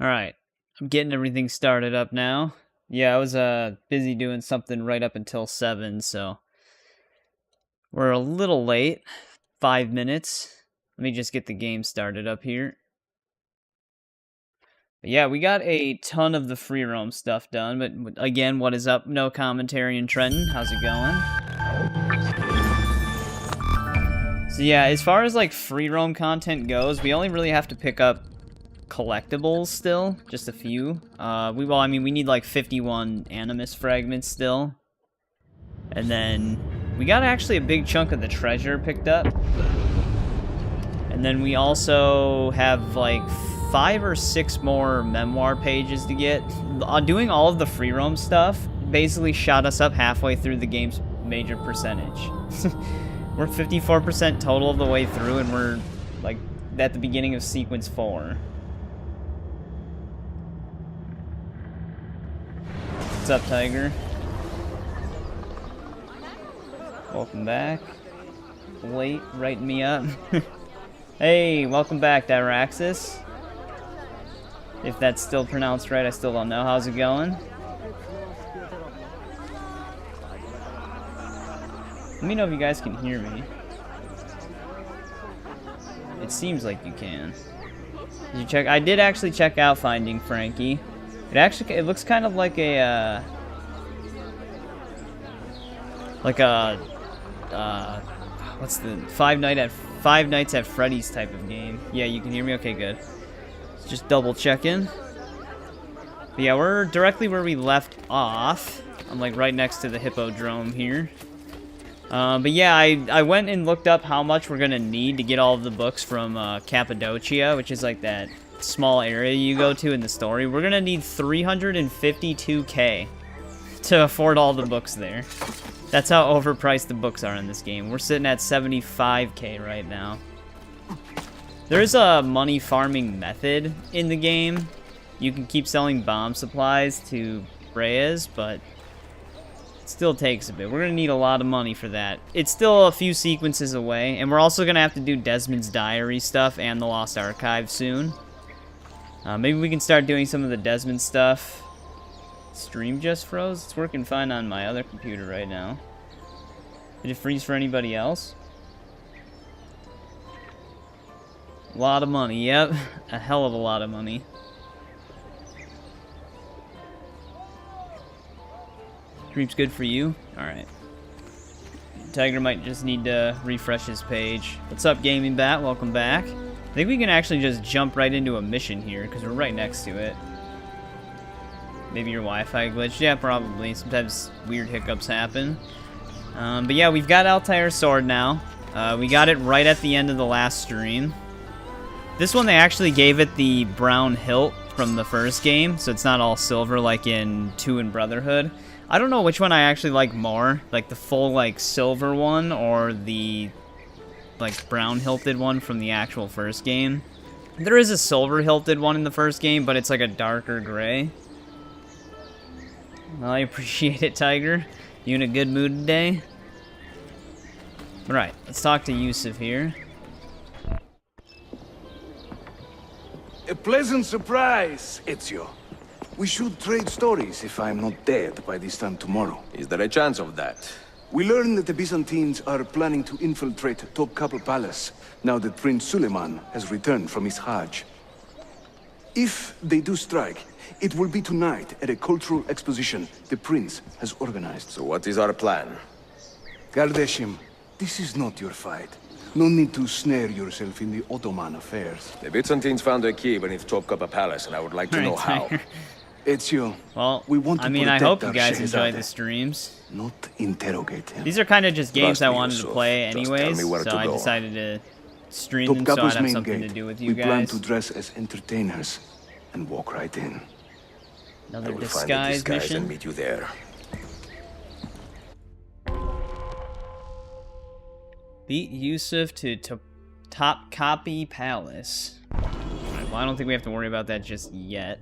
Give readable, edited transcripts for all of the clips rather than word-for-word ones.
Alright, I'm getting everything started up now. Yeah, I was busy doing something right up until 7, so we're a little late. 5 minutes. Let me just get the game started up here. But yeah, we got a ton of the free roam stuff done, but again, what is up? No commentary and Trenton. How's it going? So yeah, as far as like free roam content goes, we only really have to pick up collectibles still, just a few. We need like 51 Animus fragments still. And then we got actually a big chunk of the treasure picked up. And then we also have like 5 or 6 more memoir pages to get. Doing all of the free roam stuff basically shot us up halfway through the game's major percentage. We're 54% total of the way through, and we're like at the beginning of sequence 4. What's up, Tiger? Welcome back. Late, writing me up. Hey, welcome back, Dyraxis. If that's still pronounced right, I still don't know. How's it going? Let me know if you guys can hear me. It seems like you can. Did you check? I did actually check out Finding Frankie. It looks kind of like a what's the Five Nights at Freddy's type of game. Yeah, you can hear me? Okay, good. Just double checking. But yeah, we're directly where we left off. I'm like right next to the Hippodrome here. But yeah, I went and looked up how much we're gonna need to get all of the books from Cappadocia, which is like that small area you go to in the story. We're gonna need 352k to afford all the books there. That's how overpriced the books are in this game. We're sitting at 75k right now. There's a money farming method in the game. You can keep selling bomb supplies to Reyes, but it still takes a bit. We're gonna need a lot of money for that. It's still a few sequences away, and we're also gonna have to do Desmond's diary stuff and the Lost Archive soon. Maybe we can start doing some of the Desmond stuff. Stream just froze? It's working fine on my other computer right now. Did it freeze for anybody else? A lot of money, yep. A hell of a lot of money. Stream's good for you? Alright. Tiger might just need to refresh his page. What's up, Gaming Bat? Welcome back. I think we can actually just jump right into a mission here, because we're right next to it. Maybe your Wi-Fi glitched? Yeah, probably. Sometimes weird hiccups happen. But yeah, we've got Altair's sword now. We got it right at the end of the last stream. This one, they actually gave it the brown hilt from the first game, so it's not all silver like in 2 and Brotherhood. I don't know which one I actually like more, like the full like silver one or the like brown hilted one from the actual first game. There is a silver hilted one in the first game, but it's like a darker gray. Well, I appreciate it, Tiger. You in a good mood today? Right, let's talk to Yusuf here. A pleasant surprise, Ezio. We should trade stories if I'm not dead by this time tomorrow. Is there a chance of that? We learn that the Byzantines are planning to infiltrate Topkapi Palace now that Prince Suleiman has returned from his Hajj. If they do strike, it will be tonight at a cultural exposition the prince has organized. So what is our plan? Gardeshim, this is not your fight. No need to snare yourself in the Ottoman affairs. The Byzantines found a key beneath Topkapi Palace, and I would like to know how. Ezio, well, we want to I hope you guys enjoy the streams. Not interrogate him. These are kind of just games I wanted to Yusuf. play Just anyways, tell me where so to I go. decided to stream them so I'd have something to do with you we plan guys. to dress as entertainers and walk right in. I Another will find a disguise disguise mission. and meet you there. Beat Yusuf to Topkapi Palace. Alright, well, I don't think we have to worry about that just yet.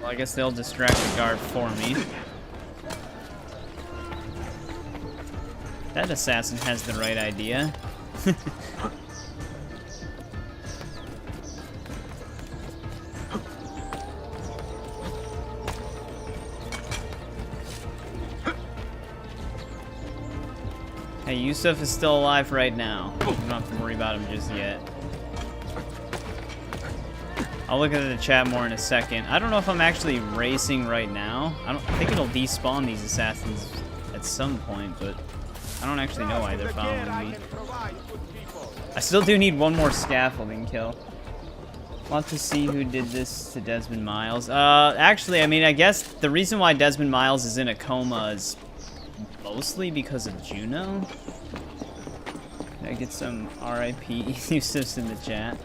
Well, I guess they'll distract the guard for me. That assassin has the right idea. Hey, Yusuf is still alive right now. You don't have to worry about him just yet. I'll look at the chat more in a second. I don't know if I'm actually racing right now. I think it'll despawn these assassins at some point, but I don't actually know why they're following me. I still do need one more scaffolding kill. Want to see who did this to Desmond Miles. Actually, I mean, I guess the reason why Desmond Miles is in a coma is mostly because of Juno. Can I get some RIP Yusufs in the chat?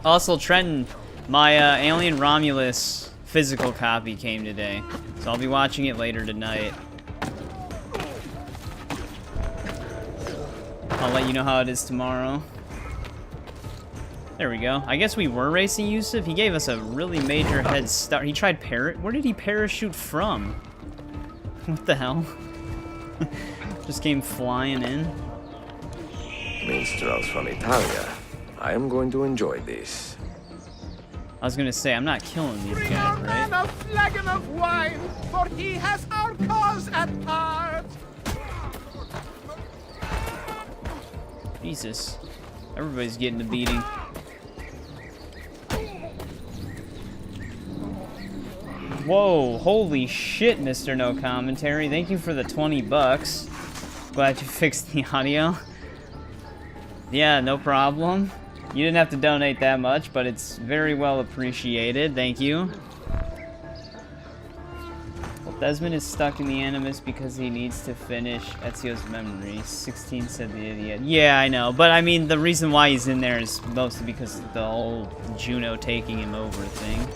Also, Trenton, my Alien Romulus physical copy came today, so I'll be watching it later tonight. I'll let you know how it is tomorrow. There we go. I guess we were racing Yusuf. He gave us a really major head start. He tried where did he parachute from? What the hell? Just came flying in. Minstrels from Italia. I am going to enjoy this. I was gonna say, I'm not killing these guys, right? A flagon of wine, for he has our cause at heart. Jesus. Everybody's getting a beating. Whoa, holy shit, Mr. No Commentary. Thank you for the 20 bucks. Glad you fixed the audio. Yeah, no problem. You didn't have to donate that much, but it's very well appreciated. Thank you. Well, Desmond is stuck in the Animus because he needs to finish Ezio's memory. 16 said the idiot. Yeah, I know. But, I mean, the reason why he's in there is mostly because of the whole Juno taking him over thing.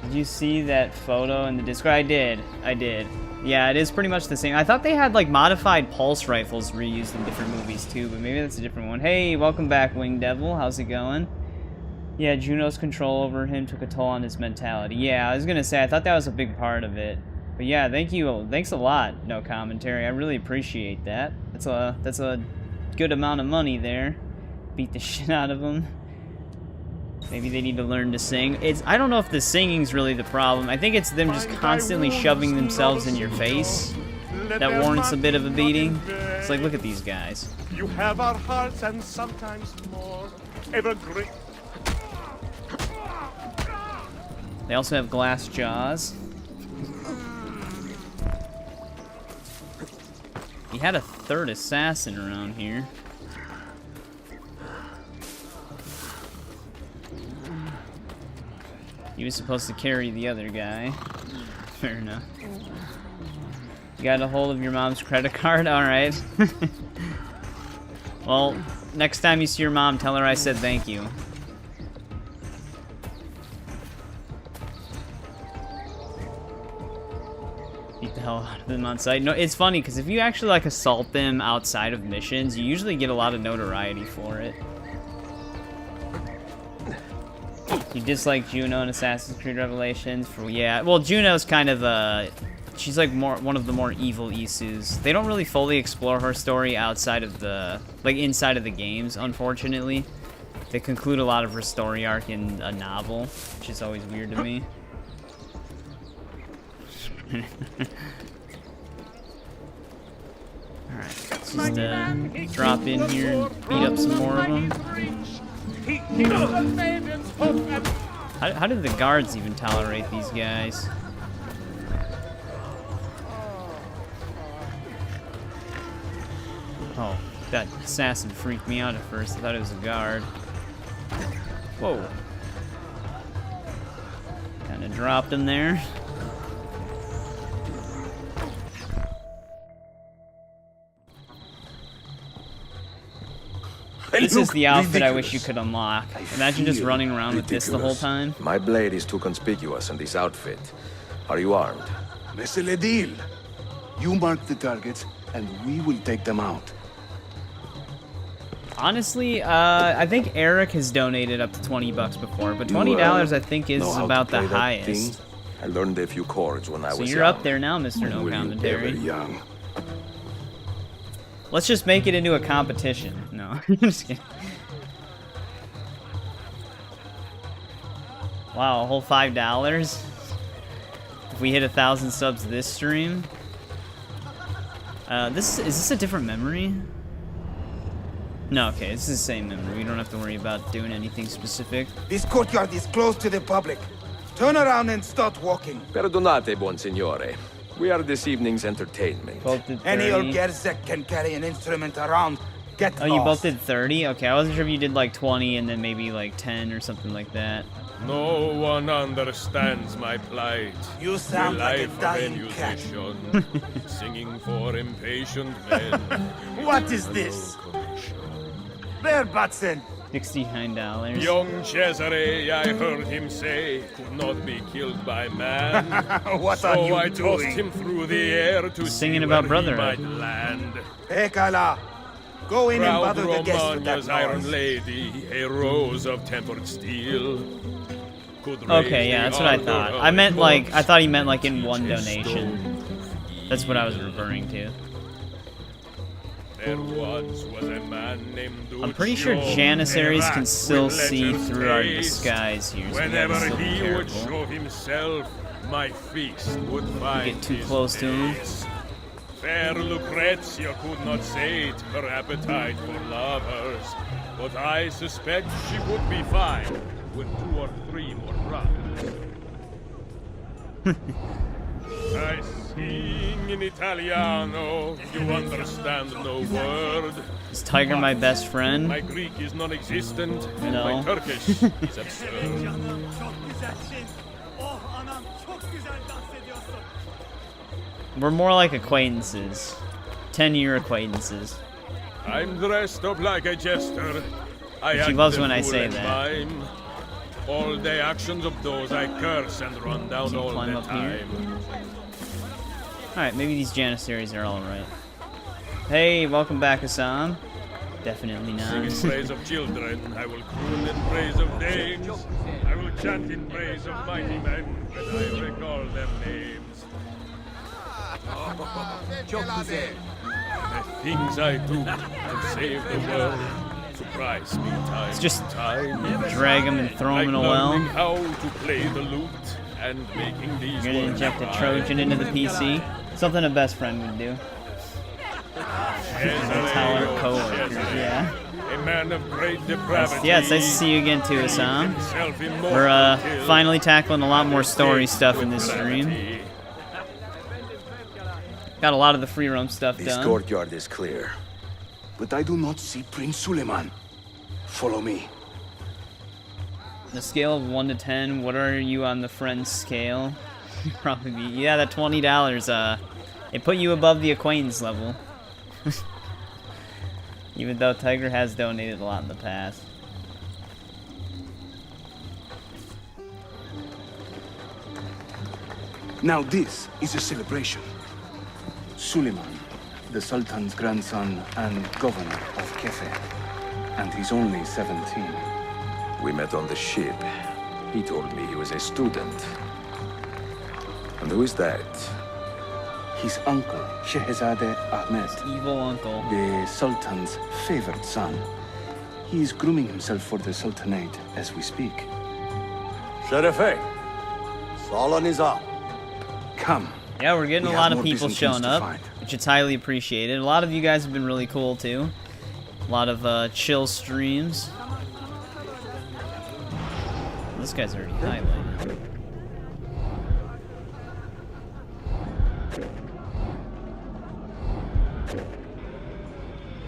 Did you see that photo in the Discord? I did. Yeah, it is pretty much the same. I thought they had, like, modified pulse rifles reused in different movies, too, but maybe that's a different one. Hey, welcome back, Winged Devil. How's it going? Yeah, Juno's control over him took a toll on his mentality. Yeah, I was gonna say, I thought that was a big part of it. But yeah, thank you. Thanks a lot, No Commentary. I really appreciate that. That's a good amount of money there. Beat the shit out of him. Maybe they need to learn to sing. I don't know if the singing's really the problem. I think it's them just constantly shoving themselves in your face. That warrants a bit of a beating. It's like, look at these guys. You have our hearts and sometimes more. Ever great. They also have glass jaws. He had a third assassin around here. He was supposed to carry the other guy. Fair enough. You got a hold of your mom's credit card? Alright. Well, next time you see your mom, tell her I said thank you. Beat the hell out of them on sight. No, it's funny, because if you actually, like, assault them outside of missions, you usually get a lot of notoriety for it. You dislike Juno in Assassin's Creed Revelations? Yeah, well, Juno's kind of, she's like one of the more evil Isus. They don't really fully explore her story outside of inside of the games, unfortunately. They conclude a lot of her story arc in a novel, which is always weird to me. Alright, let's just drop in here and beat up some more of them. How did the guards even tolerate these guys? Oh, that assassin freaked me out at first. I thought it was a guard. Whoa. Kinda dropped him there. This is the outfit I wish you could unlock. Imagine just running around with this the whole time. My blade is too conspicuous in this outfit. Are you armed? Monsieur le deal. You mark the targets, and we will take them out. Honestly, I think Eric has donated up to 20 bucks before, but $20 I think is about the highest. I learned a few chords when I was So young. you're up there now, Mr. No When you Commentary. were young. Let's just make it into a competition. No, just kidding. Wow, a whole $5? If we hit 1,000 subs this stream. Is this a different memory? No, okay, it's the same memory. We don't have to worry about doing anything specific. This courtyard is closed to the public. Turn around and start walking. Perdonate, buon signore. We are this evening's entertainment. Both did 30. Any old Gerzek can carry an instrument around. Get Oh, you lost. both did 30? Okay, I wasn't sure if you did like 20 and then maybe like 10 or something like that. No one understands my plight. You sound The like a life of dying cat. musician, singing for impatient men. What is this? There, Batson. $69. Young Cesare, I heard him say, could not be killed by man. What So are you I tossed doing? him through the air to Singing see about where he brotherhood. might land. Pekala. Go in and Proud bother the guests with that Romagna's iron noise. lady, a rose of tempered steel. Could Okay, raise yeah, the that's what I ardor thought. of I a meant like, I corpse thought he meant like in and one teach a donation. stone. That's what I was referring to. There once was a man named I'm pretty sure Duccio, Janissaries a can rat still with see lecher's through our taste. disguise here, so we gotta Whenever still be he would careful. show himself, my feast would find Get too his close to him. face. Fair Lucrezia could not sate her appetite for lovers, but I suspect she would be fine with 2 or 3 more brothers. I sing in Italiano, you understand no word. Is Tiger my best friend? My Greek is non-existent, and No. my Turkish is absurd. We're more like acquaintances. 10-year acquaintances. I'm dressed up like a jester. I She act loves the when I fool say and that. mime. All the actions of those I curse and run down Can you all climb the up here? time. Alright, maybe these Janissaries are alright. Hey, welcome back, Assam. Definitely Sing not. in praise of children, I will croon in praise of dames. I will chant in praise of mighty men when I recall their names. The things I do to save the world surprise me time It's just to time. drag them and throw them in a well. Learning how to play the lute and making these You're gonna words inject a rhyme. Trojan into the PC. Something a best friend would do. That's how our coworkers, yeah. A man of great depravity. Yeah, it's nice to see you again too, Assam. himself immortal We're till finally tackling a lot more story escapes stuff in with this stream. gravity. Got a lot of the free roam stuff This done. courtyard is clear. But I do not see Prince Suleiman. Follow me. On a scale of 1 to 10, what are you on the friend scale? Probably be, yeah, that $20, it put you above the acquaintance level. Even though Tiger has donated a lot in the past. Now this is a celebration. Suleiman, the Sultan's grandson and governor of Kefe. And he's only 17. We met on the ship. He told me he was a student. And who is that? His uncle, Shehzade Ahmed, Evil uncle. the Sultan's favored son. He is grooming himself for the Sultanate as we speak. Sherife, Sala Nizam. Come. Yeah, we're getting We a have lot of more people Byzantines showing to up, find. which is highly appreciated. A lot of you guys have been really cool too. A lot of chill streams. This guy's already highlighted.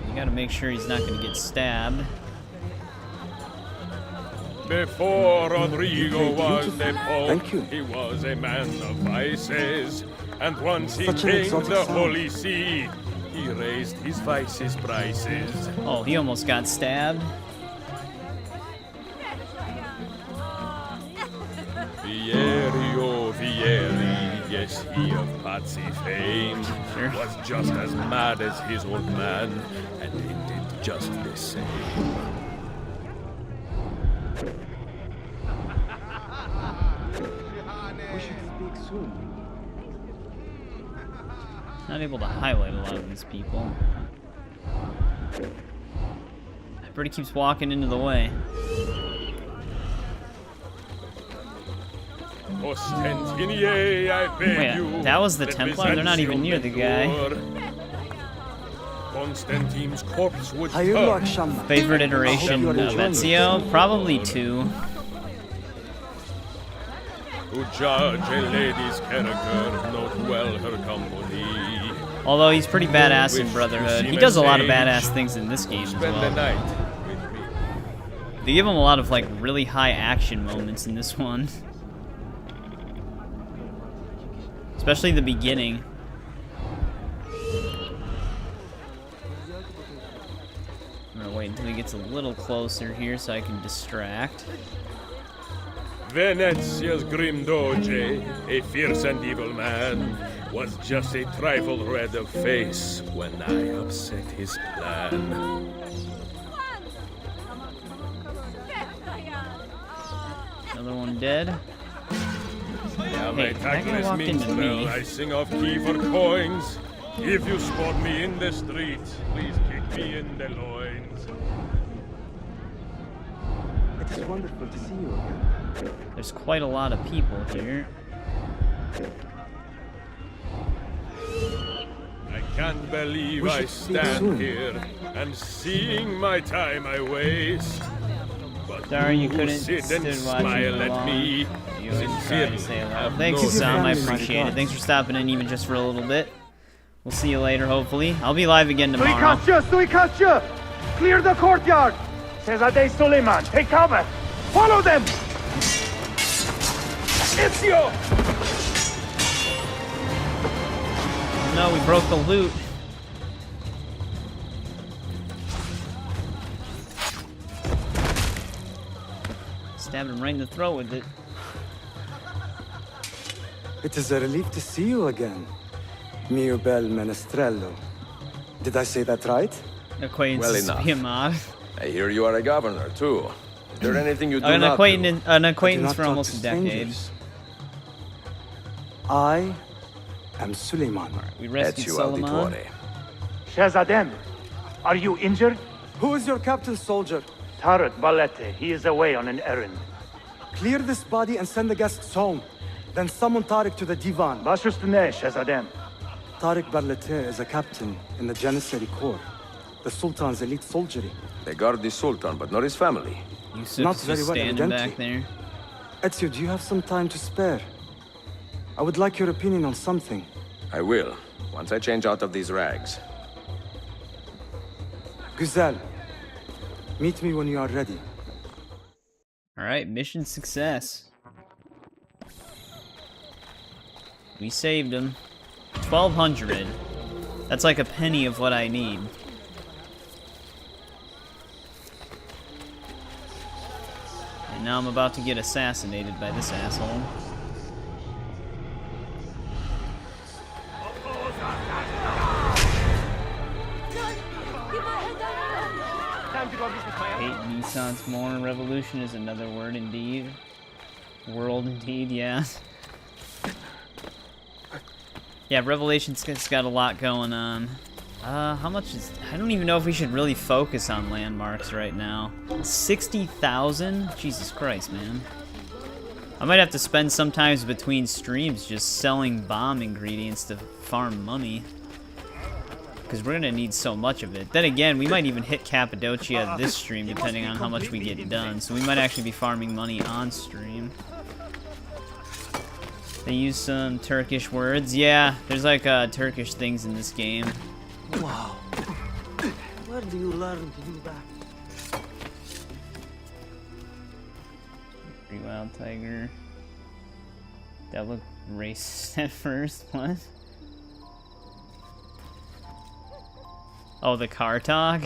You gotta make sure he's not gonna get stabbed. Before Rodrigo was the Thank you. Pope, he was a man of vices. And once he Such an came exotic the sound. Holy See, he raised his vices prices. Oh, he almost got stabbed. Vieri, oh Vieri, yes, he of Pazzi fame, Sure. was just as mad as his old man, and intended just the same. We should speak soon. Not able to highlight a lot of these people. Everybody keeps walking into the way. Ostentinier, I beg you. Wait, that was the Templar? They're not even near the guy. Constantine's corpse would Hayırlı turn. akşamlar. Favorite iteration of Ezio? Probably 2. To judge a lady's character, note well her company. Although he's pretty badass in Brotherhood. He does a lot of badass things in this game as Spend the well. night with me. They give him a lot of like really high action moments in this one. Especially the beginning. I'm gonna wait until he gets a little closer here so I can distract. Venezia's grim doge, a fierce and evil man, was just a trifle red of face when I upset his plan. Another one dead. Now Hey, my that guy tactless walked into minstrel, me. I sing off key for coins. If you spot me in the street, please kick me in the loins. It is wonderful to see you again. There's quite a lot of people here. I can't believe We I should speak stand soon. here and seeing my time I waste. But Sorry you who couldn't sit stood and watching smile for at long. me. You always try to say hello. have Thanks, no Sam. I sense. appreciate it. Thanks for stopping in even just for a little bit. We'll see you later, hopefully. I'll be live again tomorrow. Suikastya! Clear the courtyard! Cesade Suleiman, take cover! Follow them! Ezio! No, we broke the loot. Stabbed him right in the throat with it. It is a relief to see you again, mio bel menestrello. Did I say that right? Acquaintances Well to be a mod. I hear you are a governor, too. Is there anything you do An not acquaintance, do? an I do acquaintance not for talk almost to a decade. strangers. I am Suleiman. We rescued Ezio Solomon. Auditore. Shahzadem, are you injured? Who is your captain, soldier? Tarek Balete, he is away on an errand. Clear this body and send the guests home. Then summon Tariq to the divan. Bashustane, Shahzadem. Tariq Barlete is a captain in the Janissary Corps, the Sultan's elite soldiery. They guard the Sultan, but not his family. Yusuf's Not just very well, standing back evidently. there. Ezio, do you have some time to spare? I would like your opinion on something. I will, once I change out of these rags. Güzel. Meet me when you are ready. Alright, mission success. We saved him. 1,200. That's like a penny of what I need. And now I'm about to get assassinated by this asshole. Hate Nissan's more. Revolution is another word indeed. World indeed, yeah. Yeah, Revelation's got a lot going on. How much is... I don't even know if we should really focus on landmarks right now. 60,000? Jesus Christ, man. I might have to spend sometimes between streams just selling bomb ingredients to farm money. Because we're going to need so much of it. Then again, we might even hit Cappadocia this stream depending on how much we get done. So we might actually be farming money on stream. They use some Turkish words. Yeah, there's like Turkish things in this game. Wow. Where do you learn to do that? Free Wild Tiger. That looked racist at first. What? Oh, the car talk?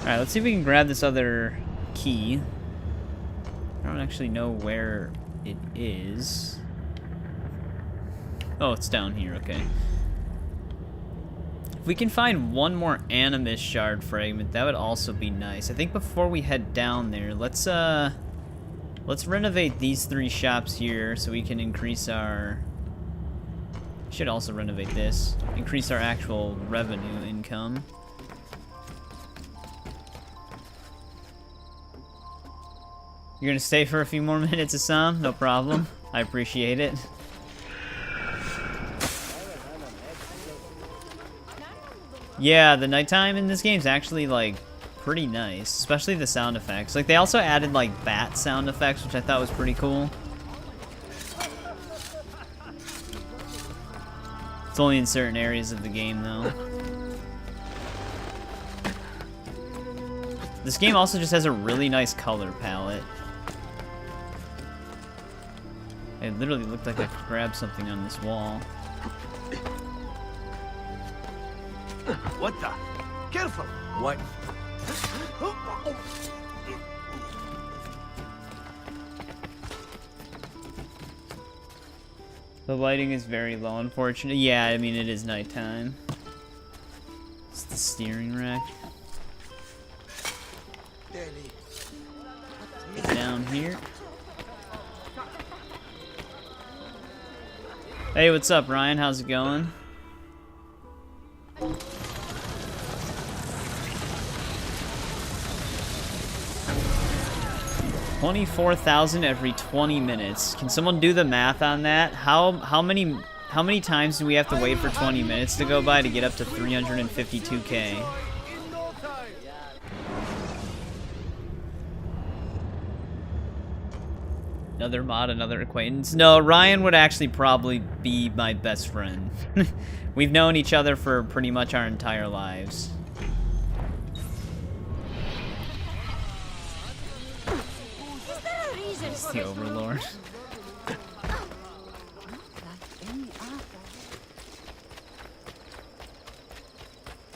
Alright, let's see if we can grab this other key. I don't actually know where it is. Oh, it's down here, okay. we can find one more Animus shard fragment, that would also be nice. I think before we head down there, let's renovate these 3 shops here so we can increase our... Should also renovate this. Increase our actual revenue income. You're gonna stay for a few more minutes, Assam? No problem. I appreciate it. Yeah, the nighttime in this game is actually, like, pretty nice. Especially the sound effects. Like, they also added, like, bat sound effects, which I thought was pretty cool. It's only in certain areas of the game, though. This game also just has a really nice color palette. It literally looked like I could grab something on this wall. What the? Careful! What? The lighting is very low, unfortunately. Yeah, I mean, it is nighttime. It's the steering rack. Down here. Hey, what's up, Ryan? How's it going? $24,000 every 20 minutes. Can someone do the math on that? How many times do we have to wait for 20 minutes to go by to get up to 352K? Another mod, another acquaintance. No, Ryan would actually probably be my best friend. We've known each other for pretty much our entire lives. It's the Overlord.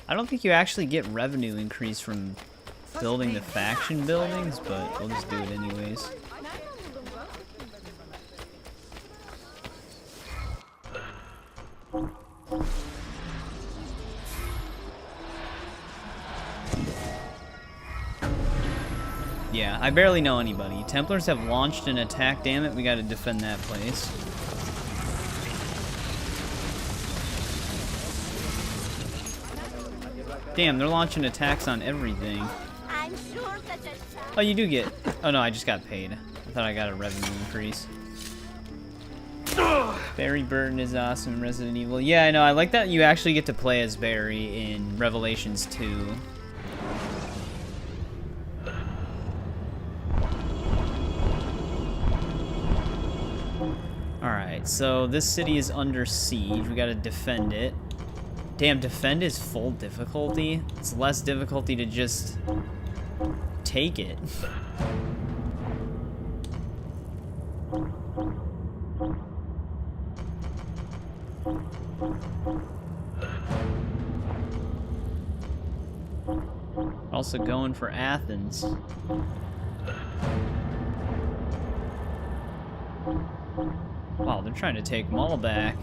I don't think you actually get revenue increase from building the faction buildings, but we'll just do it anyways. Yeah, I barely know anybody. Templars have launched an attack, damn it, we gotta defend that place. Damn, they're launching attacks on everything. Oh, you do get... Oh no, I just got paid. I thought I got a revenue increase. Barry Burton is awesome in Resident Evil. Yeah, I know, I like that you actually get to play as Barry in Revelations 2. Alright, so this city is under siege. We gotta defend it. Damn, defend is full difficulty? It's less difficulty to just take it. Also going for Athens. Wow, they're trying to take them all back.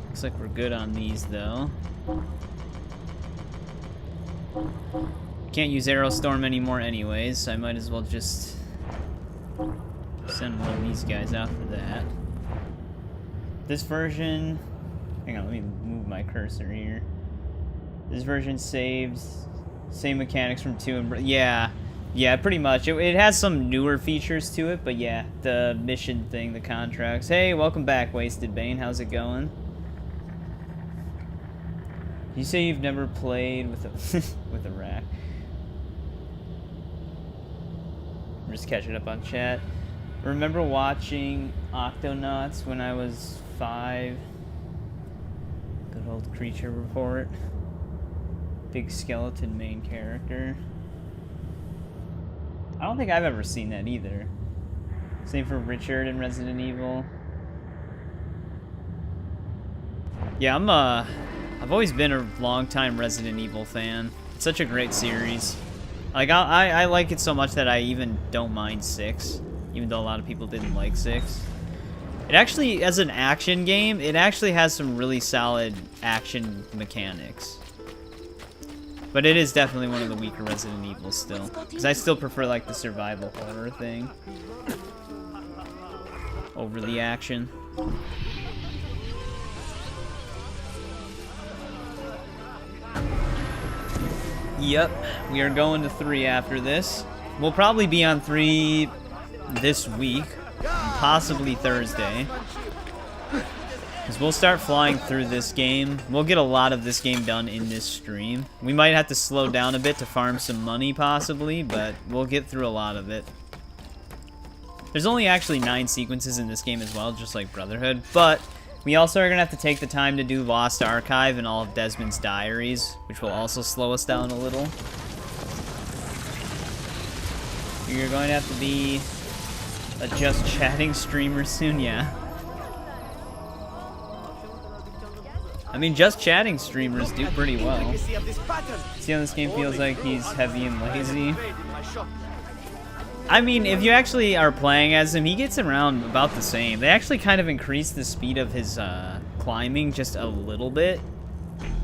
Looks like we're good on these, though. Can't use Aerostorm anymore anyways, so I might as well just send one of these guys out for that. This version... Hang on, let me move my cursor here. This version saves same mechanics from 2 and... Yeah, pretty much. It has some newer features to it, but yeah, the mission thing, the contracts. Hey, welcome back, Wasted Bane. How's it going? You say you've never played with a with a rack. I'm just catching up on chat. Remember watching Octonauts when I was 5? Good old Creature Report. Big skeleton main character. I don't think I've ever seen that either. Same for Richard in Resident Evil. Yeah, I've always been a long-time Resident Evil fan. It's such a great series. Like, I like it so much that I even don't mind 6, even though a lot of people didn't like 6. It actually, as an action game, it actually has some really solid action mechanics. But it is definitely one of the weaker Resident Evils still. Because I still prefer, like, the survival horror thing over the action. Yep, we are going to 3 after this. We'll probably be on 3 this week, possibly Thursday. Because we'll start flying through this game. We'll get a lot of this game done in this stream. We might have to slow down a bit to farm some money, possibly, but we'll get through a lot of it. There's only actually 9 sequences in this game as well, just like Brotherhood, but we also are going to have to take the time to do Lost Archive and all of Desmond's diaries, which will also slow us down a little. You're going to have to be a just chatting streamer soon, yeah. I mean, just chatting streamers do pretty well. See how this game feels like he's heavy and lazy? I mean, if you actually are playing as him, he gets around about the same. They actually kind of increased the speed of his climbing just a little bit.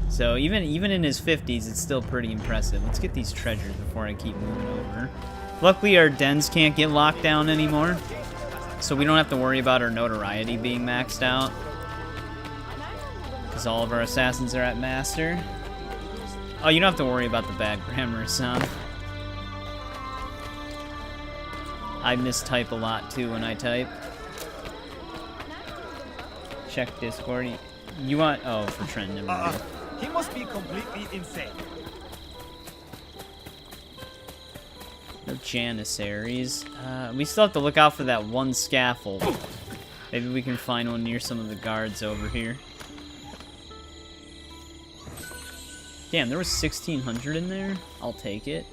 So even in his 50s, it's still pretty impressive. Let's get these treasures before I keep moving over. Luckily, our dens can't get locked down anymore, so we don't have to worry about our notoriety being maxed out. Because all of our assassins are at Master. Oh, you don't have to worry about the bad grammar, son. I mistype a lot, too, when I type. Check Discord. You want... Oh, for Trent, never mind. He must be completely insane. No Janissaries. We still have to look out for that one scaffold. Maybe we can find one near some of the guards over here. Damn, there was 1,600 in there? I'll take it.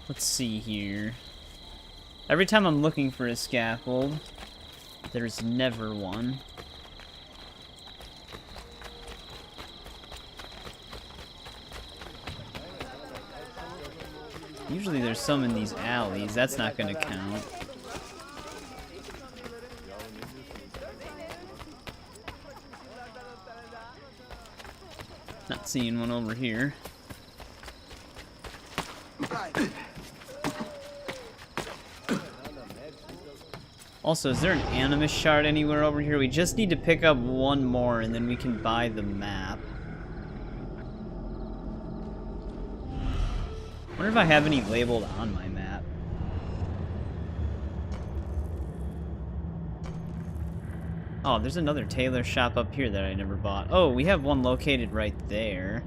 Let's see here. Every time I'm looking for a scaffold, there's never one. Usually there's some in these alleys. That's not gonna count. Not seeing one over here. Also, is there an Animus shard anywhere over here? We just need to pick up one more and then we can buy the map. I wonder if I have any labeled on my map. Oh, there's another tailor shop up here that I never bought. Oh, we have one located right there.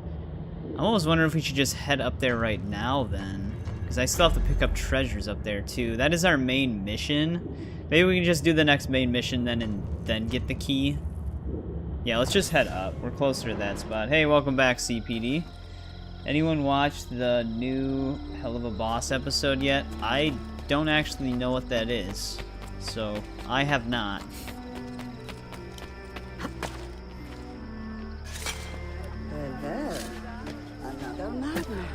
I'm almost wondering if we should just head up there right now then. Because I still have to pick up treasures up there too. That is our main mission. Maybe we can just do the next main mission then and then get the key. Yeah, let's just head up. We're closer to that spot. Hey, welcome back, CPD. Anyone watched the new Hell of a Boss episode yet? I don't actually know what that is. So, I have not. Another madman.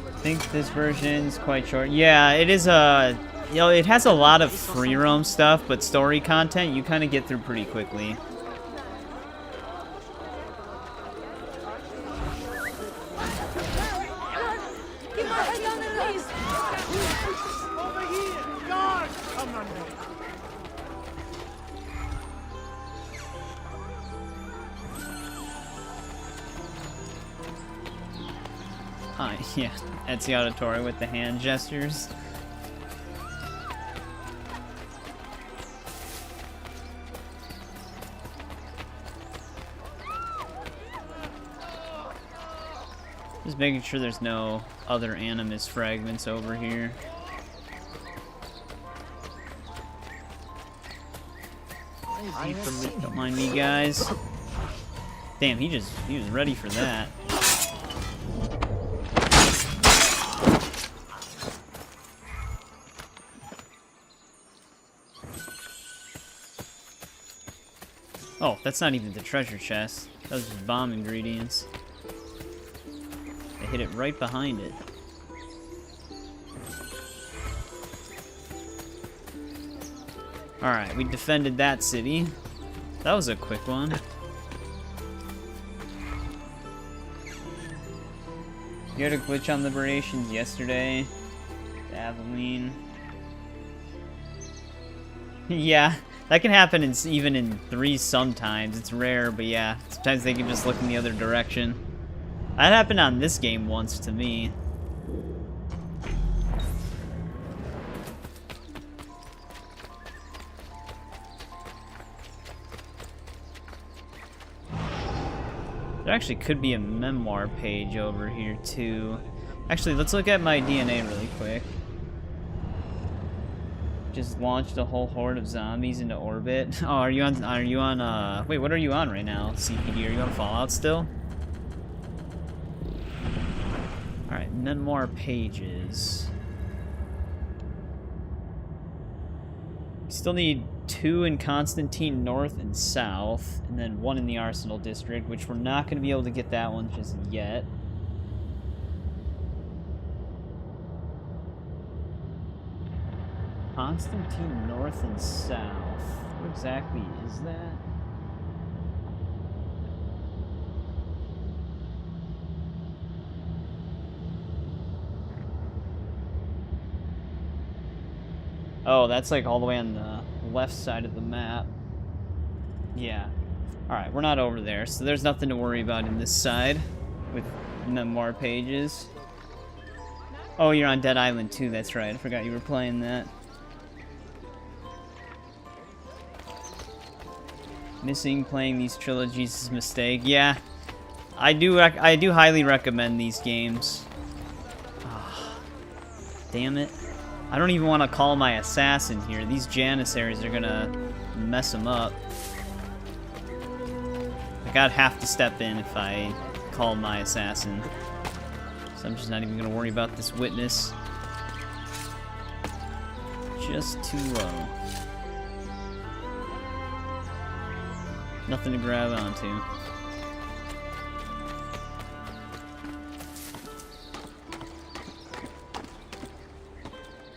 I think this version's quite short. Yeah, it is you know, it has a lot of free roam stuff, but story content you kind of get through pretty quickly. Over here! Guard! Come on. Hi, yeah, Etsy Auditory with the hand gestures. Just making sure there's no other Animus fragments over here. Don't mind me, guys. Damn, he was ready for that. Oh, that's not even the treasure chest. Those are bomb ingredients. hit it right behind it. Alright, we defended that city. That was a quick one. You had a glitch on Liberations yesterday. Aveline. Yeah, that can happen even in 3 sometimes. It's rare, but yeah. Sometimes they can just look in the other direction. That happened on this game once to me. There actually could be a memoir page over here too. Actually, let's look at my DNA really quick. Just launched a whole horde of zombies into orbit. Oh, are you on, wait, what are you on right now, CPD? Are you on Fallout still? Alright, memoir pages. Still need 2 in Constantine North and South, and then 1 in the Arsenal District, which we're not going to be able to get that one just yet. Constantine North and South. What exactly is that? Oh, that's like all the way on the left side of the map. Yeah. Alright, we're not over there, so there's nothing to worry about in this side with memoir pages. Oh, you're on Dead Island too, that's right. I forgot you were playing that. Missing playing these trilogies is a mistake. Yeah. I do highly recommend these games. Oh, damn it. I don't even want to call my assassin here. These Janissaries are gonna mess him up. I gotta have to step in if I call my assassin. So I'm just not even gonna worry about this witness. Just too low. Nothing to grab onto.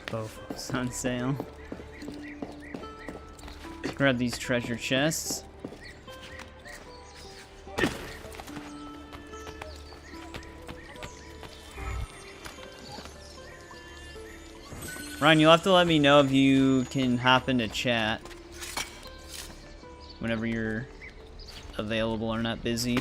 Both on sale. Grab these treasure chests. Ryan, you'll have to let me know if you can hop into chat whenever you're available or not busy.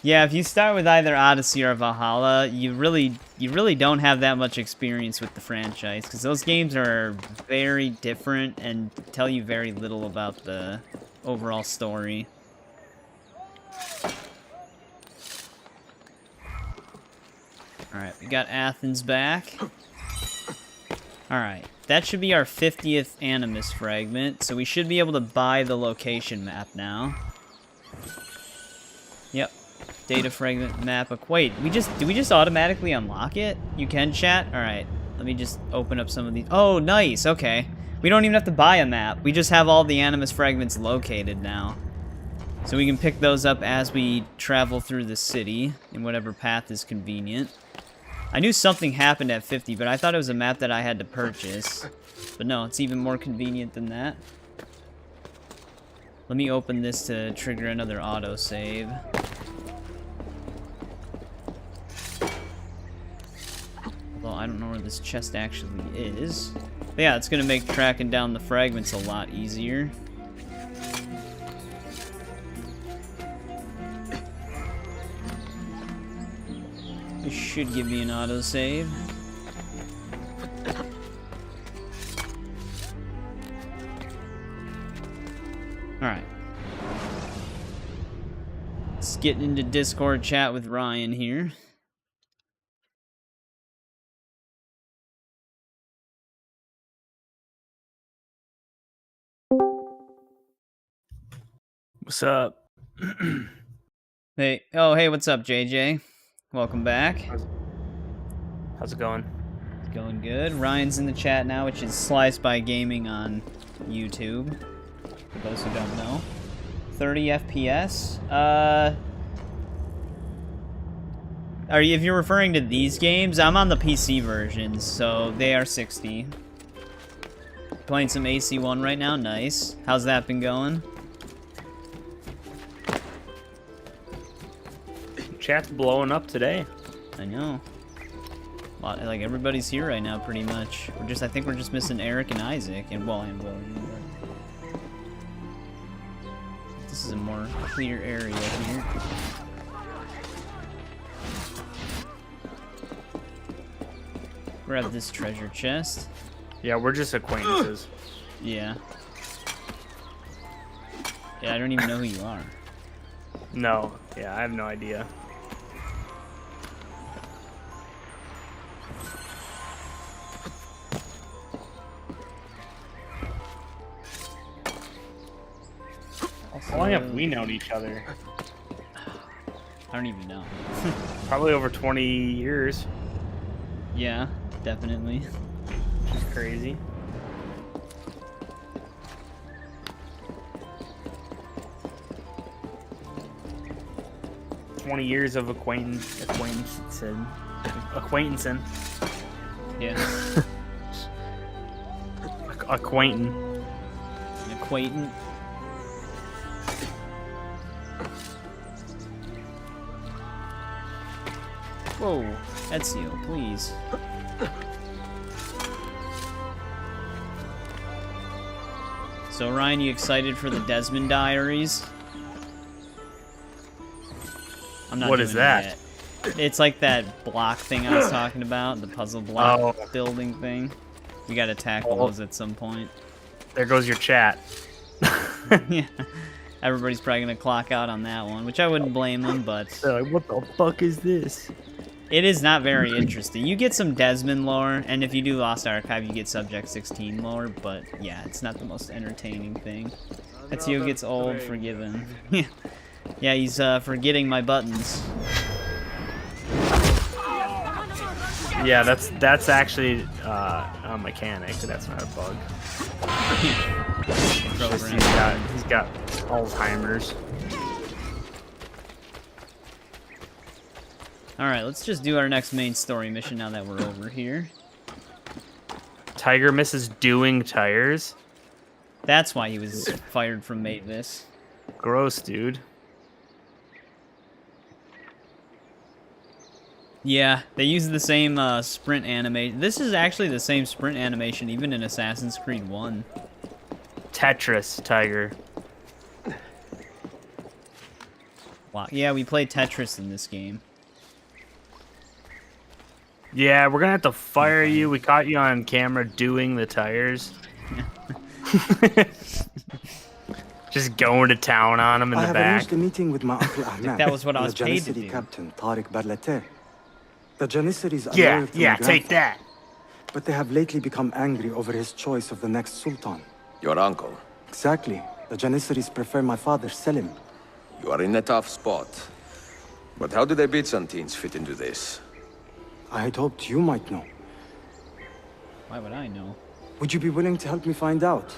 Yeah, if you start with either Odyssey or Valhalla, you really don't have that much experience with the franchise, because those games are very different and tell you very little about the overall story. Alright, we got Athens back. Alright, that should be our 50th Animus fragment, so we should be able to buy the location map now. Yep. Data fragment map. Wait, did we just automatically unlock it? You can chat? Alright. Let me just open up some of these. Oh, nice. Okay. We don't even have to buy a map. We just have all the Animus fragments located now. So we can pick those up as we travel through the city in whatever path is convenient. I knew something happened at 50, but I thought it was a map that I had to purchase. But no, it's even more convenient than that. Let me open this to trigger another autosave. Although I don't know where this chest actually is. But yeah, it's gonna make tracking down the fragments a lot easier. This should give me an autosave. Alright. Let's get into Discord chat with Ryan here. What's up? Hey, oh, hey, what's up, JJ? Welcome back. How's it going? It's going good. Ryan's in the chat now, which is Slice by Gaming on YouTube. For those who don't know, 30 FPS. If you're referring to these games, I'm on the PC versions, so they are 60. Playing some AC1 right now. Nice. How's that been going? Chat's blowing up today. I know. Like everybody's here right now, pretty much. I think we're just missing Eric and Isaac, and William. But this is a more clear area here. Grab this treasure chest. Yeah, we're just acquaintances. Yeah. Yeah, I don't even know who you are. No, yeah, I have no idea. How long have we known each other? I don't even know. Probably over 20 years. Yeah, definitely. Which is crazy. Years of acquaintancing. Yeah. Acquainting. An acquaintant. Whoa, Ezio, please. So Ryan, you excited for the Desmond Diaries? I'm not What doing is it that? yet. It's like that block thing I was talking about, the puzzle block building thing. We gotta tackle those at some point. There goes your chat. Yeah. Everybody's probably gonna clock out on that one, which I wouldn't blame them, but They're like, what the fuck is this? it is not very interesting. You get some Desmond lore, and if you do Lost Archive, you get Subject 16 lore, but yeah, it's not the most entertaining thing. Ezio gets old, forgiven. Yeah, he's forgetting my buttons. Yeah, that's actually a mechanic. That's not a bug. Just he's got Alzheimer's. Alright, let's just do our next main story mission now that we're over here. Tiger misses doing tires. That's why he was fired from Mavis. Gross, dude. Yeah, they use the same sprint animation. This is actually the same sprint animation even in Assassin's Creed 1. Tetris, Tiger. Wow. Yeah, we played Tetris in this game. Yeah, we're gonna have to fire you. We caught you on camera doing the tires. Just going to town on him in the I back. have arranged a meeting with my uncle Ahmed. That was what I and was the paid to Janissary do. Captain Tariq Barlater. The Janissaries are Yeah, loyal to yeah, my take grandfather, that. but they have lately become angry over his choice of the next Sultan. Your uncle. Exactly. The Janissaries prefer my father, Selim. You are in a tough spot. But how do the Byzantines fit into this? I had hoped you might know. Why would I know? Would you be willing to help me find out?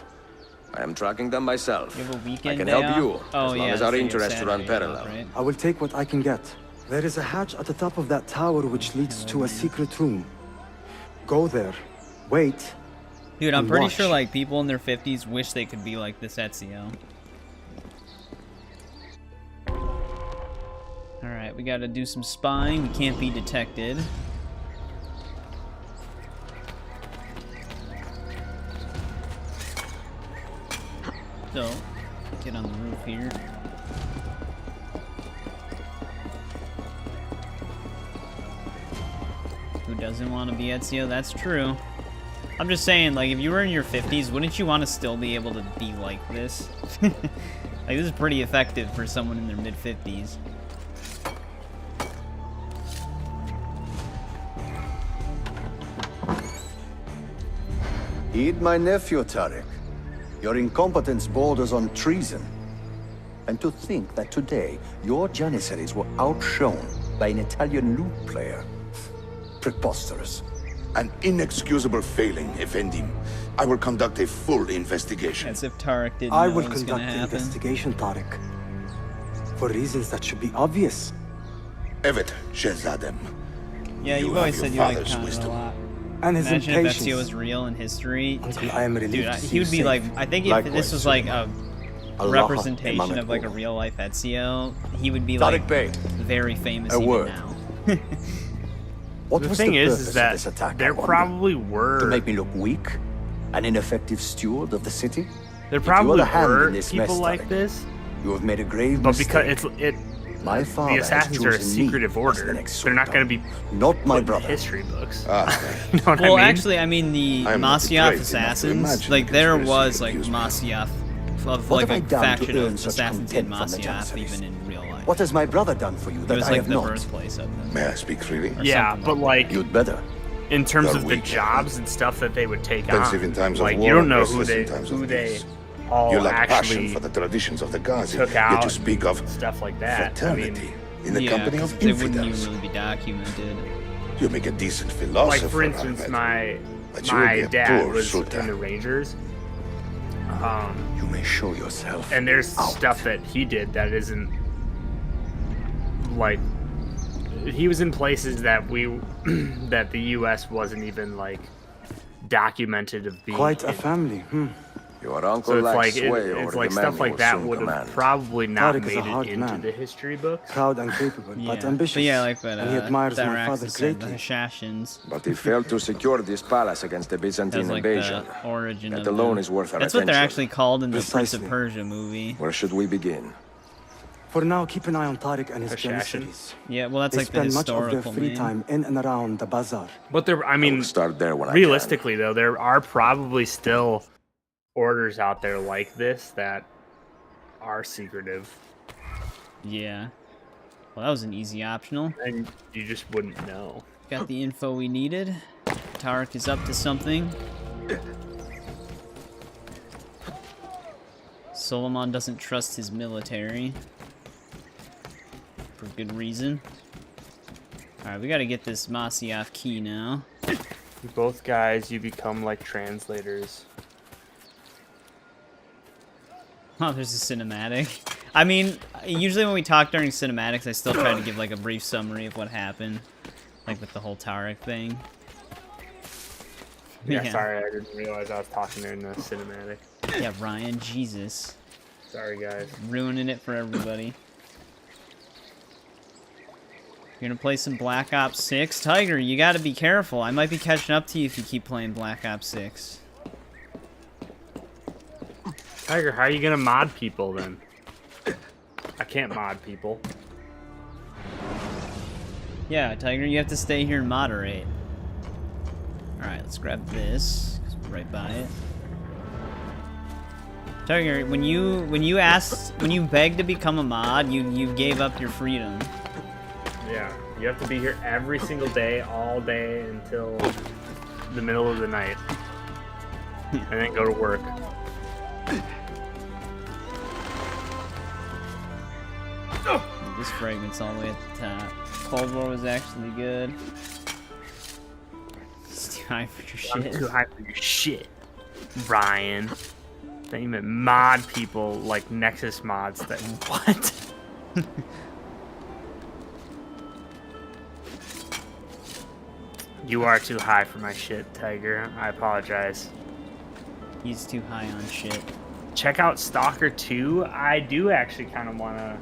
I am tracking them myself. You have a I weekend can day help off? you, Oh, as long yeah, as our so you have interests run Saturday off, parallel. right? I will take what I can get. There is a hatch at the top of that tower which leads to a secret room. Go there, wait. Dude, I'm And pretty watch. sure like people in their 50s wish they could be like this Ezio. Alright, we gotta do some spying. We can't be detected. So, get on the roof here. Who doesn't want to be Ezio? That's true. I'm just saying, like, if you were in your 50s, wouldn't you want to still be able to be like this? Like, this is pretty effective for someone in their mid-50s. Heed my nephew, Tariq. Your incompetence borders on treason. And to think that today, your Janissaries were outshone by an Italian lute player. Preposterous. An inexcusable failing, Effendim. I will conduct a full investigation. As if Tarek didn't I know will it was conduct gonna the happen. investigation, Tariq. For reasons that should be obvious. Evet, Shehzadem. Yeah, You you've have always your said you like father's Khan a wisdom. lot. And his Imagine if impatience. FCO was real in history. Until I am relieved Dude, to see he you would be safe. like, I think if Likewise, this was like a Allah representation of like a real life Ezio, he would be like Tariq Bey, very famous a even word. now. what The was thing the is purpose of that this attack, I there wonder? probably To were make me look weak? An ineffective steward of the city? there If you probably are the hand were in this people mess, like Tariq, this, You have made a grave but mistake. because My father the assassins are a has chosen me secretive as the order. next They're not sultan. going to be Not my put in brother. history books. Ah, You know what I Well, mean? actually, I mean the I am not Masyaf depraved enough to assassins, imagine like the there conspiracy was you like accuse me of. Masyaf of What like have I a done to faction earn of such assassins in contempt from the Masyaf Janissaries? even in real life. What has my brother done for you It that was I like have the not? birthplace of them. may I speak freely? Yeah, something but like You'd better. in terms You're of the weak. jobs and stuff that they would take Pensive on, in times of like war you don't and know who restless they in times of peace. all You lack passion actually for the traditions of the gods, took yet out you speak of stuff like that. I mean, fraternity in the Yeah, company 'cause of they wouldn't even infidels. really be documented. You make a decent philosopher. like for instance, Ahmed. But you my will be a dad poor was sultan. in the Rangers. You may show yourself. And there's out. stuff that he did that isn't like he was in places that that the U.S. wasn't even like documented of being. Quite a in. family. Your uncle So it's lacks like sway over it's the like men stuff he like will that soon would have command. probably not Tariq is a made it hard into man. the history books. Proud and capable, Yeah. but ambitious. But yeah, like what and he admires my Darax father said, the greatly. assassins. But he failed to secure this palace against the Byzantine That's like invasion. the origin That of alone them. is worth our That's what they're attention. actually called in the Prince Precisely. of Persia movie. Where should we begin? For now, keep an eye on Tariq and his Assassin? Janissaries. Yeah, well that's They like the spend much of their historical free name. time in and around the bazaar. But there, I I mean, will start there when realistically though, there are probably still orders out there like this that are secretive, Yeah. Well, that was an easy optional. and you just wouldn't know. Got the info we needed. Tarek is up to something. Solomon doesn't trust his military. For good reason. Alright, we gotta get this Masyaf key now. You both guys, you become like translators. Oh, there's a cinematic. I mean, usually when we talk during cinematics, I still try to give like a brief summary of what happened. Like with the whole Tarek thing. Yeah, sorry, I didn't realize I was talking during the cinematic. Yeah, Ryan, Jesus. Sorry, guys. Ruining it for everybody. You're gonna play some Black Ops 6? Tiger, you gotta be careful. I might be catching up to you if you keep playing Black Ops 6. Tiger, how are you gonna mod people then? I can't mod people. Yeah, Tiger, you have to stay here and moderate. Alright, let's grab this. 'Cause we're right by it. Tiger, when you begged to become a mod, you gave up your freedom. Yeah, you have to be here every single day, all day until the middle of the night, and then go to work. This fragment's all the way at the top. Cold War was actually good. It's too high for your I'm shit. too high for your shit, Ryan. They even mod people like Nexus mods that what? You are too high for my shit, Tiger. I apologize. He's too high on shit. Check out Stalker 2. I do actually kind of want to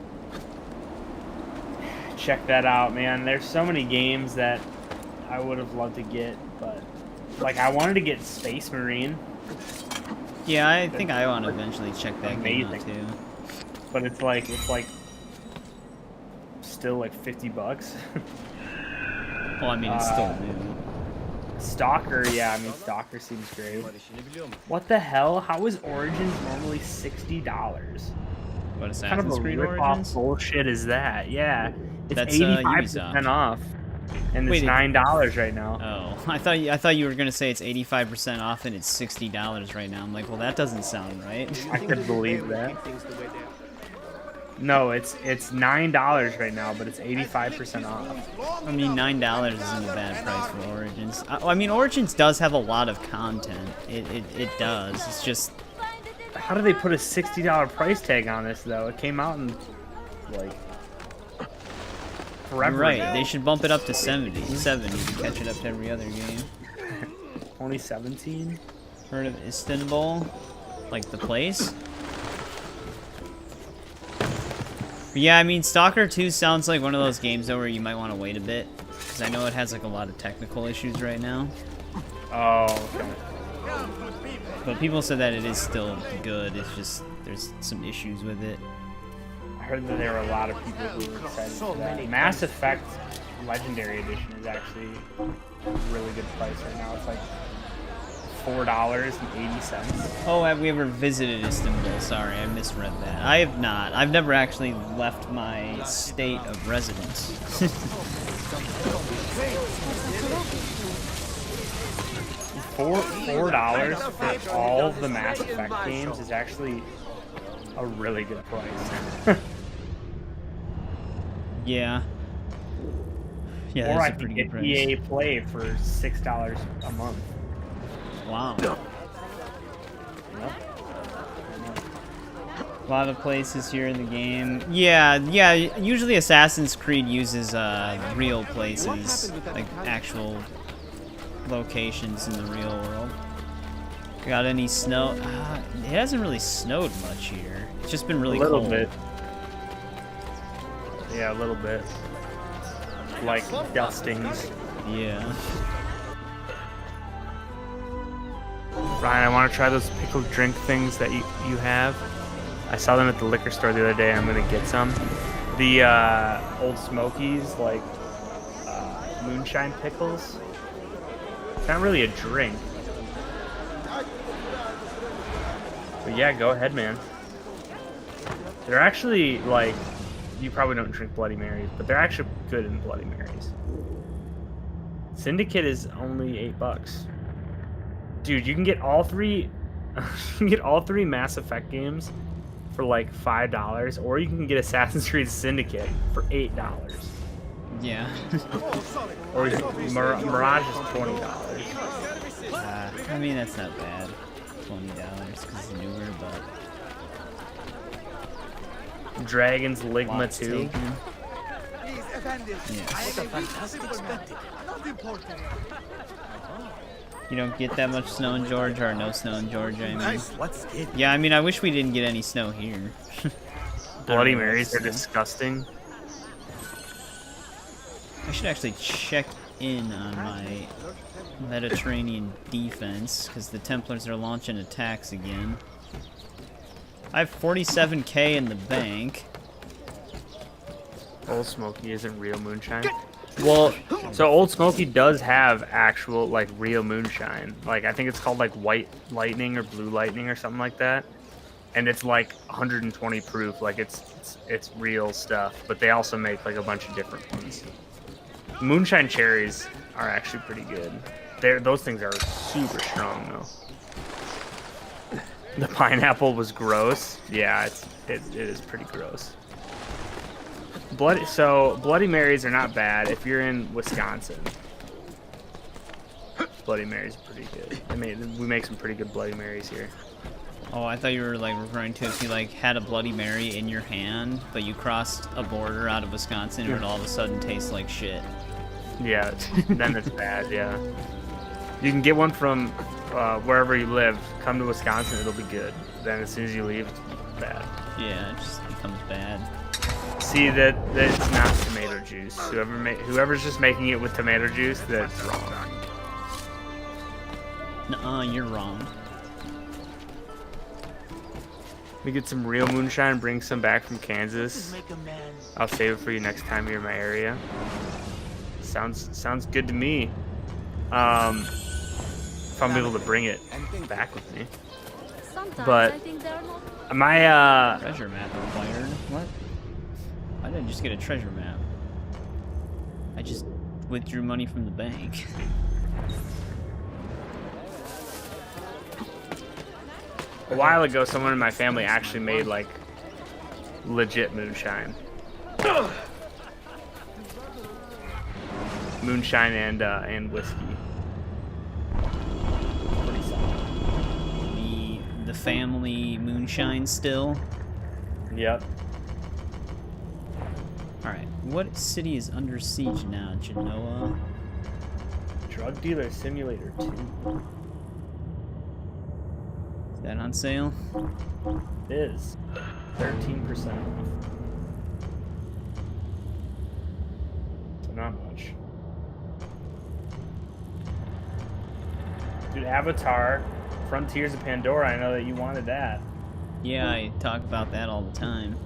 check that out, man. There's so many games that I would have loved to get, but like I wanted to get Space Marine. Yeah, I think I want to eventually check that game out Amazing. too. But it's like still like $50. Well, I mean, it's still new. Stalker, yeah, I mean Stalker seems great. What the hell? How is Origins normally $60? What, Kind of Assassin's a Creed rip-off Origins? bullshit is that? Yeah, it's That's, 85% Ubisoft. off, and Wait, it's $9 right now. Oh, I thought you were gonna say it's 85% off and it's $60 right now. I'm like, well, that doesn't sound right. I could believe that. No, it's $9 right now, but it's 85% off. I mean, $9 isn't a bad price for Origins. I mean, Origins does have a lot of content. It does. It's just... How do they put a $60 price tag on this, though? It came out in, like, forever Right, ago. they should bump it up to 70 to catch it up to every other game. 2017? Heard of Istanbul? Like the place? But yeah, I mean, Stalker 2 sounds like one of those games, though, where you might want to wait a bit. Because I know it has, like, a lot of technical issues right now. Oh, okay. But people said that it is still good, it's just, there's some issues with it. I heard that there were a lot of people who were excited for that. Mass Effect Legendary Edition is actually a really good price right now. It's like $4.80. Oh, have we ever visited Istanbul? Sorry, I misread that. I have not. I've never actually left my state of residence. $4 for all of the Mass Effect games is actually a really good price. Yeah. Yeah, or I that's a could pretty get good price. EA Play for $6 a month. Wow. A lot of places here in the game. Yeah, usually Assassin's Creed uses real places, like actual locations in the real world. Got any snow? It hasn't really snowed much here. It's just been really cold. A little bit. Yeah, a little bit. Like dustings. Yeah. Ryan, I want to try those pickled drink things that you have. I saw them at the liquor store the other day. I'm gonna get some. The Old Smokies, like moonshine pickles. It's not really a drink. But yeah, go ahead, man. They're actually, like, you probably don't drink Bloody Marys, but they're actually good in Bloody Marys. Syndicate is only $8. Dude, you can get all three Mass Effect games for like $5, or you can get Assassin's Creed Syndicate for $8. Yeah. Or Mirage is $20. I mean, that's not bad. $20 because it's newer, but... Dragon's Ligma 2. You don't get that much snow in Georgia, or no snow in Georgia, I mean. Yeah, I mean, I wish we didn't get any snow here. Bloody Marys are disgusting. I should actually check in on my Mediterranean defense, because the Templars are launching attacks again. I have 47k in the bank. Old Smoky isn't real moonshine. Well, so Old Smoky does have actual, like, real moonshine. Like, I think it's called, like, White Lightning or Blue Lightning or something like that. And it's, like, 120 proof. Like, it's real stuff. But they also make, like, a bunch of different ones. Moonshine cherries are actually pretty good. Those things are super strong, though. The pineapple was gross. Yeah, it is pretty gross. Bloody Marys are not bad if you're in Wisconsin. Bloody Marys are pretty good. We make some pretty good Bloody Marys here. Oh, I thought you were like referring to if you like had a Bloody Mary in your hand, but you crossed a border out of Wisconsin and it all of a sudden tastes like shit. Yeah, then it's bad. Yeah, you can get one from wherever you live. Come to Wisconsin, it'll be good. Then as soon as you leave, it's bad. Yeah, it just becomes bad. See that it's not tomato juice. Whoever's just making it with tomato juice, that's wrong. Nuh-uh, you're wrong. We get some real moonshine, bring some back from Kansas. I'll save it for you next time you're in my area. Sounds good to me. If I'm able to bring it back with me. But my treasure map acquired. What? I didn't just get a treasure map. I just withdrew money from the bank. A while ago, someone in my family actually made like legit moonshine. Moonshine and whiskey. Pretty solid. The family moonshine still. Yep. All right, what city is under siege now? Genoa. Drug Dealer Simulator 2. Is that on sale? It is 13% off. So not much. Dude, Avatar, Frontiers of Pandora, I know that you wanted that. Yeah, I talk about that all the time.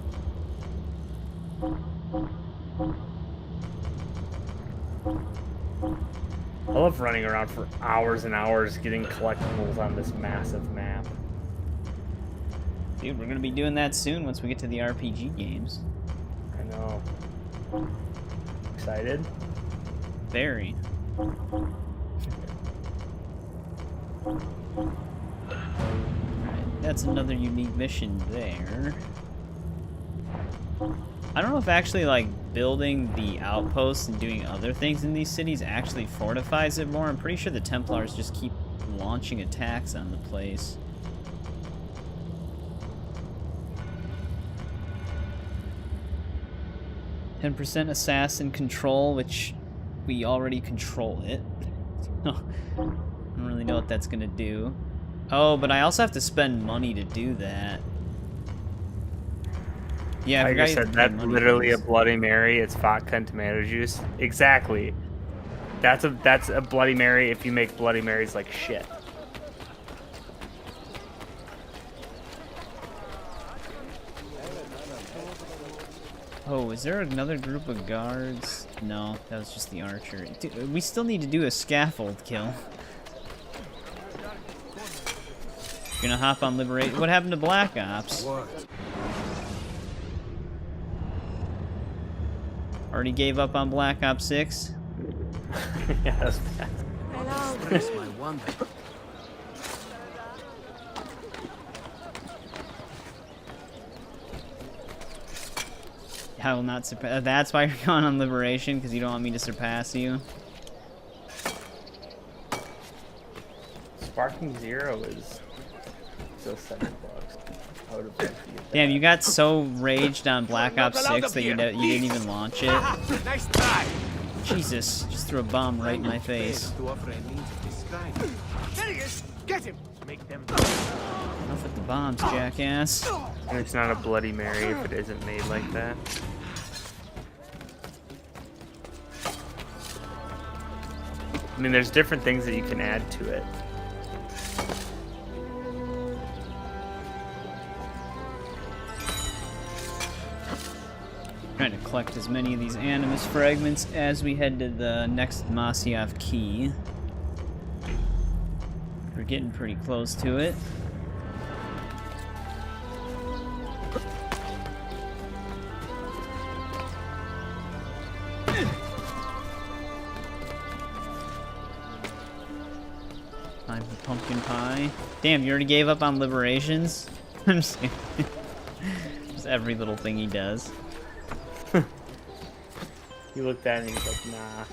I love running around for hours and hours getting collectibles on this massive map. Dude, we're gonna be doing that soon once we get to the RPG games. I know. Excited? Very. Alright, that's another unique mission there. I don't know if actually, like, building the outposts and doing other things in these cities actually fortifies it more. I'm pretty sure the Templars just keep launching attacks on the place. "10% assassin control," which we already control it. I don't really know what that's gonna do. Oh, but I also have to spend money to do that. Yeah, like I said, that's literally a Bloody Mary. It's vodka and tomato juice. Exactly. That's a Bloody Mary if you make Bloody Marys like shit. Oh, is there another group of guards? No, that was just the archer. Dude, we still need to do a scaffold kill. Gonna hop on Liberate. What happened to Black Ops? What? Already gave up on Black Ops 6? Yeah, that's bad. Hello. My wonder. I will not surpass. That's why you're going on Liberation, because you don't want me to surpass you. Sparking Zero is still $7. I would have liked to get that. Damn, you got so raged on Black Ops 6 that you didn't even launch it. Nice try. Jesus, just threw a bomb right in my face. There he is. Get him. Make them. Enough with the bombs, jackass. And it's not a Bloody Mary if it isn't made like that. I mean, there's different things that you can add to it. Trying to collect as many of these Animus fragments as we head to the next Masyaf key. We're getting pretty close to it. Time for pumpkin pie. Damn, you already gave up on Liberations? I'm just kidding. Just every little thing he does. He looked at it and he's like, nah.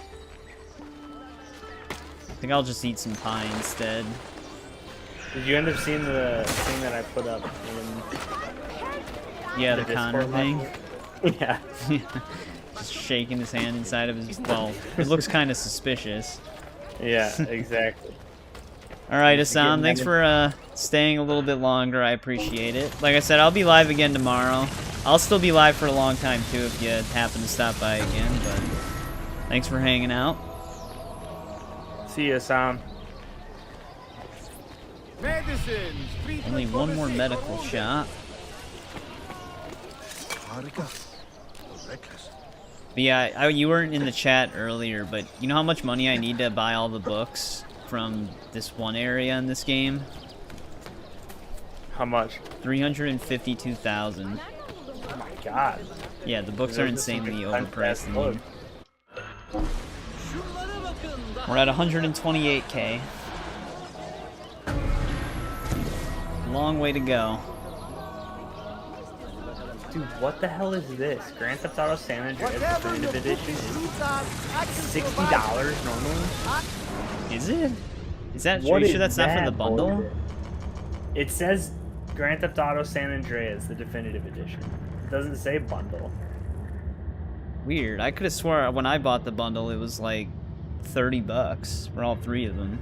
I think I'll just eat some pie instead. Did you end up seeing the thing that I put up in Yeah, the Connor Discord thing. lobby? Yeah. Just shaking his hand inside of his... Well, it looks kind of suspicious. Yeah, exactly. Alright, Assam, thanks for staying a little bit longer. I appreciate it. Like I said, I'll be live again tomorrow. I'll still be live for a long time, too, if you happen to stop by again, but thanks for hanging out. See you, Sam. Only one more medical shot. But yeah, you weren't in the chat earlier, but you know how much money I need to buy all the books from this one area in this game? How much? 352,000. Oh my god. Yeah, the books are insanely overpriced. We're at 128k. Long way to go. Dude, what the hell is this? Grand Theft Auto San Andreas Definitive Edition is $60 normally? Is it? Is that? What Are you is sure that's not for the that bundle? bullshit? It says Grand Theft Auto San Andreas, the Definitive Edition. It doesn't say bundle. Weird. I could have swore when I bought the bundle it was like $30 for all 3 of them.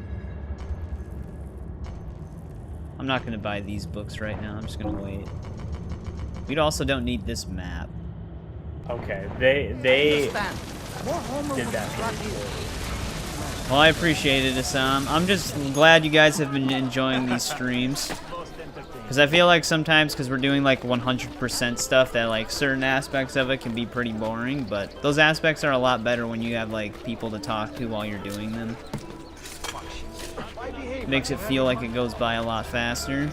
I'm not gonna buy these books right now. I'm just gonna wait. We also don't need this map. Okay, they did that pretty cool. Well, I appreciate it, Assam. I'm just glad you guys have been enjoying these streams. Because I feel like sometimes, because we're doing like 100% stuff, that like certain aspects of it can be pretty boring, but those aspects are a lot better when you have like people to talk to while you're doing them. It makes it feel like it goes by a lot faster.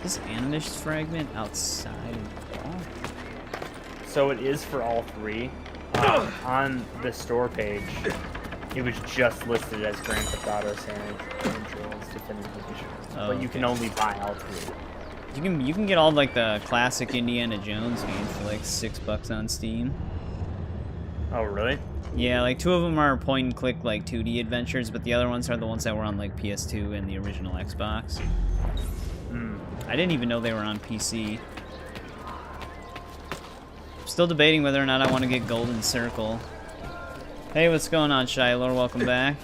Is Animus fragment outside of the wall? So it is for all 3. On the store page, it was just listed as Grand Theft Auto San Andreas Definitive Edition, but you can only buy all 3. You can get all like the classic Indiana Jones games for like $6 on Steam. Oh really? Yeah, like 2 of them are point and click like 2D adventures, but the other ones are the ones that were on like PS2 and the original Xbox. I didn't even know they were on PC. I'm still debating whether or not I want to get Golden Circle. Hey, what's going on, Shiloh? Welcome back.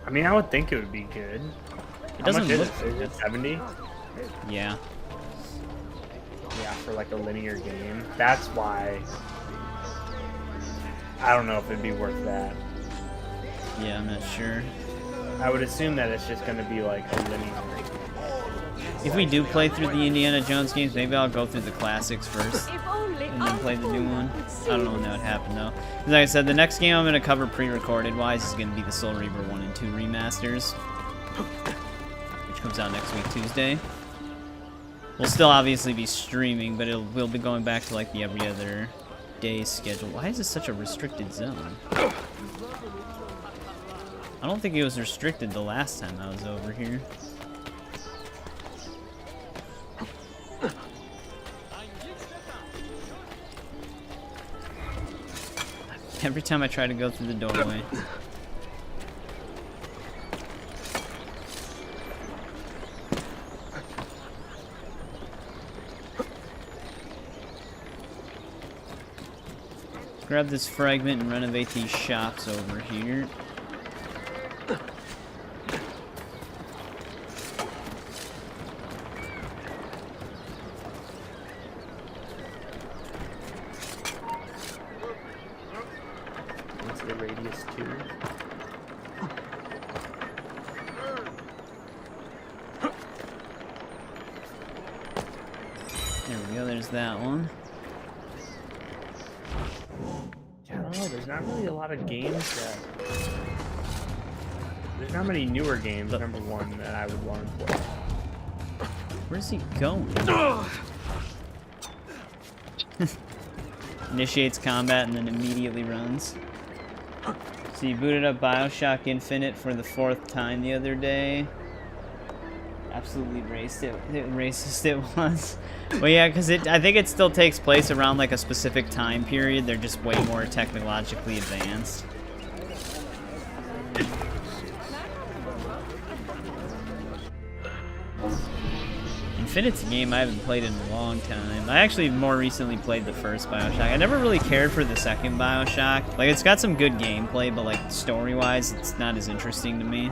I mean, I would think it would be good. It doesn't How much look. is it 70? Yeah. Yeah, for like a linear game. That's why. I don't know if it'd be worth that. Yeah, I'm not sure. I would assume that it's just going to be like a linear. If we do play through the Indiana Jones games, maybe I'll go through the classics first and then play the new one. I don't know when that would happen though. Like I said, the next game I'm going to cover pre-recorded wise is going to be the Soul Reaver 1 and 2 remasters, which comes out next week Tuesday. We'll still obviously be streaming, but we'll be going back to like the every other day schedule. Why is this such a restricted zone? I don't think it was restricted the last time I was over here. Every time I try to go through the doorway. Grab this fragment and renovate these shops over here. What's the radius 2? There we go, there's that one. I don't know, there's not really a lot of games that... There's not many newer games, number one, that I would want to play. Where's he going? Initiates combat and then immediately runs. So you booted up BioShock Infinite for the 4th time the other day. Absolutely racist it was. Well, yeah, because I think it still takes place around like a specific time period. They're just way more technologically advanced. Infinite's a game I haven't played in a long time. I actually more recently played the first BioShock. I never really cared for the second BioShock. Like, it's got some good gameplay, but like story-wise, it's not as interesting to me.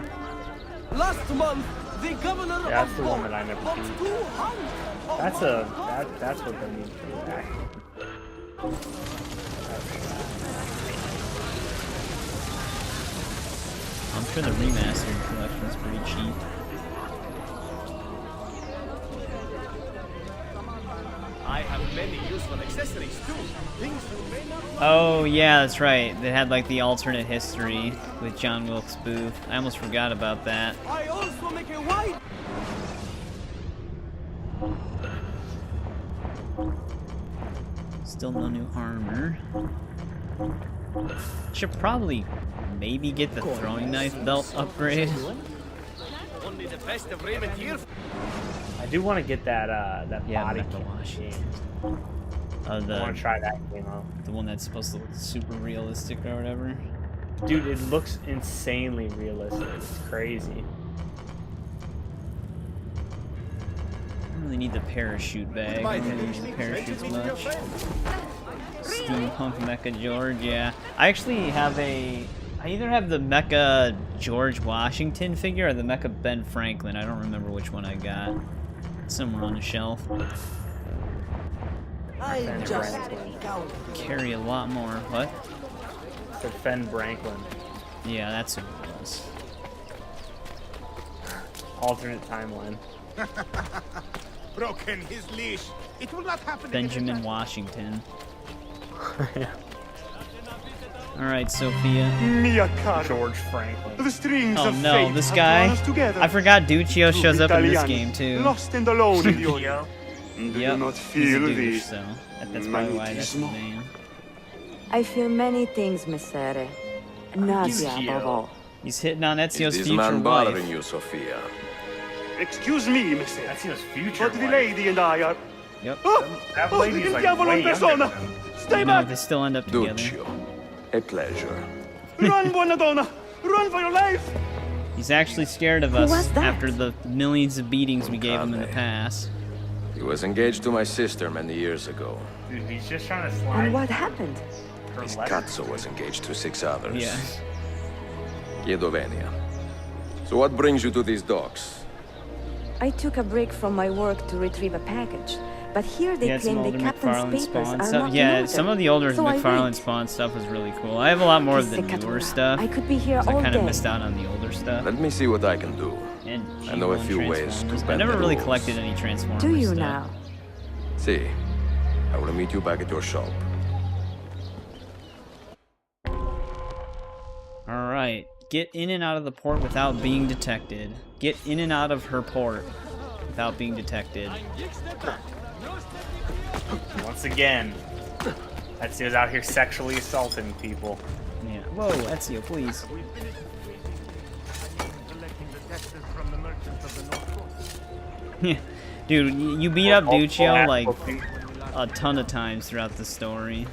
Last month, the governor that's the one that I never beat. That's what they need to do back. I'm sure the remastered collection's pretty cheap. I have many useful accessories too. Things you may not. Oh yeah, that's right. They had like the alternate history with John Wilkes Booth. I almost forgot about that. I also make a white. Still no new armor. Should probably maybe get the throwing knife belt upgrade. Only the best of Raymond here. I do want to get that body Mecha kit Wash. game. I The want to try that game out. the one that's supposed to look super realistic or whatever. Dude, it looks insanely realistic. It's crazy. I don't really need the parachute bag. I don't really need the parachutes much. Steampunk Mecha George, yeah. I actually have I either have the Mecha George Washington figure or the Mecha Ben Franklin. I don't remember which one I got. It's somewhere on the shelf. I'm just Carry a lot more. What? The Fen Branklin. Yeah, that's who it was. Alternate timeline. Broken his leash. It will not happen. Benjamin Washington. Alright, Sophia. Mia caro. George Franklin. The strings Oh of no, fate this have guy. drawn us together. I forgot Duccio shows up in this Italiani, game too. Lost and alone in the Orient. Do Yep, you not he's a feel douche, the so that's probably why that's his magnetismo? name. I feel many things, Messere. Nausea above all. He's hitting on Ezio's Is this future man wife. bothering you, Sophia? Excuse me, Mister. That's his future. But the wife. lady and I are. Yep. That Oh, lady's il like diavolo way in younger persona. than him. Stay No, back. they still end up together. Duccio. A pleasure. Run, buona donna. Run for your life. He's actually scared of Who us was that? after the millions of beatings we gave him in the Cave. past. He was engaged to my sister many years ago. Dude, he's just trying to slide. And what happened? her His letter. cazzo was engaged to 6 others. Yeah. Chiedovenia. So what brings you to these docks? I took a break from my work to retrieve a package, but here they Yeah, some claim older the captain's McFarlane papers Spawn are stuff. not in Yeah, order. some of the older So I McFarlane wait. Spawn stuff was really cool. I have a lot more of the newer Pizzicatura. stuff. I could be here 'Cause I all kind of day. missed out on the older stuff. Let me see what I can do. And I know a She-Ra few and ways to Transformers. I bend never the really rules. collected any Transformers Do you stuff. now? See, I will meet you back at your shop. Alright. Get in and out of the port without being detected. Get in and out of her port without being detected. Once again, Ezio's out here sexually assaulting people. Yeah. Whoa, Ezio, please. Yeah. Dude, you beat up Duccio like a ton of times throughout the story.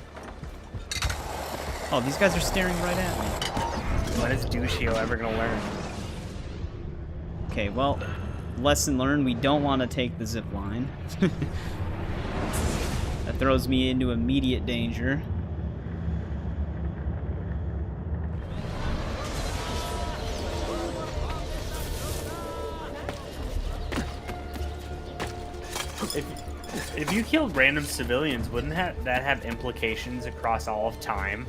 Oh, these guys are staring right at me. When is Duccio ever gonna learn? Okay, well, lesson learned, we don't want to take the zip line. That throws me into immediate danger. If you killed random civilians, wouldn't that have implications across all of time?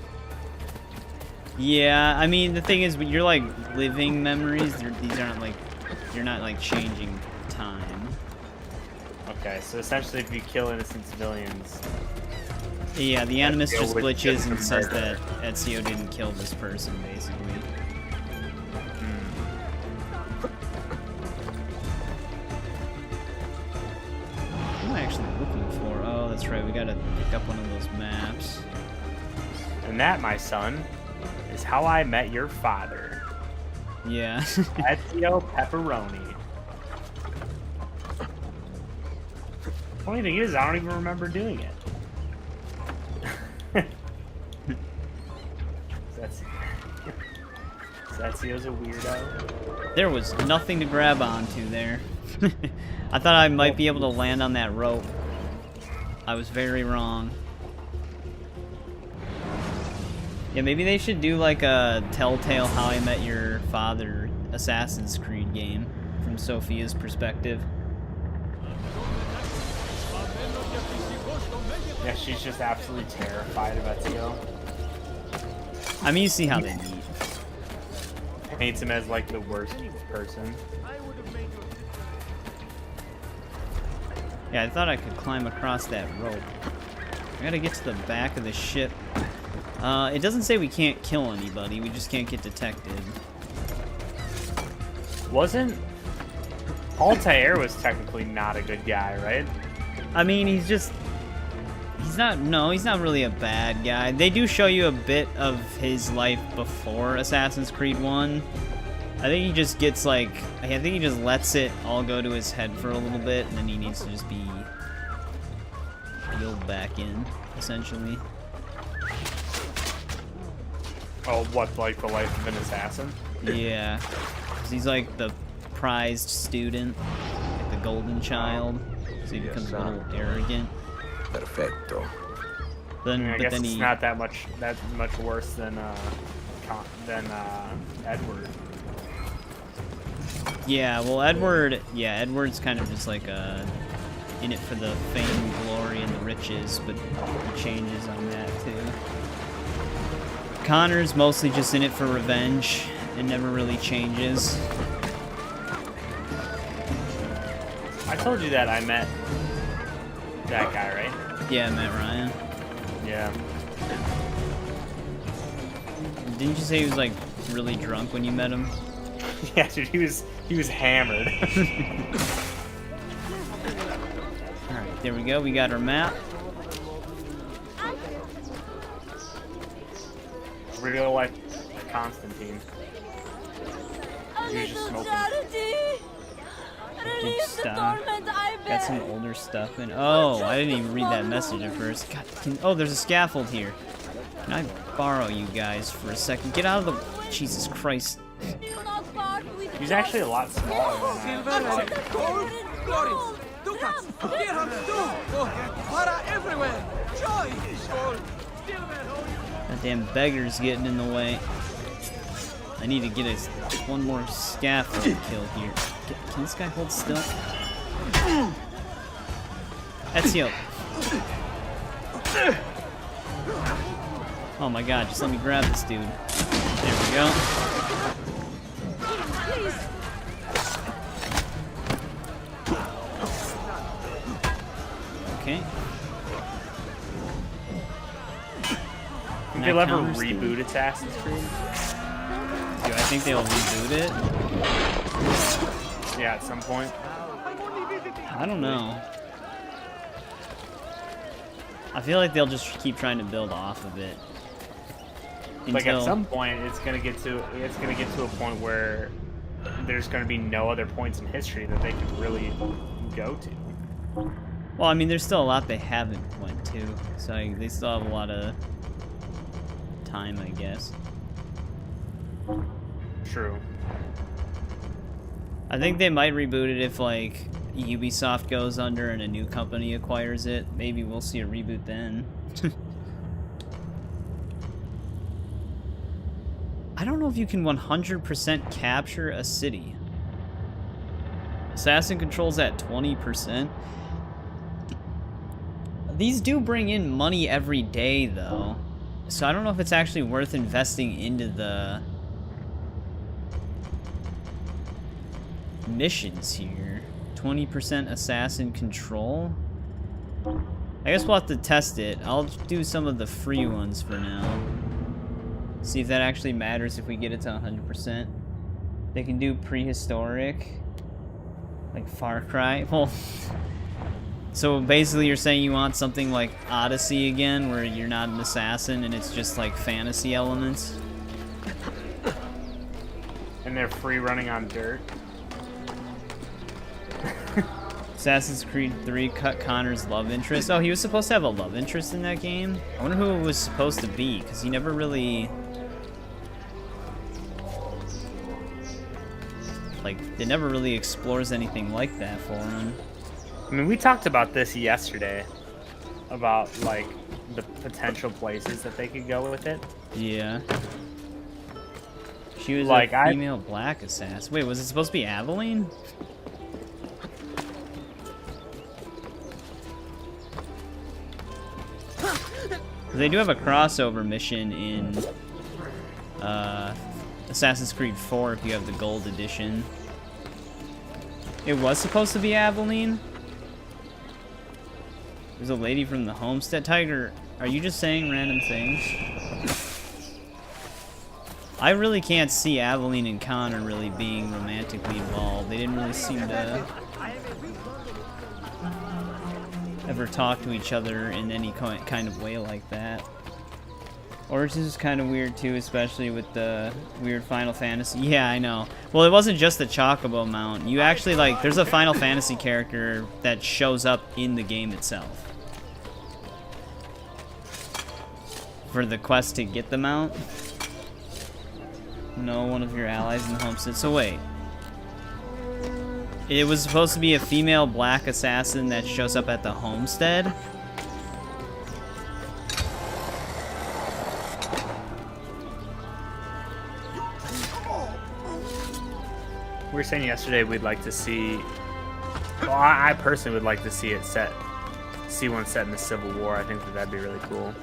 Yeah, I mean, the thing is, when you're like living memories, these aren't like, you're not like changing time. Okay, so essentially if you kill innocent civilians... Yeah, the Animus Ezio just would glitches kill and the says murderer. that Ezio didn't kill this person, basically. What am I actually looking for? Oh, that's right, we gotta pick up one of those maps. And that, my son, is how I met your father. Yeah. Ezio Pepperoni. Funny thing is, I don't even remember doing it. Ezio's a weirdo. There was nothing to grab onto there. I thought I might be able to land on that rope. I was very wrong. Yeah, maybe they should do like a Telltale How I Met Your Father Assassin's Creed game from Sophia's perspective. Yeah, she's just absolutely terrified of Ezio. I mean, you see how they meet. Paints him as like the worst person. Yeah, I thought I could climb across that rope. I gotta get to the back of the ship. It doesn't say we can't kill anybody, we just can't get detected. Wasn't Altair was technically not a good guy, right? I mean, he's He's not, no, he's not really a bad guy. They do show you a bit of his life before Assassin's Creed 1. I think he just gets like, I think he just lets it all go to his head for a little bit, and then he needs to just be reeled back in, essentially. Oh, what, like the life of an assassin? Yeah. 'Cause he's like the prized student, like the golden child, so he becomes a little arrogant. Perfecto. Then, I but guess then it's he, not that much worse than Edward. yeah, well, Edward's kind of just like in it for the fame, glory, and the riches, but he changes on that too. Connor's mostly just in it for revenge and never really changes. I told you that I met that guy, right? Yeah, Matt Ryan. Yeah. Didn't you say he was like really drunk when you met him? Yeah, dude, he was hammered. Alright, there we go. We got our map. Real life Constantine. He was just smoking. Good stuff. Got some older stuff in. Oh, I didn't even read that message at first. God, oh, there's a scaffold here. Can I borrow you guys for a second? Get out of the... Jesus Christ. He's actually a lot smaller than that. That damn beggar's getting in the way. I need to get one more scaffold kill here. Can this guy hold still? Ezio. Oh my god, just let me grab this dude. There we go. Okay. Think they'll ever reboot Assassin's Creed? Do I think they'll reboot it? Yeah, at some point. I don't know. I feel like they'll just keep trying to build off of it. Like at some point, it's gonna get to a point where there's gonna be no other points in history that they can really go to. Well, I mean, there's still a lot they haven't went to, so they still have a lot of time, I guess. True. I think they might reboot it if, like, Ubisoft goes under and a new company acquires it. Maybe we'll see a reboot then. I don't know if you can 100% capture a city. Assassin controls at 20%. These do bring in money every day, though. So I don't know if it's actually worth investing into the missions here. 20% assassin control. I guess we'll have to test it. I'll do some of the free ones for now. See if that actually matters if we get it to 100%. They can do prehistoric. Like Far Cry. Well, so basically you're saying you want something like Odyssey again, where you're not an assassin and it's just like fantasy elements? And they're free running on dirt. Assassin's Creed 3 cut Connor's love interest. Oh, he was supposed to have a love interest in that game? I wonder who it was supposed to be, because he never really... Like, it never really explores anything like that for him. I mean, we talked about this yesterday. About, like, the potential places that they could go with it. Yeah. She was like, a female black assassin. Wait, was it supposed to be Aveline? They do have a crossover mission in Assassin's Creed 4 if you have the gold edition. It was supposed to be Aveline? There's a lady from the Homestead. Tiger, are you just saying random things? I really can't see Aveline and Connor really being romantically involved. They didn't really seem to... ever talk to each other in any kind of way like that. Origins is kind of weird too, especially with the weird Final Fantasy. Yeah, I know. Well, it wasn't just the Chocobo mount. You actually, like, there's a Final Fantasy character that shows up in the game itself. For the quest to get the mount. No, one of your allies in the homestead. So wait. It was supposed to be a female black assassin that shows up at the homestead? We were saying yesterday we'd like to see. Well, I personally would like to see it see one set in the Civil War. I think that'd be really cool.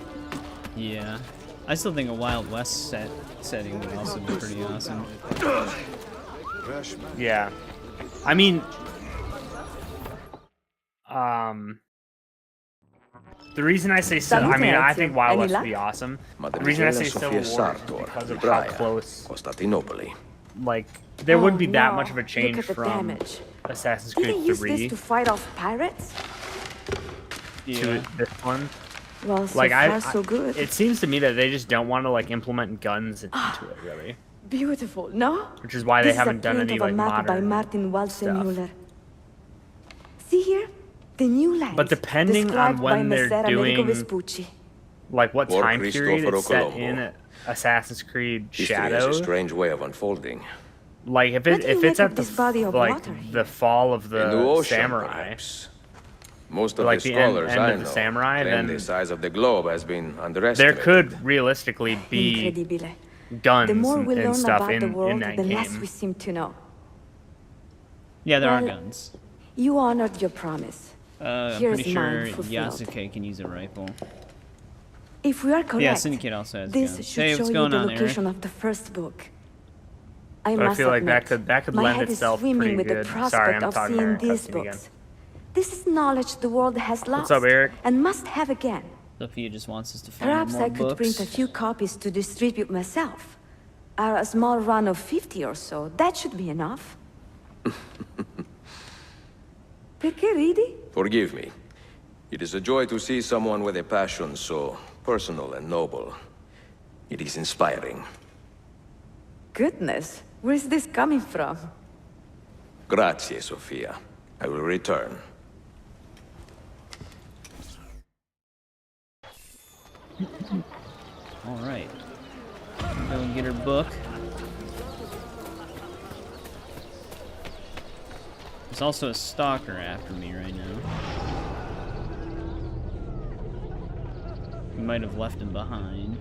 Yeah, I still think a Wild West setting would also be pretty awesome. Yeah, I mean, the reason I say I mean, I think Wild West would be awesome. The reason I say Civil War is because of how close. Like, there wouldn't be that much of a change from Assassin's Creed 3 use this to fight off pirates? to this one. Well, so Like, far so good. it seems to me that they just don't want to like implement guns into it, really. Beautiful, no? Which is why they This is a haven't done print any of a like map by modern Martin stuff. Walsenmuller. See here? The new lands. But depending on described when by they're Messer doing Amerigo Vespucci. like what Or time period Cristoforo it's set Colombo. in Assassin's Creed History has a Shadows. strange way of unfolding. Like if What do you it's make at of this body of like water? the fall of The new the ocean, samurai, perhaps. Most Or of like the the end scholars of I the know samurai, claim then the size of the globe has been there underestimated. could realistically be Incredibile. guns The more we learn and stuff about the in world, that the less game. we seem to know. Yeah, there are Well, guns. You honored your promise. I'm Here's pretty mine sure fulfilled. Yasuke can use a rifle. If we are correct, Yeah, Syndicate also has this guns. should Hey, show what's you going the on, Eric? location of the first book. I But I must feel like admit, that could my lend head itself is swimming pretty with good. the Sorry, prospect I'm of talking seeing about these cutscene books. again. This is knowledge the world has lost up, Eric? and must have again. Sophia just wants us to find Perhaps more I could books. print a few copies to distribute myself. A small run of 50 or so, that should be enough. Perché ridi? Forgive me. It is a joy to see someone with a passion so personal and noble. It is inspiring. Goodness, where is this coming from? Grazie, Sophia. I will return. All right. Go and get her book. There's also a stalker after me right now. We might have left him behind.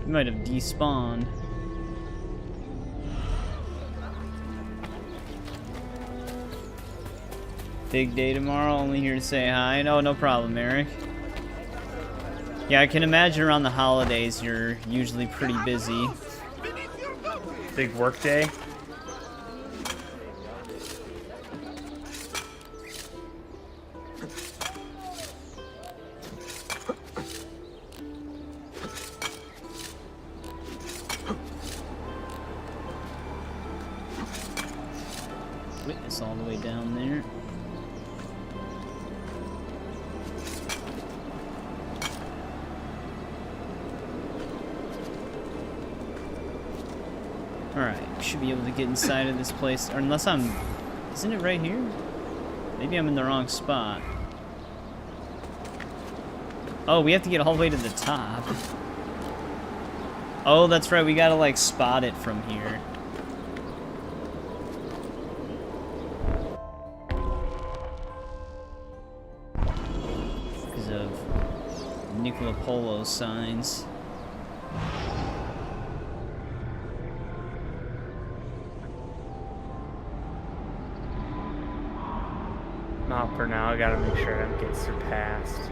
He might have despawned. Big day tomorrow, only here to say hi. No, no problem, Eric. Yeah, I can imagine around the holidays you're usually pretty busy. Big work day. Witness all the way down there. Alright, should be able to get inside of this place, or unless I'm... Isn't it right here? Maybe I'm in the wrong spot. Oh, we have to get all the way to the top. Oh, that's right, we gotta, like, spot it from here. Because of Nicola Polo signs. Not for now. I gotta make sure I don't get surpassed.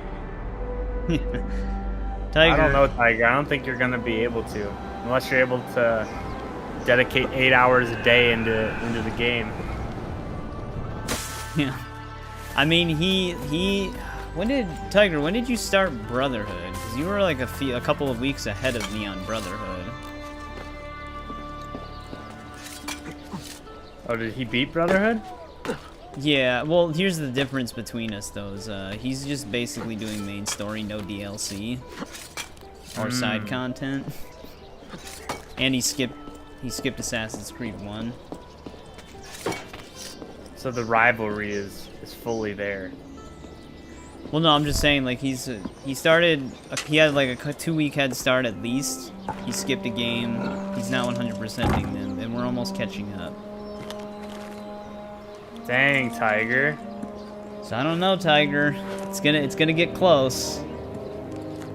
Tiger. I don't know, Tiger. I don't think you're gonna be able to, unless you're able to dedicate 8 hours a day into the game. Yeah. I mean, he when did you start Brotherhood? Because you were like a couple of weeks ahead of me on Brotherhood. Oh, did he beat Brotherhood? Yeah, well, here's the difference between us, though. He's just basically doing main story, no DLC or side content, and he skipped Assassin's Creed 1. So the rivalry is fully there. Well, no, I'm just saying, like, he had like a 2-week head start at least. He skipped a game. He's now 100%ing them, and we're almost catching up. Dang, Tiger. So I don't know, Tiger. It's gonna get close.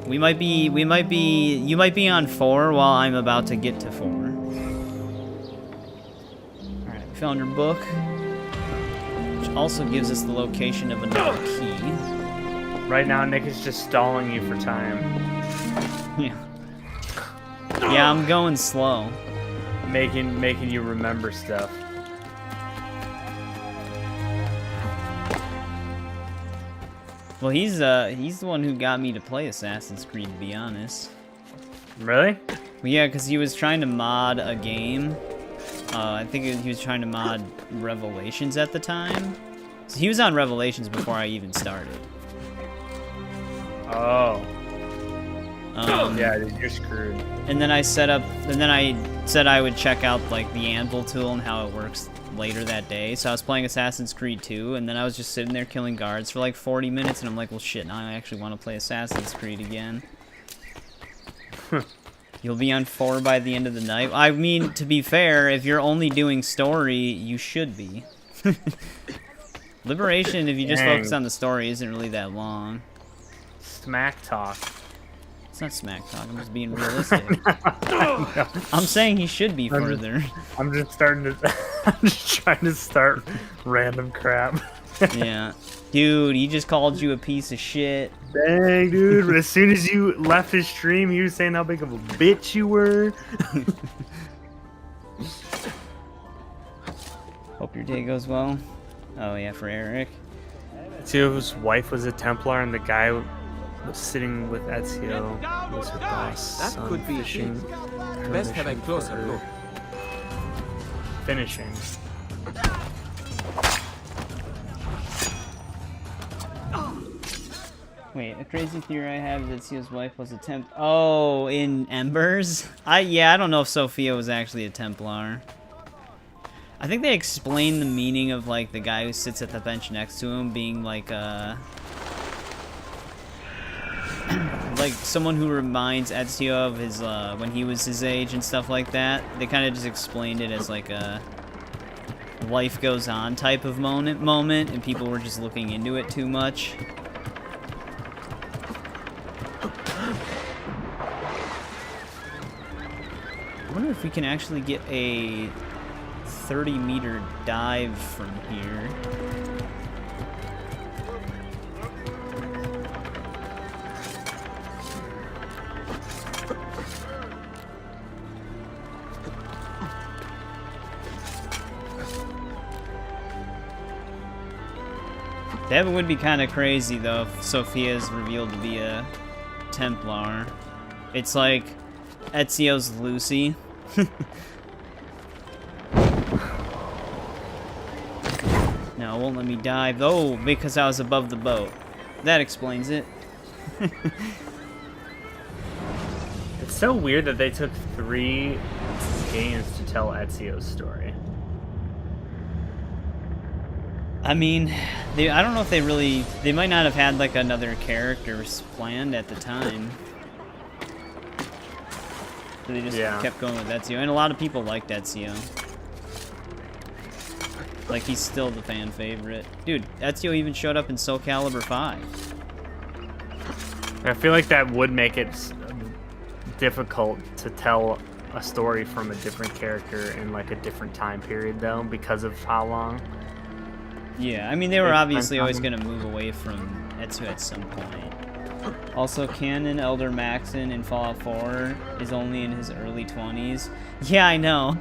You might be on 4 while I'm about to get to 4. Alright, we found your book. Which also gives us the location of another key. Right now, Nick is just stalling you for time. Yeah. Yeah, I'm going slow. Making you remember stuff. Well, he's the one who got me to play Assassin's Creed, to be honest. Really? Well, yeah, because he was trying to mod a game. I think he was trying to mod Revelations at the time. So he was on Revelations before I even started. Oh. Yeah, dude, you're screwed. And then I said I would check out like the Anvil tool and how it works later that day. So I was playing Assassin's Creed 2, and then I was just sitting there killing guards for like 40 minutes, and I'm like, well, shit, now I actually want to play Assassin's Creed again. You'll be on 4 by the end of the night. I mean, to be fair, if you're only doing story, you should be. Liberation, if you just focus on the story, isn't really that long. Smack talk. It's not smack talk, I'm just being realistic. I'm saying he should be further. I'm just trying to start random crap. Yeah. Dude, he just called you a piece of shit. Dang, dude. As soon as you left his stream, he was saying how big of a bitch you were. Hope your day goes well. Oh, yeah, for Eric. Ezio's wife was a Templar, and the guy was sitting with Ezio was her boss. That could be fishing. Best have a closer look. Finishing. Wait, a crazy theory I have is that Ezio's wife was a Oh, in Embers? Yeah, I don't know if Sophia was actually a Templar. I think they explain the meaning of, like, the guy who sits at the bench next to him being, like, like, someone who reminds Ezio of his, when he was his age and stuff like that. They kind of just explained it as, like, a life goes on type of moment, and people were just looking into it too much. I wonder if we can actually get a 30-meter dive from here. That would be kind of crazy, though, if Sophia is revealed to be a Templar. It's like Ezio's Lucy. No, it won't let me dive. Oh, because I was above the boat. That explains it. It's so weird that they took 3 games to tell Ezio's story. I mean, I don't know if they might not have had like another character planned at the time. So they just kept going with Ezio, and a lot of people liked Ezio. Like, he's still the fan favorite. Dude, Ezio even showed up in Soul Calibur 5. I feel like that would make it difficult to tell a story from a different character in like a different time period, though, because of how long. Yeah, I mean, they were obviously always going to move away from Ezio at some point. Also, canon Elder Maxon in Fallout 4 is only in his early 20s. Yeah, I know.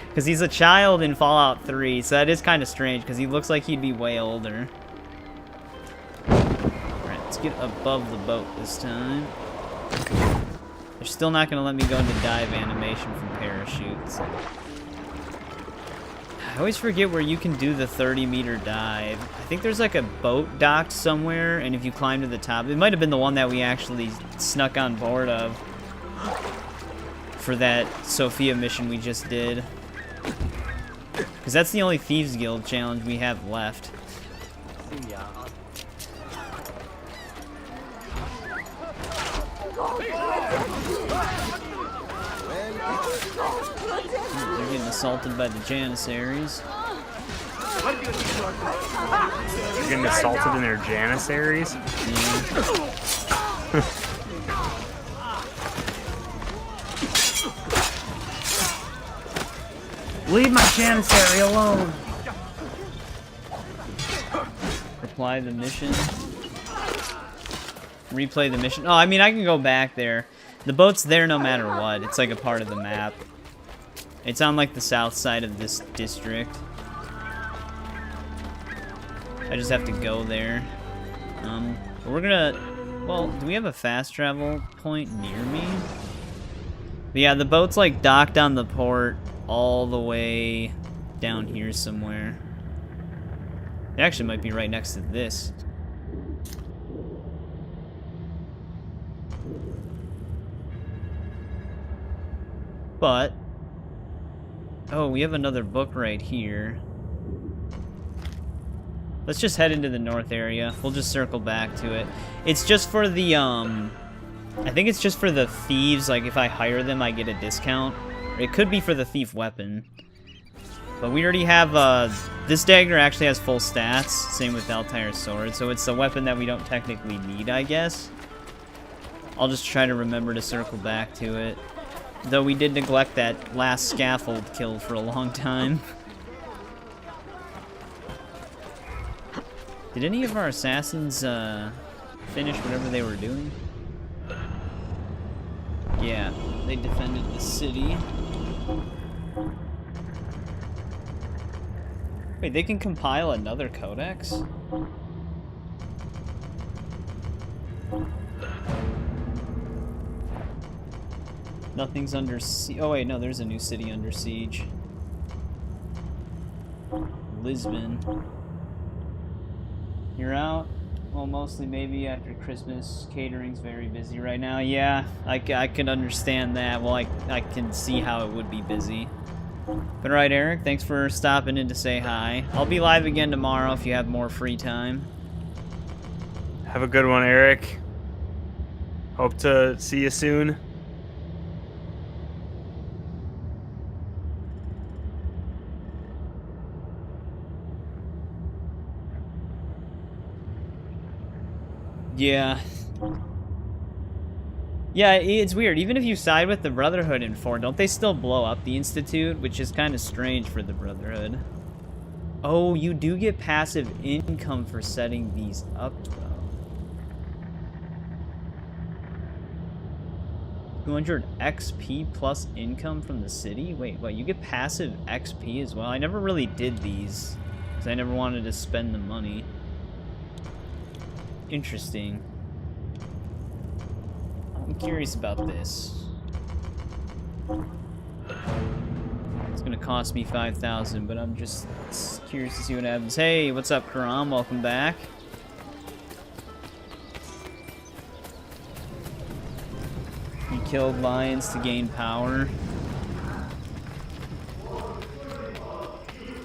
Because he's a child in Fallout 3, so that is kind of strange, because he looks like he'd be way older. Let's get above the boat this time. They're still not going to let me go into dive animation from parachutes. I always forget where you can do the 30-meter dive. I think there's like a boat docked somewhere, and if you climb to the top... It might have been the one that we actually snuck on board of for that Sophia mission we just did. Because that's the only Thieves Guild challenge we have left. They're getting assaulted by the Janissaries. They're getting assaulted in their Janissaries? Yeah. Leave my Janissary alone! Reply the mission. Replay the mission. Oh, I mean, I can go back there. The boat's there no matter what. It's like a part of the map. It's on like the south side of this district. I just have to go there. But we're gonna... Well, do we have a fast travel point near me? But yeah, the boat's like docked on the port all the way down here somewhere. It actually might be right next to this. But... Oh, we have another book right here. Let's just head into the north area. We'll just circle back to it. It's just for the, I think it's just for the thieves. Like, if I hire them, I get a discount. It could be for the thief weapon. But we already have, this dagger actually has full stats. Same with Altair's sword. So it's a weapon that we don't technically need, I guess. I'll just try to remember to circle back to it. Though we did neglect that last scaffold kill for a long time. Did any of our assassins finish whatever they were doing? Yeah, they defended the city. Wait, they can compile another codex? Nothing's under siege. Oh wait, no, there's a new city under siege. Lisbon. You're out? Well, mostly maybe after Christmas. Catering's very busy right now. Yeah, I can understand that. Well, I can see how it would be busy. But alright, Eric, thanks for stopping in to say hi. I'll be live again tomorrow if you have more free time. Have a good one, Eric. Hope to see you soon. Yeah. Yeah, it's weird. Even if you side with the Brotherhood in 4, don't they still blow up the Institute? Which is kind of strange for the Brotherhood. Oh, you do get passive income for setting these up, though. 200 XP plus income from the city? Wait, what? You get passive XP as well? I never really did these, because I never wanted to spend the money. Interesting. I'm curious about this. It's gonna cost me 5,000, but I'm just curious to see what happens. Hey, what's up, Karam? Welcome back. You killed lions to gain power.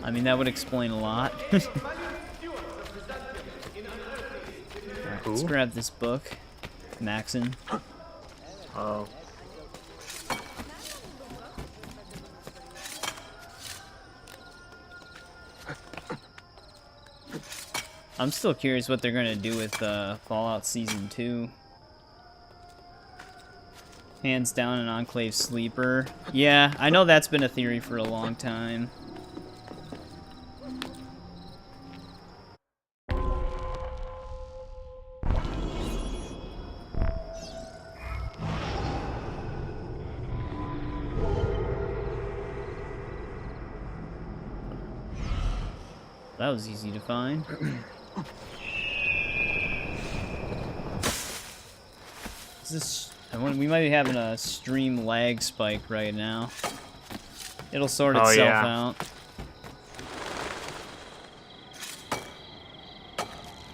I mean, that would explain a lot. Let's grab this book. Maxon. Oh. I'm still curious what they're gonna do with Fallout Season 2. Hands down an Enclave sleeper. Yeah, I know that's been a theory for a long time. That was easy to find. We might be having a stream lag spike right now. It'll sort itself out.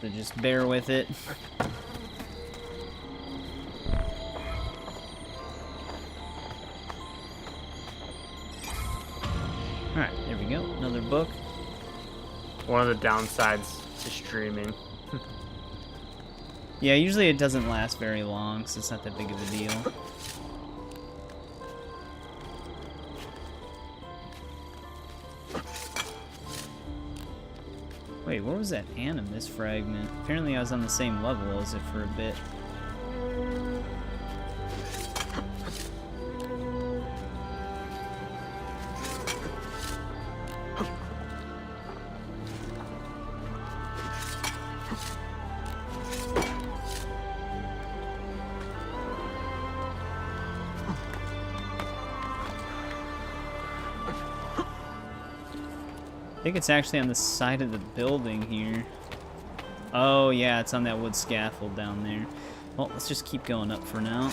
So just bear with it. Alright, there we go. Another book. One of the downsides to streaming. Yeah, usually it doesn't last very long, so it's not that big of a deal. Wait, what was that Animus fragment? Apparently I was on the same level as it for a bit. I think it's actually on the side of the building here. Oh yeah, it's on that wood scaffold down there. Well, let's just keep going up for now.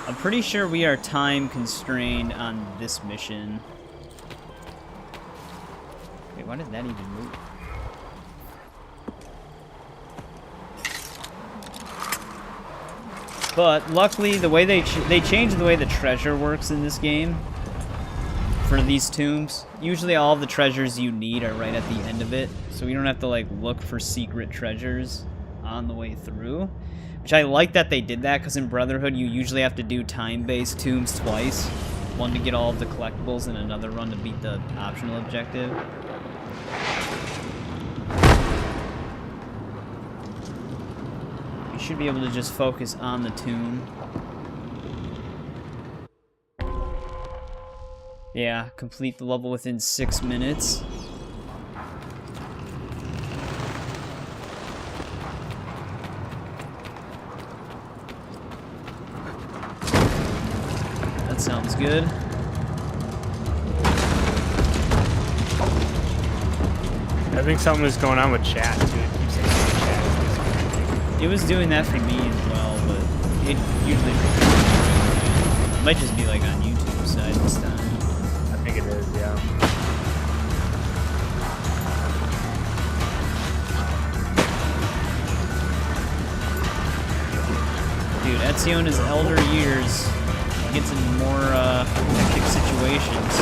I'm pretty sure we are time constrained on this mission. Wait, why did that even move? But luckily, the way they changed the way the treasure works in this game for these tombs. Usually, all of the treasures you need are right at the end of it, so we don't have to like look for secret treasures on the way through. Which I like that they did that, because in Brotherhood you usually have to do time-based tombs twice. One to get all of the collectibles, and another run to beat the optional objective. Should be able to just focus on the tomb. Yeah, complete the level within 6 minutes. That sounds good. I think something was going on with chat, too. It keeps saying chat. It was doing that for me as well, but it usually it might just be like on YouTube side this time. I think it is, yeah. Dude, Ezio in his elder years gets in more hectic situations.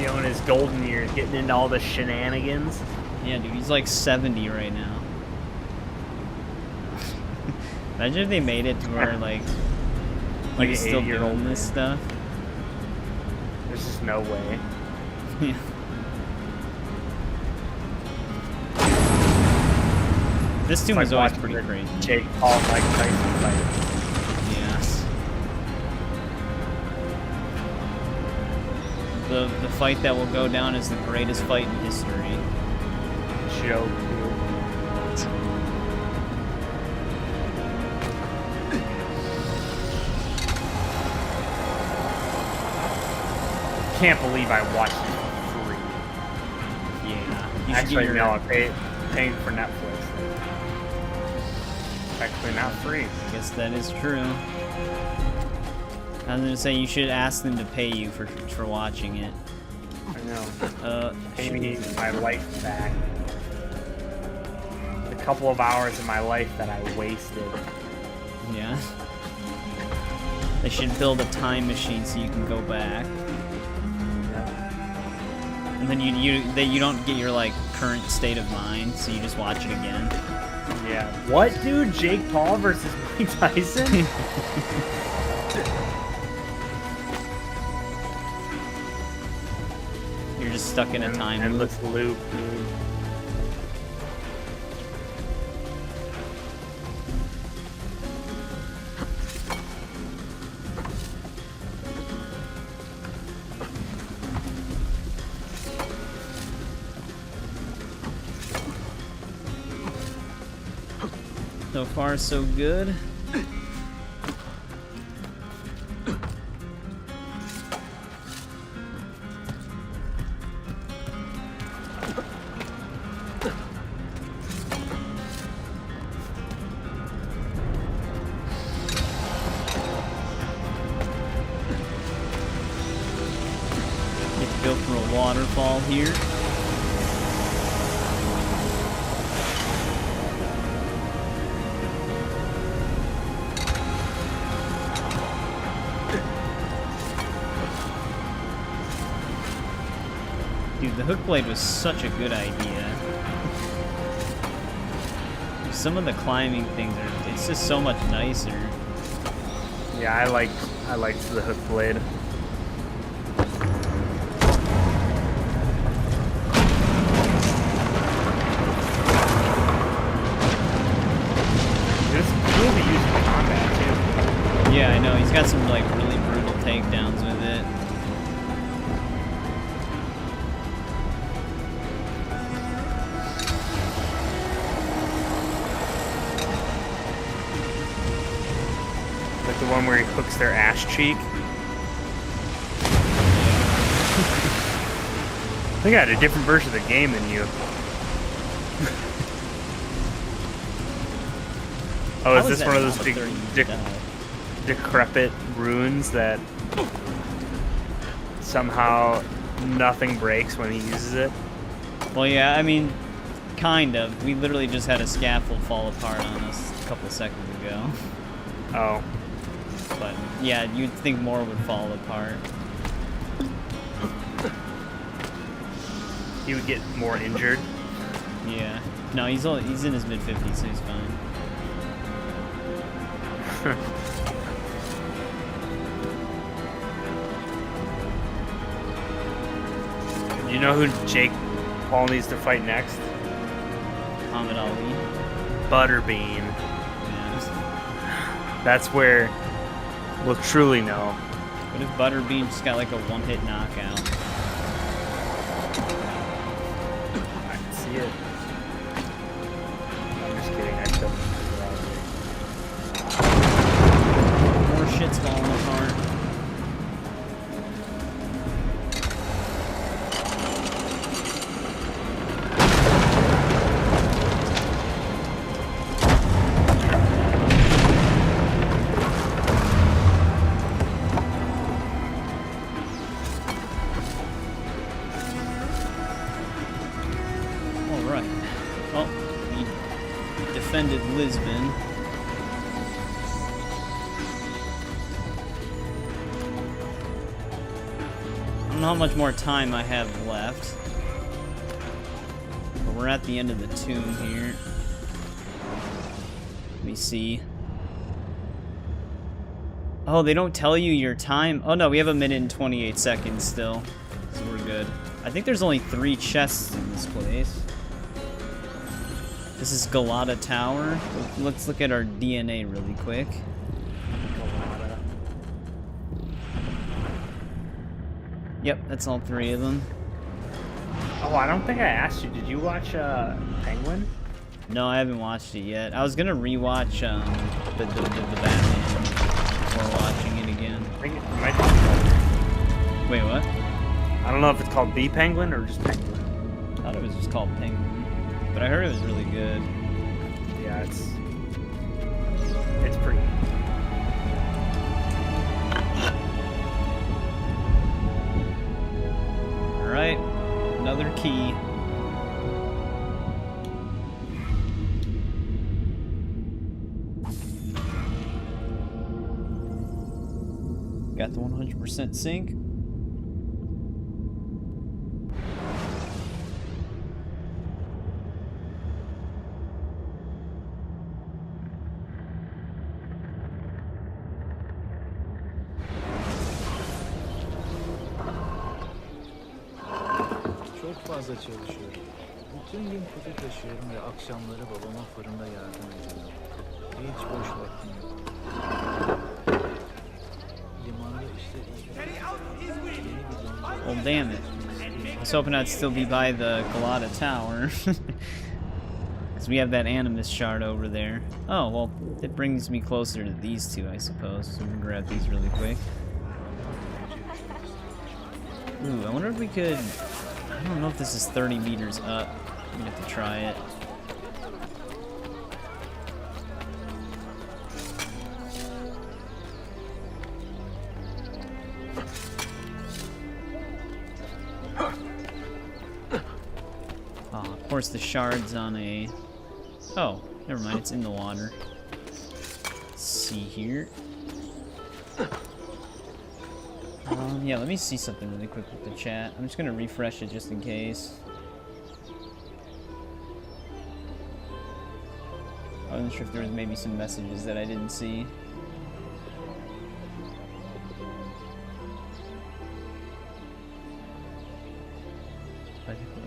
In his golden years, getting into all the shenanigans. Yeah, dude, he's like 70 right now. Imagine if they made it to where like he's still doing this stuff. There's just no way. Yeah. This tomb is always pretty crazy. Jake Paul, Mike Tyson fight. The fight that will go down as the greatest fight in history. Joke. Can't believe I watched it for free. Yeah. Actually, no, I'm paying for Netflix. Actually, not free. I guess that is true. I was gonna say you should ask them to pay you for watching it. I know. Pay me my life back. A couple of hours of my life that I wasted. Yeah. They should build a time machine so you can go back. Yeah. And then you don't get your like current state of mind, so you just watch it again. Yeah. What, dude? Jake Paul versus Mike Tyson? You're just stuck in a time endless loop, dude. So far, so good. Go for a waterfall here. Dude, the hook blade was such a good idea. Some of the climbing things it's just so much nicer. Yeah, I liked the hook blade. This cool to use in combat too. Yeah, I know, he's got some like really brutal takedowns with it. The one where he hooks their ass cheek. I think I had a different version of the game than you. Oh, is this one of those big decrepit runes that somehow nothing breaks when he uses it? Well, yeah, I mean, kind of. We literally just had a scaffold fall apart on us a couple seconds ago. Oh. But yeah, you'd think more would fall apart. He would get more injured. Yeah. No, he's in his mid-50s, so he's fine. You know who Jake Paul needs to fight next? Muhammad Ali. Butterbean. Yeah. That's where we'll truly know. What if Butterbean just got like a one-hit knockout? I can see it. I'm just kidding. I still more shit's falling apart. Lisbon. I don't know how much more time I have left, but we're at the end of the tomb here. Let me see. Oh, they don't tell you your time? Oh no, we have 1 minute and 28 seconds still, so we're good. I think there's only 3 chests in this place. This is Galata Tower. Let's look at our DNA really quick. Galata. Yep, that's all 3 of them. Oh, I don't think I asked you. Did you watch Penguin? No, I haven't watched it yet. I was gonna rewatch the Batman before watching it again. I think it might be. Wait, what? I don't know if it's called The Penguin or just Penguin. I thought it was just called Penguin. But I heard it was really good. Yeah, it's pretty. All right, another key. Got the 100% sync. fazla çalışıyorum. Bütün gün kutu taşıyorum ve akşamları babama fırında yardım ediyorum. Hiç boş vaktim yok. Limanda işler Well, damn it. I was hoping I'd still be by the Galata Tower. Because we have that Animus shard over there. Oh, well, it brings me closer to these two, I suppose. So we can grab these really quick. Ooh, I wonder if we could... I don't know if this is 30 meters up. I'm gonna have to try it. course, the shard's on a... Oh, never mind. It's in the water. Let's see here. Yeah, let me see something really quick with the chat. I'm just gonna refresh it just in case. I wasn't sure if there was maybe some messages that I didn't see.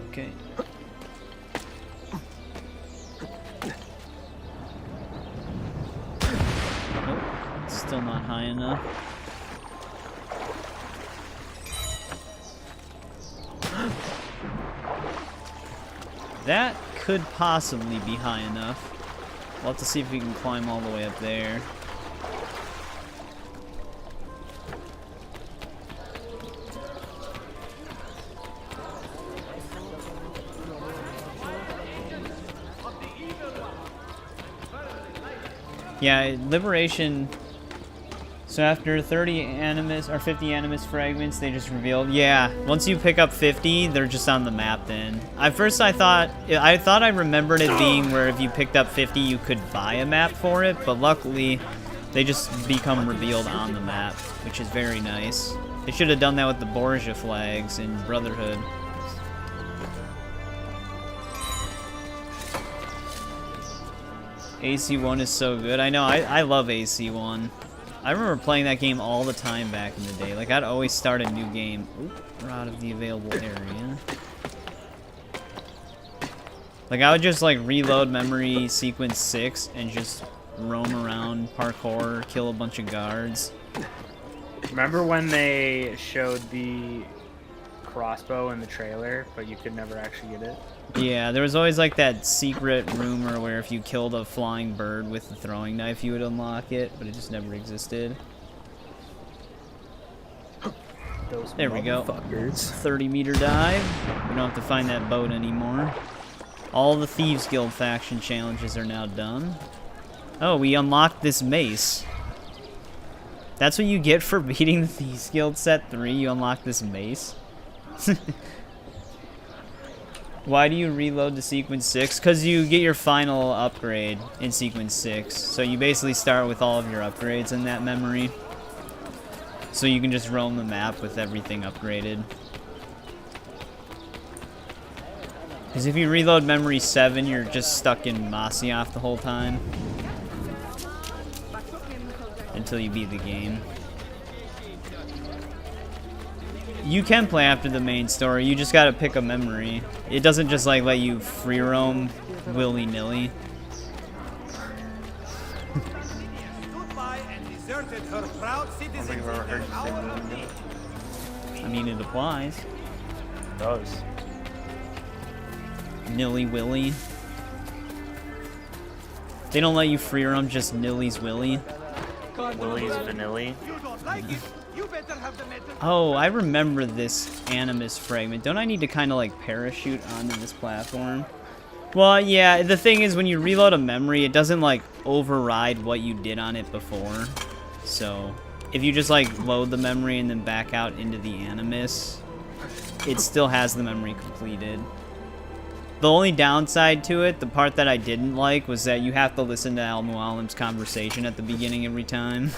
Okay. Nope, it's still not high enough. That could possibly be high enough. We'll have to see if we can climb all the way up there. Yeah, Liberation. So after 30 Animus or 50 Animus fragments, they just revealed. Yeah, once you pick up 50, they're just on the map. Then at first I thought I remembered it being where if you picked up 50, you could buy a map for it. But luckily, they just become revealed on the map, which is very nice. They should have done that with the Borgia flags in Brotherhood. AC1 is so good. I know, I love AC1. I remember playing that game all the time back in the day. Like, I'd always start a new game. Oop, we're out of the available area. Like, I would just, like, reload memory sequence 6 and just roam around, parkour, kill a bunch of guards. Remember when they showed the crossbow in the trailer, but you could never actually get it? Yeah, there was always like that secret rumor where if you killed a flying bird with the throwing knife, you would unlock it, but it just never existed. There we go. 30-meter dive. We don't have to find that boat anymore. All the Thieves Guild faction challenges are now done. Oh, we unlocked this mace. That's what you get for beating the Thieves Guild set 3. You unlock this mace. Why do you reload to sequence 6? Because you get your final upgrade in sequence 6. So you basically start with all of your upgrades in that memory. So you can just roam the map with everything upgraded. Because if you reload memory 7, you're just stuck in Masyaf the whole time. Until you beat the game. You can play after the main story, you just gotta pick a memory. It doesn't just like let you free roam willy-nilly. I mean, it applies. It does. Nilly-willy. They don't let you free roam just nilly's willy. Willie's vanilly. Oh, I remember this Animus fragment. Don't I need to kind of like parachute onto this platform? Well, yeah, the thing is when you reload a memory, it doesn't like override what you did on it before. So, if you just like load the memory and then back out into the Animus, it still has the memory completed. The only downside to it, the part that I didn't like, was that you have to listen to Al-Mualim's conversation at the beginning every time.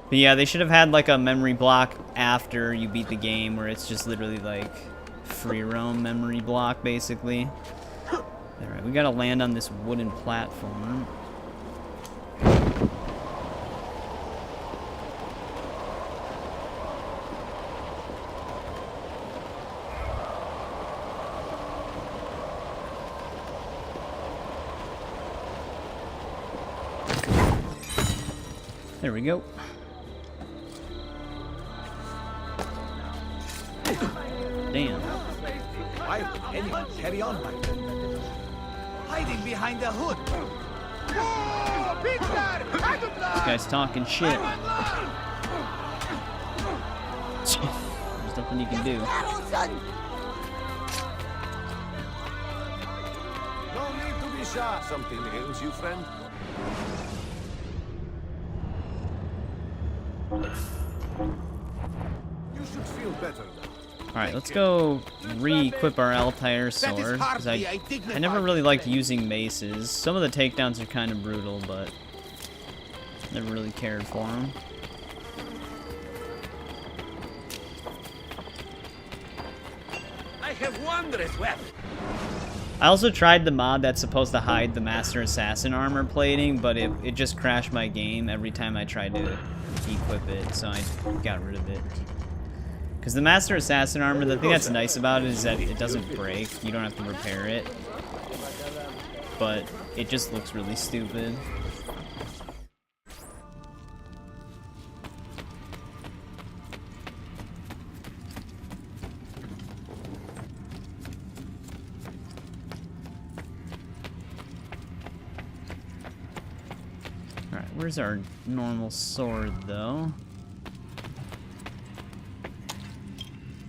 But yeah, they should have had like a memory block after you beat the game where it's just literally like free roam memory block basically. Alright, we gotta land on this wooden platform. There we go. Damn. Why would anyone carry on like that? Hiding behind the hood. This guy's talking shit. There's nothing you can do. No need to be shy. Something ails you, friend. You should feel better now. Alright, let's go re-equip our Altair sword, because I never really liked using maces. Some of the takedowns are kind of brutal, but never really cared for them. I have wondrous weapons. I also tried the mod that's supposed to hide the Master Assassin armor plating, but it just crashed my game every time I tried to equip it, so I got rid of it. Because the Master Assassin armor, the thing that's nice about it is that it doesn't break. You don't have to repair it. But it just looks really stupid. Alright, where's our normal sword, though?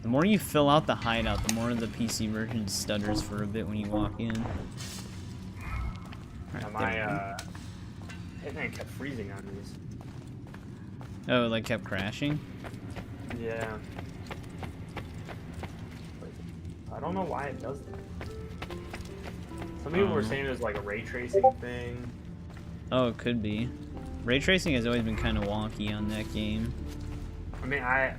The more you fill out the hideout, the more the PC version stutters for a bit when you walk in. Right, my hitman kept freezing on these. Oh, it like kept crashing? Yeah. I don't know why it does that. Some people were saying it was like a ray tracing thing. Oh, it could be. Ray tracing has always been kind of wonky on that game. I mean, I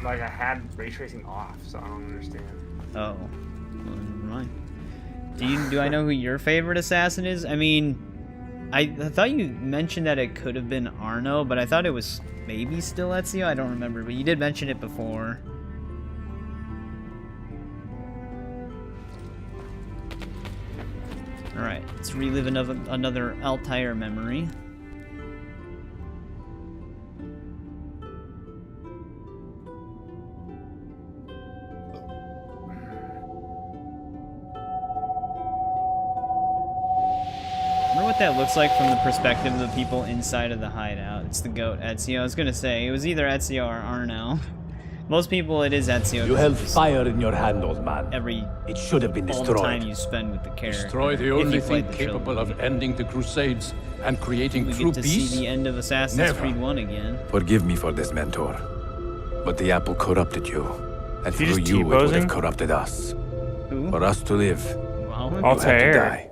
had ray tracing off, so I don't understand. Oh, well, never mind. Do I know who your favorite assassin is? I mean, I thought you mentioned that it could have been Arno, but I thought it was maybe still Ezio. I don't remember, but you did mention it before. All right, let's relive another Altair memory. What that looks like from the perspective of the people inside of the hideout. It's the goat Ezio. I was gonna say it was either Ezio or Arno. Most people, it is Ezio. You held fire in your hand, old man. It should have been destroyed. All the time you spend with the character. Destroy the only thing capable of ending the Crusades and creating true peace. We get to see the end of Assassin's Creed 1 again. Forgive me for this, Mentor, but the apple corrupted you, and through you it would have corrupted us. Who? For us to live, Altair. you have to die.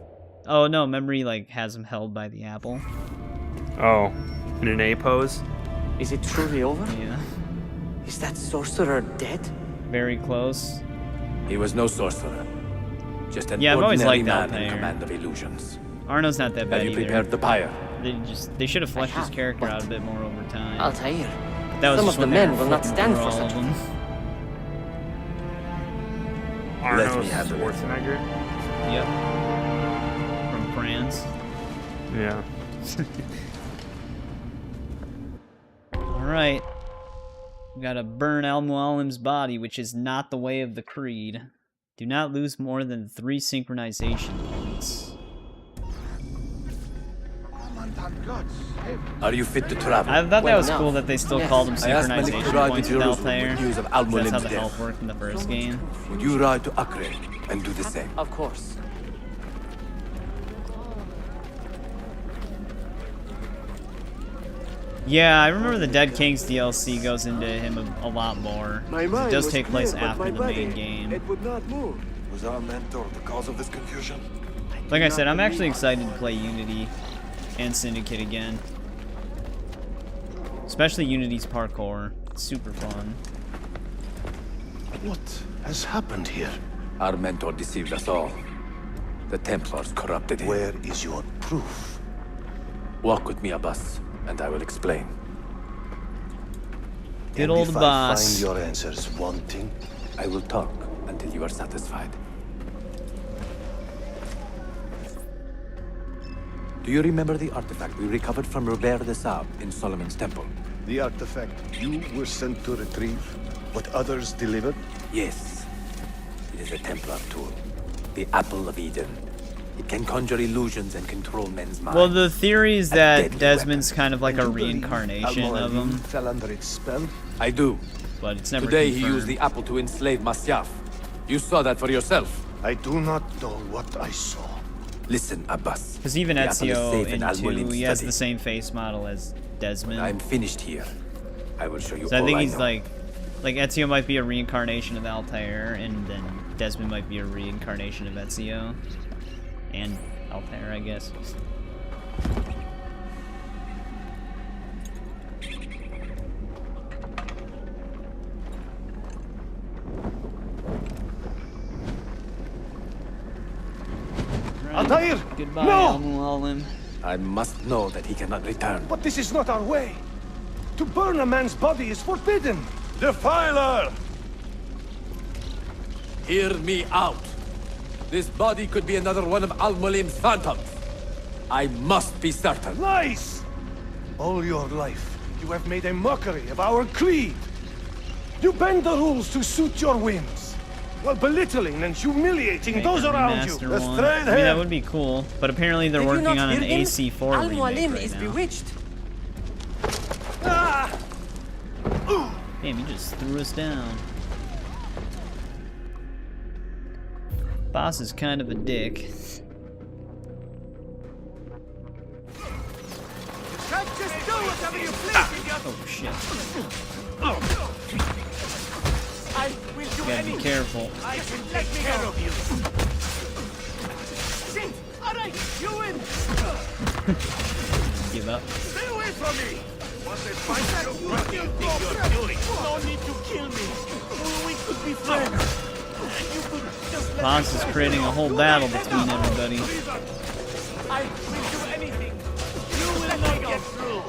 Oh no, memory like has him held by the apple. Oh, in an A pose? Is it truly over? Yeah. Is that sorcerer dead? Very close. He was no sorcerer, just an I've always ordinary liked man in Altair. command of illusions. Arno's not that bad Have you either. prepared the pyre? They should have fleshed his character out a bit more over time. Altair. That was Some just of the when they men were will not flipping stand through for all such of them. Arnold me handle it. Schwarzenegger? Yep. From France. Yeah. Alright. We gotta burn Al-Mualim's body, which is not the way of the Creed. Do not lose more than 3 synchronization points. Are you fit to travel? I thought that was cool that they still called them I asked Malik synchronization to ride to points with Jerusalem Altair. with news of That's how Al-Mualim's the health death. worked in the first game. Would you ride to Acre and do the same? Of course. Yeah, I remember the Dead Kings DLC goes into him a lot more. It does take place after the main game. It would not move. Was our mentor the cause of this confusion? Like I said, I'm actually excited to play Unity and Syndicate again. Especially Unity's parkour. It's super fun. What has happened here? Our mentor deceived us all. The Templars corrupted him. Where is your proof? Walk with me, Abbas, and I will explain. Good And old if boss. I find your answers wanting, I will talk until you are satisfied. Do you remember the artifact we recovered from Robert de Sab in Solomon's temple? the artifact you were sent to retrieve, but others delivered? Yes. It is a Templar tool. The Apple of Eden. It can conjure illusions and control men's minds. Well, the theory is that Desmond's kind of like a reincarnation of him. Fell under its spell? I do. But it's never Today confirmed. he used the apple to enslave Masyaf. You saw that for yourself. I do not know what I saw. Listen, Abbas. Because even the apple is Ezio safe in 2, Al-Mualim's he has study. the same face model as Desmond. When I'm finished here, I will show you So I all think he's know. like Like, Ezio might be a reincarnation of Altair, and then Desmond might be a reincarnation of Ezio. And Altair, I guess. Altair! Goodbye, No! I must know that he cannot return. But this is not our way. To burn a man's body is forbidden. Defiler! Hear me out. This body could be another one of Al-Mulim's phantoms. I must be certain. Lies! All your life, you have made a mockery of our creed. You bend the rules to suit your whims, while belittling and humiliating those around you. I mean, that would be cool, but apparently they're working on an AC4 remake right is now. bewitched. Damn, he just threw us down. Boss is kind of a dick. Just do whatever you please. Oh shit. I will do You gotta be careful. I can take care of you. Shit! Alright, you win! Give up. Stay away from me! What a fight! What do you think you're doing? No need to kill me. We could be friends. You could just let Boss is creating a whole battle between everybody. I will do anything. You will not get through.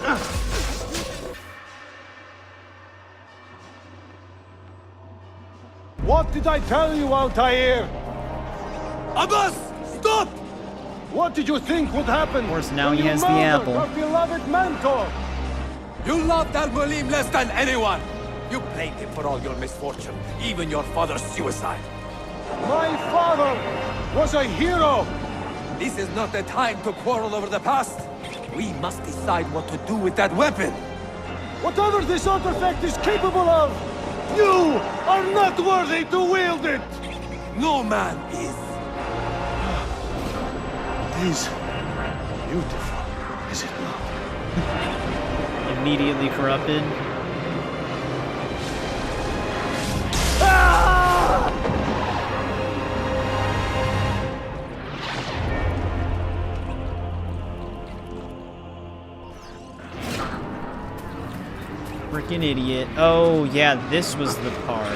What did I tell you, Altair? Abbas! Stop! What did you think would happen? Of course, now when he you has the murdered apple. Our beloved mentor. You loved Al-Mulim less than anyone! You blamed him for all your misfortune, even your father's suicide. My father was a hero! This is not the time to quarrel over the past. We must decide what to do with that weapon. Whatever this artifact is capable of, you are not worthy to wield it! No man is. It is beautiful, is it not? Immediately corrupted. Freaking idiot. Oh, yeah, this was the part.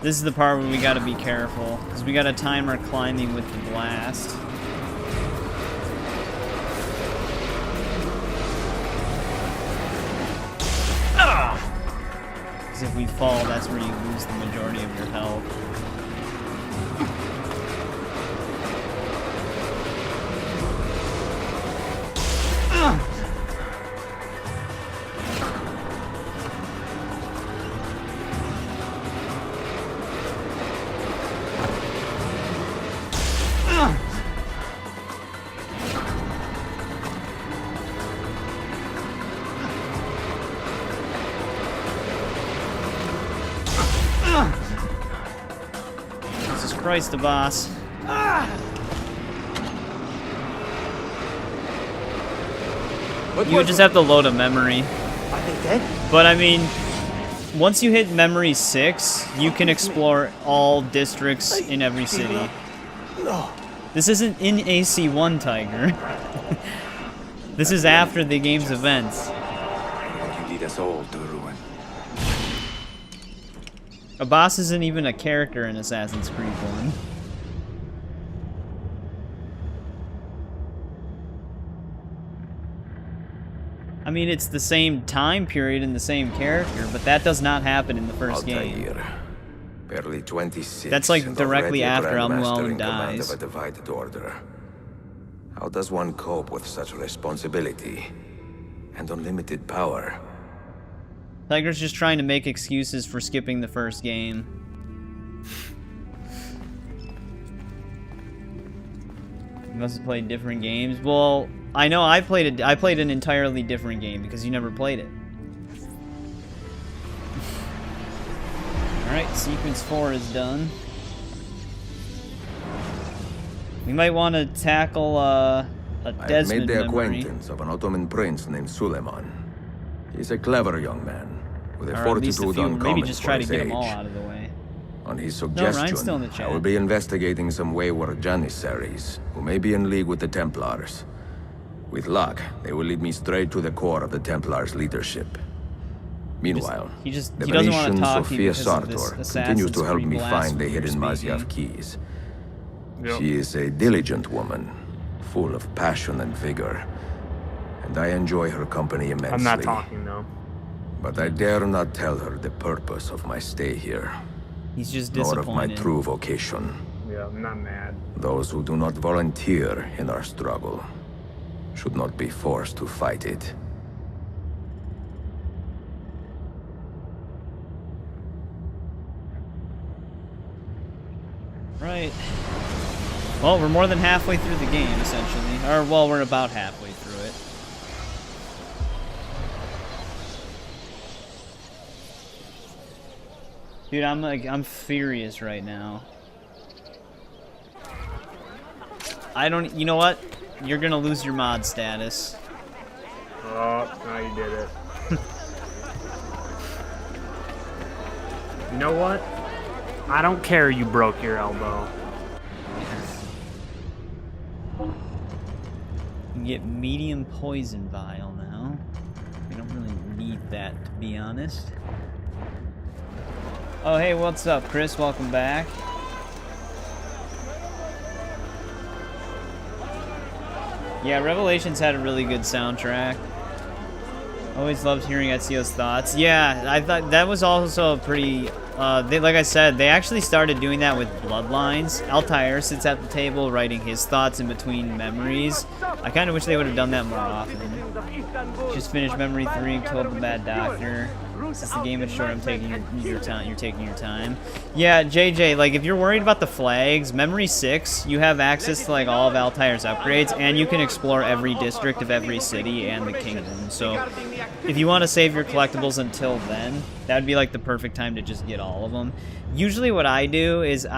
This is the part where we gotta be careful, because we gotta time our climbing with the blast. Because if we fall, that's where you lose the majority of your health. Jesus Christ, the boss. You would just have to load a memory. Are they dead? But I mean, once you hit memory 6, you can explore all districts in every city. No. This isn't in AC1, Tiger. This is after the game's events. You lead us all to ruin. A boss isn't even a character in Assassin's Creed 1. I mean, it's the same time period and the same character, but that does not happen in the first game. Altair, barely 26. That's like and directly already a after Grandmaster in Almualin command dies. of a divided order. How does one cope with such responsibility and unlimited power? Tiger's just trying to make excuses for skipping the first game. You must have played different games. Well, I know I played an entirely different game because you never played it. Alright, sequence 4 is done. We might want to tackle A I have Desmond made the memory. acquaintance of an Ottoman prince named Suleiman. He's a clever young man, with a Or at least a fortitude few. uncommon Maybe just try for to his get them all age. out of the way. On his No, Ryan's suggestion, still in the I chat. will be investigating some wayward Janissaries who may be in league with the Templars. With luck, they will lead me straight to the core of the Templars' leadership. Meanwhile, he the doesn't want to Venetian talk to you Sophia because of this Sartor continues Assassin's to help Creed me find the blasphemy hidden you're speaking. Masyaf keys. Yep. She is a diligent woman, full of passion and vigor, and I enjoy her company immensely. I'm not talking though. But I dare not tell her the purpose of my stay here. He's just Nor of my disappointed. true vocation. Yeah, I'm not mad. Those who do not volunteer in our struggle should not be forced to fight it. Right. Well, we're more than halfway through the game, essentially. Or, well, we're about halfway through it. Dude, I'm furious right now. You know what? You're gonna lose your mod status. Oh, now you did it. You know what? I don't care you broke your elbow. You can get medium poison vial now. We don't really need that, to be honest. Oh, hey, what's up, Chris? Welcome back. Yeah, Revelations had a really good soundtrack. Always loved hearing Ezio's thoughts. Yeah, I thought that was also pretty... like I said, they actually started doing that with Bloodlines. Altair sits at the table writing his thoughts in between memories. I kind of wish they would have done that more often. Just finished Memory 3, killed the bad doctor. Since the game is short, I'm taking your time. You're taking your time. Yeah, JJ, like if you're worried about the flags, Memory 6, you have access to like all of Altair's upgrades, and you can explore every district of every city and the kingdom. So if you want to save your collectibles until then, that would be like the perfect time to just get all of them. Usually what I do is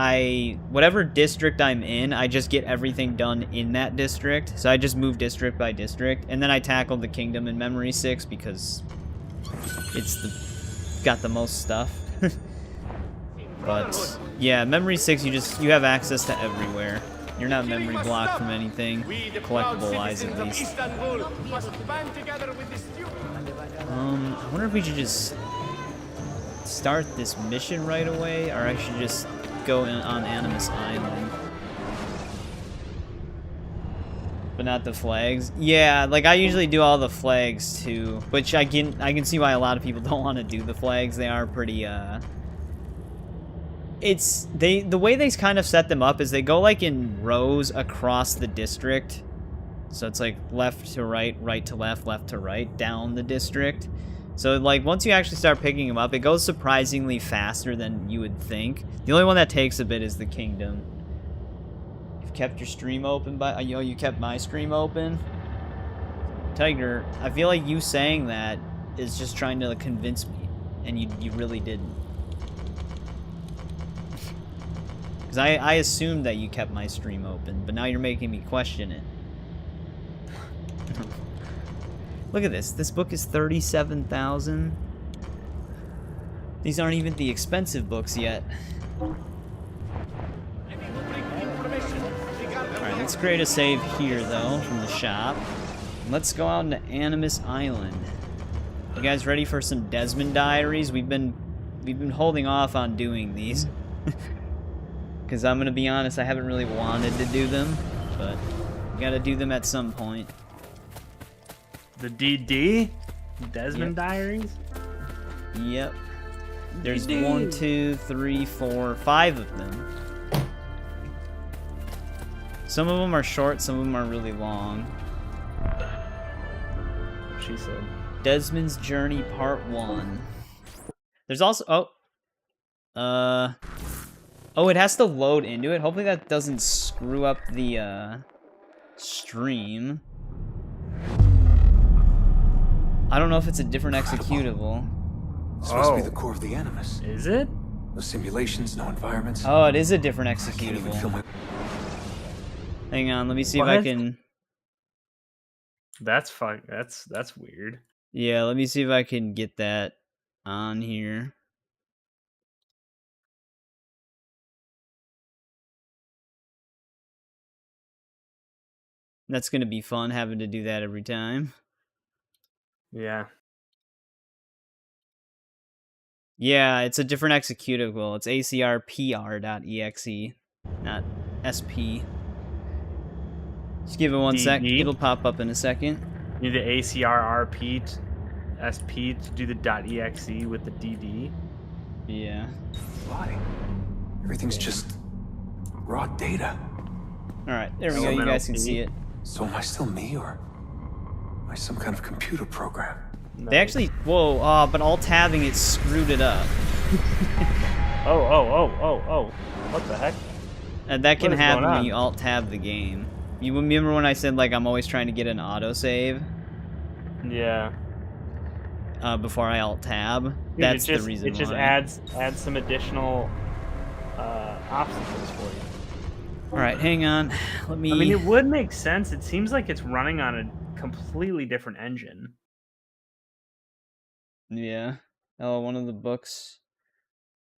whatever district I'm in, I just get everything done in that district. So I just move district by district, and then I tackle the kingdom in Memory 6 because it's got the most stuff. But yeah, Memory 6, you have access to everywhere. You're not memory blocked from anything, collectible-wise at least. I wonder if we should just start this mission right away, or I should just go on Animus Island. But not the flags. Yeah, like I usually do all the flags too, which I can see why a lot of people don't want to do the flags. They are pretty the way they kind of set them up is they go like in rows across the district. So it's like left to right, right to left, left to right, down the district. So like once you actually start picking them up, it goes surprisingly faster than you would think. The only one that takes a bit is the kingdom. You've kept your stream open by you kept my stream open. Tiger, I feel like you saying that is just trying to convince me, and you really didn't. Because I assumed that you kept my stream open, but now you're making me question it. Look at this. This book is 37,000. These aren't even the expensive books yet. Alright, let's create a save here, though, from the shop. Let's go out into Animus Island. You guys ready for some Desmond diaries? We've been holding off on doing these. Because I'm going to be honest, I haven't really wanted to do them. But we got to do them at some point. The DD? Desmond Diaries? Yep. There's 1, 2, 3, 4, 5 of them. Some of them are short, some of them are really long. She said. Desmond's Journey Part 1. There's also... Oh, it has to load into it. Hopefully that doesn't screw up the, stream. I don't know if it's a different executable. This must be the core of the Animus. Is it? No simulations, no environments. Oh, it is a different executable. Hang on, let me see if I can... That's fun. That's weird. Yeah, let me see if I can get that on here. That's gonna be fun having to do that every time. Yeah. Yeah, it's a different executable. It's acrpr.exe, not sp. Just give it one sec. It'll pop up in a second. You need the ACRRP SP to do the .exe with the DD. Yeah. Why? Everything's just raw data. All right, there we go. You guys can see it. So am I still me, or am I some kind of computer program? They actually, whoa, but alt-tabbing it screwed it up. Oh. What the heck? And that can happen when you alt-tab the game. You remember when I said, like, I'm always trying to get an autosave? Yeah. Before I alt-tab? That's the reason why. It just adds some additional obstacles for you. Alright, hang on. Let me... I mean, it would make sense. It seems like it's running on a completely different engine. Yeah. Oh, one of the books.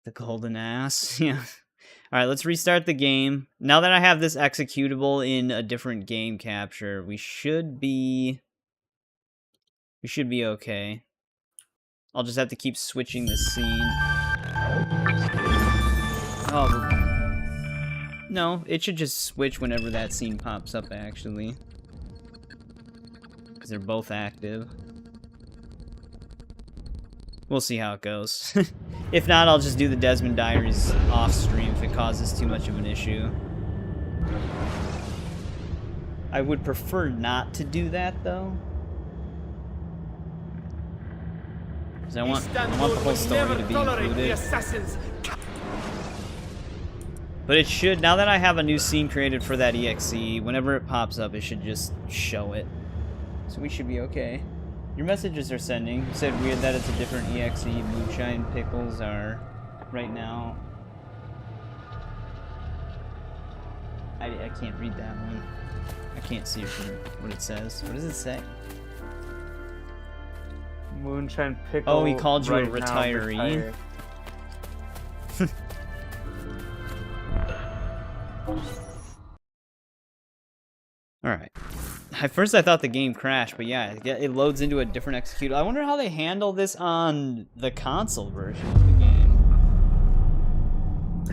The Golden Ass. Yeah. Alright, let's restart the game. Now that I have this executable in a different game capture, we should be okay. I'll just have to keep switching the scene. Oh, no, it should just switch whenever that scene pops up, actually. Because they're both active. We'll see how it goes. If not, I'll just do the Desmond Diaries off stream if it causes too much of an issue. I would prefer not to do that, though. Because I want the whole story to be included. But it should, now that I have a new scene created for that EXE, whenever it pops up, it should just show it. So we should be okay. Your messages are sending. You said weird that it's a different EXE. Moonshine Pickles are right now. I can't read that one. I can't see what it says. What does it say? Moonshine Pickle. Oh, he called you a retiree. Alright. At first I thought the game crashed, but yeah, it loads into a different executable. I wonder how they handle this on the console version of the game.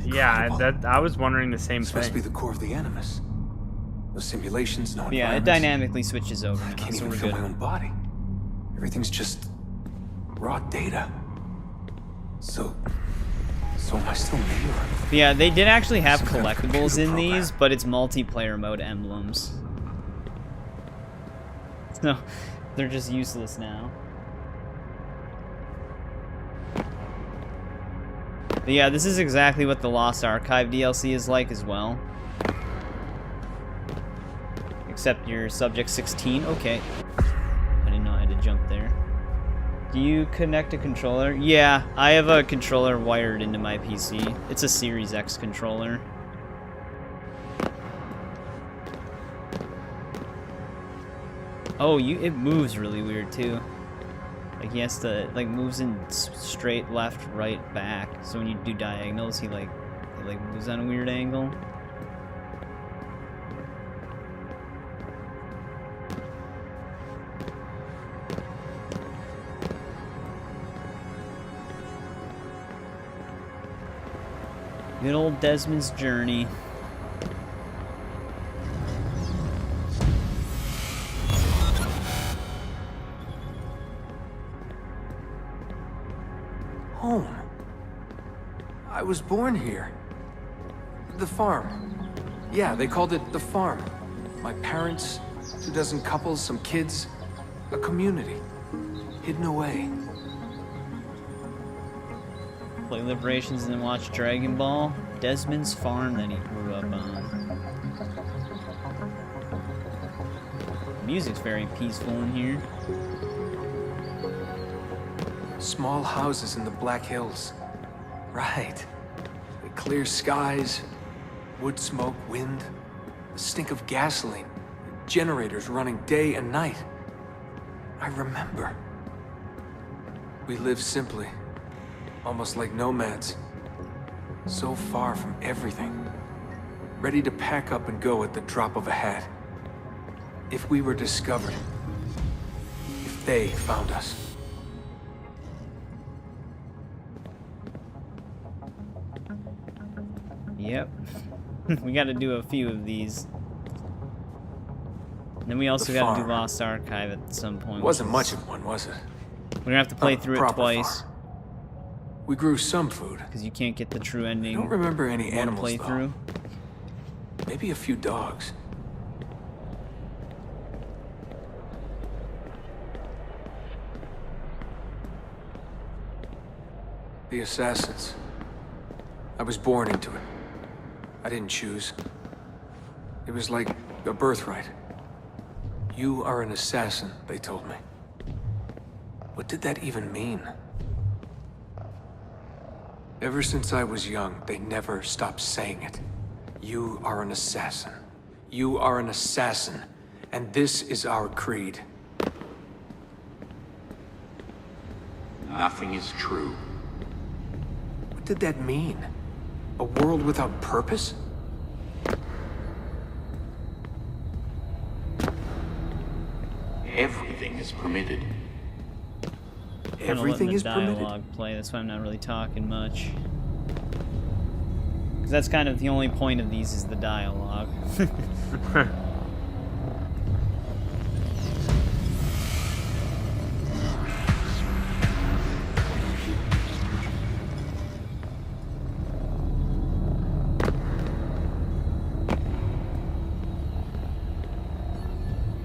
Yeah, I was wondering the same thing. Supposed to be the core of the Animus. No simulations, no Yeah, it dynamically switches over. I can't even feel my own body. Everything's just raw data. So am I still me, or? Yeah, they did actually have collectibles in these, but it's multiplayer mode emblems. No, they're just useless now. But yeah, this is exactly what the Lost Archive DLC is like as well. Except you're Subject 16. Okay. I didn't know I had to jump there. Do you connect a controller? Yeah, I have a controller wired into my PC. It's a Series X controller. Oh, it moves really weird too. Like he has to moves in straight left, right, back. So when you do diagonals, he moves on a weird angle. Good old Desmond's journey. Home. I was born here. The farm. Yeah, they called it the farm. My parents, 24 couples, some kids, a community. Hidden away. Play Liberations and then watch Dragon Ball. Desmond's farm that he grew up on. The music's very peaceful in here. Small houses in the Black Hills. Right. The clear skies, wood smoke, wind, the stink of gasoline, generators running day and night. I remember. We lived simply, almost like nomads. So far from everything. Ready to pack up and go at the drop of a hat. If we were discovered. If they found us. Yep. We gotta do a few of these. And then we also gotta do Lost Archive at some point. Wasn't much of one, was it? We're gonna have to play through it twice. Farm. We grew some food. Because you can't get the true ending. I don't remember any animals, play through. Maybe a few dogs. The assassins. I was born into it. I didn't choose. It was like a birthright. You are an assassin, they told me. What did that even mean? Ever since I was young, they never stopped saying it. You are an assassin. You are an assassin. And this is our creed. Nothing is true. What did that mean? A world without purpose? Everything is permitted. Everything is permitted? Dialogue play. That's why I'm not really talking much. Because that's kind of the only point of these is the dialogue.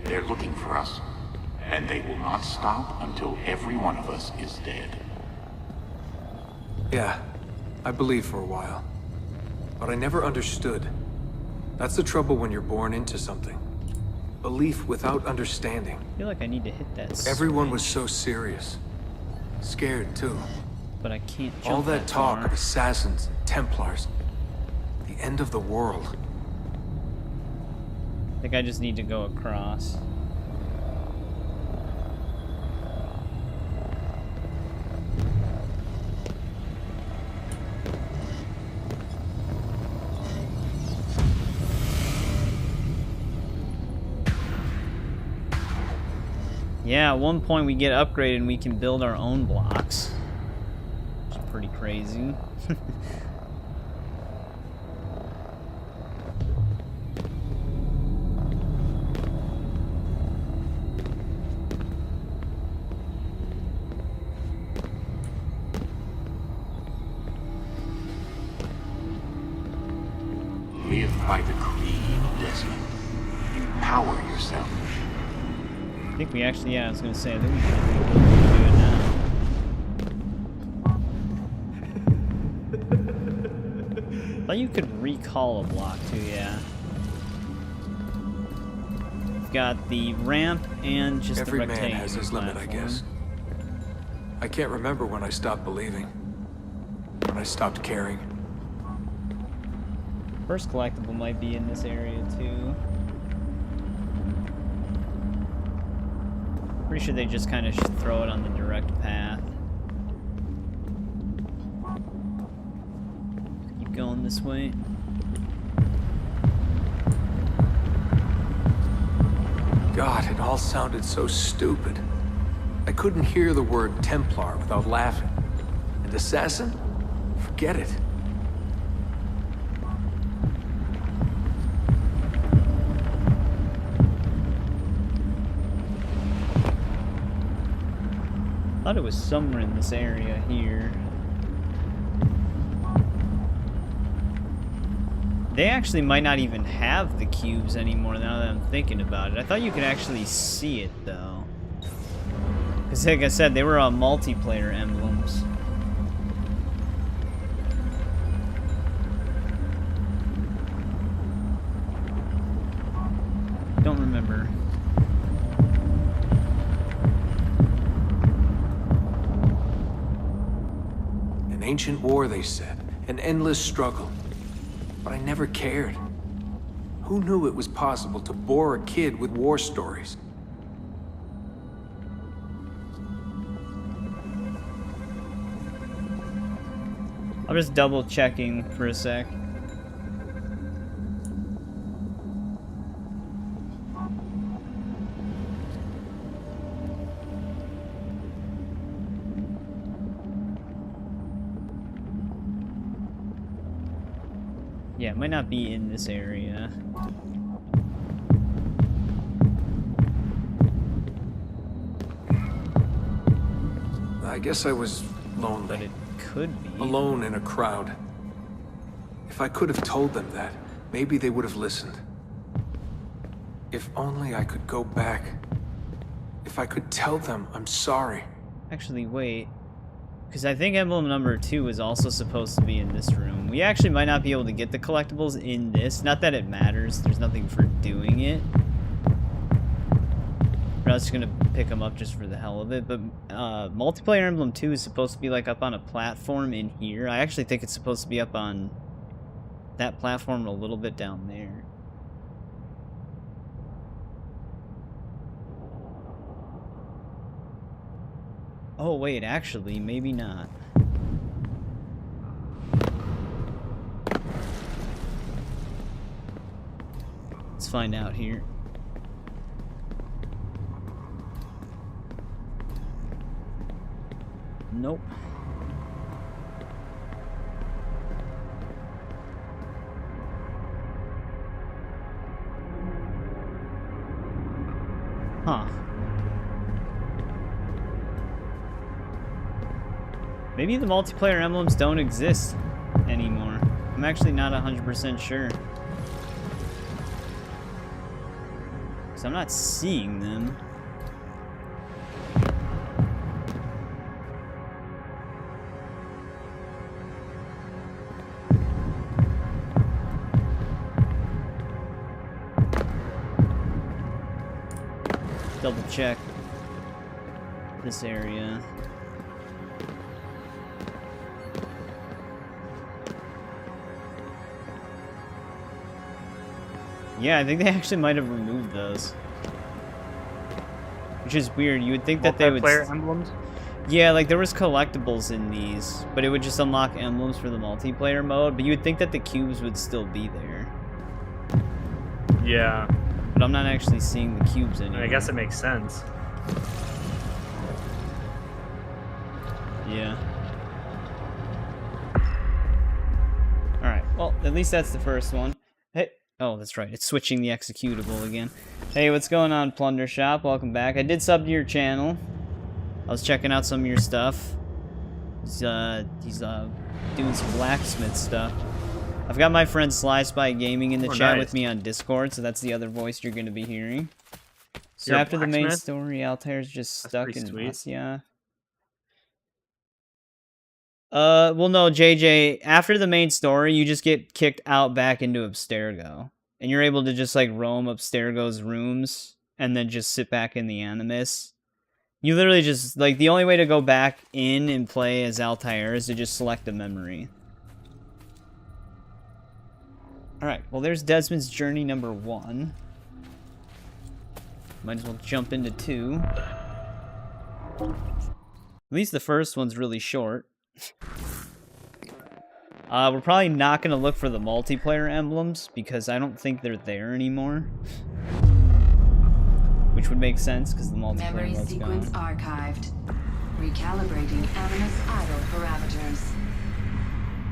They're looking for us, and they will not stop until every one of us is dead. Yeah, I believed for a while. But I never understood. That's the trouble when you're born into something. Belief without understanding. I feel like I need to hit that switch. Everyone was so serious. Scared, too. But I can't jump all that talk far. of assassins and Templars. The end of the world. I think I just need to go across. Yeah, at one point we get upgraded and we can build our own blocks. Which is pretty crazy. Live by the creed, Desmond. Empower yourself. I think we actually, yeah, I was gonna say, I think we should do it now. I thought you could recall a block too, yeah. We've got the ramp and just Every the rectangle. man has his limit, I guess. I can't remember when I stopped believing. When I stopped caring. First collectible might be in this area too. Pretty sure they just kind of throw it on the direct path. Keep going this way. God, it all sounded so stupid. I couldn't hear the word Templar without laughing. And assassin? Forget it. I thought it was somewhere in this area here. They actually might not even have the cubes anymore now that I'm thinking about it. I thought you could actually see it though. Because like I said, they were multiplayer emblems. Don't remember. An ancient war, they said. An endless struggle. But I never cared. Who knew it was possible to bore a kid with war stories? I'm just double checking for a sec. Yeah, it might not be in this area. I guess I was lonely. But it could be. Alone in a crowd. If I could have told them that, maybe they would have listened. If only I could go back. If I could tell them I'm sorry. Actually, wait. Because I think emblem number 2 is also supposed to be in this room. We actually might not be able to get the collectibles in this. Not that it matters. There's nothing for doing it. I was just gonna pick them up just for the hell of it, but multiplayer emblem 2 is supposed to be like up on a platform in here. I actually think it's supposed to be up on that platform a little bit down there. Oh wait, actually, maybe not. Let's find out here. Nope. Huh. Maybe the multiplayer emblems don't exist anymore. I'm actually not 100% sure. So I'm not seeing them. Double check this area. Yeah, I think they actually might have removed those. Which is weird. You would think that they would... Multiplayer emblems? Yeah, like there was collectibles in these, but it would just unlock emblems for the multiplayer mode, but you would think that the cubes would still be there. Yeah. But I'm not actually seeing the cubes anymore. I guess it makes sense. Yeah. Alright, well, at least that's the first one. Hey, oh, that's right, it's switching the executable again. Hey, what's going on, Plunder Shop? Welcome back. I did sub to your channel. I was checking out some of your stuff. He's doing some blacksmith stuff. I've got my friend Sly Spy Gaming in the chat with me on Discord, so that's the other voice you're going to be hearing. So after the main story, Altair's just stuck in Asya. Well, no, JJ, after the main story, you just get kicked out back into Abstergo. And you're able to just, like, roam Abstergo's rooms and then just sit back in the Animus. You literally just, like, the only way to go back in and play as Altair is to just select a memory. Alright, well, there's Desmond's journey number 1. Might as well jump into 2. At least the first one's really short. We're probably not going to look for the multiplayer emblems, because I don't think they're there anymore. Which would make sense, because the multiplayer mode's gone. Memory sequence archived. Recalibrating Animus idle parameters.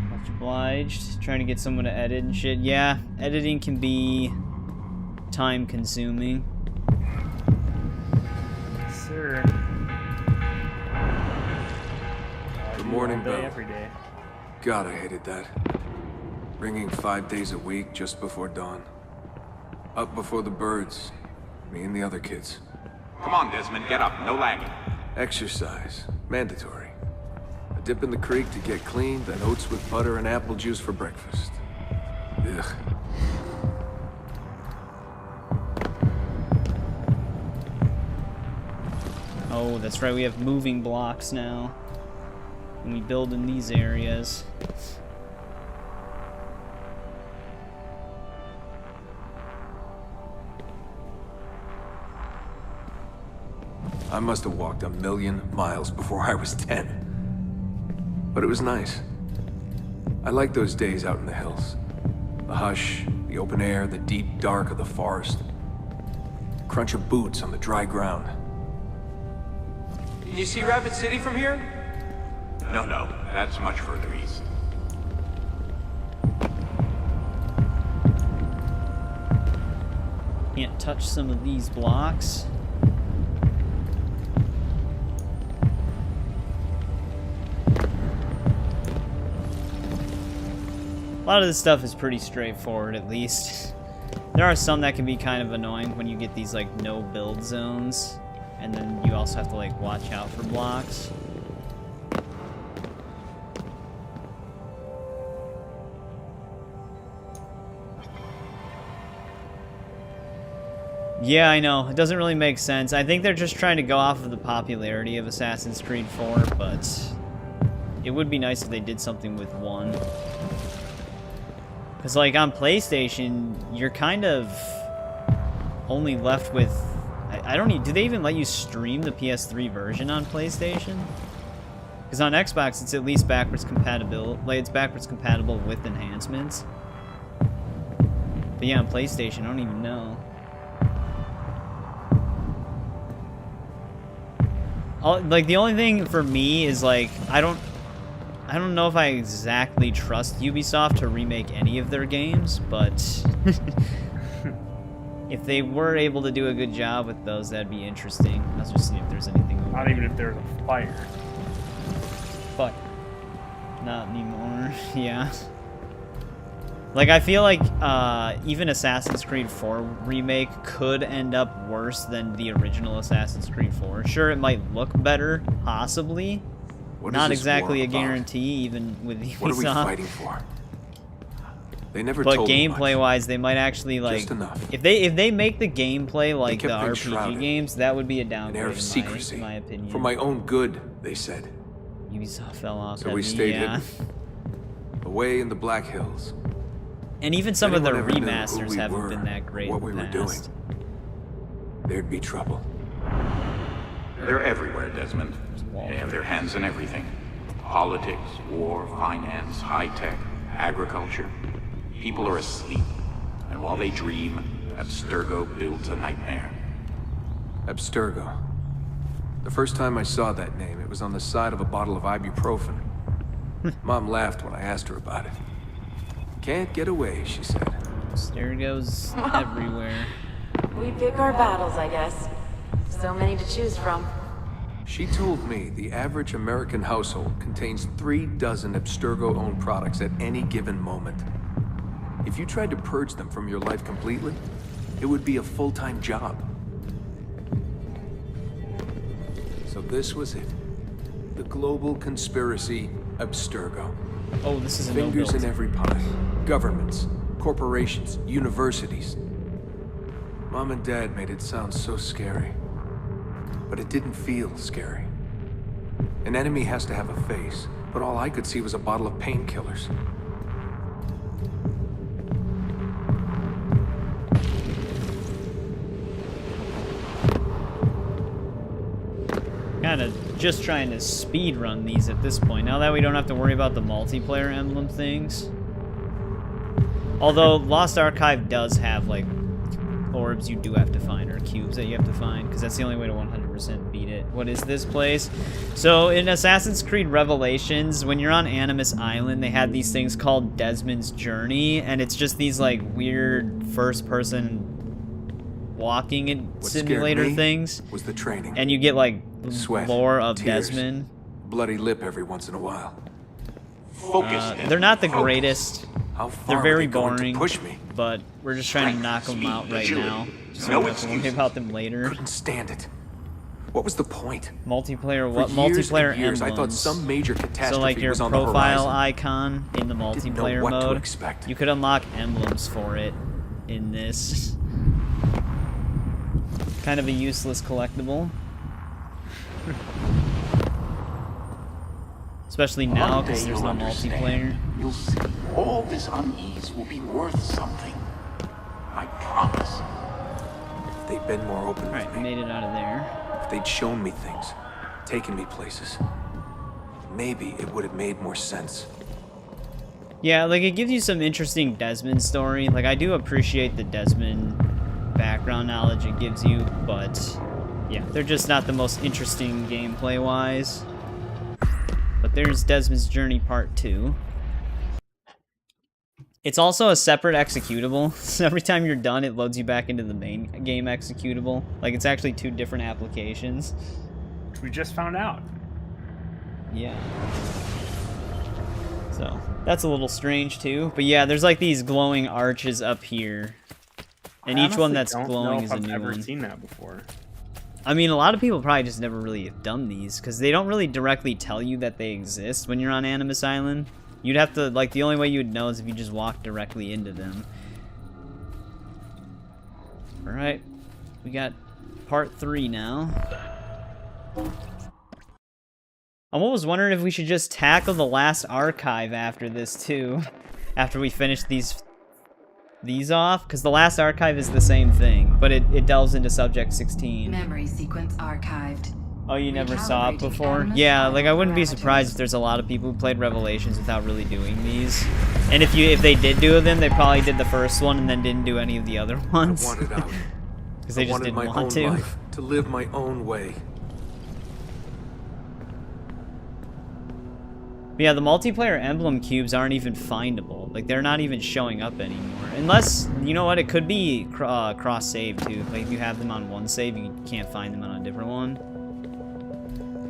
Much obliged. Trying to get someone to edit and shit. Yeah, editing can be time-consuming. Sir. The morning bell. Every day. God, I hated that. Ringing 5 days a week just before dawn. Up before the birds. Me and the other kids. Come on, Desmond, get up. No lagging. Exercise. Mandatory. A dip in the creek to get clean, then oats with butter and apple juice for breakfast. Ugh. Oh, that's right, we have moving blocks now. When we build in these areas. I must have walked 1,000,000 miles before I was 10. But it was nice. I like those days out in the hills. The hush, the open air, the deep dark of the forest. Crunch of boots on the dry ground. Can you see Rapid City from here? No, that's much further east. Can't touch some of these blocks. A lot of this stuff is pretty straightforward, at least. There are some that can be kind of annoying when you get these, like, no build zones. And then you also have to, like, watch out for blocks. Yeah, I know. It doesn't really make sense. I think they're just trying to go off of the popularity of Assassin's Creed 4, but it would be nice if they did something with 1. Because, like, on PlayStation, you're kind of only left with... I don't need... Do they even let you stream the PS3 version on PlayStation? Because on Xbox, it's at least backwards compatible. Like, it's backwards compatible with enhancements. But yeah, on PlayStation, I don't even know. Like, the only thing for me is, like, I don't know if I exactly trust Ubisoft to remake any of their games, but if they were able to do a good job with those, that'd be interesting. Let's just see if there's anything. Not even if there's a fire. Fuck. Not anymore. Yeah. Like, I feel like even Assassin's Creed 4 remake could end up worse than the original Assassin's Creed 4. Sure, it might look better, possibly. Not exactly a guarantee, even with Ubisoft. What are we fighting for? They never but told me gameplay-wise, they might actually, like... Just enough. If they make the gameplay like the kept things RPG shrouded. games, that would be a downgrade, An air of secrecy. in my opinion. For my own good, they said. Ubisoft fell off So we heavy, stayed yeah. hidden. Away in the Black Hills. And even some of their Anyone ever knew who remasters we haven't were, been that great what in we the were doing, past. there'd be trouble. They're everywhere, Desmond. They have their hands in everything. Politics, war, finance, high-tech, agriculture. People are asleep. And while they dream, Abstergo builds a nightmare. Abstergo. The first time I saw that name, it was on the side of a bottle of ibuprofen. Mom laughed when I asked her about it. Can't get away, she said. Abstergo's everywhere. We pick our battles, I guess. So many to choose from. She told me the average American household contains 3 dozen Abstergo-owned products at any given moment. If you tried to purge them from your life completely, it would be a full-time job. So this was it. The global conspiracy Abstergo. Oh, this is a Fingers no-build. in every pie. Governments, corporations, universities. Mom and Dad made it sound so scary. But it didn't feel scary. An enemy has to have a face, but all I could see was a bottle of painkillers. Kind of just trying to speed run these at this point. Now that we don't have to worry about the multiplayer emblem things. Although Lost Archive does have, like, orbs you do have to find, or cubes that you have to find, because that's the only way to 100% beat it. What is this place? So in Assassin's Creed Revelations, when you're on Animus Island, they had these things called Desmond's Journey, and it's just these, like, weird first-person walking and simulator things. Was the training. And you get, like, Sweat, lore of tears, Desmond. bloody lip every once in a while. They're not the greatest. How far They're are very they going to boring, push me? but we're just trying to knock them out right now. So No we don't have to worry about them later. Couldn't stand it. What was the point? Multiplayer, what? For years Multiplayer and years, I thought emblems. some major catastrophe So like your was on the profile horizon. icon in the Didn't know multiplayer what to mode, expect. you could unlock emblems for it in this. Kind of a useless collectible. Especially now, because there's no multiplayer. You'll see. All this unease will be worth something. I promise. If they'd been more open with me. Made it out of there. If they'd shown me things, taken me places, maybe it would have made more sense. Yeah, like, it gives you some interesting Desmond story. Like, I do appreciate the Desmond background knowledge it gives you, but yeah, they're just not the most interesting gameplay-wise. But there's Desmond's Journey Part 2. It's also a separate executable, so every time you're done, it loads you back into the main game executable. Like, it's actually 2 different applications. Which we just found out. Yeah. So, that's a little strange, too. But yeah, there's like these glowing arches up here. And each one that's glowing is a new one. I've never seen that before. I mean, a lot of people probably just never really have done these, because they don't really directly tell you that they exist when you're on Animus Island. You'd have to, like, the only way you would know is if you just walk directly into them. Alright, we got part 3 now. I was wondering if we should just tackle the last archive after this, too. After we finish these off, because the last archive is the same thing, but it delves into Subject 16. Memory sequence archived. Oh, you never saw it before? Yeah, like, I wouldn't be surprised if there's a lot of people who played Revelations without really doing these. And if they did do them, they probably did the first one and then didn't do any of the other ones. I wanted out. Because they just didn't want to. I wanted my own life, to live my own way. But yeah, the multiplayer emblem cubes aren't even findable. Like, they're not even showing up anymore. Unless, you know what, it could be cross-save, too. Like, if you have them on one save, you can't find them on a different one.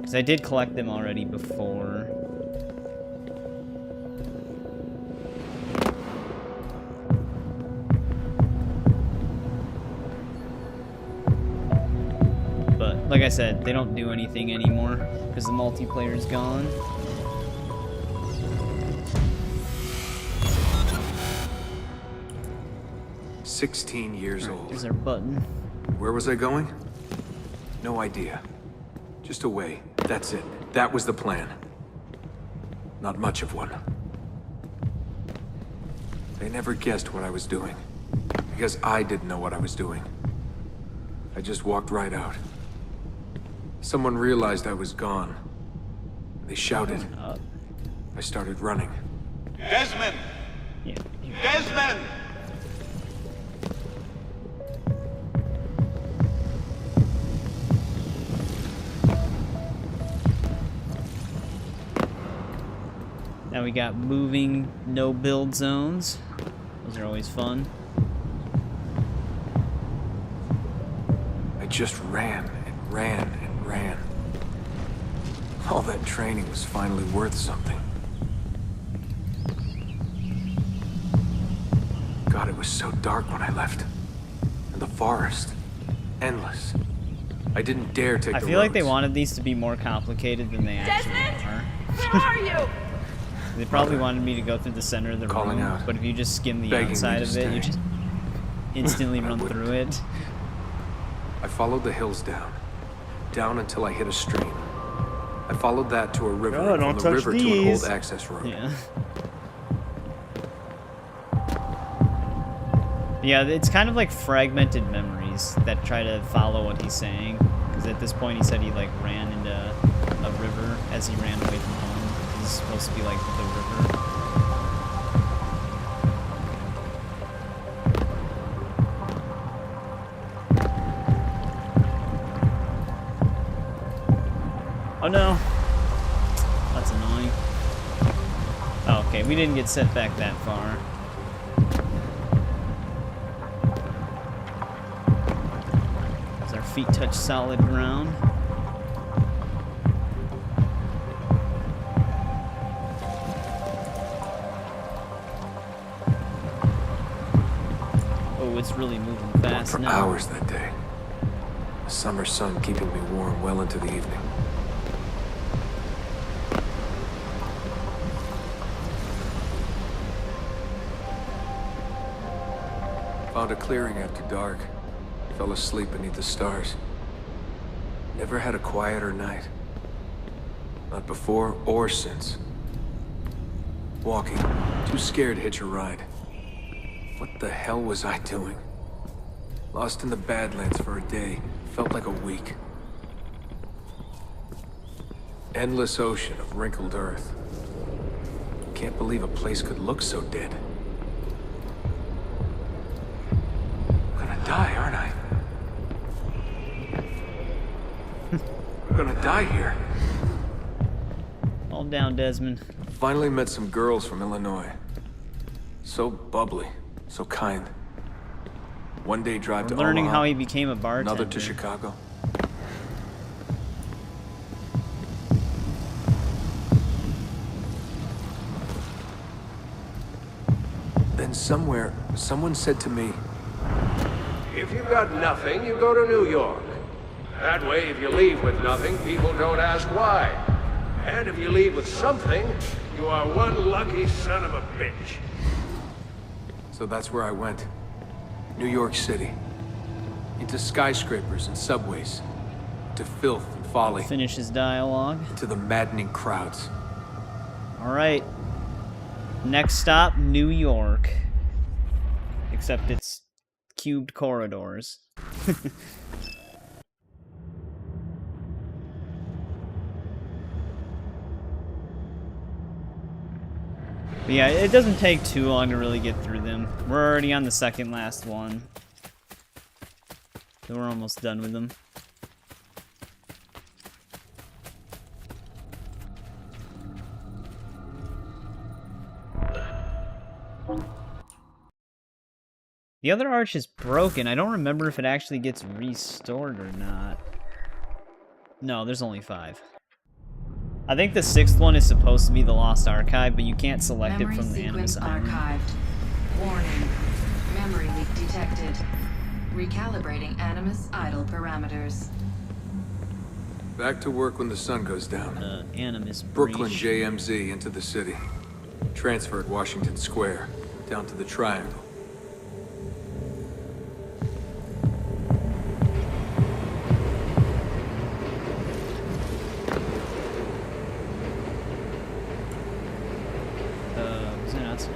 Because I did collect them already before. But, like I said, they don't do anything anymore. Because the multiplayer's gone. Years old. There's our button. Where was I going? No idea. Just away. That's it. That was the plan. Not much of one. They never guessed what I was doing. Because I didn't know what I was doing. I just walked right out. Someone realized I was gone. They shouted. I started running. Desmond! Yeah. Desmond! Now we got moving, no build zones. Those are always fun. I just ran and ran and ran. All that training was finally worth something. God, it was so dark when I left. And the forest. Endless. I didn't dare take the I feel like they roads. wanted these to be more complicated than they actually are. Where are you? They probably wanted me to go through the center of the room, but if you just skim the outside of it, you just instantly run through it. I followed the hills down until I hit a stream. I followed that to a river, Oh, and don't from the touch river to an these. old access road. Yeah. Yeah, it's kind of like fragmented memories that try to follow what he's saying. Because at this point he said he like ran into a river as he ran away from home. He's supposed to be like the river. Oh no! That's annoying. Oh, okay, we didn't get set back that far. As our feet touch solid ground. Oh, it's really moving fast For now. hours that day. The summer sun keeping me warm well into the evening. Found a clearing after dark. Fell asleep beneath the stars. Never had a quieter night. Not before or since. Walking. Too scared to hitch a ride. What the hell was I doing? Lost in the Badlands for a day. Felt like a week. Endless ocean of wrinkled earth. Can't believe a place could look so dead. I'm gonna die, aren't I? I'm gonna die here. Calm down, Desmond. Finally met some girls from Illinois. So bubbly, so kind. One day drive to Learning Omaha, how he became a bartender. another to Chicago. Then somewhere, someone said to me, If you've got nothing, you go to New York. That way, if you leave with nothing, people don't ask why. And if you leave with something, you are one lucky son of a bitch. so that's where I went. New York City. Into skyscrapers and subways. To filth and folly. Finish his dialogue. To the maddening crowds. Alright. Next stop, New York. Except it's cubed corridors. But yeah, it doesn't take too long to really get through them. We're already on the second last one. So we're almost done with them. The other arch is broken. I don't remember if it actually gets restored or not. No, there's only 5. I think the 6th one is supposed to be the Lost Archive, but you can't select it from the Animus Iron. Archived. Warning. Memory leak detected. Recalibrating Animus idle parameters. Back to work when the sun goes down. Animus Brooklyn breach. JMZ into the city. Transfer at Washington Square. Down to the Triangle.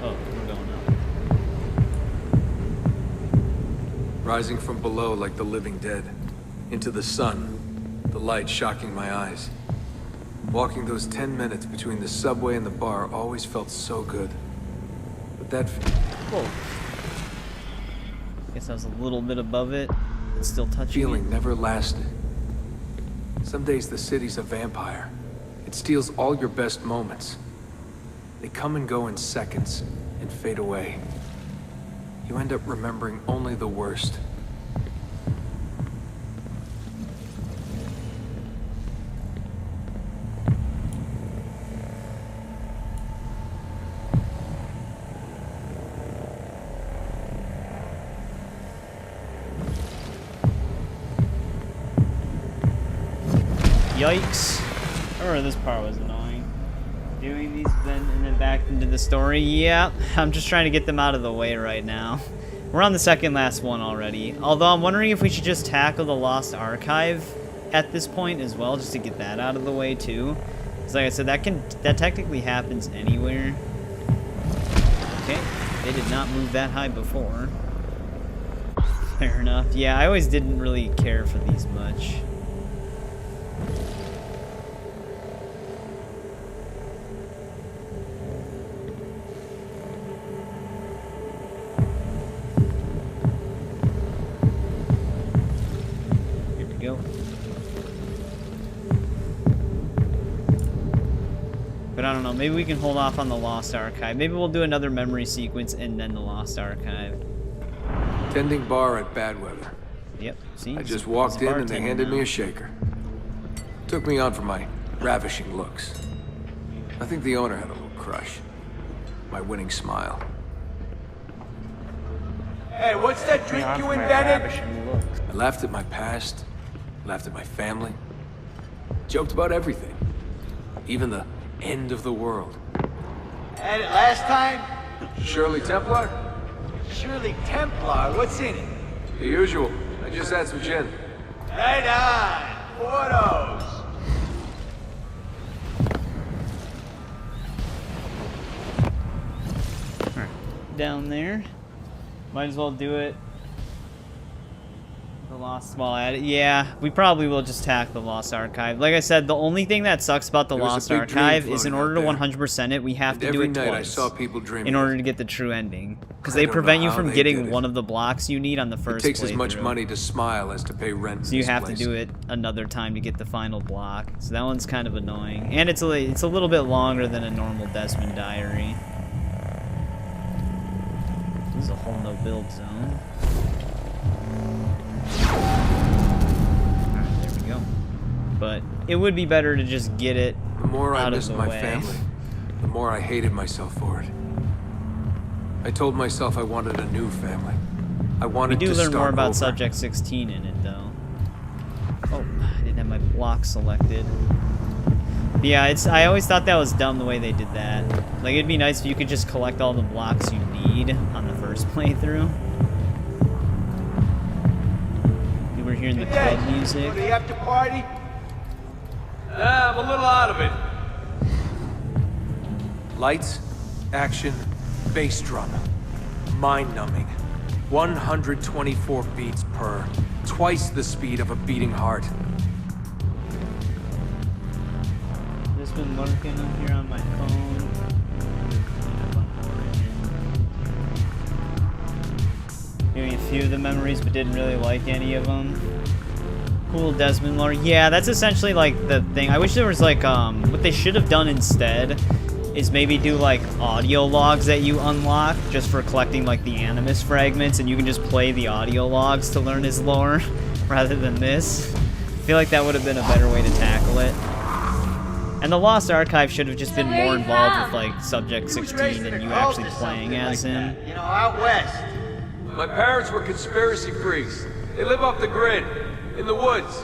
Oh, we're going up. Rising from below like the living dead. Into the sun. The light shocking my eyes. Walking those 10 minutes between the subway and the bar always felt so good. But that... Whoa. Guess I was a little bit above it. It's still touching feeling it. never lasted. Some days the city's a vampire. It steals all your best moments. They come and go in seconds, and fade away. You end up remembering only the worst. Yikes. Oh, this part was annoying. Doing these and then back into the story. Yeah, I'm just trying to get them out of the way right now. We're on the second last one already. Although I'm wondering if we should just tackle the Lost Archive at this point as well, just to get that out of the way too. Because like I said, that technically happens anywhere. Okay, they did not move that high before. Fair enough. Yeah, I always didn't really care for these much. But I don't know, maybe we can hold off on the Lost Archive. Maybe we'll do another memory sequence and then the Lost Archive. Tending bar at bad weather. Yep, see? I just walked in and they handed me a shaker. Took me on for my ravishing looks. I think the owner had a little crush. My winning smile. Hey, what's that drink you invented? I laughed at my past, laughed at my family, joked about everything. Even the end of the world. Had it last time? Shirley Templar? Shirley Templar, what's in it? The usual. I just had some gin. Right on. Photos. Down there. Might as well do it. The Lost Small yeah, we probably will just tack the Lost Archive. Like I said, the only thing that sucks about the Lost Archive is in order to 100% it, we have to do it twice in order to get the true ending. Because they prevent you from getting one of the blocks you need on the first playthrough. It takes as much money to smile as to pay rent. So you have to do it another time to get the final block. So that one's kind of annoying. And it's a little bit longer than a normal Desmond diary. This is a whole no-build zone. Alright, there we go. But it would be better to just get it the more I missed my way. Family, the more I hated myself for it. I told myself I wanted a new family. I wanted to learn start more about over. Subject 16 in it, though. Oh, I didn't have my block selected. But yeah, I always thought that was dumb the way they did that. Like, it'd be nice if you could just collect all the blocks you need on the first playthrough. You were hearing the club music. Do you have to party? I'm a little out of it. Lights, action, bass drum. Mind-numbing. 124 beats per. Twice the speed of a beating heart. Just been lurking up here on my phone. Doing a few of the memories, but didn't really like any of them. Cool Desmond lore. Yeah, that's essentially like the thing. I wish there was like, what they should have done instead is maybe do like audio logs that you unlock just for collecting like the Animus fragments, and you can just play the audio logs to learn his lore rather than this. I feel like that would have been a better way to tackle it. And the Lost Archive should have just been more involved with like Subject 16 and you actually playing as him. You know, out west. My parents were conspiracy freaks. They live off the grid, in the woods.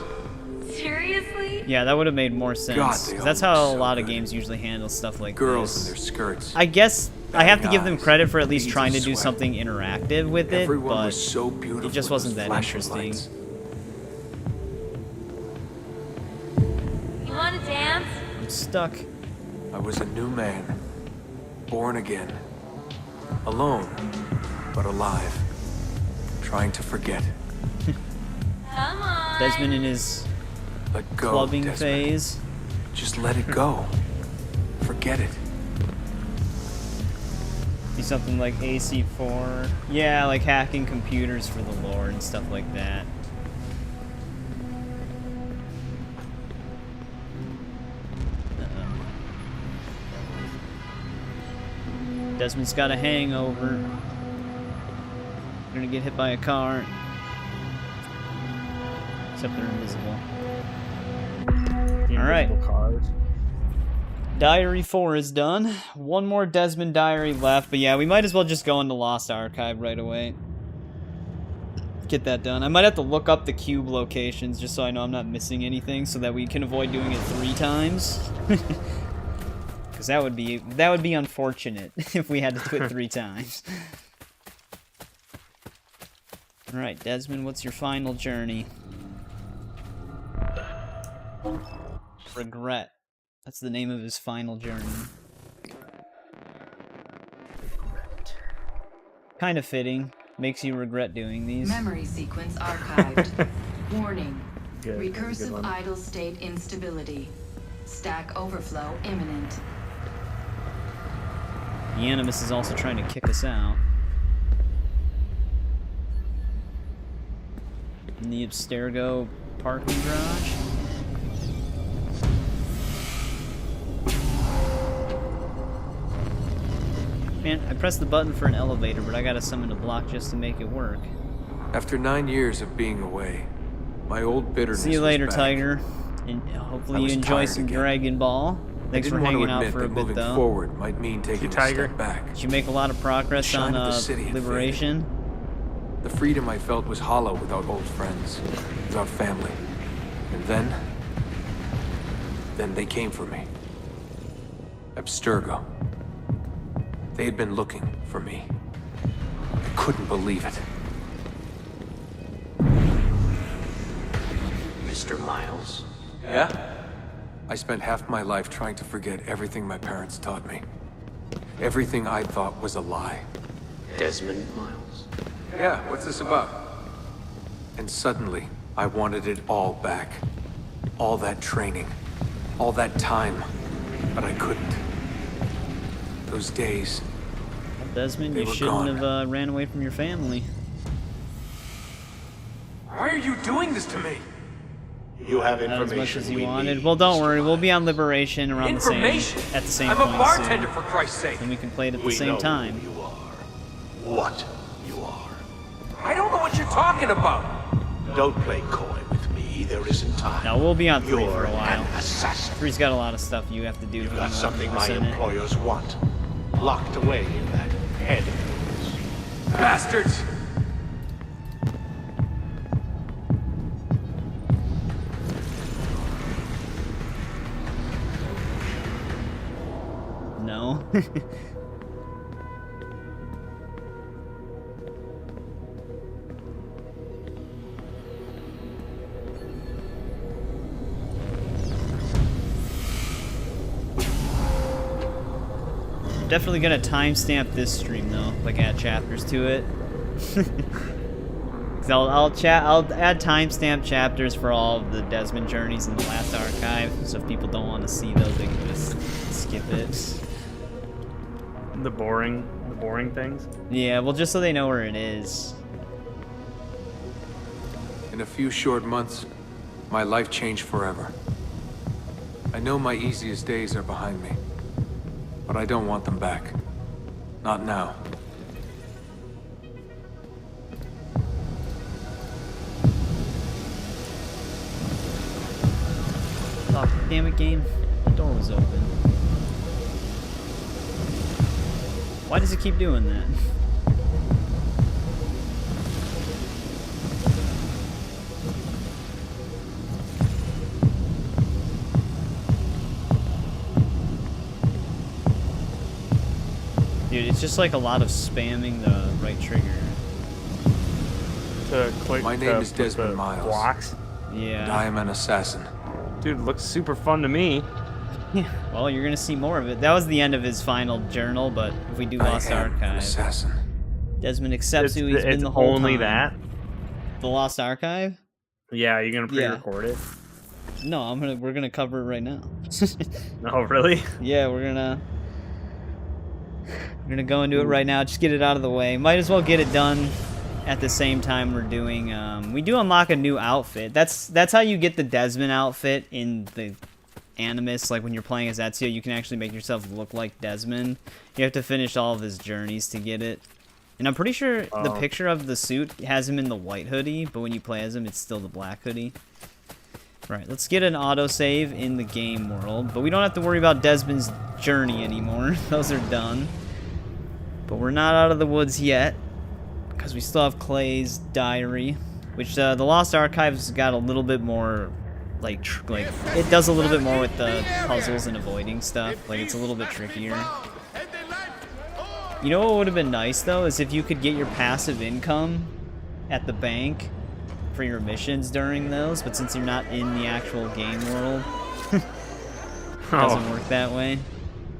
Seriously? Yeah, that would have made more sense. God, 'Cause that's how a lot of games usually handle stuff like Girls this. in their skirts. I guess I have to give them eyes, credit for at least beads trying to of do sweat. something interactive with it, Everyone but was so beautiful it just with wasn't those that flashing interesting. lights. You want to dance? I'm stuck. I was a new man. Born again. Alone, but alive. Trying to forget. Come on. Desmond in his Let go, clubbing Desmond. phase. Just let it go. Forget it. Be something like AC4. Yeah, like hacking computers for the lore and stuff like that. Desmond's got a hangover. Gonna get hit by a car. Except they're invisible. Alright. Diary 4 is done. One more Desmond diary left, but yeah, we might as well just go into Lost Archive right away. Get that done. I might have to look up the cube locations just so I know I'm not missing anything so that we can avoid doing it 3 times. Because that would be unfortunate if we had to do it 3 times. Alright, Desmond, what's your final journey? Regret. That's the name of his final journey. Kind of fitting. Makes you regret doing these. Memory sequence archived. Warning. Good, good Recursive one. idle state instability. Stack overflow imminent. The Animus is also trying to kick us out. In the Abstergo parking garage. Man, I pressed the button for an elevator, but I gotta summon a block just to make it work. After 9 years of being away, my old bitterness See you later, was back. Tiger. And hopefully I you was enjoy tired some again. Dragon Ball. Thanks I for didn't want hanging to out admit for a that bit, moving though. forward might mean taking a step back. Did you make a lot of progress Shine on of the city had Liberation? The freedom I felt was hollow without old friends, without family. And then they came for me. Abstergo. They had been looking for me. I couldn't believe it. Mr. Miles? Yeah? I spent half my life trying to forget everything my parents taught me. Everything I thought was a lie. Desmond Miles? Yeah, what's this about? And suddenly, I wanted it all back. All that training. All that time. But I couldn't. Those days. Well, Desmond, they you were shouldn't gone. have ran away from your family. Why are you doing this to me? You have Not information as much as you we wanted. need. Well, don't worry. We'll be on Liberation around the same at the same I'm point a bartender, soon. for Christ's sake. And we can play it at the We same know time. who you are. What you are. I don't know what you're talking about. Don't play coy with me. There isn't time. Now we'll be on 3 You're for a while. an assassin. 3's got a lot of stuff you have to do. You've if got you something my 100% it. employers want. Locked away in that head of yours. Bastards! No. Definitely gonna timestamp this stream though, like add chapters to it. 'Cause I'll add timestamp chapters for all of the Desmond journeys in the last archive, so if people don't want to see those, they can just skip it. The boring things. Yeah, well, just so they know where it is. In a few short months, my life changed forever. I know my easiest days are behind me, but I don't want them back. Not now. Oh, damn it, game. The door was open. Why does it keep doing that? Dude, it's just like a lot of spamming the right trigger. To click. My name is Desmond Miles. Blocks. Yeah. And I am an assassin. Dude, looks super fun to me. Yeah. Well, you're gonna see more of it. That was the end of his final journal, but if we do Lost Archive, assassin. Desmond accepts who he's been the It's whole only time. that. The Lost Archive? Yeah, you're gonna pre-record it. No, we're gonna cover it right now. Oh, really? Yeah, we're gonna go into it right now. Just get it out of the way. Might as well get it done at the same time we're doing. We do unlock a new outfit. That's how you get the Desmond outfit in the Animus. Like when you're playing as Ezio, you can actually make yourself look like Desmond. You have to finish all of his journeys to get it. And I'm pretty sure the picture of the suit has him in the white hoodie, but when you play as him, it's still the black hoodie. Right, let's get an autosave in the game world, but we don't have to worry about Desmond's journey anymore. Those are done. But we're not out of the woods yet, because we still have Clay's diary, which the Lost Archives got a little bit more, like it does a little bit more with the puzzles and avoiding stuff. Like, it's a little bit trickier. You know what would have been nice, though, is if you could get your passive income at the bank for your missions during those, but since you're not in the actual game world, it doesn't work that way.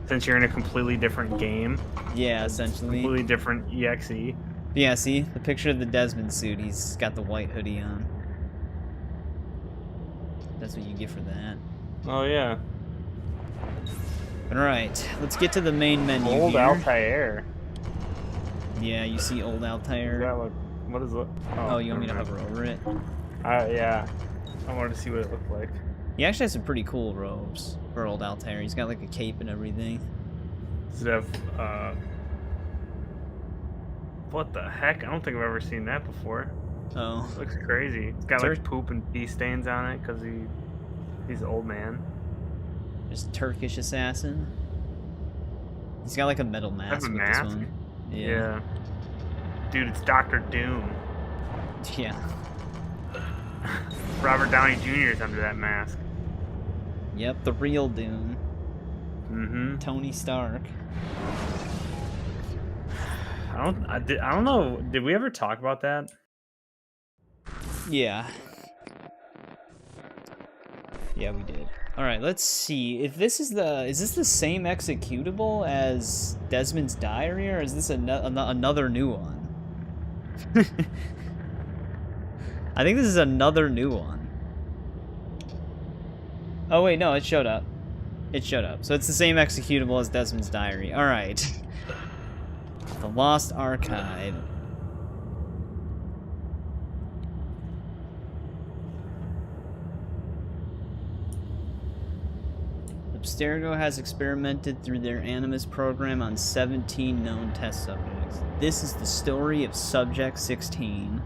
Since you're in a completely different game. Yeah, essentially. Completely different EXE. Yeah, see? The picture of the Desmond suit, he's got the white hoodie on. That's what you get for that. Oh, yeah. Alright, let's get to the main menu Old here. Altair. Yeah, you see old Altair. What is it? Oh, you want me to hover over it? Yeah. I wanted to see what it looked like. He actually has some pretty cool robes for old Altair. He's got like a cape and everything. Does it have, what the heck? I don't think I've ever seen that before. Oh. Looks crazy. It's got like poop and pee stains on it because he's an old man. Just Turkish assassin. He's got like a metal mask with this one. Yeah. Dude, it's Dr. Doom. Yeah. Robert Downey Jr. is under that mask. Yep, the real Doom. Mm-hmm. Tony Stark. I don't know. Did we ever talk about that? Yeah. Yeah, we did. All right, let's see if this is is this the same executable as Desmond's diary, or is this another new one? I think this is another new one. Oh wait, no, it showed up. It showed up. So it's the same executable as Desmond's diary. Alright. The Lost Archive. Abstergo has experimented through their Animus program on 17 known test subjects. This is the story of Subject 16.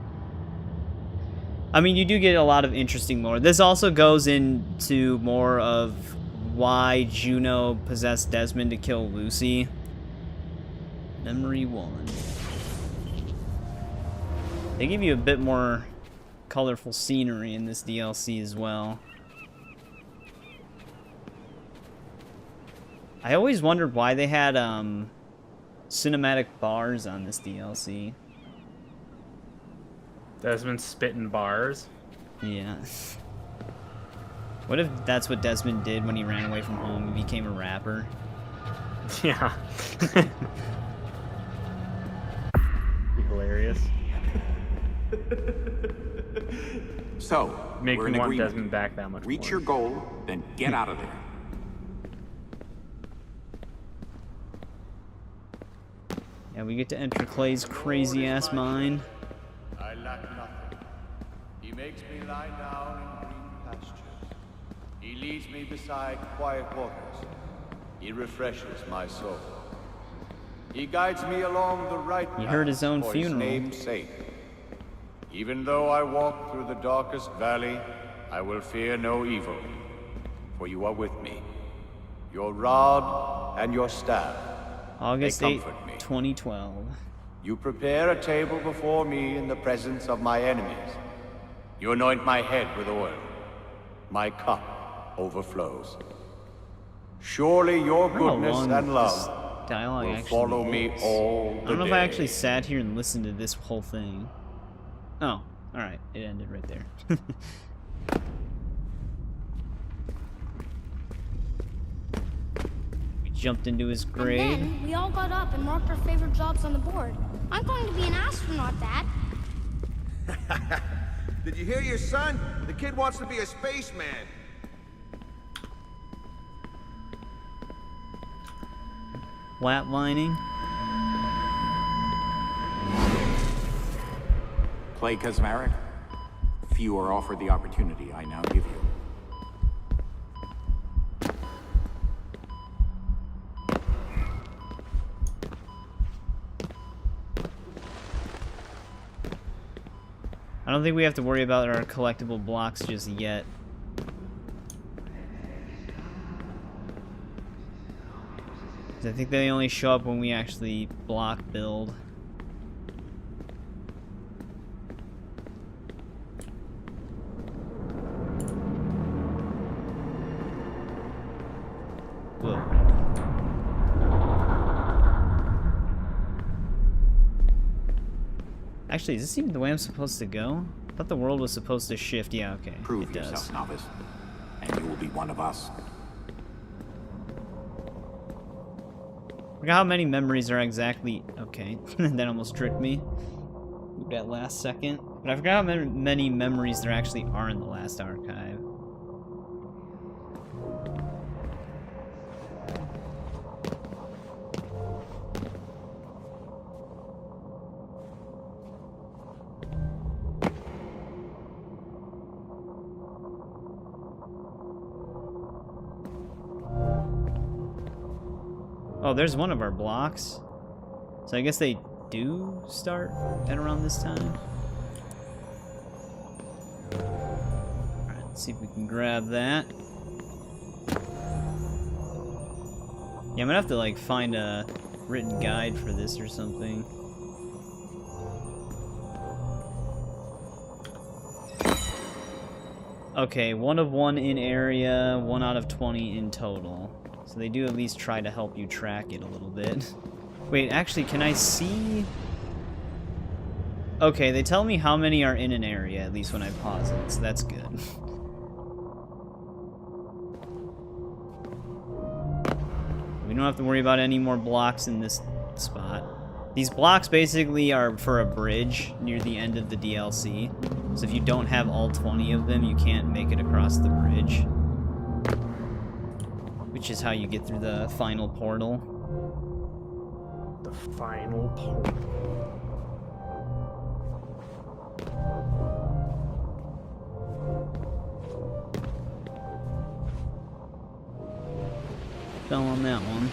I mean, you do get a lot of interesting lore. This also goes into more of why Juno possessed Desmond to kill Lucy. Memory 1. They give you a bit more colorful scenery in this DLC as well. I always wondered why they had cinematic bars on this DLC. Desmond spitting bars. Yeah. What if that's what Desmond did when he ran away from home? He became a rapper. Yeah. Be hilarious. So, Make we're me in want agreement. Desmond back that much Reach more. your goal, then get out of there. Yeah, we get to enter Clay's crazy-ass mine. I lack nothing. He makes me lie down in green pastures. He leads me beside quiet waters. He refreshes my soul. He guides me along the right path. He heard his own for funeral. His name's sake. Even though I walk through the darkest valley, I will fear no evil, for you are with me. Your rod and your staff. August they 8th, comfort me. 2012. You prepare a table before me in the presence of my enemies. You anoint my head with oil. My cup overflows. Surely your I don't know goodness how long and this love dialogue will actually follow me is. all the I don't know day. if I actually sat here and listened to this whole thing. Oh, alright. It ended right there. We jumped into his grave. And then we all got up and marked our favorite jobs on the board. I'm going to be an astronaut, Dad. Did you hear your son? The kid wants to be a spaceman. Flatlining. Clay Kazmarek, few are offered the opportunity I now give you. I don't think we have to worry about our collectible blocks just yet. I think they only show up when we actually block build. Whoa. Actually, is this even the way I'm supposed to go? I thought the world was supposed to shift. Yeah, okay. Prove it does. yourself, novice, and you will be one of us. Look at how many memories are exactly... Okay, that almost tricked me. That last second. But I forgot how many memories there actually are in the last archive. Oh, there's one of our blocks. So I guess they do start at around this time. Alright, let's see if we can grab that. Yeah, I'm gonna have to like find a written guide for this or something. Okay, 1 of 1 in area, 1 out of 20 in total. So they do at least try to help you track it a little bit. Wait, actually, can I see? Okay, they tell me how many are in an area, at least when I pause it, so that's good. We don't have to worry about any more blocks in this spot. These blocks basically are for a bridge near the end of the DLC. So if you don't have all 20 of them, you can't make it across the bridge. Which is how you get through the final portal. The final portal. Fell on that one.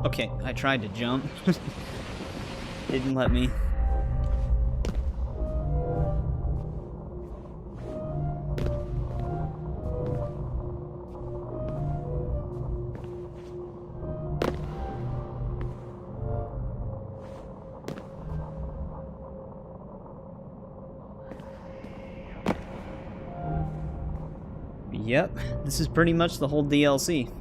Okay, I tried to jump. Didn't let me. Yep, this is pretty much the whole DLC.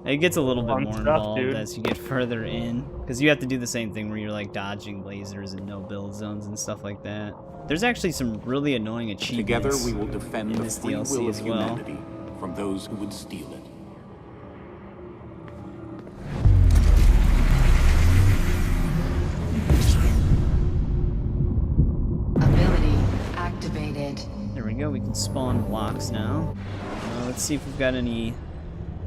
It gets a little bit Fun more stuff, involved dude. as you get further in, because you have to do the same thing where you're like dodging lasers and no build zones and stuff like that. There's actually some really annoying Together achievements we will defend in the this free DLC will of as well. humanity from those who would steal it. Ability activated. There we go, we can spawn blocks now. Let's see if we've got any...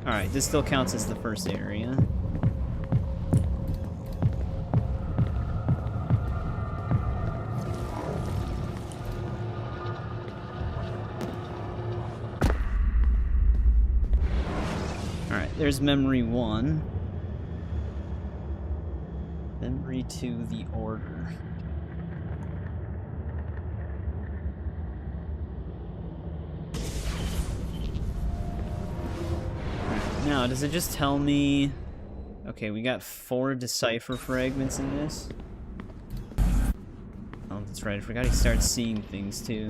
Alright, this still counts as the first area. Alright, there's memory 1. Memory 2, the order. Now, does it just tell me... Okay, we got 4 Decipher fragments in this. Oh, that's right, I forgot he starts seeing things too.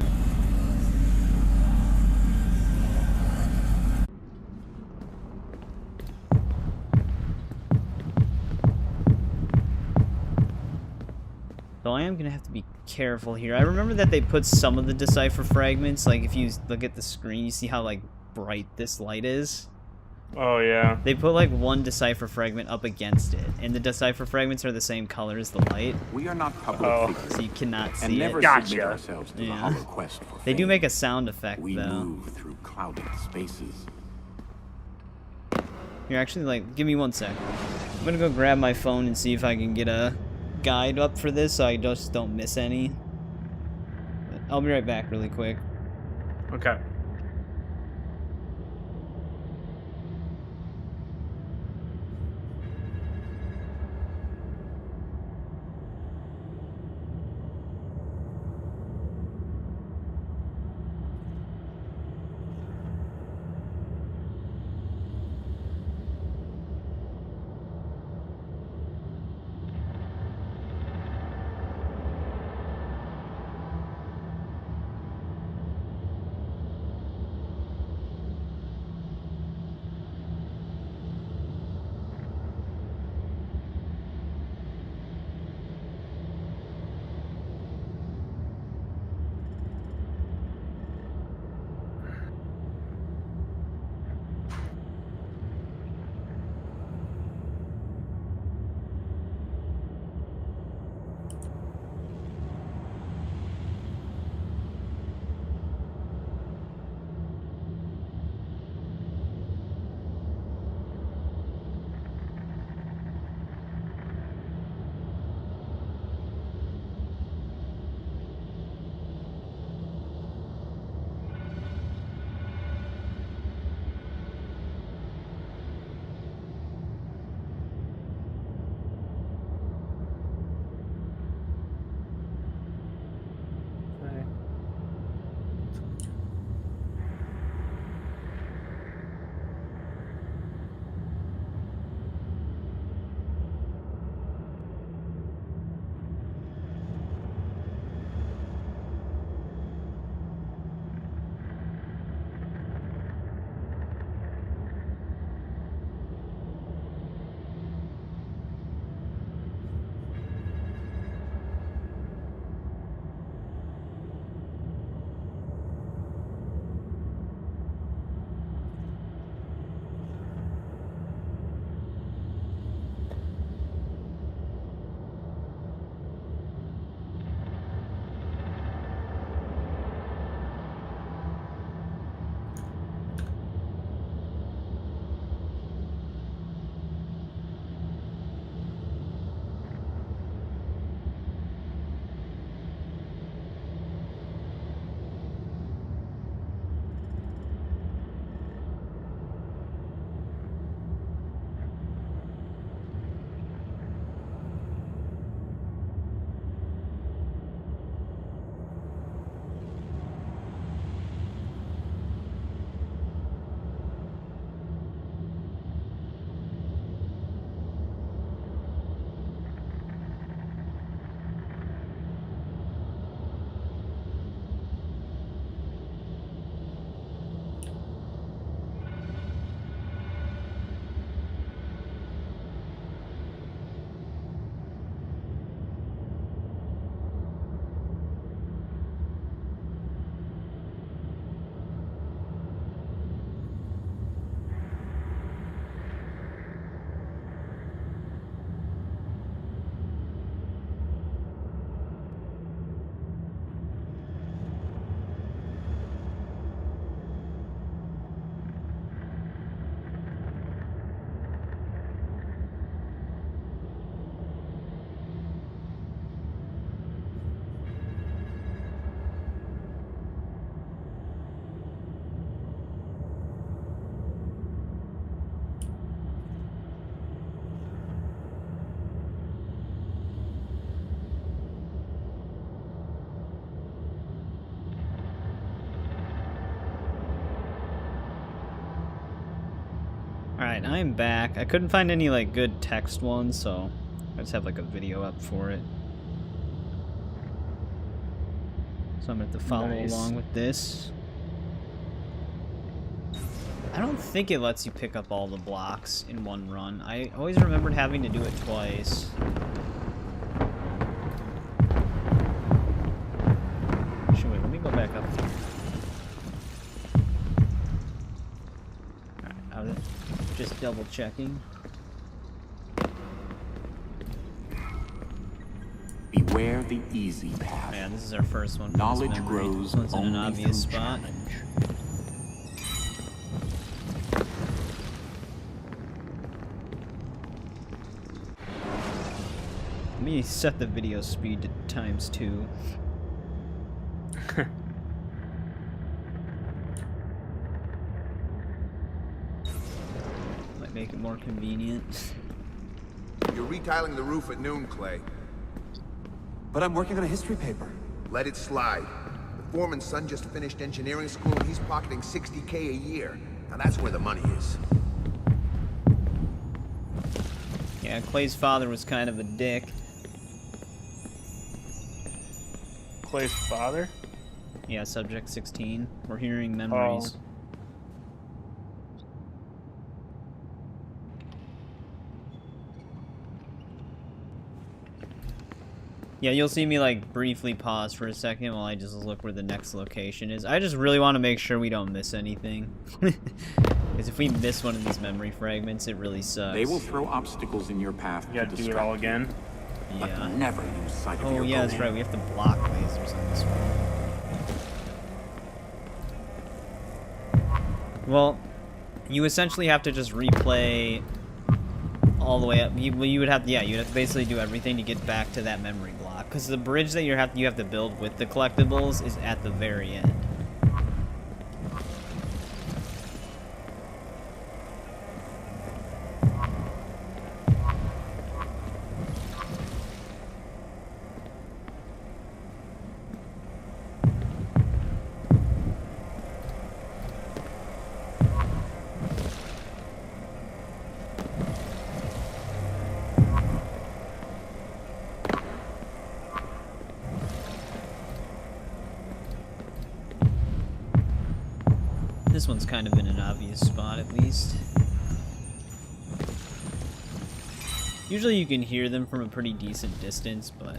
So I am gonna have to be careful here. I remember that they put some of the Decipher fragments, like if you look at the screen, you see how like bright this light is? Oh, yeah. They put like one Decipher fragment up against it, and the Decipher fragments are the same color as the light. We are not public figures, so you cannot see and never it. submit ourselves to the hollow quest for They do fame. make a sound effect, We though. move through clouded spaces. Here, actually, like, give me 1 sec. I'm gonna go grab my phone and see if I can get a guide up for this so I just don't miss any. I'll be right back really quick. Okay. Alright, I'm back. I couldn't find any like good text ones, so I just have like a video up for it. So I'm gonna have to follow along with this. I don't think it lets you pick up all the blocks in one run. I always remembered having to do it twice. Actually, wait, let me go back up here. Alright, just double checking. Beware the easy path. Man, this is our first one. Knowledge grows this one's in an only obvious through spot. challenge. Let me set the video speed to ×2. Might make it more convenient. You're retiling the roof at noon, Clay. But I'm working on a history paper. Let it slide. The foreman's son just finished engineering school and he's pocketing $60K a year. Now that's where the money is. Yeah, Clay's father was kind of a dick. Clay's father? Yeah, subject 16. We're hearing memories. Yeah, you'll see me like briefly pause for a second while I just look where the next location is. I just really want to make sure we don't miss anything. Because if we miss one of these memory fragments, it really sucks. They will throw obstacles in your path You gotta do it all again? But Yeah. never lose sight of Oh your yeah, goal. that's right. We have to block lasers on this one. Well, you essentially have to just replay all the way up. You would have to, yeah, you'd have to basically do everything to get back to that memory block. Because the bridge that you have to build with the collectibles is at the very end. This one's kind of in an obvious spot, at least. Usually you can hear them from a pretty decent distance, but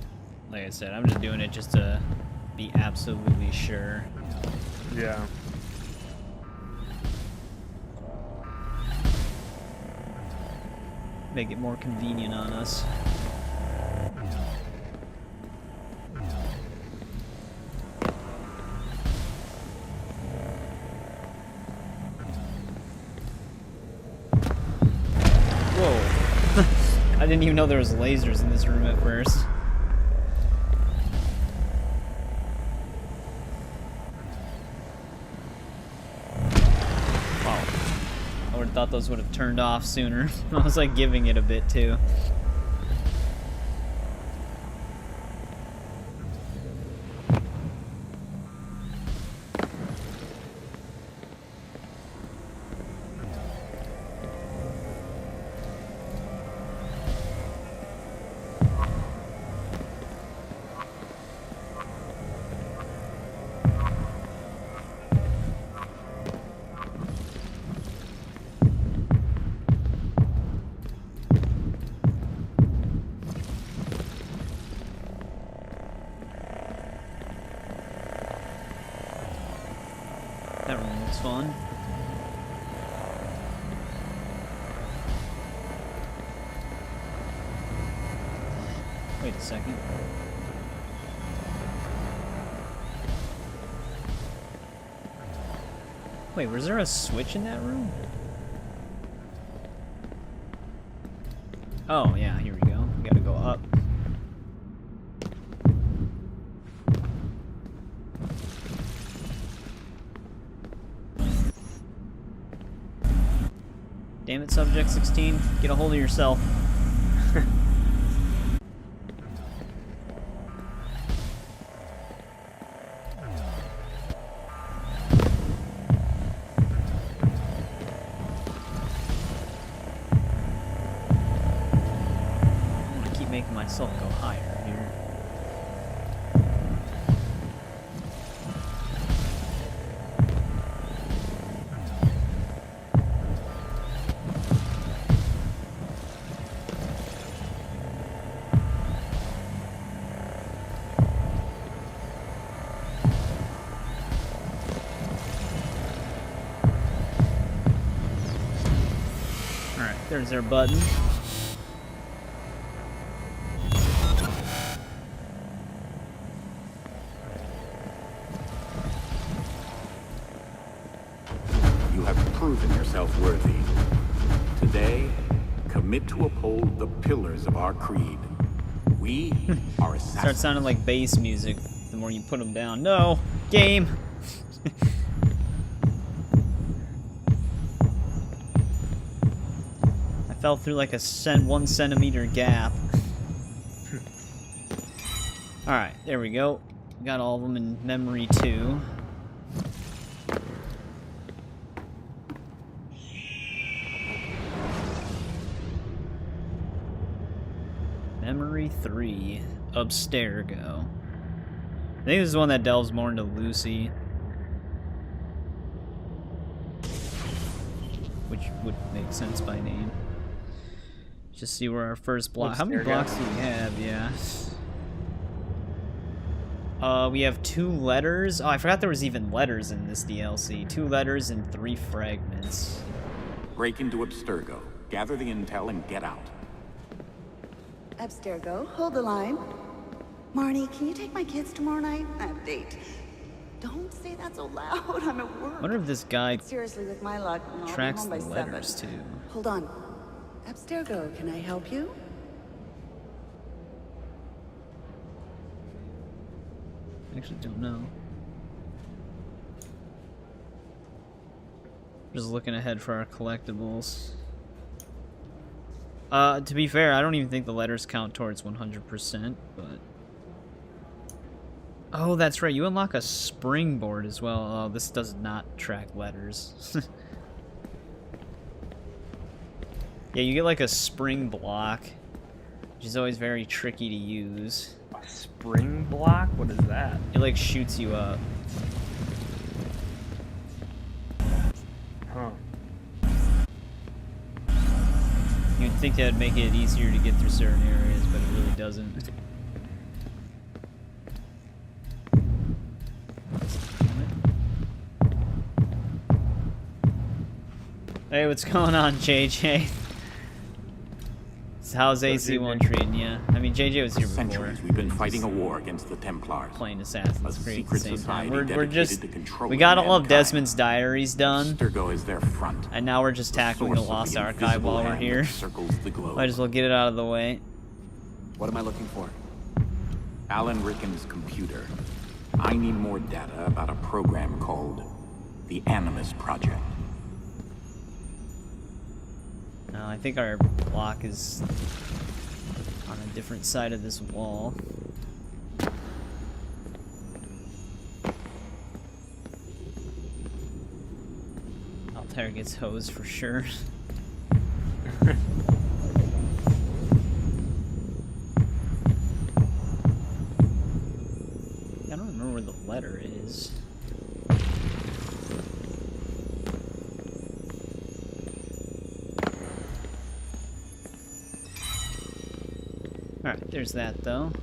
like I said, I'm just doing it just to be absolutely sure. Yeah. Make it more convenient on us. I didn't even know there was lasers in this room at first. Wow. I would have thought those would have turned off sooner. I was like giving it a bit too. That room looks fun. Wait a second. Wait, was there a switch in that room? Oh, yeah, here we go. We gotta go up. Damn it, Subject 16. Get a hold of yourself. making myself go higher here. There's our button. You have proven yourself worthy. Today, commit to uphold the pillars of our creed. We are assassins. Starts sounding like bass music the more you put them down. No! Game! Fell through like a 1 centimeter gap. Alright, there we go. Got all of them in memory 2. Memory 3. Abstergo. I think this is one that delves more into Lucy. Which would make sense by name. Just see where our first block. How many blocks do we have? Yeah. We have 2 letters. Oh, I forgot there was even letters in this DLC. 2 letters and 3 fragments. Break into Abstergo, gather the intel, and get out. Abstergo, hold the line. Marnie, can you take my kids tomorrow night? I have a date. Don't say that so loud. I'm at work. I wonder if this guy seriously, with my luck, I'll tracks be home the by letters 7. too. Hold on. Abstergo, can I help you? I actually don't know. Just looking ahead for our collectibles. To be fair, I don't even think the letters count towards 100%, but... Oh, that's right, you unlock a springboard as well. Oh, this does not track letters. Yeah, you get like a spring block, which is always very tricky to use. A spring block? What is that? It like shoots you up. Huh. You'd think that'd make it easier to get through certain areas, but it really doesn't. Hey, what's going on, JJ? How's AC1 treating you? I mean, JJ was here before. Centuries we've been fighting a war against the Templars. Playing Assassin's Creed at the same time. We're We got all of Desmond's diaries done. Abstergo is their front. And now we're just tackling the Lost Archive while we're here. Might as well get it out of the way. What am I looking for? Alan Ricken's computer. I need more data about a program called the Animus Project. No, I think our block is on a different side of this wall. Altair gets hosed for sure. I don't remember where the letter is. Alright, there's that though.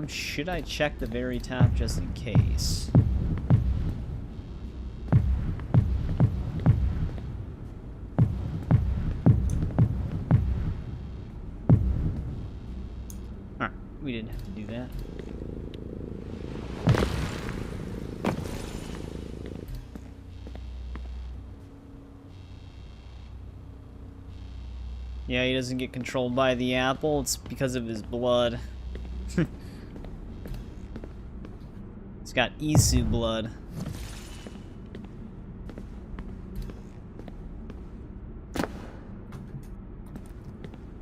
Should I check the very top just in case? Alright, we didn't have to do that. Yeah, he doesn't get controlled by the apple. It's because of his blood. It's got Isu blood.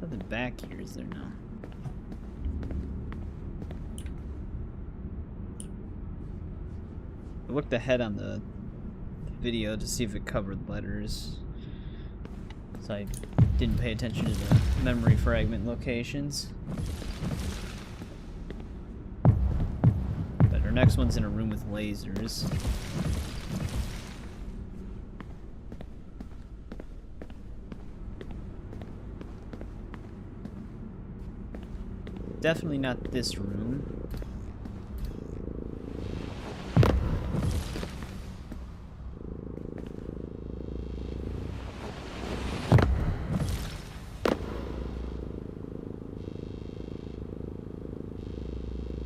Nothing back here, is there now? looked ahead on the video to see if it covered letters. So I didn't pay attention to the memory fragment locations. But our next one's in a room with lasers. Definitely not this room.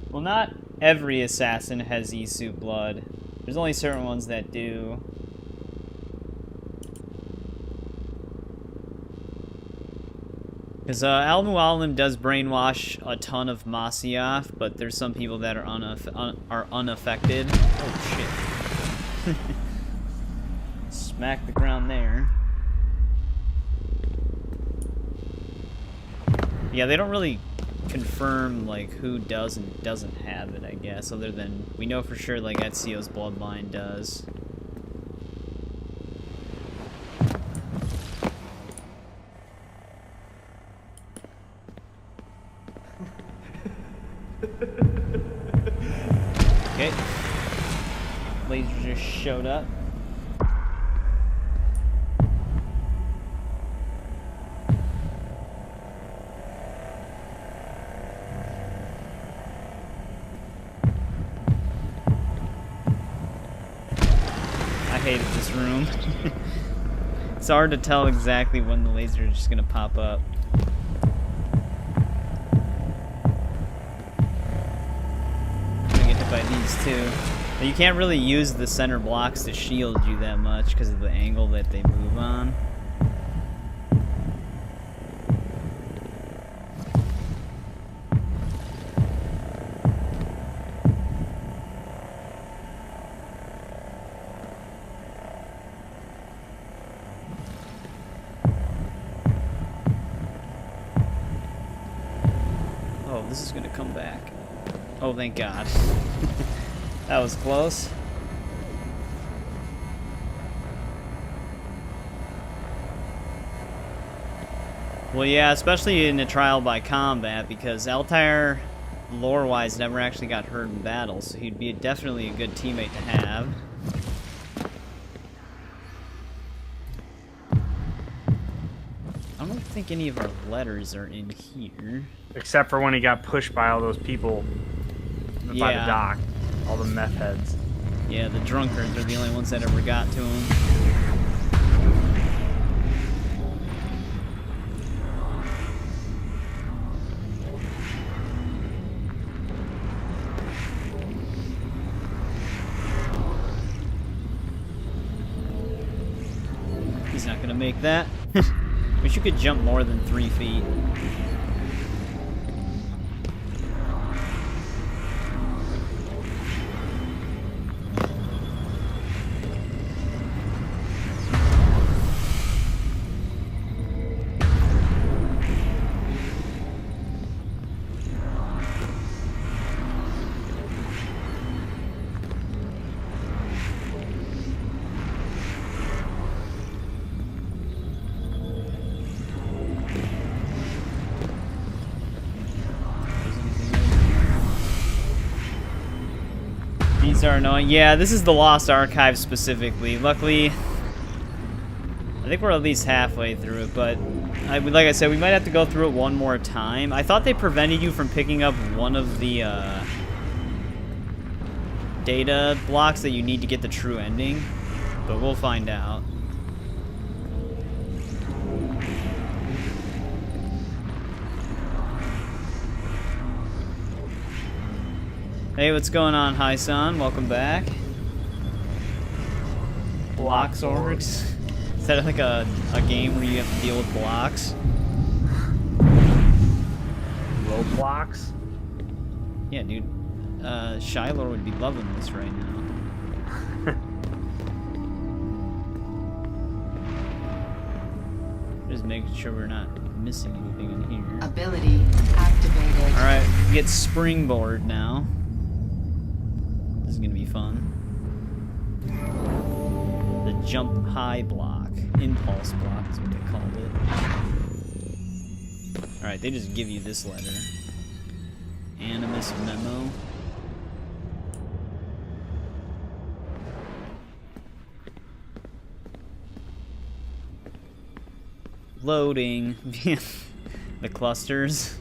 Well, not every assassin has Isu blood. There's only certain ones that do. Because Al-Mualim does brainwash a ton of Masyaf, but there's some people that are unaffected. Oh, shit. Smack the ground there. Yeah, they don't really confirm, like, who does and doesn't have it, I guess, other than we know for sure, like, Ezio's bloodline does. Okay. Laser just showed up. I hated this room. It's hard to tell exactly when the laser is just gonna pop up. By these two. But you can't really use the center blocks to shield you that much because of the angle that they move on. Oh, this is gonna come back. Oh, thank God. That was close. Well, yeah, especially in a trial by combat, because Altair, lore-wise, never actually got hurt in battle, so he'd be definitely a good teammate to have. I don't think any of our letters are in here. Except for when he got pushed by all those people by the dock. All the meth heads. Yeah, the drunkards are the only ones that ever got to him. He's not gonna make that. Wish you could jump more than 3 feet. These are annoying. Yeah, this is the Lost Archive specifically. Luckily, I think we're at least halfway through it, but like I said, we might have to go through it one more time. I thought they prevented you from picking up one of the data blocks that you need to get the true ending, but we'll find out. Hey, what's going on, Hi-san? Welcome back. Blocks orgs. Is that like a game where you have to deal with blocks? Roadblocks? Yeah, dude. Shiloh would be loving this right now. Just making sure we're not missing anything in here. Ability activated. Alright, get springboard now. This is gonna be fun. The jump high block. Impulse block is what they called it. Alright, they just give you this letter. Animus memo. Loading. The clusters.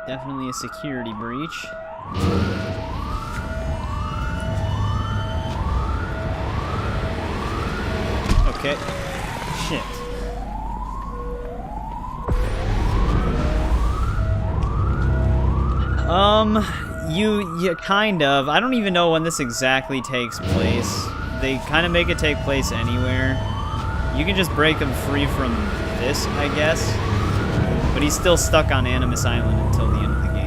Definitely a security breach. Okay. Shit. You kind of. I don't even know when this exactly takes place. They kind of make it take place anywhere. You can just break him free from this, I guess. But he's still stuck on Animus Island until the end of the game.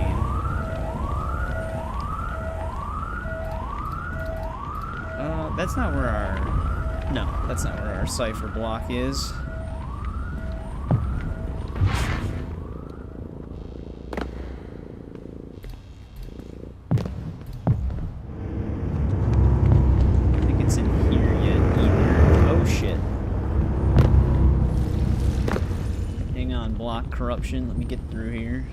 That's not where our... No, that's not where our Decipher block is. I don't think it's in here yet either. Oh shit. Hang on, block corruption. Let me get through here.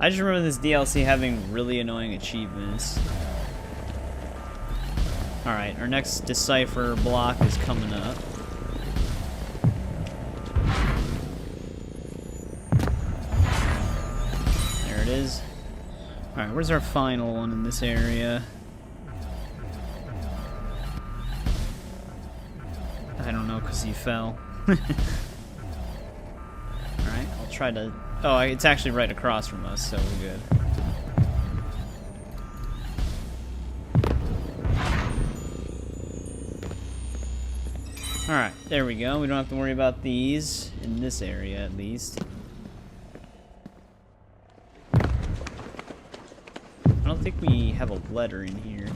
I just remember this DLC having really annoying achievements. Alright, our next Decipher block is coming up. There it is. Alright, where's our final one in this area? I don't know, because he fell. Alright, I'll try to... Oh, it's actually right across from us, so we're good. Alright, there we go. We don't have to worry about these, in this area at least. I don't think we have a letter in here.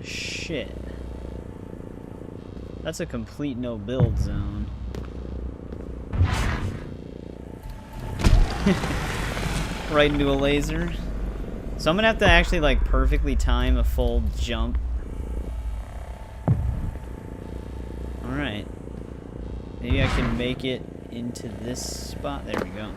Shit. That's a complete no-build zone. Right into a laser. So I'm gonna have to actually, like, perfectly time a full jump. Alright. Maybe I can make it into this spot. There we go.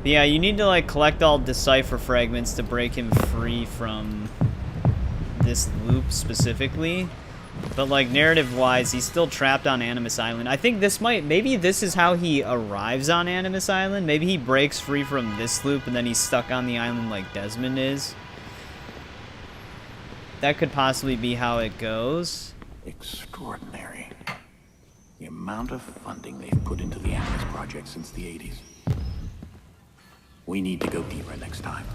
But yeah, you need to like collect all Decipher fragments to break him free from this loop specifically. But like narrative-wise, he's still trapped on Animus Island. I think this might, maybe this is how he arrives on Animus Island. Maybe he breaks free from this loop and then he's stuck on the island like Desmond is. That could possibly be how it goes. Extraordinary. The amount of funding they've put into the Animus project since the 80s. We need to go deeper next time.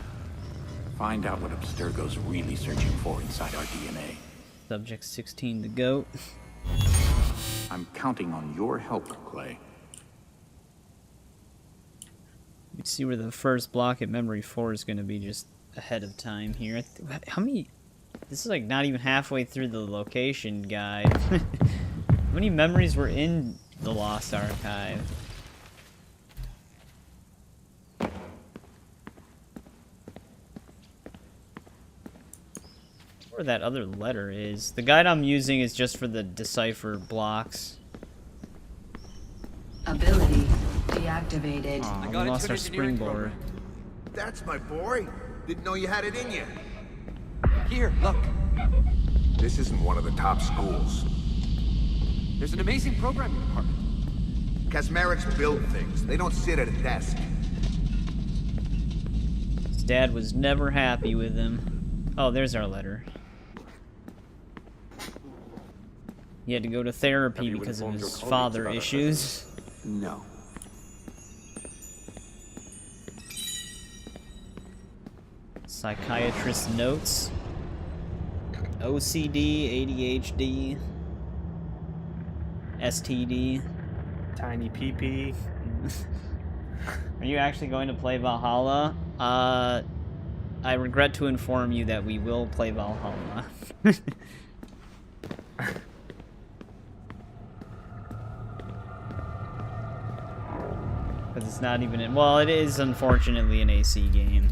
Find out what Abstergo's really searching for inside our DNA. Subject 16 to go. I'm counting on your help, Clay. You see where the first block at Memory 4 is going to be just ahead of time here. How many... This is like not even halfway through the location guide. How many memories were in the Lost Archive? Where that other letter is. The guide I'm using is just for the Decipher blocks. Ability deactivated. Aw, we lost our springboard. That's my boy. Didn't know you had it in you. Here, look. This isn't one of the top schools. There's an amazing programming department. Kasmeriks build things. They don't sit at a desk. His dad was never happy with him. Oh, there's our letter. He had to go to therapy because of his father issues. No. Psychiatrist notes. OCD, ADHD, STD. Tiny PP. Are you actually going to play Valhalla? I regret to inform you that we will play Valhalla. Because it's not even in... Well, it is unfortunately an AC game.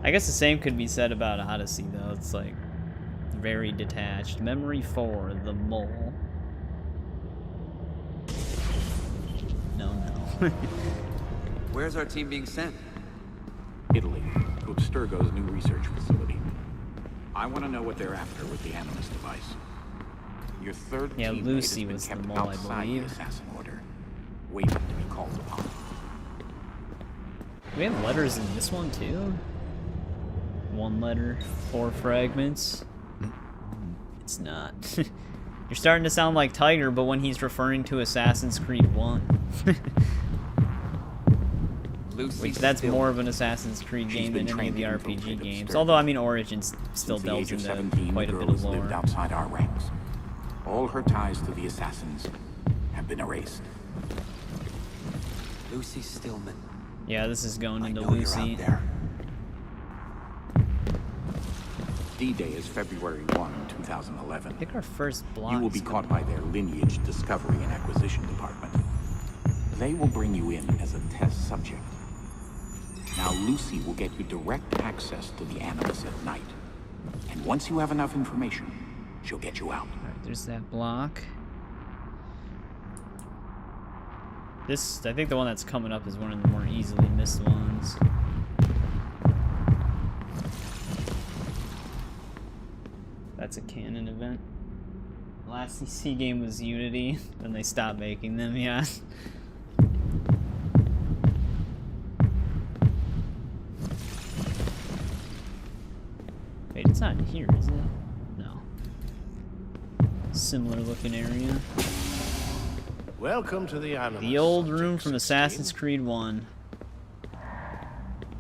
I guess the same could be said about Odyssey, though. It's like very detached. Memory 4, the mole. No. Where's our team being sent? Italy, to Abstergo's new research facility. I want to know what they're after with the Animus device. Your third teammate Lucy has been was the kept mole, I outside believe. the assassin order, waiting to be called upon. Do we have letters in this one, too? 1 letter, 4 fragments. It's not. You're starting to sound like Tiger, but when he's referring to Assassin's Creed 1. Which that's more of an Assassin's Creed game than any of the RPG games. Although, I mean, Origins still delves into quite a bit of lore. Lived outside our ranks. All her ties to the assassins have been erased. Lucy Stillman. Yeah, this is going into You're Lucy. out there. D-Day is February 1, 2011. I think our first block. You will be caught by their lineage discovery and acquisition department. They will bring you in as a test subject. Now Lucy will get you direct access to the Animus at night. And once you have enough information, she'll get you out. Alright, there's that block. This, I think the one that's coming up is one of the more easily missed ones. That's a canon event. The last CC game was Unity, then they stopped making them, yeah. Wait, it's not in here, is it? No. Similar looking area. Welcome to the Animus. The old room from Assassin's Creed 1.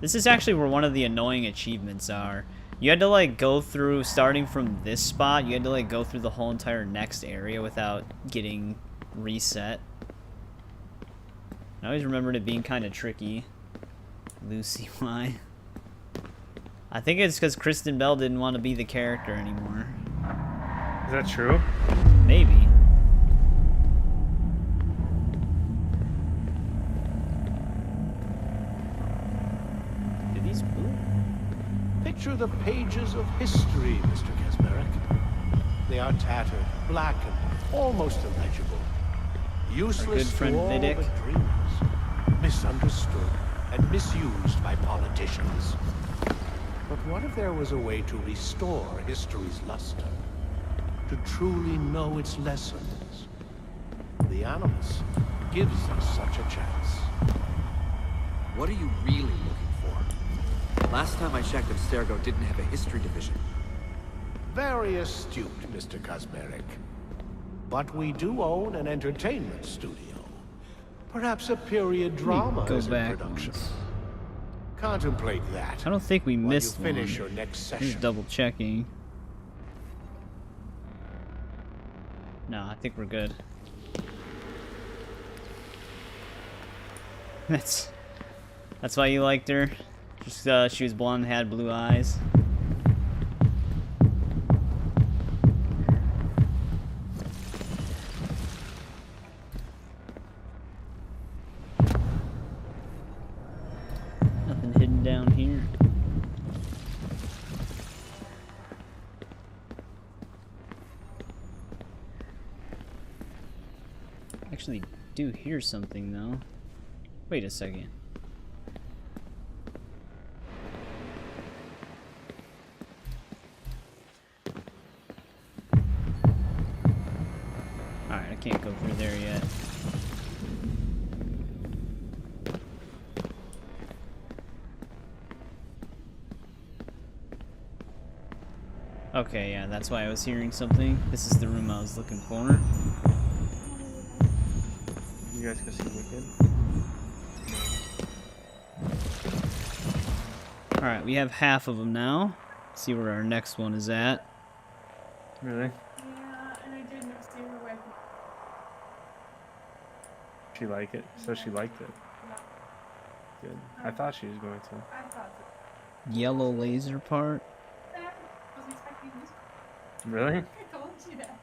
This is actually where one of the annoying achievements are. You had to like go through, starting from this spot, you had to like go through the whole entire next area without getting reset. I always remembered it being kind of tricky. Lucy, why? I think it's because Kristen Bell didn't want to be the character anymore. Is that true? Maybe. Did these move? Picture the pages of history, Mr. Kasmerick. They are tattered, blackened, almost illegible. Useless to all but dreamers. Misunderstood and misused by politicians. But what if there was a way to restore history's luster? To truly know its lessons? The Animus gives us such a chance. What are you really looking for? Last time I checked, Abstergo didn't have a history division. Very astute, Mr. Kasmerick. But we do own an entertainment studio. Perhaps a period drama is in production. Contemplate that. I don't think we missed you finish one. your next session. Just double checking. No, I think we're good. That's why you liked her. Just she was blonde, had blue eyes. Nothing hidden down here. Actually, do hear something though. Wait a second. can't go through there yet. Okay, yeah, that's why I was hearing something. This is the room I was looking for. You guys go see Wicked? Alright, we have half of them now. Let's see where our next one is at. Really? Yeah, and I did not see her with. She liked it? So she liked it. Good. I thought she was going to. I thought so. Yellow laser part. I was expecting this. Really? I told you that.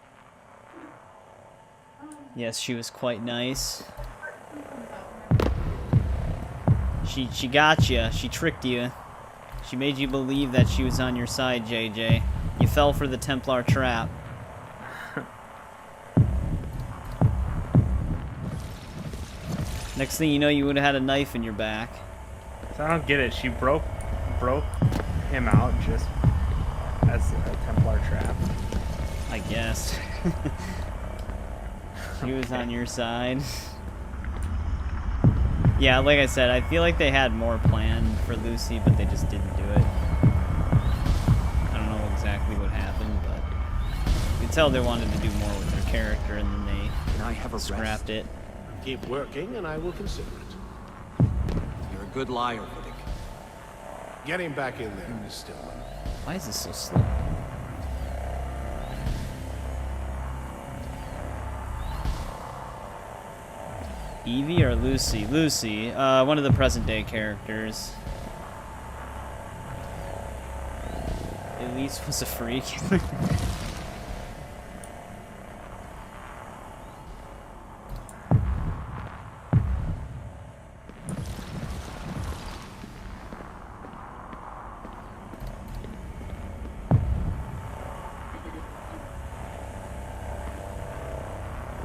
Yes, she was quite nice. She got you. She tricked you. She made you believe that she was on your side, JJ. You fell for the Templar trap. Next thing you know, you would have had a knife in your back. So I don't get it. She broke him out just as a Templar trap. I guess. She was on your side. Yeah, like I said, I feel like they had more planned for Lucy, but they just didn't do it. I don't know exactly what happened, but you can tell they wanted to do more with their character, and then they scrapped it. Keep working, and I will consider it. You're a good liar, Vidic. Get him back in there, Miss Stillman. Why is this so slow? Evie or Lucy? Lucy, one of the present-day characters. Elise was a freak.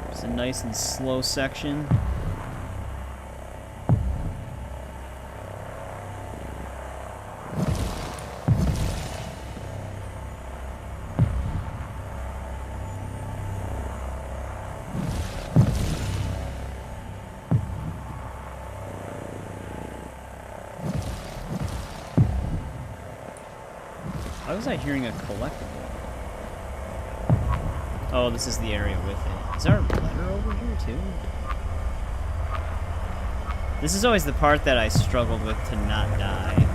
It's a nice and slow section. Why was I hearing a collectible? Oh, this is the area with it. Is there a letter over here, too? This is always the part that I struggled with to not die.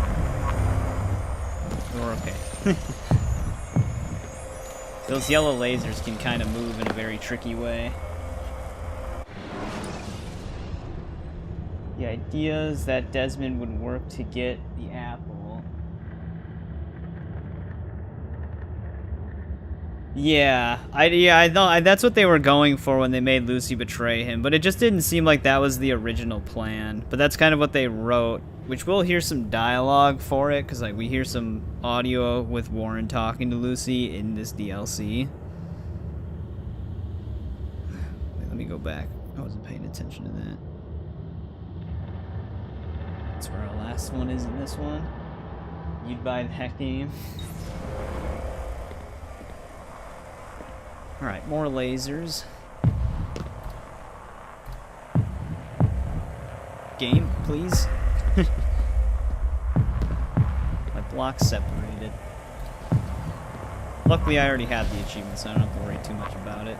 We're okay. Those yellow lasers can kind of move in a very tricky way. The idea is that Desmond would work to get the apple. Yeah, I thought that's what they were going for when they made Lucy betray him, but it just didn't seem like that was the original plan. But that's kind of what they wrote, which we'll hear some dialogue for it, because like we hear some audio with Warren talking to Lucy in this DLC. Wait, let me go back. I wasn't paying attention to that. That's where our last one is in this one. You'd buy that game. Alright, more lasers. Game, please. My block's separated. Luckily, I already have the achievement, so I don't have to worry too much about it.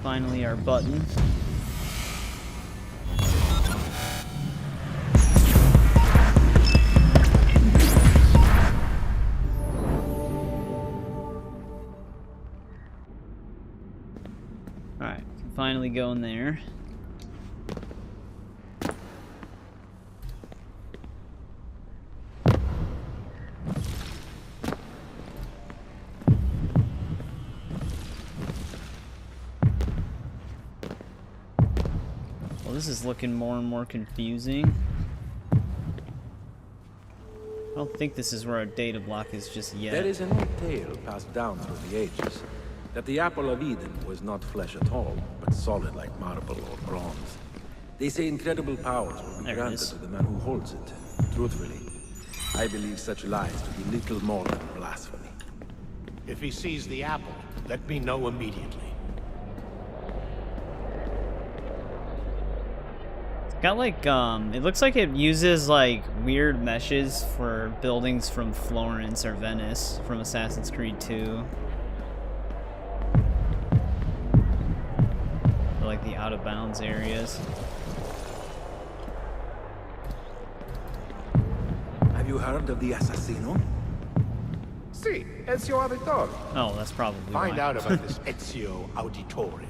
Finally, our button. Alright, can finally go in there. This is looking more and more confusing. I don't think this is where our data block is just yet. There is an old tale passed down through the ages, that the apple of Eden was not flesh at all, but solid like marble or bronze. They say incredible powers will be granted to the man who holds it. Truthfully, I believe such lies to be little more than blasphemy. If he sees the apple, let me know immediately. It's got like, it looks like it uses like weird meshes for buildings from Florence or Venice from Assassin's Creed 2. For, like the out of bounds areas. Have you heard of the assassino? Si, Ezio Auditore. Oh, that's probably Find why. out about this Ezio Auditore.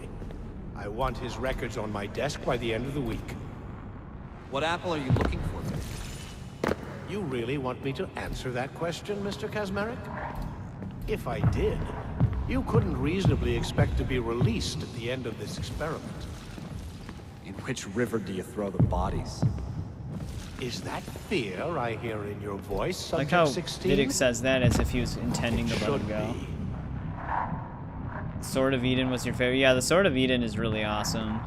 I want his records on my desk by the end of the week. What apple are you looking for? You really want me to answer that question, Mr. Kazmarek? If I did, you couldn't reasonably expect to be released at the end of this experiment. In which river do you throw the bodies? Is that fear I hear in your voice, Like Subject how 16? Vidic says that as if he was intending to let him go. Sword of Eden was your favorite? Yeah, the Sword of Eden is really awesome.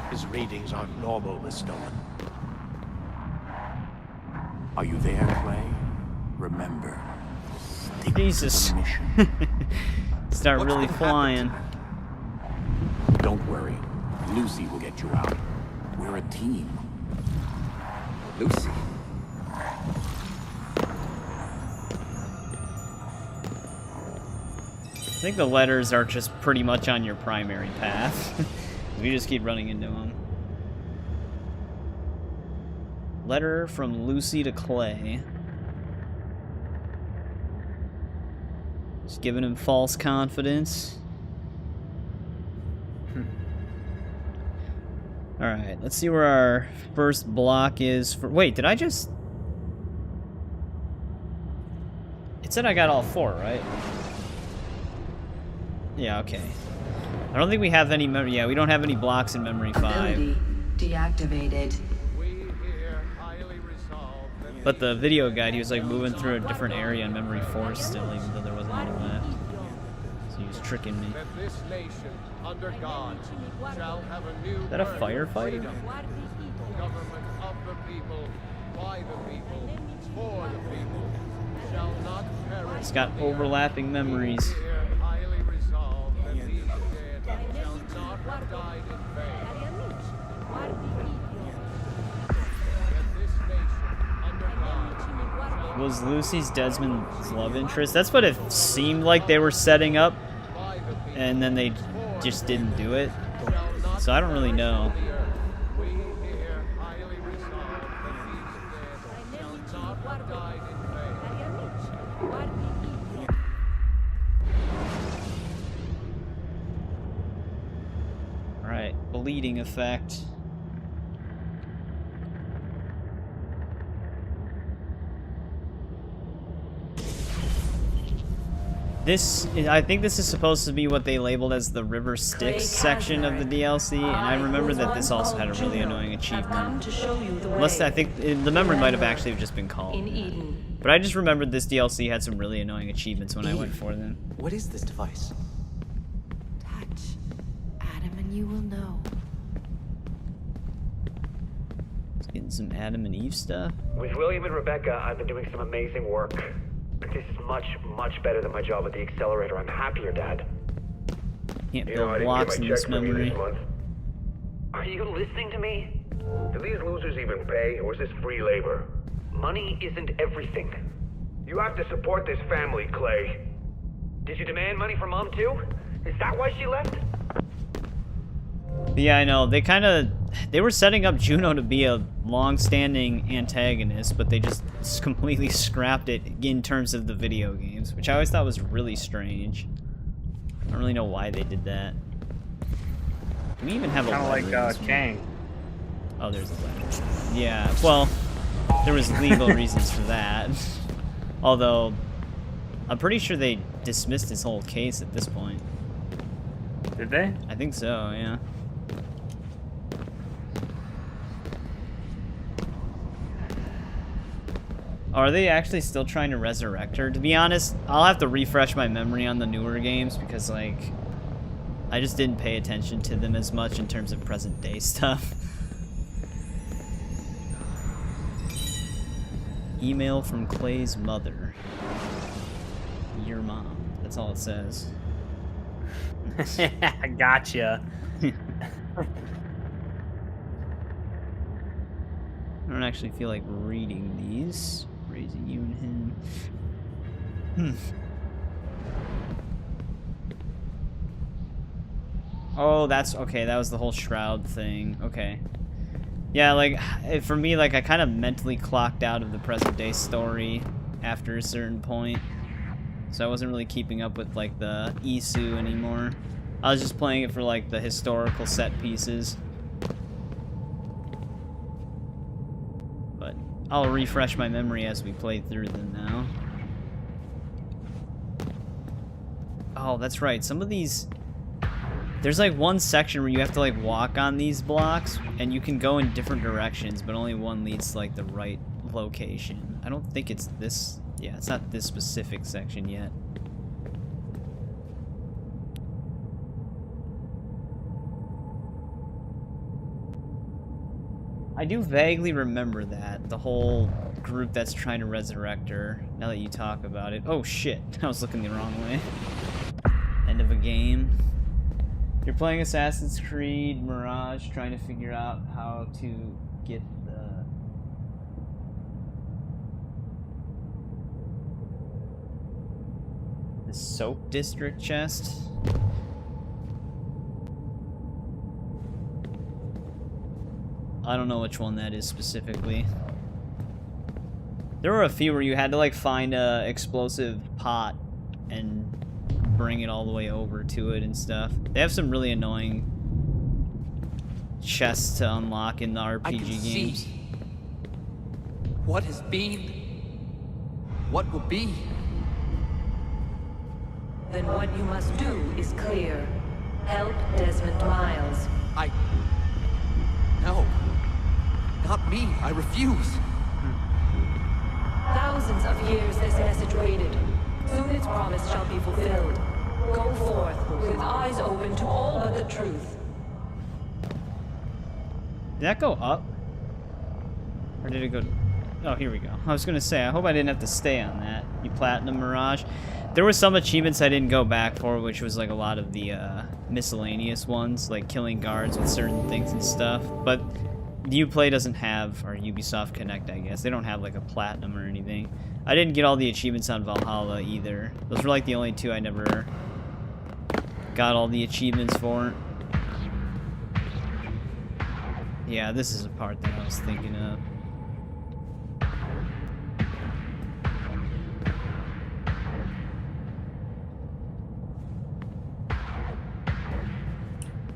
His readings aren't normal, Miss Nolan. Are you there, Clay? Remember. Jesus. Start really flying. Don't worry. Lucy will get you out. We're a team. Lucy? I think the letters are just pretty much on your primary path. We just keep running into them. Letter from Lucy to Clay. Just giving him false confidence. Alright, let's see where our first block is for... Wait, did I just... It said I got all 4, right? Yeah, okay. I don't think we have any... Yeah, we don't have any blocks in Memory 5. Ability deactivated. But the video guide, he was like moving through a different area in Memory 4 still, even though there wasn't any left. So he was tricking me. This nation, under God, shall have a new Is that a firefighter? government of the people, by the people, for the people, shall not perish. It's got overlapping memories. Highly resolved that these dead shall not have died in vain. Was Lucy's Desmond's love interest? That's what it seemed like they were setting up, and then they just didn't do it. So I don't really know. Alright, bleeding effect. I think this is supposed to be what they labeled as the River Styx section of the DLC, and I remember that this also had a really annoying achievement. Unless I think the memory might have actually just been called. But I just remembered this DLC had some really annoying achievements when I went for them. What is this device? Touch. Adam and you will know. Just getting some Adam and Eve stuff. With William and Rebecca, I've been doing some amazing work. This is much, much better than my job at the accelerator. I'm happier, Dad. Can't build blocks in this memory. Are you listening to me? Do these losers even pay, or is this free labor? Money isn't everything. You have to support this family, Clay. Did you demand money from Mom, too? Is that why she left? Yeah, I know. They were setting up Juno to be a long-standing antagonist, but they just completely scrapped it in terms of the video games, which I always thought was really strange. I don't really know why they did that. Do we even have a letter? Kind of like Kang. Oh, there's a letter. Yeah, well, there was legal reasons for that. Although, I'm pretty sure they dismissed his whole case at this point. Did they? I think so, yeah. Are they actually still trying to resurrect her? To be honest, I'll have to refresh my memory on the newer games because, like, I just didn't pay attention to them as much in terms of present day stuff. Email from Clay's mother. Your mom. That's all it says. Gotcha. I don't actually feel like reading these. Raising you and him. Oh, that's okay. That was the whole shroud thing. Okay. Yeah, like, for me, like, I kind of mentally clocked out of the present day story after a certain point. So I wasn't really keeping up with, like, the Isu anymore. I was just playing it for, like, the historical set pieces. But I'll refresh my memory as we play through them now. Oh, that's right. Some of these... There's, like, one section where you have to, like, walk on these blocks, and you can go in different directions, but only one leads to, like, the right location. I don't think it's this... Yeah, it's not this specific section yet. I do vaguely remember that, the whole group that's trying to resurrect her, now that you talk about it. Oh shit, I was looking the wrong way. End of a game. You're playing Assassin's Creed Mirage, trying to figure out how to get the Soap District chest. I don't know which one that is specifically. There were a few where you had to, like, find a explosive pot and bring it all the way over to it and stuff. They have some really annoying chests to unlock in the RPG games. What has been, what will be. Then what you must do is clear. Help Desmond Miles. No. Not me. I refuse. Thousands of years this message waited. Soon its promise shall be fulfilled. Go forth with eyes open to all but the truth. Did that go up? Or did it go... Oh, here we go. I was gonna say, I hope I didn't have to stay on that. You Platinum Mirage. There were some achievements I didn't go back for, which was like a lot of the miscellaneous ones, like killing guards with certain things and stuff. But Uplay doesn't have, or Ubisoft Connect, I guess. They don't have like a Platinum or anything. I didn't get all the achievements on Valhalla either. Those were like the only two I never got all the achievements for. Yeah, this is a part that I was thinking of.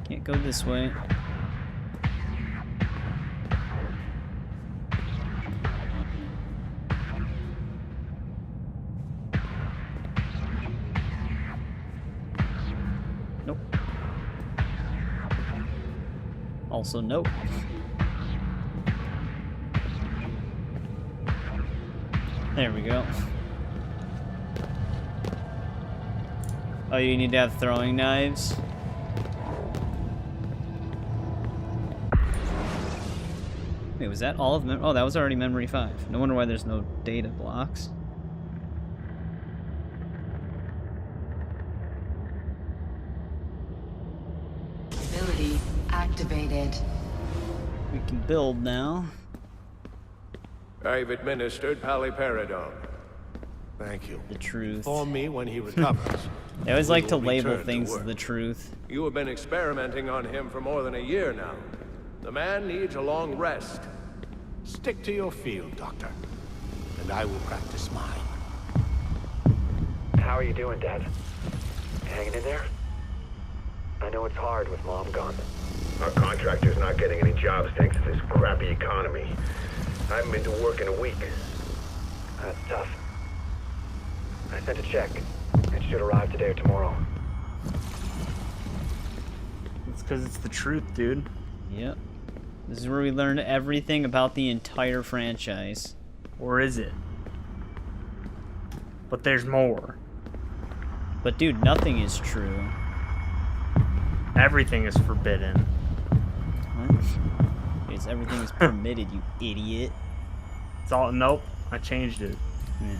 Can't go this way. Nope. Also nope. There we go. Oh, you need to have throwing knives? Wait, was that all of oh, that was already Memory 5. No wonder why there's no data blocks. Ability activated. We can build now. I've administered paliperidone. Thank you. The truth. Inform me when he recovers. They always like to will label return to things work. the truth. You have been experimenting on him for more than a year now. The man needs a long rest. Stick to your field, Doctor, and I will practice mine. How are you doing, Dad? Hanging in there? I know it's hard with Mom gone. Our contractor's not getting any jobs thanks to this crappy economy. I haven't been to work in a week. That's tough. I sent a check. It should arrive today or tomorrow. It's because it's the truth, dude. Yep. This is where we learn everything about the entire franchise. Or is it? But there's more. But dude, nothing is true. Everything is forbidden. What? It's everything is permitted, you idiot. It's all nope. I changed it. Yeah.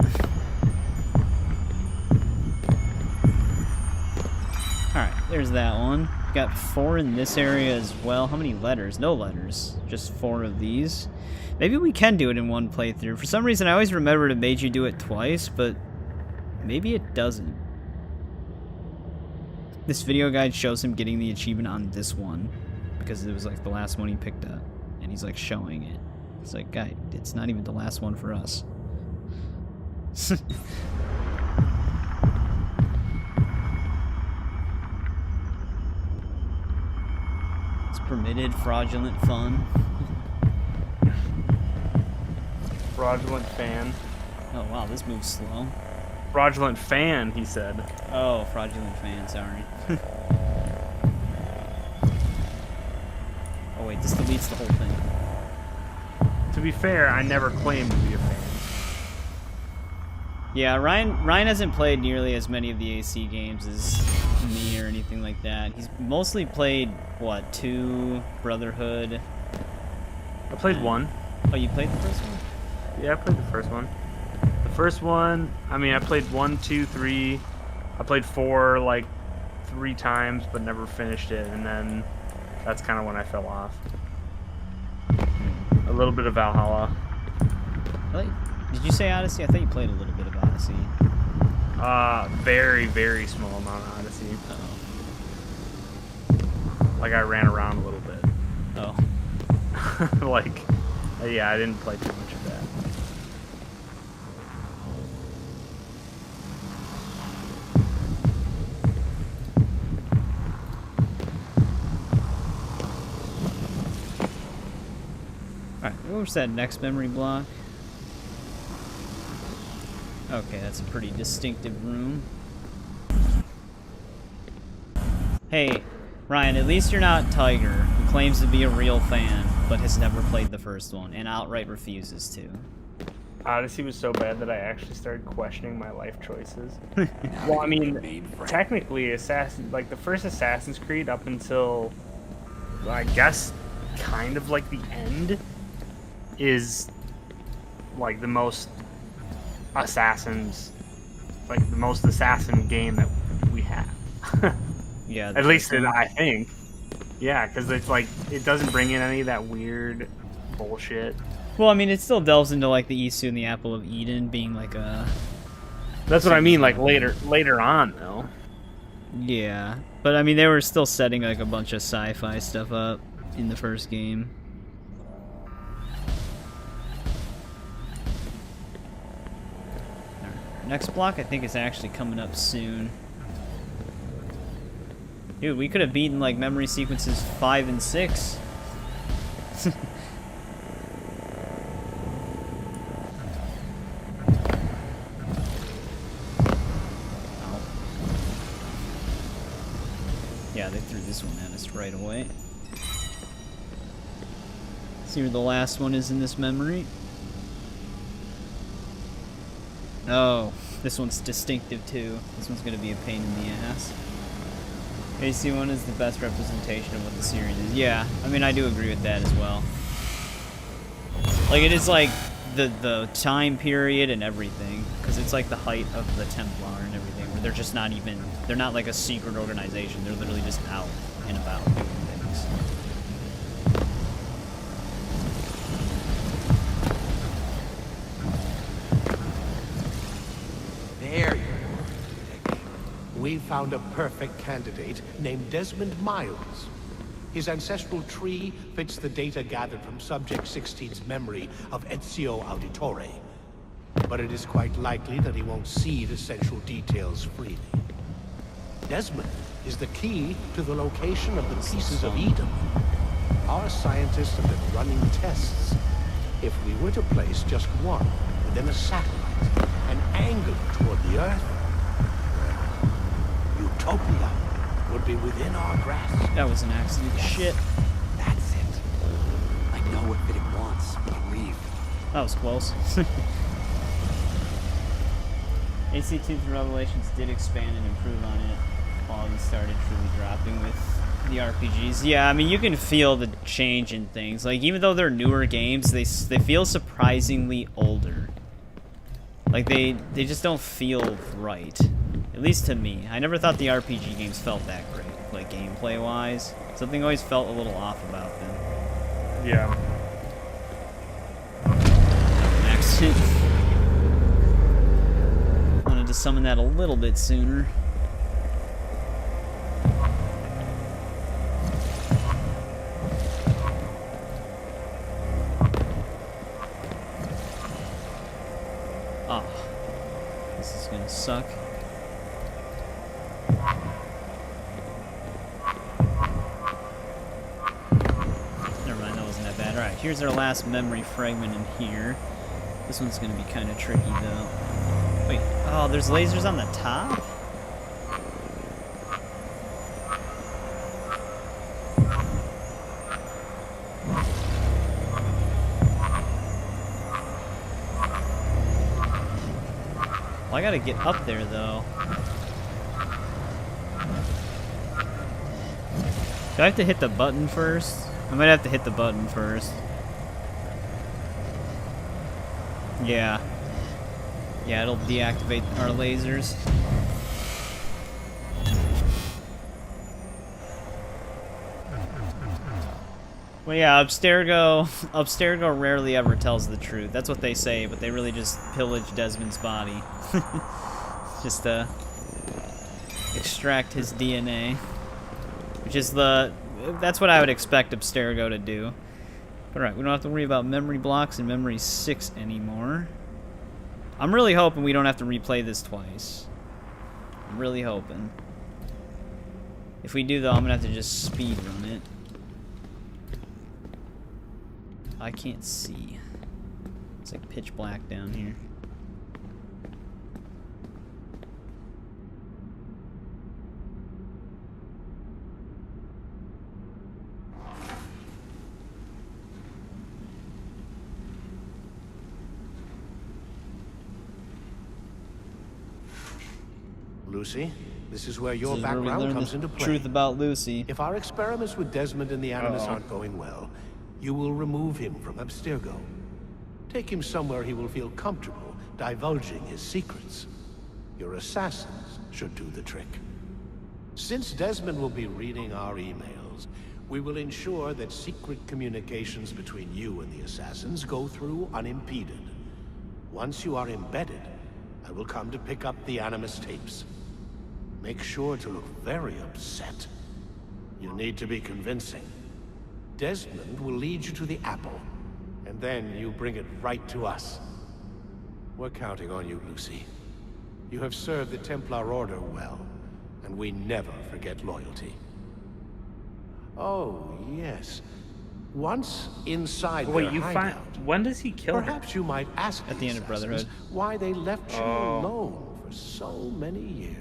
Alright, there's that one. Got 4 in this area as well. How many letters? No letters. Just 4 of these. Maybe we can do it in one playthrough. For some reason, I always remembered it made you do it twice, but maybe it doesn't. This video guide shows him getting the achievement on this one because it was like the last one he picked up, and he's like showing it. It's like, guy, it's not even the last one for us. It's permitted fraudulent fun. Fraudulent fan. Oh wow, this moves slow. Fraudulent fan, he said. Oh, fraudulent fan, sorry. Oh wait, this deletes the whole thing. To be fair, I never claimed to be a fan. Yeah, Ryan hasn't played nearly as many of the AC games as me or anything like that. He's mostly played, what, 2, Brotherhood? I played 1. Oh, you played the first one? Yeah, I played the first one. The first one, I mean, I played 1, 2, 3. I played 4 like 3 times, but never finished it, and then that's kind of when I fell off. A little bit of Valhalla. Did you say Odyssey? I thought you played a little bit of Odyssey. Very, very small amount of Odyssey. Uh-oh. Like I ran around a little bit. Oh. Like, yeah, I didn't play too much of that. Alright, where's that next memory block? Okay, that's a pretty distinctive room. Hey, Ryan, at least you're not Tiger, who claims to be a real fan, but has never played the first one, and outright refuses to. Odyssey was so bad that I actually started questioning my life choices. Well, I mean, technically, like the first Assassin's Creed up until, I guess, kind of like the end, is like the most assassins, like the most assassin game that we have. Yeah. At least I think. Yeah, because it's like, it doesn't bring in any of that weird bullshit. Well, I mean, it still delves into like the Isu and the Apple of Eden being like a... That's what I mean, like later on, though. Yeah, but I mean, they were still setting like a bunch of sci-fi stuff up in the first game. Next block, I think, is actually coming up soon. Dude, we could have beaten, like, memory sequences 5 and 6. Oh. Yeah, they threw this one at us right away. See where the last one is in this memory. Oh, this one's distinctive too. This one's gonna be a pain in the ass. AC1 is the best representation of what the series is. Yeah, I mean, I do agree with that as well. Like, it is like the time period and everything, because it's like the height of the Templar and everything, where they're just not even, they're not like a secret organization. They're literally just out and about doing things. There you go. We found a perfect candidate named Desmond Miles. His ancestral tree fits the data gathered from Subject 16's memory of Ezio Auditore. But it is quite likely that he won't see the essential details freely. Desmond is the key to the location of the pieces of Eden. Our scientists have been running tests. If we were to place just one within a satellite, an angle toward the Earth, Utopia would be within our grasp. That was an accident. Shit. That's it. I know what Vidic wants. Believe. That was close. AC2 Revelations did expand and improve on it. Quality started truly dropping with the RPGs. Yeah, I mean, you can feel the change in things. Like, even though they're newer games, they feel surprisingly older. Like, they just don't feel right. At least to me. I never thought the RPG games felt that great, like, gameplay-wise. Something always felt a little off about them. Yeah. Accident. Wanted to summon that a little bit sooner. Oh. This is gonna suck. Never mind, that wasn't that bad. Alright, here's our last memory fragment in here. This one's gonna be kind of tricky, though. Wait, oh, there's lasers on the top? Well, I gotta get up there, though. Do I have to hit the button first? I might have to hit the button first. Yeah. Yeah, it'll deactivate our lasers. Well, yeah, Abstergo rarely ever tells the truth. That's what they say, but they really just pillage Desmond's body. Just to extract his DNA. Which is that's what I would expect Abstergo to do. But alright, we don't have to worry about memory blocks and memory 6 anymore. I'm really hoping we don't have to replay this twice. I'm really hoping. If we do, though, I'm gonna have to just speed run it. I can't see. It's like pitch black down here. Lucy, this is where your background comes into play. Truth about Lucy. If our experiments with Desmond and the Animus aren't going well, you will remove him from Abstergo. Take him somewhere he will feel comfortable divulging his secrets. Your assassins should do the trick. Since Desmond will be reading our emails, we will ensure that secret communications between you and the assassins go through unimpeded. Once you are embedded, I will come to pick up the Animus tapes. Make sure to look very upset. You need to be convincing. Desmond will lead you to the apple, and then you bring it right to us. We're counting on you, Lucy. You have served the Templar Order well, and we never forget loyalty. Oh, yes. Once inside their hideout, when does he kill him? Perhaps you might ask at the end of Brotherhood why they left you alone for so many years.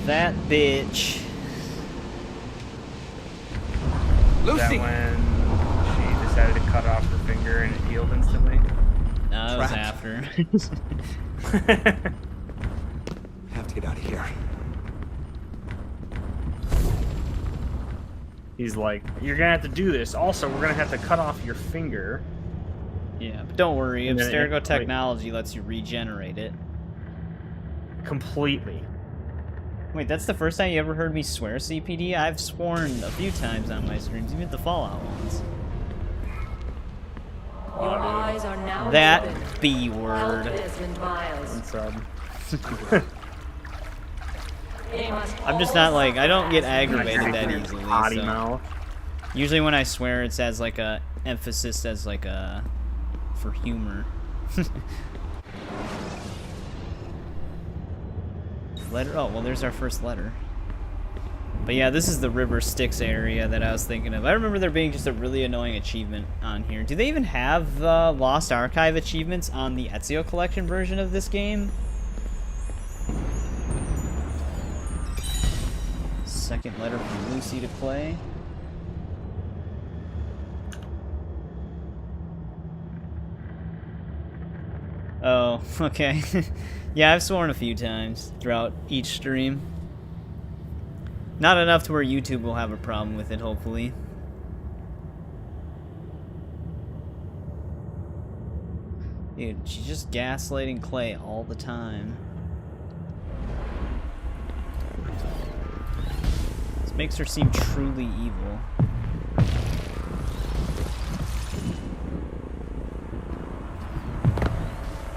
That bitch. Lucy! Is that when she decided to cut off her finger and it healed instantly? No, that was after. Have to get out of here. He's like, you're gonna have to do this. Also, we're gonna have to cut off your finger. Yeah, but don't worry. Abstergo technology lets you regenerate it. Completely. Wait, that's the first time you ever heard me swear, CPD? I've sworn a few times on my streams, even the Fallout ones. Your eyes are now that open. B word. I'm just not like, I don't get aggravated that easily. So. Usually when I swear, it's as like a emphasis, as like a for humor. Letter. Oh well, there's our first letter. But yeah, this is the River Styx area that I was thinking of. I remember there being just a really annoying achievement on here. Do they even have Lost Archive achievements on the Ezio Collection version of this game? Second letter from Lucy to Clay. Oh, okay. Yeah, I've sworn a few times throughout each stream. Not enough to where YouTube will have a problem with it, hopefully. Dude, she's just gaslighting Clay all the time. This makes her seem truly evil.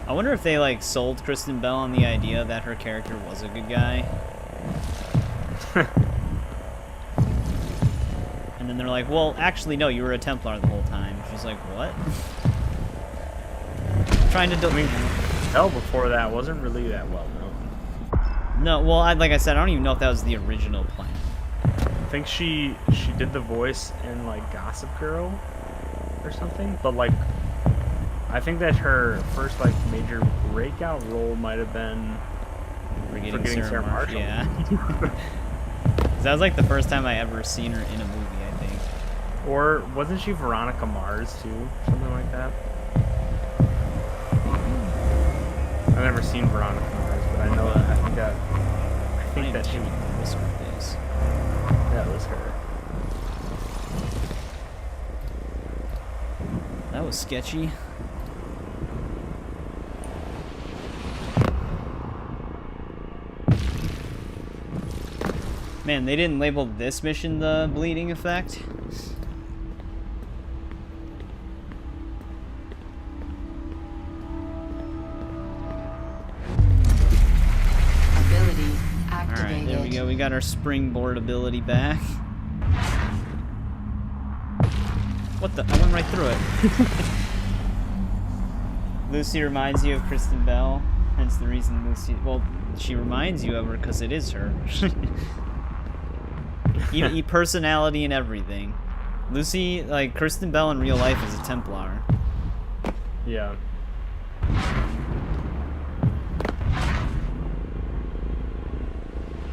I wonder if they, like, sold Kristen Bell on the idea that her character was a good guy. And then they're like, well, actually, no, you were a Templar the whole time. She's like, what? Trying to Bell before that wasn't really that well known. No, well, like I said, I don't even know if that was the original plan. I think she did the voice in, like, Gossip Girl or something, but, like, I think that her first, like, major breakout role might have been Forgetting Sarah Marshall. Yeah. That was, like, the first time I ever seen her in a movie, I think. Or wasn't she Veronica Mars, too? Something like that? I've never seen Veronica Mars, but I know that, I think that she was this. Yeah, it was her. That was sketchy. Man, they didn't label this mission the bleeding effect. Ability activated. Alright, there we go. We got our springboard ability back. What the? I went right through it. Lucy reminds you of Kristen Bell. Hence the reason Lucy... Well, she reminds you of her because it is her. Personality and everything. Lucy, like, Kristen Bell in real life is a Templar. Yeah.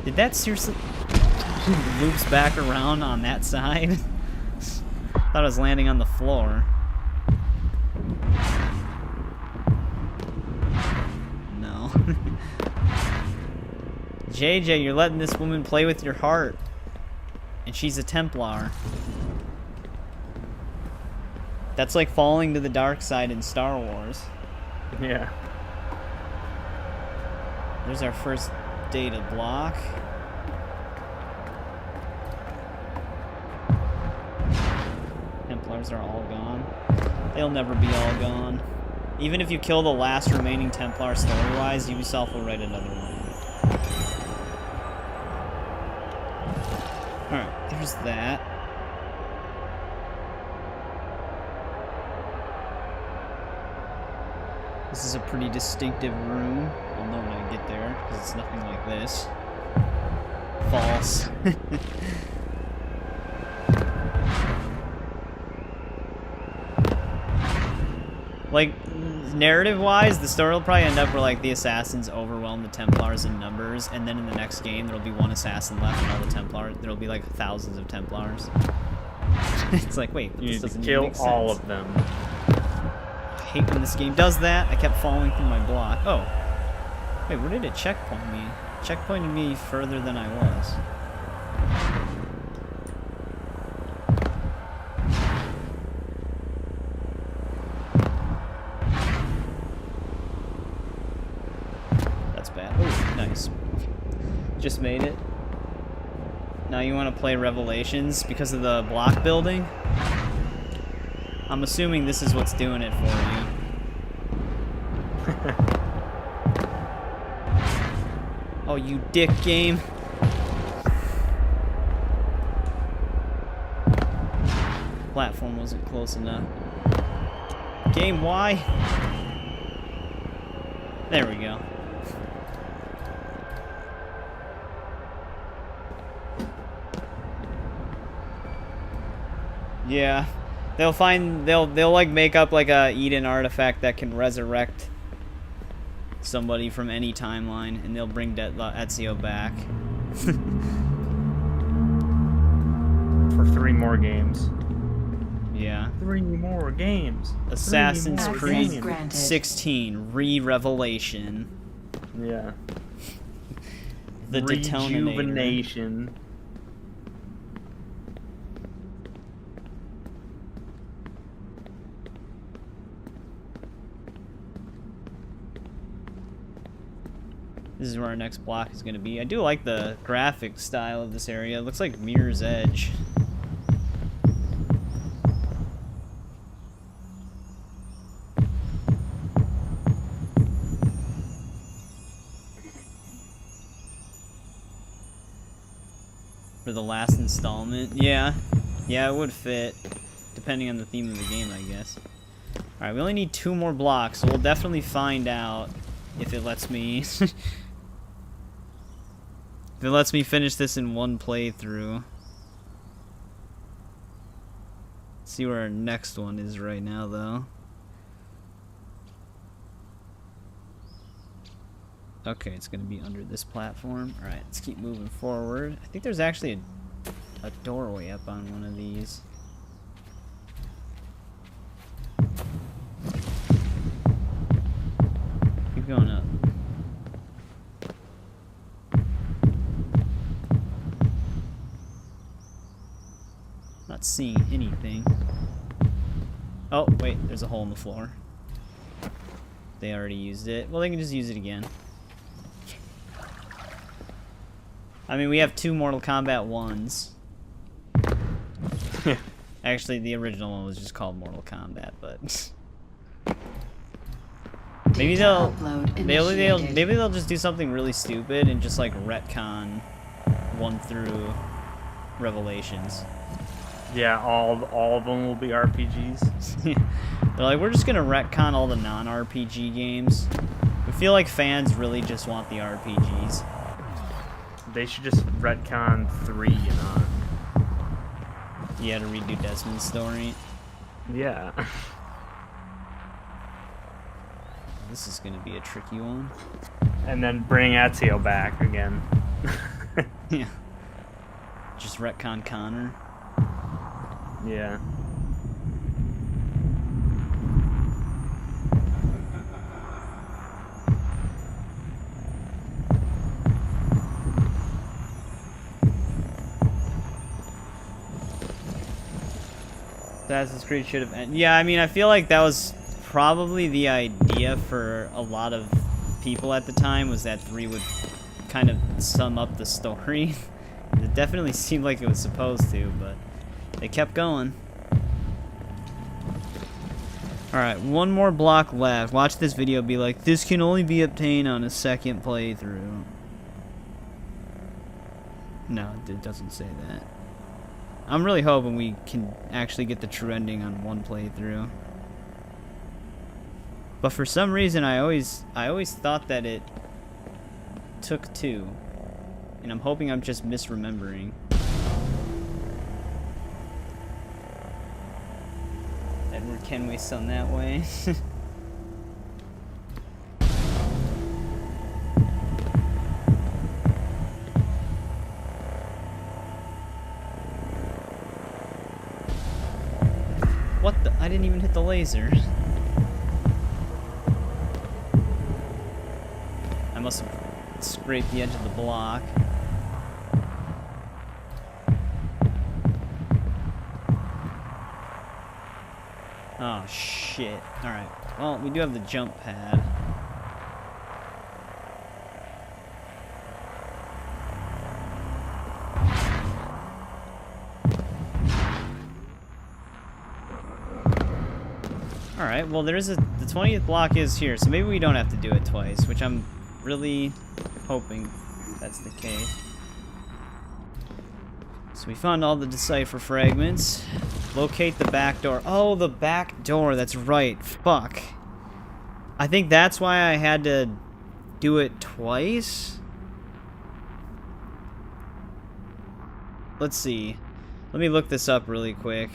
Did that seriously... loops back around on that side? Thought I was landing on the floor. No. JJ, you're letting this woman play with your heart. And she's a Templar. That's like falling to the dark side in Star Wars. Yeah. There's our first data block. Templars are all gone. They'll never be all gone. Even if you kill the last remaining Templar story-wise, Ubisoft will write another one. Alright, there's that. This is a pretty distinctive room. I'll know when I get there, because it's nothing like this. False. Like, narrative-wise, the story will probably end up where, like, the assassins overwhelm the Templars in numbers, and then in the next game, there'll be one assassin left, and all the Templars, there'll be, like, thousands of Templars. It's like, wait, you this doesn't kill even make sense. all of them. I hate when this game does that. I kept falling through my block. Oh. Wait, where did it checkpoint me? It checkpointed me further than I was. That's bad. Oh, nice. Just made it. Now you want to play Revelations because of the block building? I'm assuming this is what's doing it for you. Oh, you dick game. Platform wasn't close enough. Game, why? There we go. Yeah. They'll like make up like a Eden artifact that can resurrect somebody from any timeline, and they'll bring Ezio back. For 3 more games. Yeah. 3 more games. Assassin's Creed granted. 16 Re-Revelation. Yeah. The Detonator. Rejuvenation. This is where our next block is going to be. I do like the graphic style of this area. It looks like Mirror's Edge. For the last installment. Yeah, it would fit. Depending on the theme of the game, I guess. Alright, we only need 2 more blocks, so we'll definitely find out if it lets me... if it lets me finish this in one playthrough. Let's see where our next one is right now, though. Okay, it's gonna be under this platform. Alright, let's keep moving forward. I think there's actually a doorway up on one of these. Keep going up. Not seeing anything. Oh, wait, there's a hole in the floor. They already used it. Well, they can just use it again. I mean, we have 2 Mortal Kombat 1s. Actually, the original one was just called Mortal Kombat, but... maybe they'll just do something really stupid and just, like, retcon 1 through Revelations. Yeah, all of them will be RPGs. They're like, we're just gonna retcon all the non-RPG games. We feel like fans really just want the RPGs. They should just retcon 3 and on. You had to redo Desmond's story. Yeah. This is gonna be a tricky one. And then bring Ezio back again. Yeah. Just retcon Connor. Yeah. Assassin's Creed should have ended. Yeah, I mean, I feel like that was probably the idea for a lot of people at the time, was that 3 would kind of sum up the story. It definitely seemed like it was supposed to, but they kept going. Alright, 1 more block left. Watch this video be like, this can only be obtained on a 2nd playthrough. No, it doesn't say that. I'm really hoping we can actually get the true ending on 1 playthrough. But for some reason, I always thought that it took 2. And I'm hoping I'm just misremembering. Edward Kenway's son that way. What the? I didn't even hit the laser. I must have scraped the edge of the block. Oh, shit. Alright. Well, we do have the jump pad. Alright, well, there is the 20th block is here, so maybe we don't have to do it twice, which I'm really hoping that's the case. So we found all the Decipher fragments. Locate the back door. Oh, the back door. That's right. Fuck. I think that's why I had to do it twice. Let's see. Let me look this up really quick.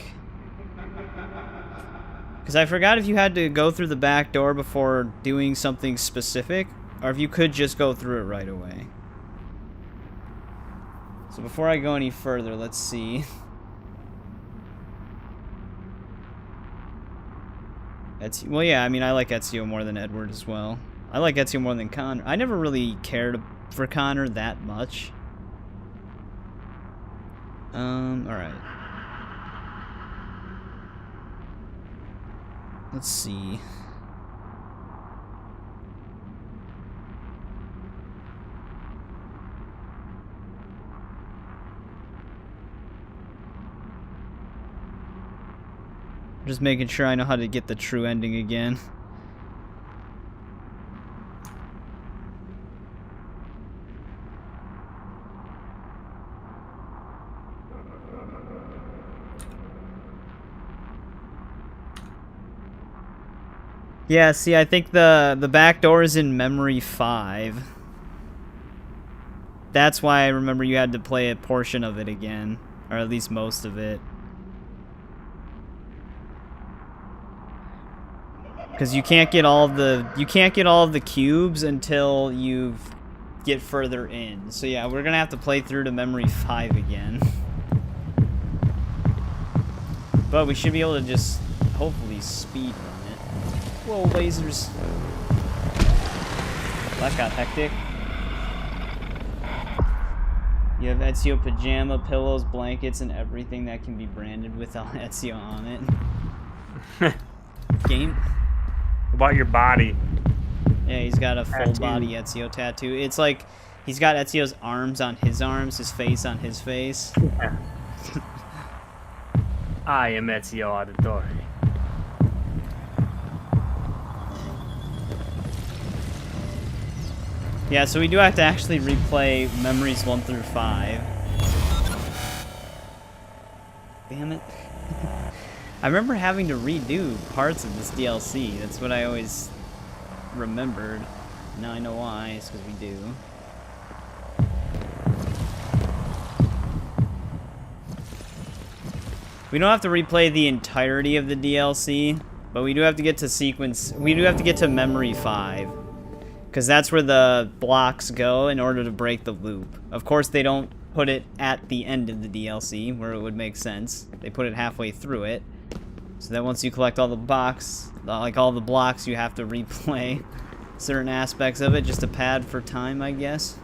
Because I forgot if you had to go through the back door before doing something specific, or if you could just go through it right away. So before I go any further, let's see. Ezio, well, yeah, I mean, I like Ezio more than Edward as well. I like Ezio more than Connor. I never really cared for Connor that much. Alright. Let's see. Just making sure I know how to get the true ending again. Yeah, see, I think the back door is in Memory 5. That's why I remember you had to play a portion of it again, or at least most of it. Because you can't get all of the cubes until you get further in. So yeah, we're gonna have to play through to Memory 5 again. But we should be able to just hopefully speed run it. Whoa, lasers! That got hectic. You have Ezio pajama, pillows, blankets, and everything that can be branded with Ezio on it. Game. What about your body? Yeah, he's got a full Tattoo. body Ezio tattoo. It's like he's got Ezio's arms on his arms, his face on his face. Yeah. I am Ezio Auditore. Yeah, so we do have to actually replay Memories 1 through 5. Damn it. I remember having to redo parts of this DLC. That's what I always remembered. Now I know why. It's because we do. We don't have to replay the entirety of the DLC, but we do have to get to Memory 5. Because that's where the blocks go in order to break the loop. Of course, they don't put it at the end of the DLC, where it would make sense. They put it halfway through it. So that once you collect all the blocks, you have to replay certain aspects of it just to pad for time, I guess.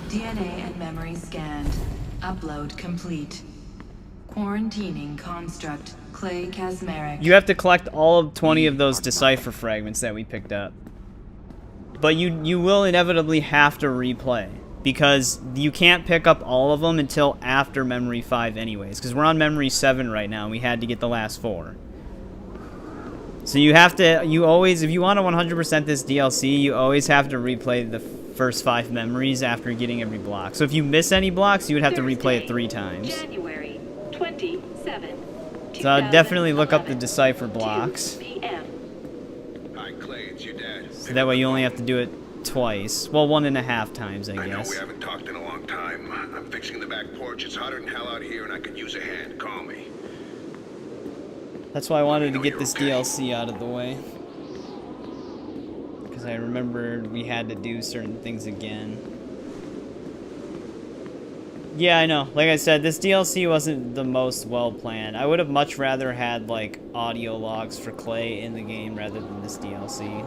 DNA and memory scanned. Upload complete. Quarantining construct. Clay Casmeric. You have to collect all of 20 of those Decipher fragments that we picked up. But you will inevitably have to replay. Because you can't pick up all of them until after Memory 5 anyways. Because we're on Memory 7 right now, and we had to get the last 4. So you have to, if you want to 100% this DLC, you always have to replay the first 5 memories after getting every block. So if you miss any blocks, you would have to replay it 3 times. January 27. So I'd definitely look up the Decipher blocks. Hi, Clay, it's your dad. So that way you only have to do it twice. Well, 1.5 times, I I know guess. we haven't talked in a long time. I'm fixing the back porch. It's hotter than hell out here, and I could use a hand. Call me. That's why I wanted to get this DLC out of the way. Because I remembered we had to do certain things again. Yeah, I know. Like I said, this DLC wasn't the most well-planned. I would have much rather had, like, audio logs for Clay in the game rather than this DLC.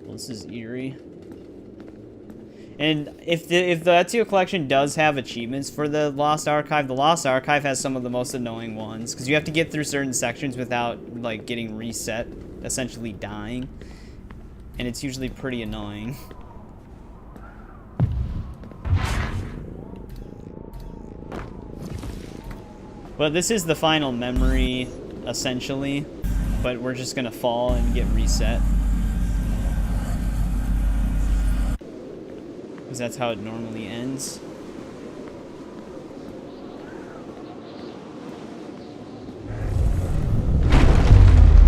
Well, this is eerie. And if the Ezio collection does have achievements for the Lost Archive has some of the most annoying ones. Because you have to get through certain sections without, like, getting reset, essentially dying. And it's usually pretty annoying. But this is the final memory, essentially. But we're just gonna fall and get reset. Because that's how it normally ends.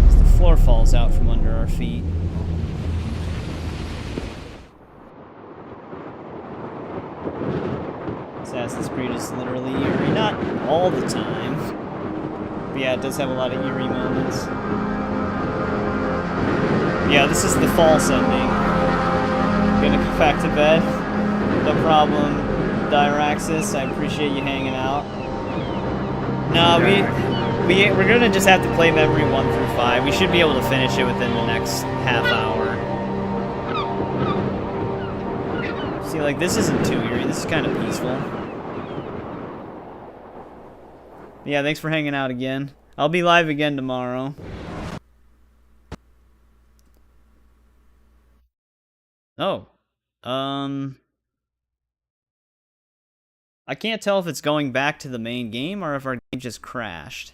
As the floor falls out from under our feet. Assassin's Creed is literally eerie. Not all the time. But yeah, it does have a lot of eerie moments. Yeah, this is the false ending. Gonna go back to bed. No problem, Dyraxis. I appreciate you hanging out. No, we're gonna just have to play Memory 1 through 5. We should be able to finish it within the next half hour. See, like, this isn't too eerie. This is kind of peaceful. Yeah, thanks for hanging out again. I'll be live again tomorrow. Oh. I can't tell if it's going back to the main game or if our game just crashed.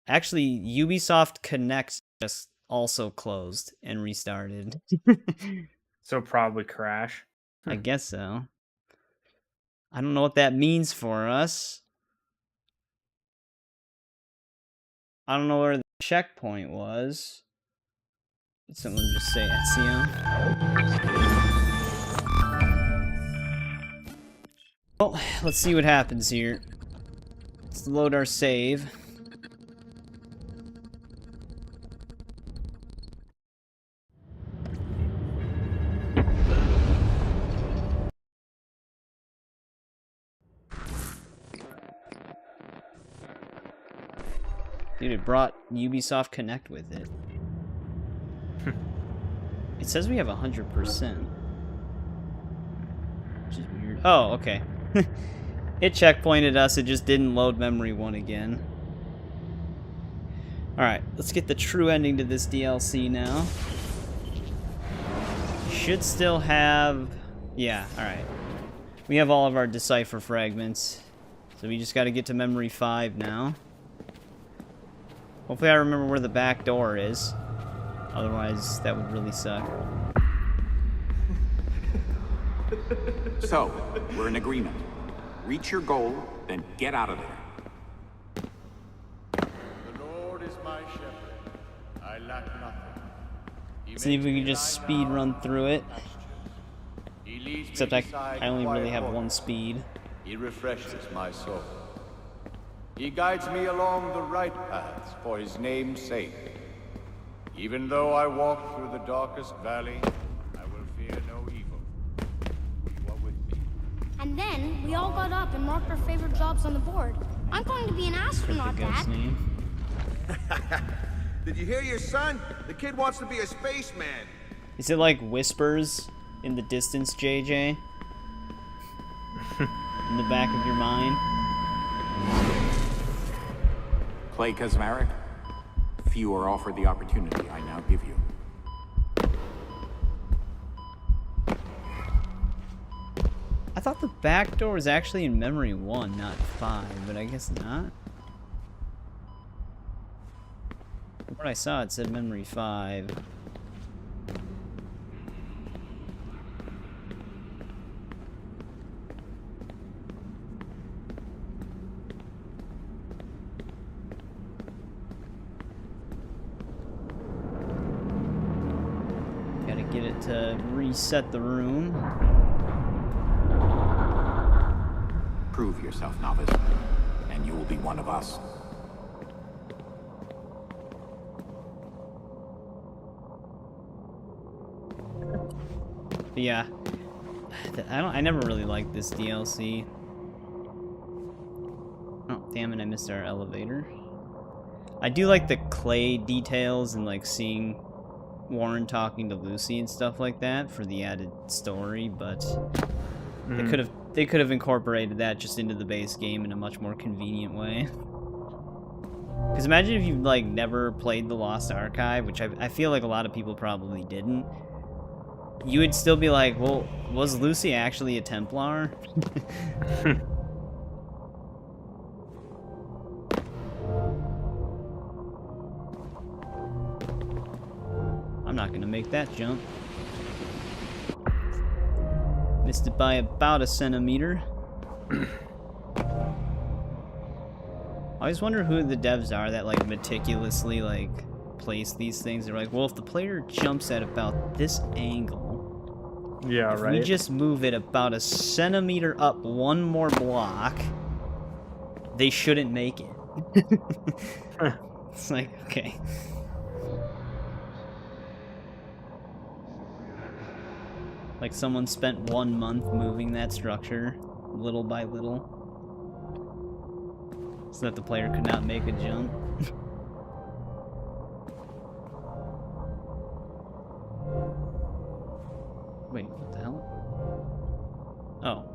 Actually, Ubisoft Connect just also closed and restarted. So probably crash. I guess so. I don't know what that means for us. I don't know where the checkpoint was. Did someone just say Ezio? Well, let's see what happens here. Let's load our save. Dude, it brought Ubisoft Connect with it. It says we have 100%. Which is weird. Oh, okay. It checkpointed us, it just didn't load Memory 1 again. Alright, let's get the true ending to this DLC now. Should still have... Yeah, alright. We have all of our Decipher fragments. So we just gotta get to Memory 5 now. Hopefully I remember where the back door is. Otherwise, that would really suck. So, we're in agreement. Reach your goal, then get out of there. The Lord is my shepherd. I lack nothing. See if we can just speed run through it. Except I only really have one speed. He refreshes my soul. He guides me along the right paths for his name's sake. Even though I walk through the darkest valley, I will fear no evil. You are with me. And then we all got up and marked our favorite jobs on the board. I'm going to be an astronaut, Dad. Did you hear your son? The kid wants to be a spaceman. Is it like whispers in the distance, JJ? In the back of your mind? Clay Kazmarek, few are offered the opportunity I now give you. I thought the back door was actually in Memory 1, not 5, but I guess not. From what I saw, it said Memory 5. Gotta get it to reset the room. Prove yourself, novice, and you will be one of us. But yeah, I never really liked this DLC. Oh, damn it, I missed our elevator. I do like the Clay details and like seeing Warren talking to Lucy and stuff like that for the added story, but they could have incorporated that just into the base game in a much more convenient way. Because imagine if you like never played the Lost Archive, which I feel like a lot of people probably didn't. You would still be like, well, was Lucy actually a Templar? I'm not gonna make that jump. Missed it by about a centimeter. I always wonder who the devs are that like meticulously like place these things. They're like, well, if the player jumps at about this angle, yeah, if right. we just move it about a centimeter up one more block, they shouldn't make it. It's like, okay. Like someone spent 1 month moving that structure, little by little, so that the player could not make a jump. Wait, what the hell? Oh.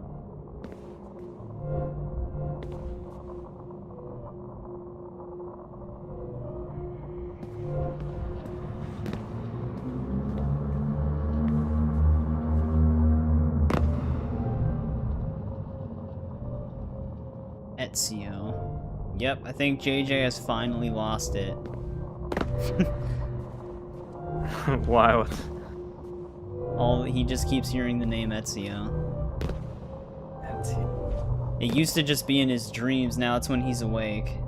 Ezio. Yep, I think JJ has finally lost it. Wow. He just keeps hearing the name Ezio. It used to just be in his dreams, now it's when he's awake.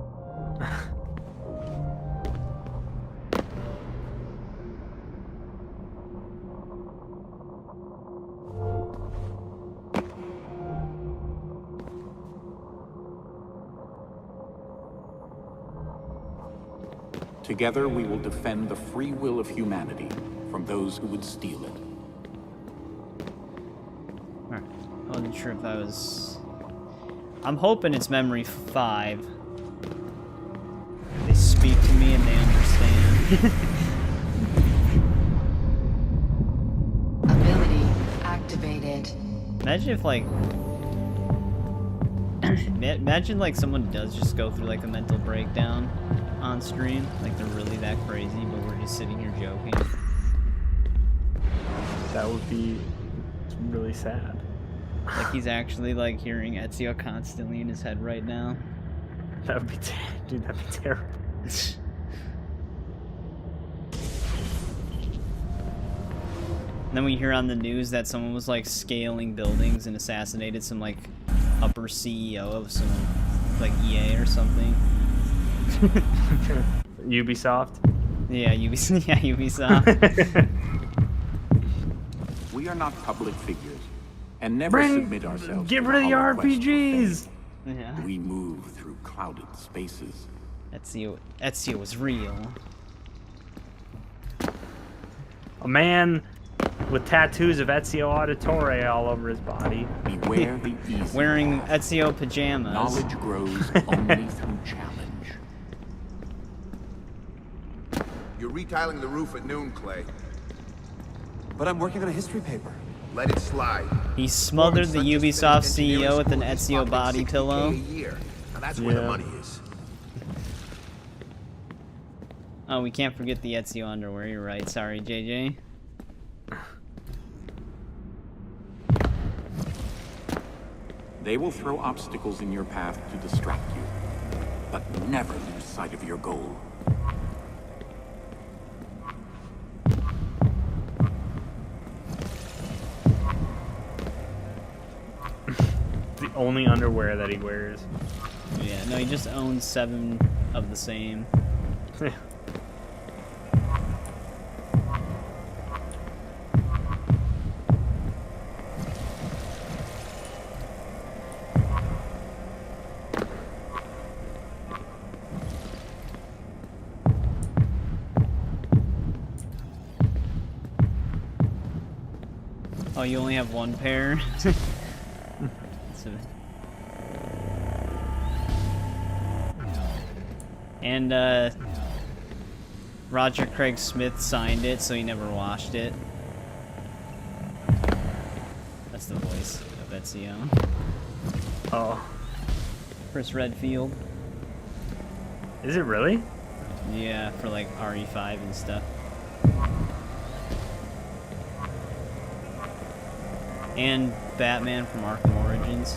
Together we will defend the free will of humanity from those who would steal it. Alright, I wasn't sure if I was... I'm hoping it's Memory 5. They speak to me and they understand. Ability activated. Imagine if, like... Imagine, like, someone does just go through, like, a mental breakdown on stream. Like, they're really that crazy, but we're just sitting here joking. That would be really sad. Like, he's actually, like, hearing Ezio constantly in his head right now. That would be dude, that'd be terrible. And then we hear on the news that someone was, like, scaling buildings and assassinated some, like, upper CEO of some, like, EA or something. Ubisoft? Yeah, Ubisoft. We are not public figures, and never submit ourselves. Get to rid of the hollow quest for RPGs! fame. Yeah. We move through clouded spaces. Ezio was real. A man with tattoos of Ezio Auditore all over his body. Beware the easy. Wearing Ezio pajamas. Knowledge grows only through challenge. You're retiling the roof at noon, Clay. But I'm working on a history paper. Let it slide. He smothered the Ubisoft CEO with an Ezio body pillow. A year. Now that's where the money is. Oh, we can't forget the Ezio underwear. You're right. Sorry, JJ. They will throw obstacles in your path to distract you, but never lose sight of your goal. The only underwear that he wears. Yeah, no, he just owns 7 of the same. Oh, you only have 1 pair? And, Roger Craig Smith signed it, so he never washed it. That's the voice of Ezio. Oh. Chris Redfield. Is it really? Yeah, for like RE5 and stuff. And Batman from Arkham Origins.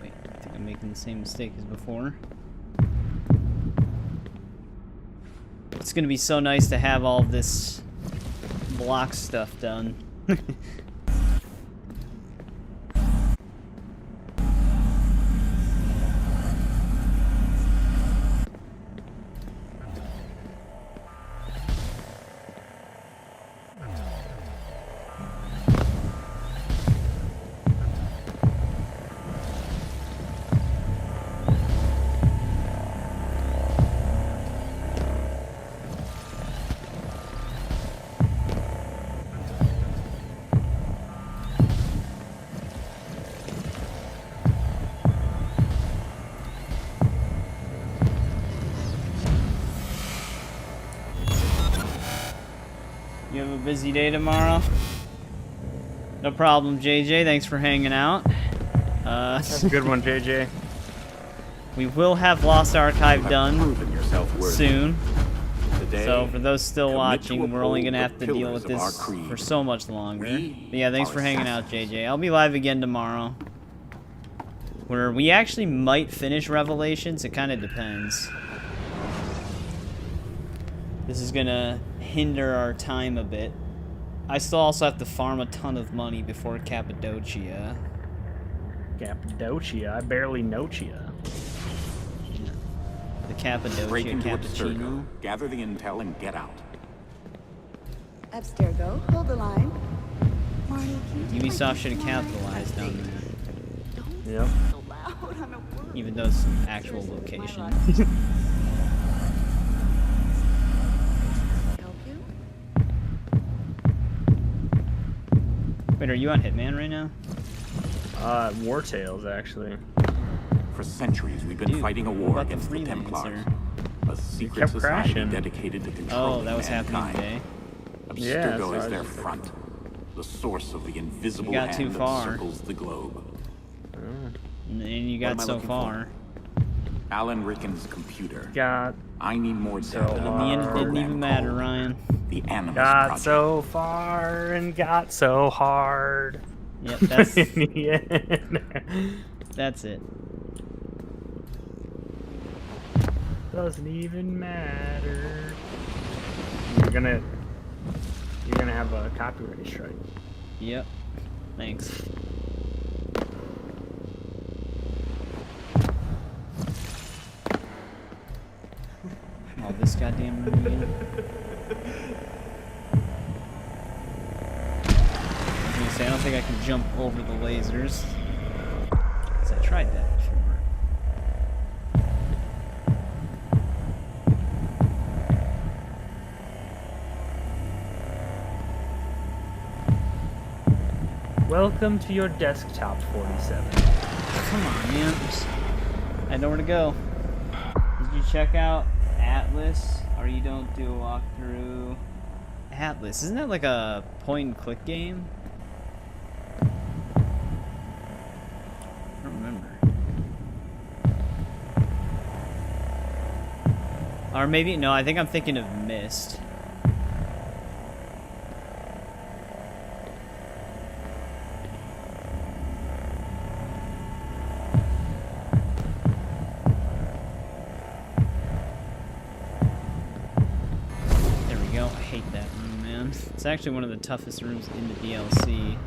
Wait, I think I'm making the same mistake as before. it's gonna be so nice to have all this block stuff done. You have a busy day tomorrow? No problem, JJ. Thanks for hanging out. That's a good one, JJ. We will have Lost Archive done soon. Today, So for those still watching, we're only uphold gonna have the to deal pillars with of our this creed. for so much longer. We But yeah, thanks are for hanging out, assassins. JJ. I'll be live again tomorrow. Where we actually might finish Revelations. It kind of depends. This is gonna hinder our time a bit. I still also have to farm a ton of money before Cappadocia. Cappadocia? I barely know Chia. The Cappadocia Break into cappuccino. Abstergo, gather the intel, and get out. Abstergo, hold the line. Marnie, can you take my Ubisoft kids should have tomorrow night? capitalized on that. Yep. So loud, I'm at work. Even though it's an actual location. Help you? Wait, are you on Hitman right now? War Tales, actually. For centuries, we've been fighting a war about the against the Freelancer? Templars. A secret kept society crashing. dedicated to Oh, controlling that was happening mankind. today. Yeah, Abstergo so is I their was- front. The source of the invisible got too hand that far. circles the globe. And you What got am I so looking far. Alan Ricken's computer. Got I need more so data. But in the end, it didn't even matter, Ryan. The Animus got project. so far and got so hard. Yep, that's In the end. that's it. Doesn't even matter. You're gonna have a copyright strike. Yep. Thanks. Oh, this goddamn room again. I was gonna say, I don't think I can jump over the lasers. 'Cause I tried that before. Welcome to your desktop 47. Come on, man. I know where to go. Did you check out Atlas? Or you don't do a walkthrough? Atlas, isn't that like a point-and-click game? I don't remember. Or maybe, no, I think I'm thinking of Myst. There we go. I hate that room, man. It's actually one of the toughest rooms in the DLC.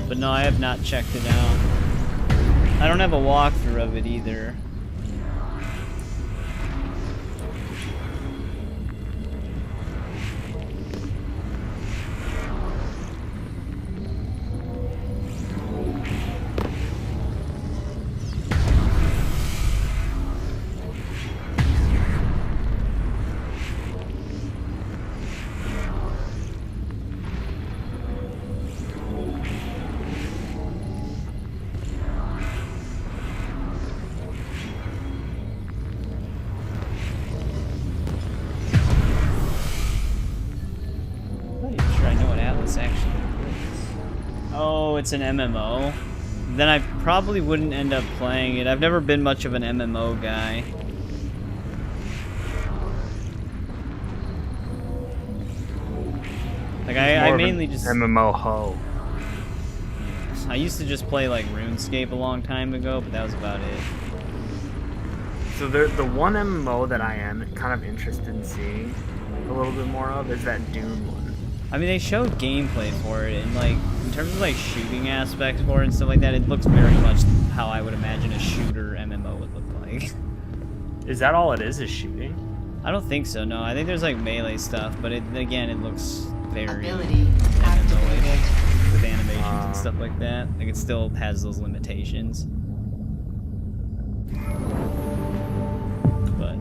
But no, I have not checked it out. I don't have a walkthrough of it either. Oh, it's an MMO? Then I probably wouldn't end up playing it. I've never been much of an MMO guy. Like, I mainly just... MMO ho. I used to just play like RuneScape a long time ago, but that was about it. So the one MMO that I am kind of interested in seeing a little bit more of is that Dune one. I mean, they showed gameplay for it, and like in terms of like shooting aspects for it and stuff like that, it looks very much how I would imagine a shooter MMO would look like. Is that all it is shooting? I don't think so. No, I think there's like melee stuff, but again, it looks very Ability MMO-ish with animations and stuff like that. Like it still has those limitations. But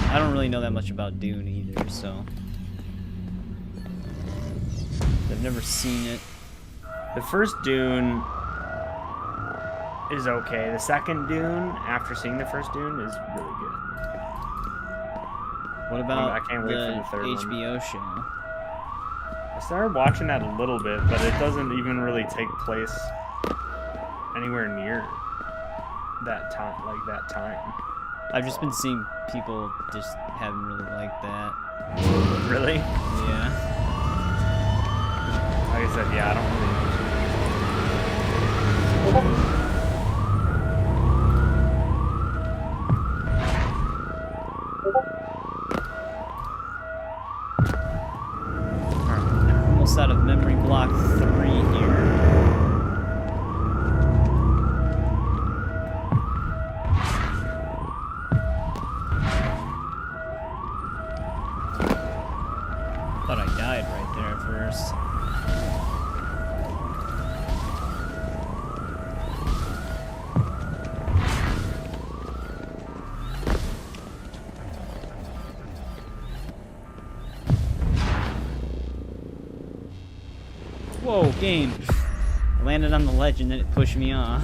I don't really know that much about Dune either, so I've never seen it. The first Dune is okay. The second Dune, after seeing the first Dune, is really good. What about I can't wait for the the third HBO one. show? I started watching that a little bit, but it doesn't even really take place anywhere near that time, like that time. I've just been seeing people just haven't really liked that. Really? Yeah. Like I said, yeah, I don't really. Almost out of memory block 3 here. Thought I died right there at first. Whoa, game. I landed on the ledge and then it pushed me off.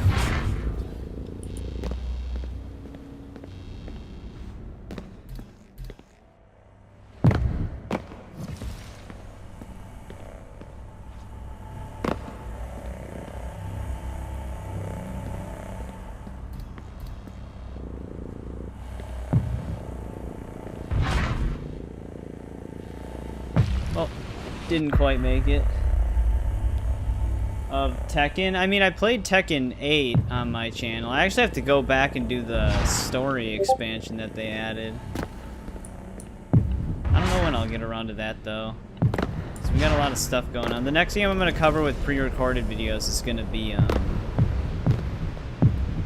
Oh, didn't quite make it. Of Tekken. I mean, I played Tekken 8 on my channel. I actually have to go back and do the story expansion that they added. I don't know when I'll get around to that, though. So we got a lot of stuff going on. The next game I'm going to cover with pre-recorded videos is going to be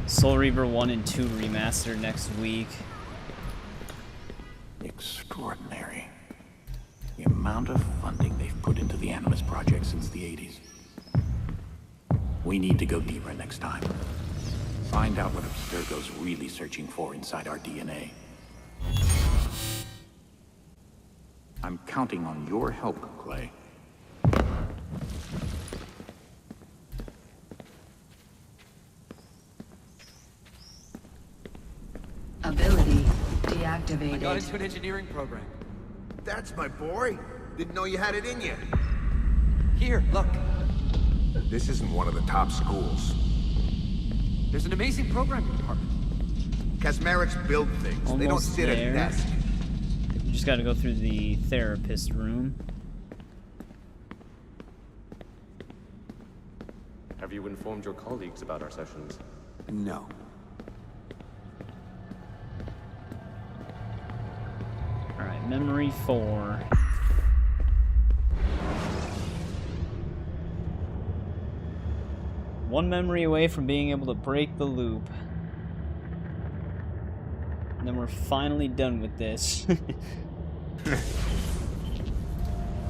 Soul Reaver 1 and 2 Remastered next week. Extraordinary. The amount of funding they've put into the Animus project since the 80s. We need to go deeper next time. Find out what Abstergo's really searching for inside our DNA. I'm counting on your help, Clay. Ability deactivated. I got into an engineering program. That's my boy. Didn't know you had it in you. Here, look. This isn't one of the top schools. There's an amazing programming department. Casmerics build things. They don't Almost sit at a there. desk. You just got to go through the therapist room. Have you informed your colleagues about our sessions? No. Alright, memory 4. One memory away from being able to break the loop. And then we're finally done with this.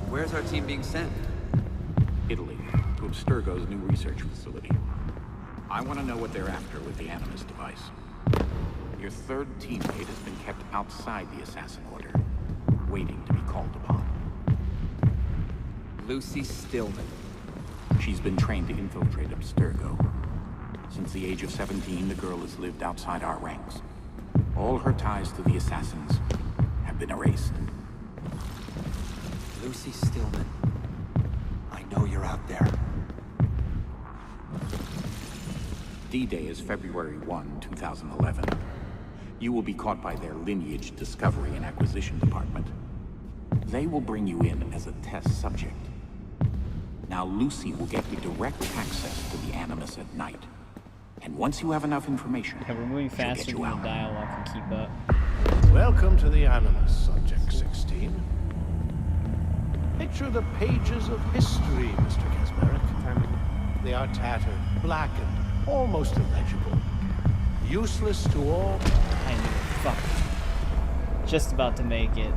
Where's our team being sent? Italy, to Abstergo's new research facility. I want to know what they're after with the Animus device. Your third teammate has been kept outside the Assassin Order, waiting to be called upon. Lucy Stillman. She's been trained to infiltrate Abstergo. Since the age of 17, the girl has lived outside our ranks. All her ties to the Assassins have been erased. Lucy Stillman. I know you're out there. D-Day is February 1, 2011. You will be caught by their Lineage Discovery and Acquisition Department. They will bring you in as a test subject. Now Lucy will get you direct access to the Animus at night. And once you have enough information, yeah, we're moving faster than the dialogue can keep up. Welcome to the Animus, Subject 16. Picture the pages of history, Mr. Kasmeric. They are tattered, blackened, almost illegible. Useless to all. I knew it. Fuck. Just about to make it.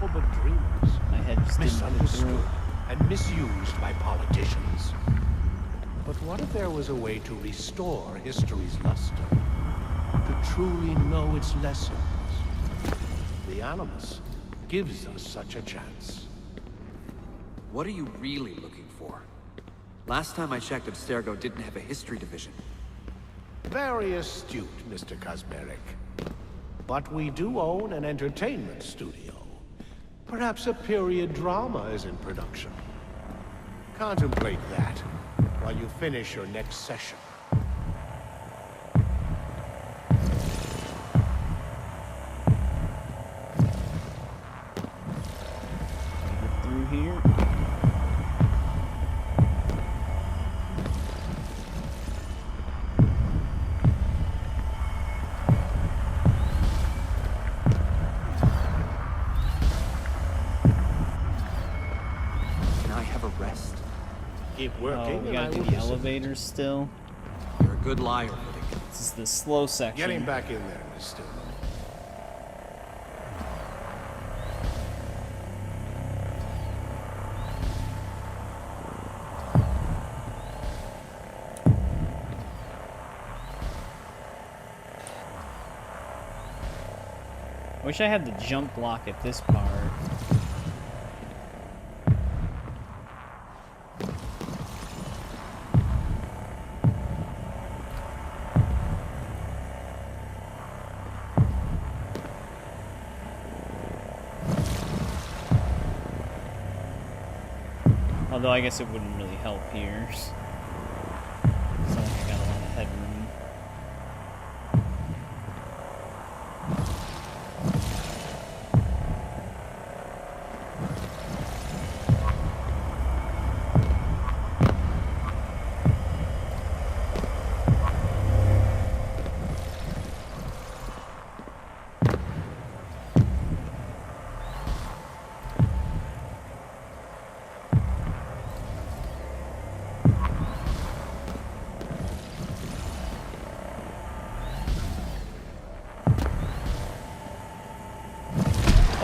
All but dreamers. My head just misunderstood and misused by politicians. But what if there was a way to restore history's luster? To truly know its lessons? The Animus gives us such a chance. What are you really looking for? Last time I checked, Abstergo didn't have a history division. Very astute, Mr. Kasmeric. But we do own an entertainment studio. Perhaps a period drama is in production. Contemplate that while you finish your next session. Get through here. Keep working. Oh, we gotta do the elevators still. You're a good liar. This is the slow section. Get him back in there, Mr. I wish I had the jump block at this part. Although I guess it wouldn't really help here. It's not like I got a lot of headroom.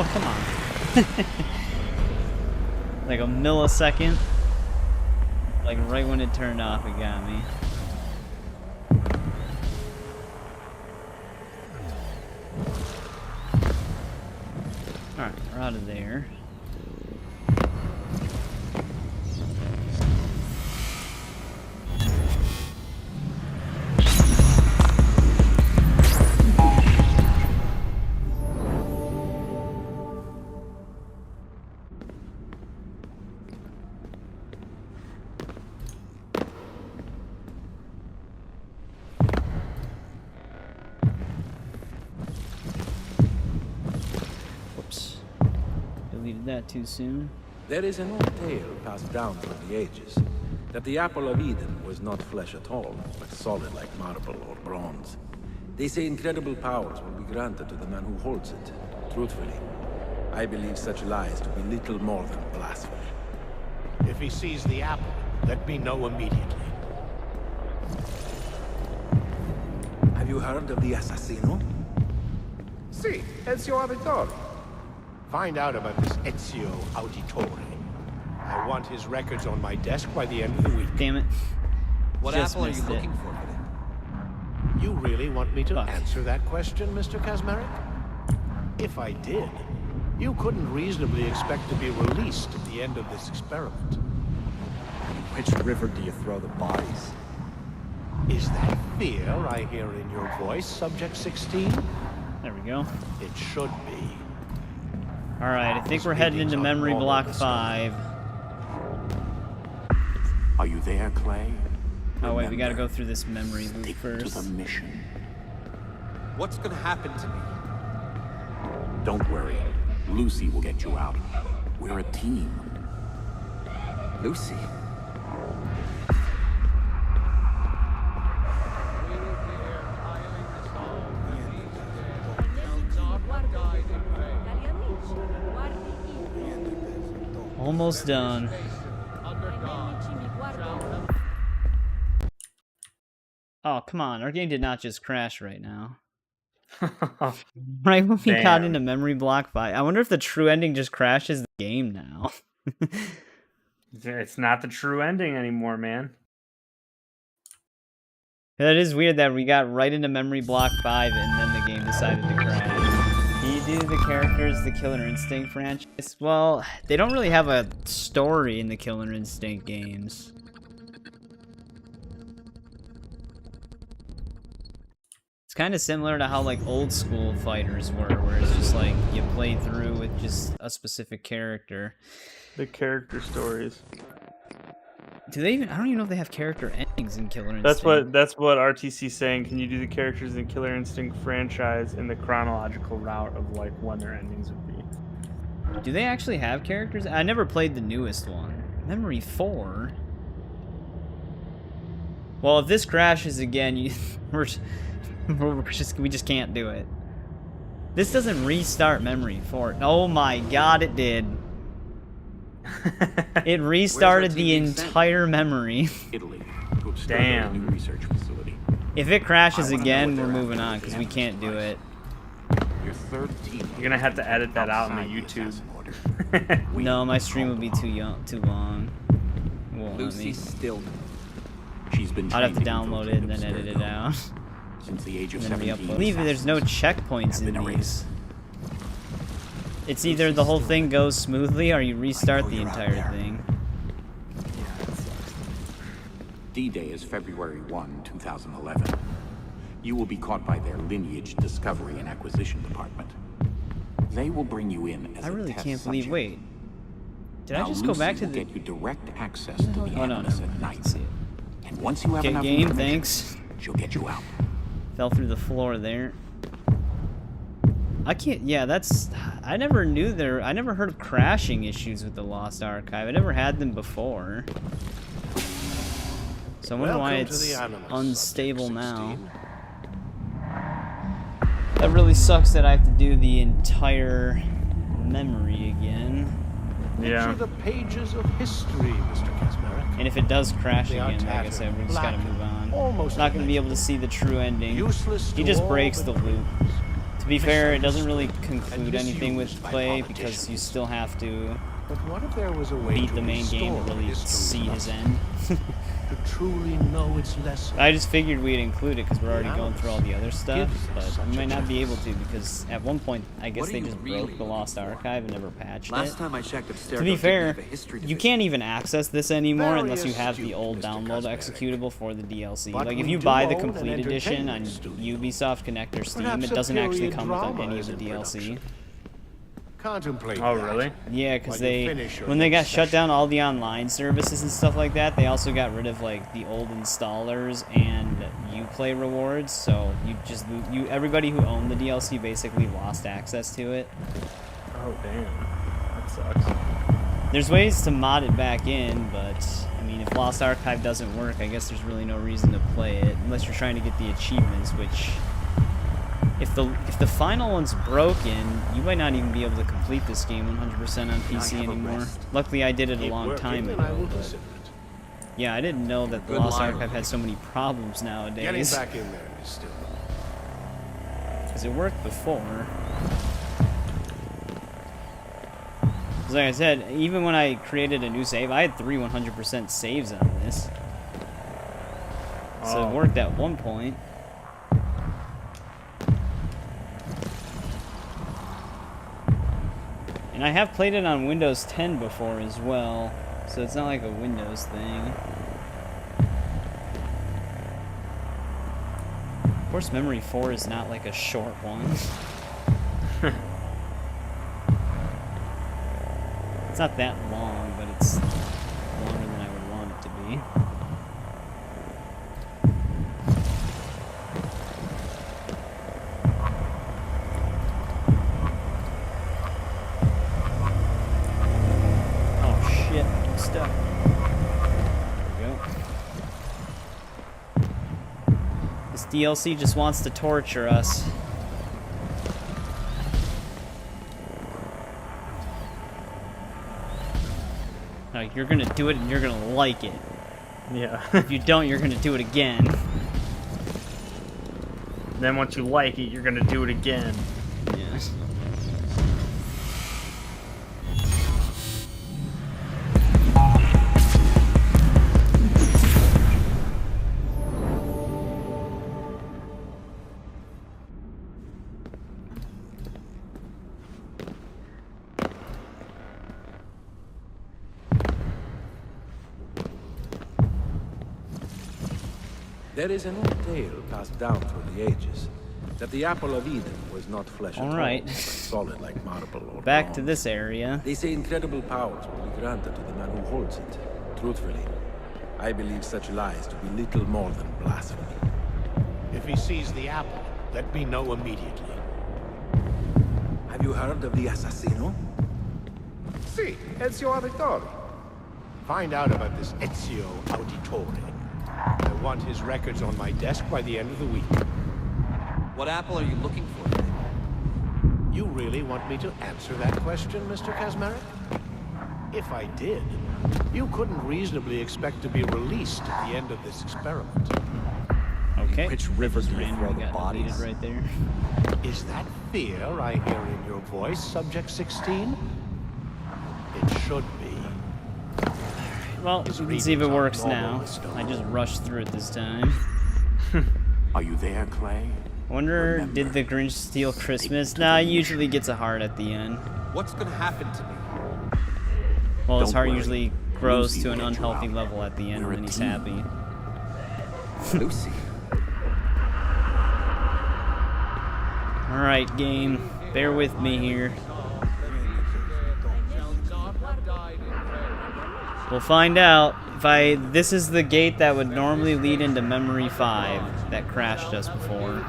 Oh, come on. Like a millisecond. Like right when it turned off, it got me. Alright, we're out of there. That too soon. There is an old tale passed down through the ages, that the apple of Eden was not flesh at all, but solid like marble or bronze. They say incredible powers will be granted to the man who holds it. Truthfully, I believe such lies to be little more than blasphemy. If he sees the apple, let me know immediately. Have you heard of the assassino? Si, Ezio Auditore. Find out about this Ezio Auditore. I want his records on my desk by the end of the week. Damn it. What Just apple are you missed it. looking for? You really want me to answer that question, Mr. Kasmeric? If I did, you couldn't reasonably expect to be released at the end of this experiment. Which river do you throw the bodies? Is that fear I hear in your voice, Subject 16? There we go. It should be. Alright, I think we're heading into Memory Block 5. Are you there, Clay? Oh wait, we gotta go through this memory loop first. To the mission. What's gonna happen to me? Don't worry. Lucy will get you out. We're a team. Lucy. Almost done. Oh, come on. Our game did not just crash right now. Right when we got into memory block 5. I wonder if the true ending just crashes the game now. It's not the true ending anymore, man. That is weird that we got right into memory block 5 and then the game decided to crash. Do you do the characters the Killer Instinct franchise? Well, they don't really have a story in the Killer Instinct games. It's kind of similar to how like old school fighters were, where it's just like you play through with just a specific character. The character stories. Do they even? I don't even know if they have character endings in Killer Instinct. That's what RTC's saying. Can you do the characters in Killer Instinct franchise in the chronological route of like when their endings would be? Do they actually have characters? I never played the newest one. Memory 4. Well, if this crashes again, we just can't do it. This doesn't restart Memory 4. Oh my god, it did. It restarted the entire memory. Italy. Damn. Research facility. If it crashes again, we're moving on because we can't do it. Your third team. You're gonna have to edit that out on the YouTube. No, my stream would be too long. It won't let me. Lucy Stillman. She's been. I'd have to download it and then edit it out. Since the age of And then 17. re-upload. I believe there's no checkpoints in these. It's either the whole thing goes smoothly or you restart the entire thing. D-Day is February 1, 2011. You will be caught by their Lineage Discovery and Acquisition Department. They will bring you in as I really a test can't believe. subject. Wait, did I Now, just go back to Lucy the? will get you direct access to the Oh no, Animus no, at I night. can see it. And once you have Okay, enough game, information, thanks. she'll get you out. Fell through the floor there. I can't. Yeah, that's. I never knew there. I never heard of crashing issues with the Lost Archive. I never had them before. So I wonder why it's unstable now. That really sucks that I have to do the entire memory again. Picture the pages of history, Mr. Kasmerek. And if it does crash They are again, like I tattered, said, we just gotta move on. almost Not gonna be able to see the true ending. Useless He to just all breaks the but loop. To be fair, it doesn't really and conclude anything with misused by play because you still have to But what if there was a way beat to the main game to restore really history see his lesson? end. To truly know its lesson. I just figured we'd include it because we're already going through all the other stuff, gives us but we such might a not be able to because at one point I guess What are they you just really broke the Lost Archive and never patched Last it. time I checked, Abstergo To be didn't fair, have a history you division. can't even access this anymore Very unless you have the astute, old Mr. download Kasmerek. executable for the DLC. But Like if we you do buy the own an complete edition on entertainment studio. Ubisoft Connect or Steam, Perhaps it a doesn't actually period come with drama any of is the in DLC. production. Contemplate Oh, that really? Yeah, because while you they finish your when they got next shut session. down all the online services and stuff like that, they also got rid of like the old installers and Uplay rewards. So everybody who owned the DLC basically lost access to it. Oh damn, that sucks. There's ways to mod it back in, but I mean, if Lost Archive doesn't work, I guess there's really no reason to play it unless you're trying to get the achievements, which. If the final one's broken, you might not even be able to complete this game 100% on PC anymore. Luckily, I did it a long time ago. But yeah, I didn't know that the Lost Archive had so many problems nowadays. Getting back in there is still. Because it worked before. 'Cause like I said, even when I created a new save, I had 3 100% saves on this. So it worked at one point. And I have played it on Windows 10 before as well, so it's not like a Windows thing. Of course, Memory 4 is not like a short one. It's not that long, but it's longer than I would want it to be. Oh shit, I'm stuck. This DLC just wants to torture us. No, you're gonna do it and you're gonna like it. Yeah. If you don't, you're gonna do it again. Then once you like it, you're gonna do it again. Yeah. There is an old tale passed down through the ages that the apple of Eden was not flesh at all, but solid like marble or Back bronze. to this area. They say incredible powers will be granted to the man who holds it. Truthfully, I believe such lies to be little more than blasphemy. If he sees the apple, let me know immediately. Have you heard of the assassino? Si, Ezio Auditore. Find out about this Ezio Auditore. I want his records on my desk by the end of the week. What apple are you looking for? You really want me to answer that question, Mr. Kazmarek? If I did, you couldn't reasonably expect to be released at the end of this experiment. Okay. Which river do you throw the bodies? Right there. Is that fear I hear in your voice, Subject 16? It should be. Well, we can see if it works now. I just rushed through it this time. Are you there, Clay? I wonder, did the Grinch steal Christmas? Nah, he usually gets a heart at the end. What's gonna happen to me? Well, his Don't heart worry. usually grows Lucy to an will get you unhealthy out. level at the end We're a when he's team. happy. Lucy. Alright, game. Bear with me here. We'll find out. This is the gate that would normally lead into Memory 5 that crashed us before.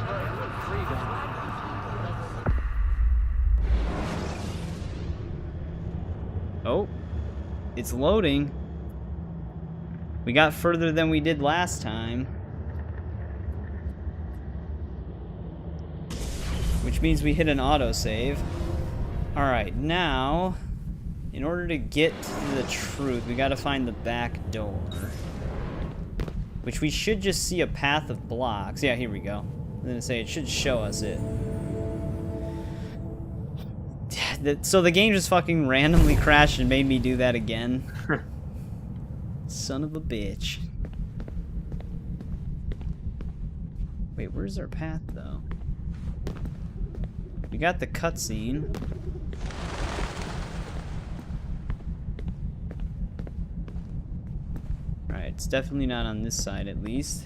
Oh, it's loading. We got further than we did last time. Which means we hit an autosave. Alright, now, in order to get to the truth, we gotta find the back door. Which we should just see a path of blocks. Yeah, here we go. I'm gonna say it should show us it. So the game just fucking randomly crashed and made me do that again. Son of a bitch. Wait, where's our path, though? We got the cutscene. Alright, it's definitely not on this side, at least.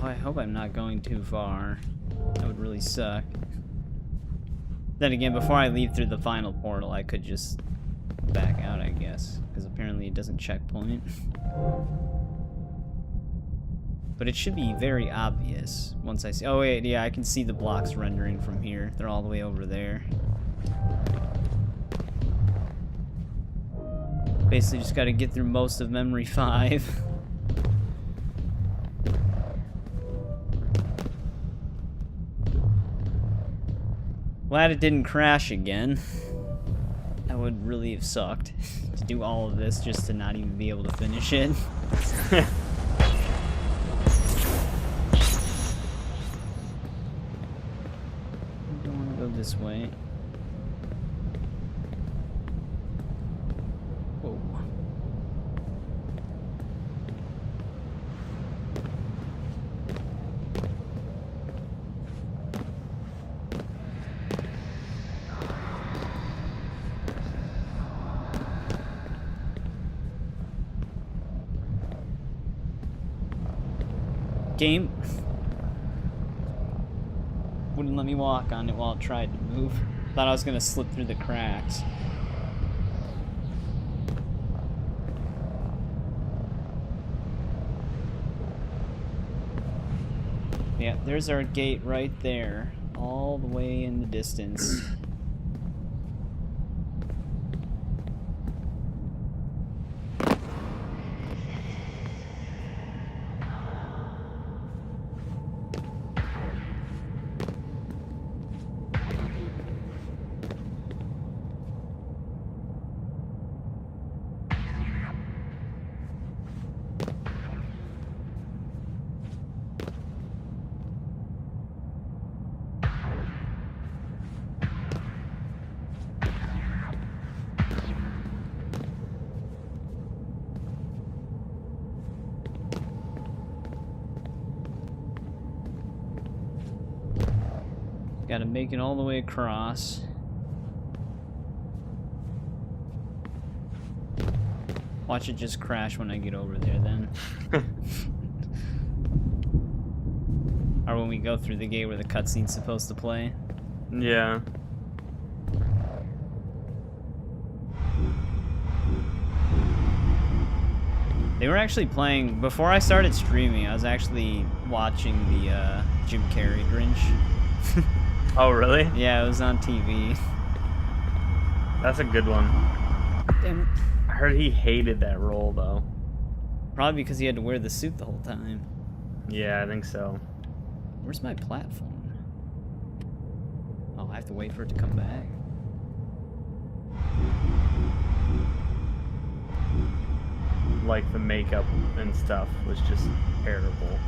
Oh, I hope I'm not going too far. That would really suck. Then again, before I leave through the final portal, I could just back out, I guess. Because apparently it doesn't checkpoint. But it should be very obvious once I see... Oh, wait, yeah, I can see the blocks rendering from here. They're all the way over there. Basically just gotta get through most of Memory 5. Glad it didn't crash again. That would really have sucked. To do all of this just to not even be able to finish it. I don't want to go this way. Whoa. Game wouldn't let me walk on it while it tried to move. Thought I was gonna slip through the cracks. Yeah, there's our gate right there. All the way in the distance. Gotta make it all the way across. Watch it just crash when I get over there then. Or when we go through the gate where the cutscene's supposed to play. Yeah. They were actually playing, before I started streaming, I was actually watching the Jim Carrey Grinch. Oh, really? Yeah, it was on TV. That's a good one. Damn it. I heard he hated that role, though. Probably because he had to wear the suit the whole time. Yeah, I think so. Where's my platform? Oh, I have to wait for it to come back. Like, the makeup and stuff was just terrible.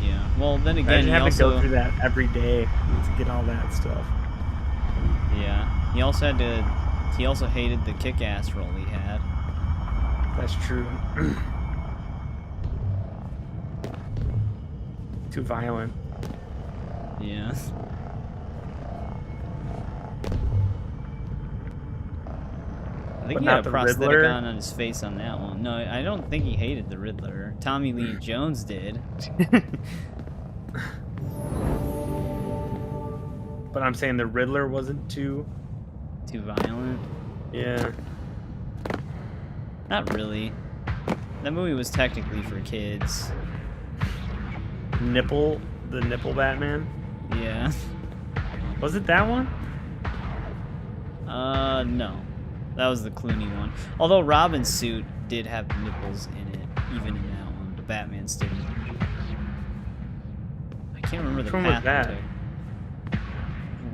Yeah. Well, then again, Imagine he having also to go through that every day to get all that stuff. Yeah. He also had to. He also hated the kick-ass role he had. That's true. Too violent. Yeah. I think But he had not a the prosthetic Riddler? on his face on that one. No, I don't think he hated the Riddler. Tommy Lee Jones did. But I'm saying the Riddler wasn't too violent. Yeah. Not really. That movie was technically for kids. The nipple Batman? Yeah. Was it that one? No. That was the Clooney one. Although Robin's suit did have nipples in it, even in that one. The Batman's didn't. I can't remember Which the one was path that? it took.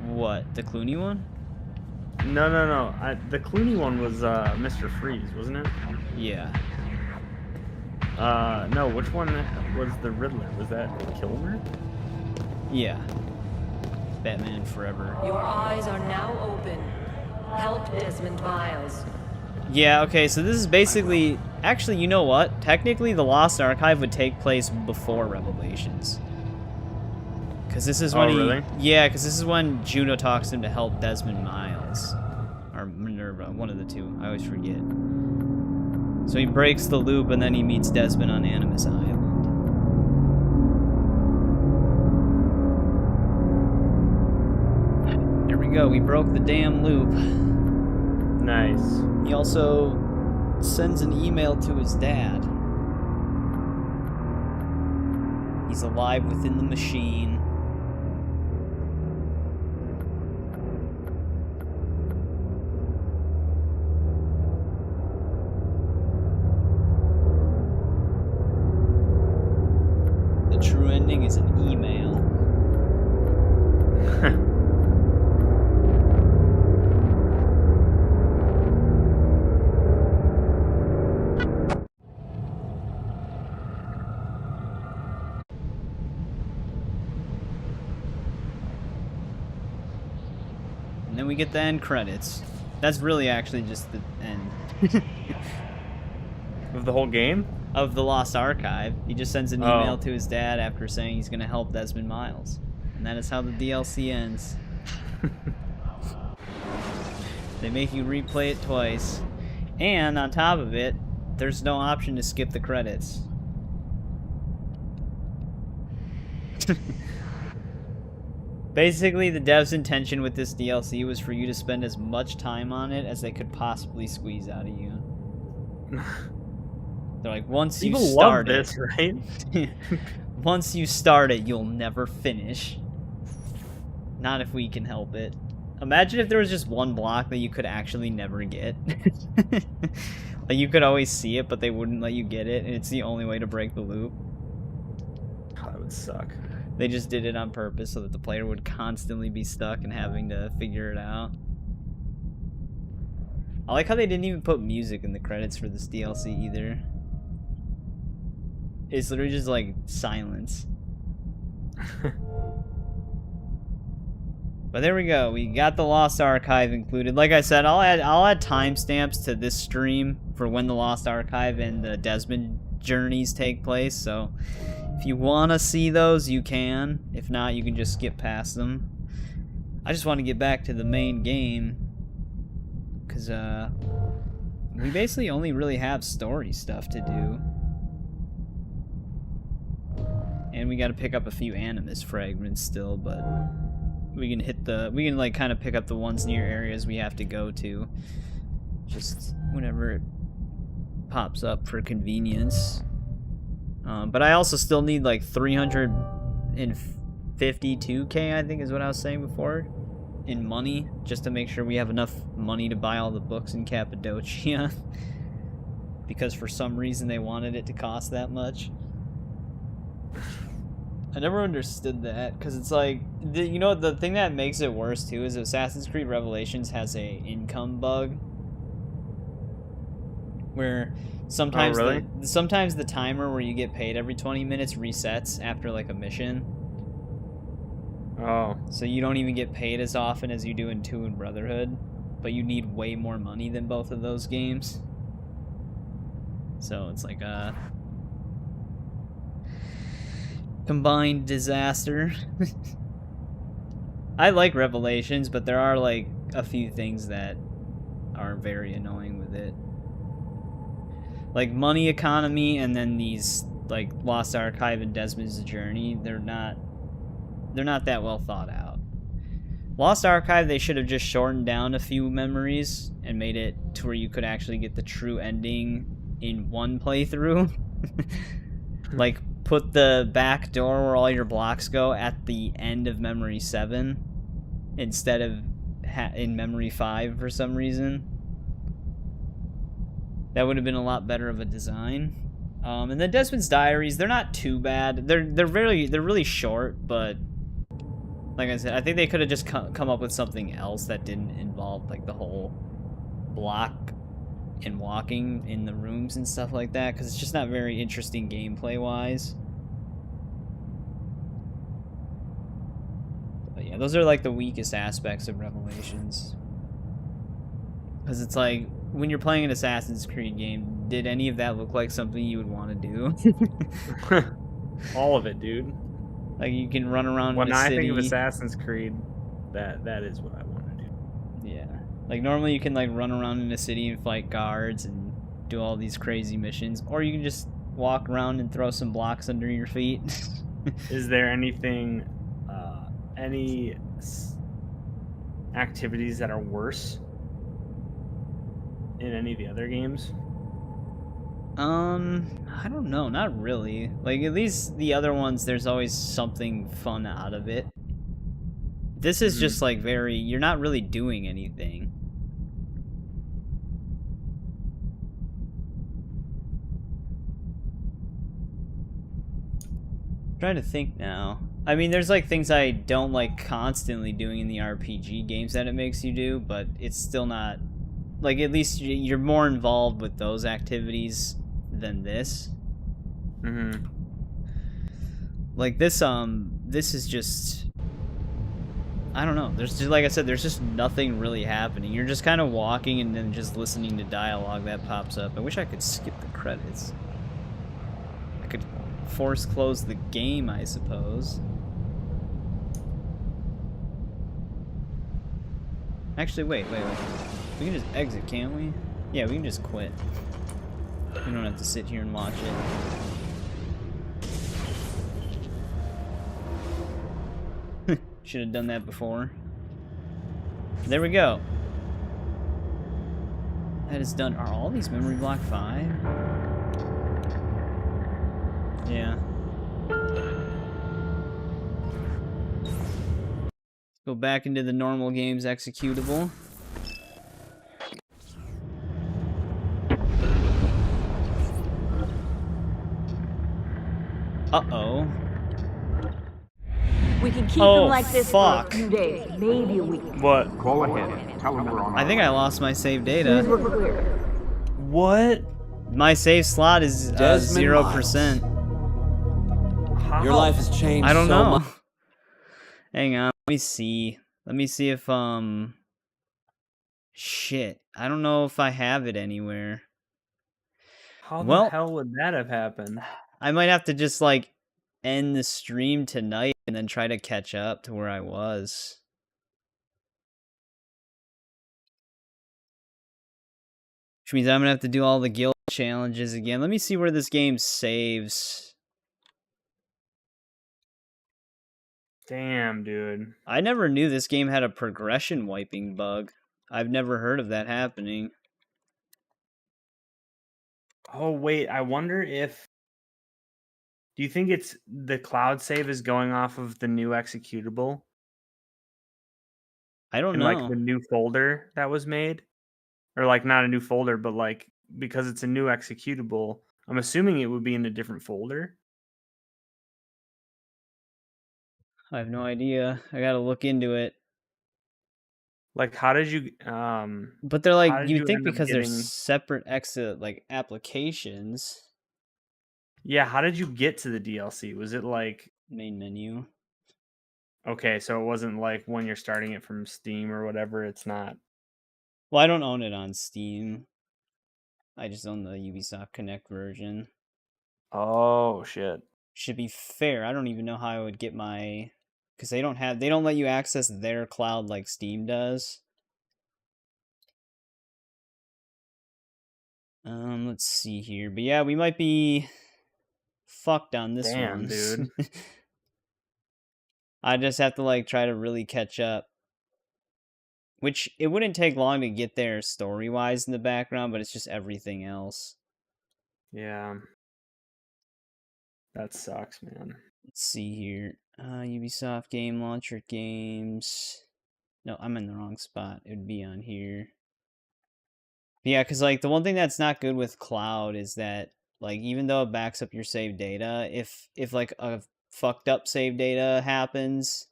What? The Clooney one? No. The Clooney one was Mr. Freeze, wasn't it? Yeah. No, which one was the Riddler? Was that Kilmer? Yeah. Batman Forever. Your eyes are now open. Help Desmond Miles. Yeah, okay, so this is basically... Actually, you know what? Technically, the Lost Archive would take place before Revelations. Because this is when really? Yeah, because this is when Juno talks him to help Desmond Miles. Or Minerva, one of the two. I always forget. So he breaks the loop, and then he meets Desmond on Animus Island. There we go, we broke the damn loop. Nice. He also sends an email to his dad. He's alive within the machine. The true ending is an email. And then we get the end credits. That's really actually just the end. Of the whole game? Of the Lost Archive. He just sends an Oh. email to his dad after saying he's going to help Desmond Miles. And that is how the DLC ends. They make you replay it twice. And on top of it, there's no option to skip the credits. Basically, the devs' intention with this DLC was for you to spend as much time on it as they could possibly squeeze out of you. They're like, once you People start love this, right? Once you start it, you'll never finish. Not if we can help it. Imagine if there was just one block that you could actually never get. Like, you could always see it, but they wouldn't let you get it, and it's the only way to break the loop. That would suck. They just did it on purpose so that the player would constantly be stuck and having to figure it out. I like how they didn't even put music in the credits for this DLC either. It's literally just like silence. But there we go. We got the Lost Archive included. Like I said, I'll add timestamps to this stream for when the Lost Archive and the Desmond journeys take place. So if you want to see those, you can. If not, you can just skip past them. I just want to get back to the main game because we basically only really have story stuff to do. And we got to pick up a few Animus fragments still, but we can like kind of pick up the ones near areas we have to go to just whenever it pops up for convenience. But I also still need like 352k, I think is what I was saying before, in money, just to make sure we have enough money to buy all the books in Cappadocia. Because for some reason they wanted it to cost that much. I never understood that, because it's like, you know, the thing that makes it worse too is Assassin's Creed Revelations has a income bug where sometimes sometimes the timer where you get paid every 20 minutes resets after like a mission. Oh. So you don't even get paid as often as you do in 2 and Brotherhood, but you need way more money than both of those games. So it's like a combined disaster. I like Revelations, but there are like a few things that are very annoying with it. Like money economy, and then these like Lost Archive and Desmond's Journey, they're not that well thought out. Lost Archive, they should have just shortened down a few memories and made it to where you could actually get the true ending in one playthrough. Like put the back door where all your blocks go at the end of Memory 7 instead of in Memory 5 for some reason. That would have been a lot better of a design. And then Desmond's Diaries, they're not too bad. They're really short, but like I said, I think they could have just come up with something else that didn't involve like the whole block and walking in the rooms and stuff like that, because it's just not very interesting gameplay wise. But yeah, those are like the weakest aspects of Revelations, because it's like when you're playing an Assassin's Creed game, did any of that look like something you would want to do? All of it, dude. Like you can run around in a city. When I think of Assassin's Creed, that is what I want to do. Yeah. Like normally you can like run around in a city and fight guards and do all these crazy missions, or you can just walk around and throw some blocks under your feet. Is there anything, any activities that are worse in any of the other games? I don't know, not really. Like at least the other ones, there's always something fun out of it. This is just like you're not really doing anything. I'm trying to think now. I mean, there's like things I don't like constantly doing in the RPG games that it makes you do, but it's still not, like, at least you're more involved with those activities than this. Like this is just, I don't know, there's just, like I said, there's just nothing really happening. You're just kind of walking and then just listening to dialogue that pops up. I wish I could skip the credits. I could force close the game, I suppose. Actually, wait. We can just exit, can't we? Yeah, we can just quit. We don't have to sit here and watch it. Should have done that before. There we go. That is done. Are all these memory block 5? Yeah. Go back into the normal game's executable. Uh-oh. We can keep Oh, them like this fuck. for a few days, maybe a week. What? Call ahead. Tell them we're on I think I lost my save As soon as data. we're clear. What? My save slot is Desmond 0%. How? Your life has changed I don't so know. much. Hang on, let me see. Let me see if shit. I don't know if I have it anywhere. How the Well, hell would that have happened? I might have to just like end the stream tonight and then try to catch up to where I was. Which means I'm gonna have to do all the guild challenges again. Let me see where this game saves. Damn, dude. I never knew this game had a progression wiping bug. I've never heard of that happening. Oh, wait. I wonder if... Do you think it's the cloud save is going off of the new executable? I don't in know. like the new folder that was made? Or like not a new folder, but like because it's a new executable, I'm assuming it would be in a different folder. I have no idea. I gotta look into it. Like how did you But they're like, how did you'd you think end up because they're getting... separate like applications. Yeah, how did you get to the DLC? Was it like main menu? Okay, so it wasn't like when you're starting it from Steam or whatever, it's not. Well, I don't own it on Steam. I just own the Ubisoft Connect version. Oh shit. Should be fair. I don't even know how I would get my, because they don't let you access their cloud like Steam does. Let's see here. But yeah, we might be fucked on this Damn, one. dude. I just have to like try to really catch up. Which it wouldn't take long to get there story-wise in the background, but it's just everything else. Yeah. That sucks, man. Let's see here. Ubisoft Game Launcher Games. No, I'm in the wrong spot. It would be on here. But yeah, because like the one thing that's not good with cloud is that like even though it backs up your save data, if like a fucked up save data happens,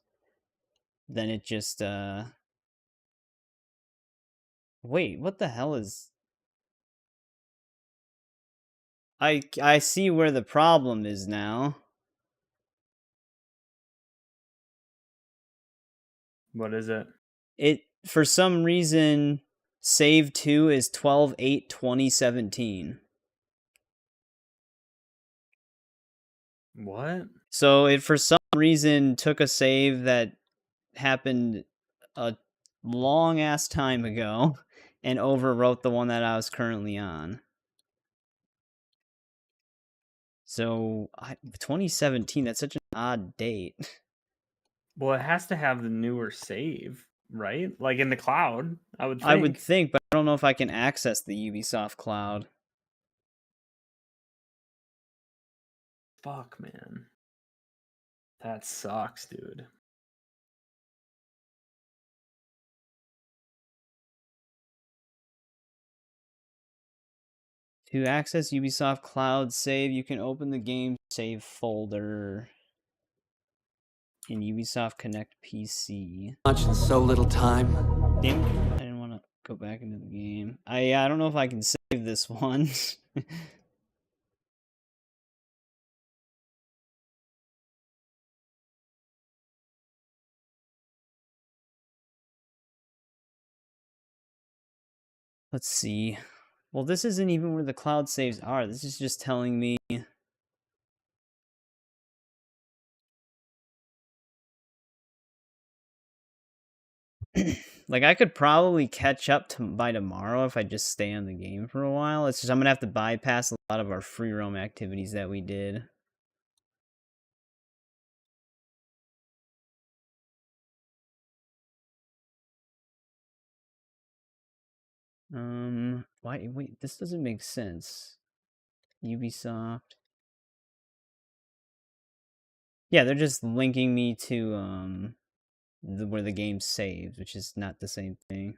then it just wait, what the hell is... I see where the problem is now. What is it? It, for some reason, save 2 is 12/8/2017. What? So it, for some reason, took a save that happened a long-ass time ago and overwrote the one that I was currently on. So, 2017, that's such an odd date. Well, it has to have the newer save, right? Like in the cloud, I would think. I would think, but I don't know if I can access the Ubisoft cloud. Fuck, man. That sucks, dude. To access Ubisoft Cloud Save, you can open the game save folder in Ubisoft Connect PC. Much in so little time. Damn it, I didn't want to go back into the game. I don't know if I can save this one. Let's see. Well, this isn't even where the cloud saves are. This is just telling me... like, I could probably catch up by tomorrow if I just stay on the game for a while. It's just I'm going to have to bypass a lot of our free roam activities that we did. Wait, this doesn't make sense. Ubisoft. Yeah, they're just linking me to, where the game saves, which is not the same thing.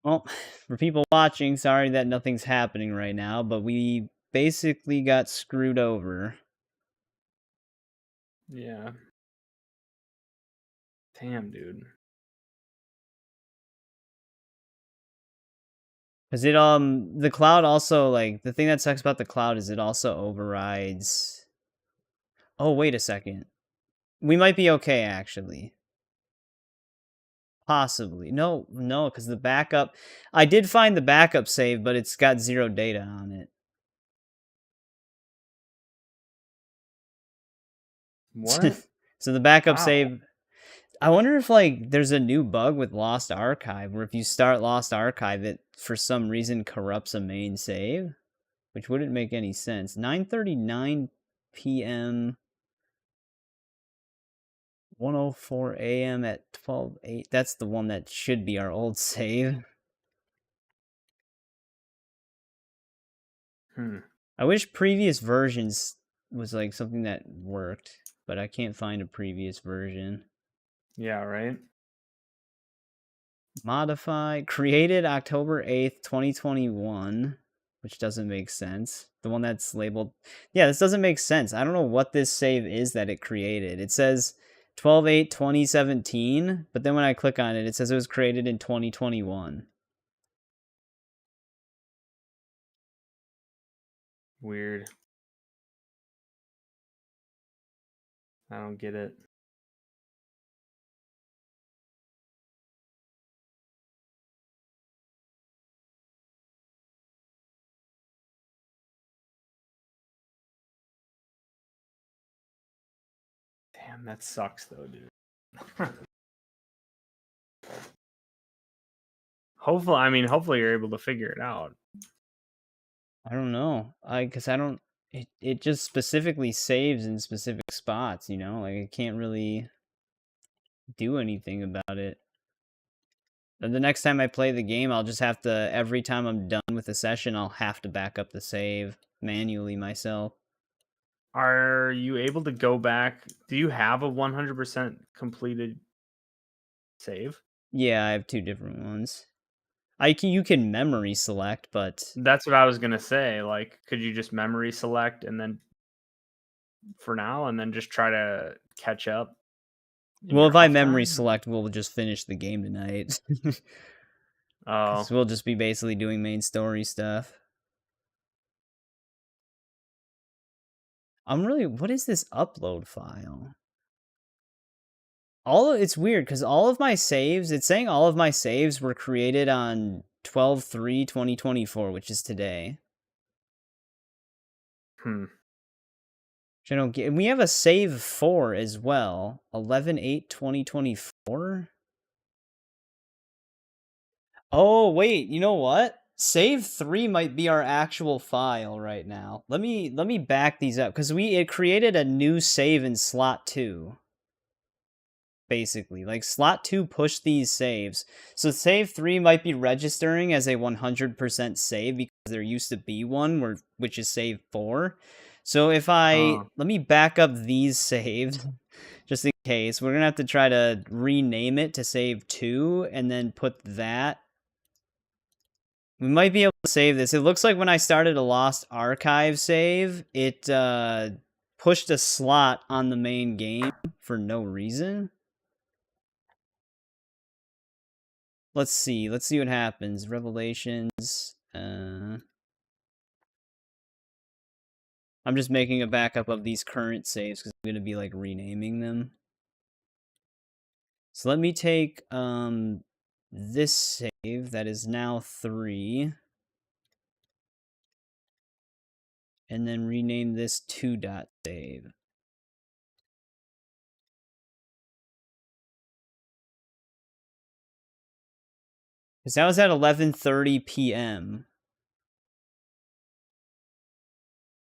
Well, for people watching, sorry that nothing's happening right now, but we basically got screwed over. Yeah. Damn, dude. Cause it the cloud also, like, the thing that sucks about the cloud is it also overrides. Oh, wait a second. We might be okay, actually. Possibly. No, because the backup... I did find the backup save, but it's got 0 data on it. What? So the backup Wow. save... I wonder if, like, there's a new bug with Lost Archive, where if you start Lost Archive, it, for some reason, corrupts a main save? Which wouldn't make any sense. 9:39 p.m. 1:04 a.m. at 12:08. That's the one that should be our old save. I wish previous versions was like something that worked, but I can't find a previous version. Yeah, right? Modify. Created October 8th, 2021, which doesn't make sense. The one that's labeled... Yeah, this doesn't make sense. I don't know what this save is that it created. It says 12/8/2017, but then when I click on it, it says it was created in 2021. Weird. I don't get it. Damn, that sucks though, dude. Hopefully you're able to figure it out. I don't know. Because I don't... It just specifically saves in specific spots, you know? Like, I can't really do anything about it. And the next time I play the game, I'll just have to... Every time I'm done with a session, I'll have to back up the save manually myself. Are you able to go back? Do you have a 100% completed save? Yeah, I have 2 different ones. You can memory select, but... That's what I was going to say. Like, could you just memory select and then... For now, and then just try to catch up? Well, if I memory select, we'll just finish the game tonight. Oh. We'll just be basically doing main story stuff. What is this upload file? It's weird, because all of my saves, it's saying all of my saves were created on 12/3/2024, which is today. Which I don't get. And we have a save 4 as well. 11/8/2024? Oh, wait, you know what? Save 3 might be our actual file right now. Let me back these up, because it created a new save in slot 2. Basically, like, slot 2 pushed these saves. So save 3 might be registering as a 100% save, because there used to be one, which is save 4. So if let me back up these saves, just in case. We're gonna have to try to rename it to save 2, and then put that... We might be able to save this. It looks like when I started a Lost Archive save, it pushed a slot on the main game for no reason. Let's see what happens. Revelations. I'm just making a backup of these current saves because I'm going to be like renaming them. So let me take this save that is now 3. And then rename this 2.save. Because that was at 11:30 p.m.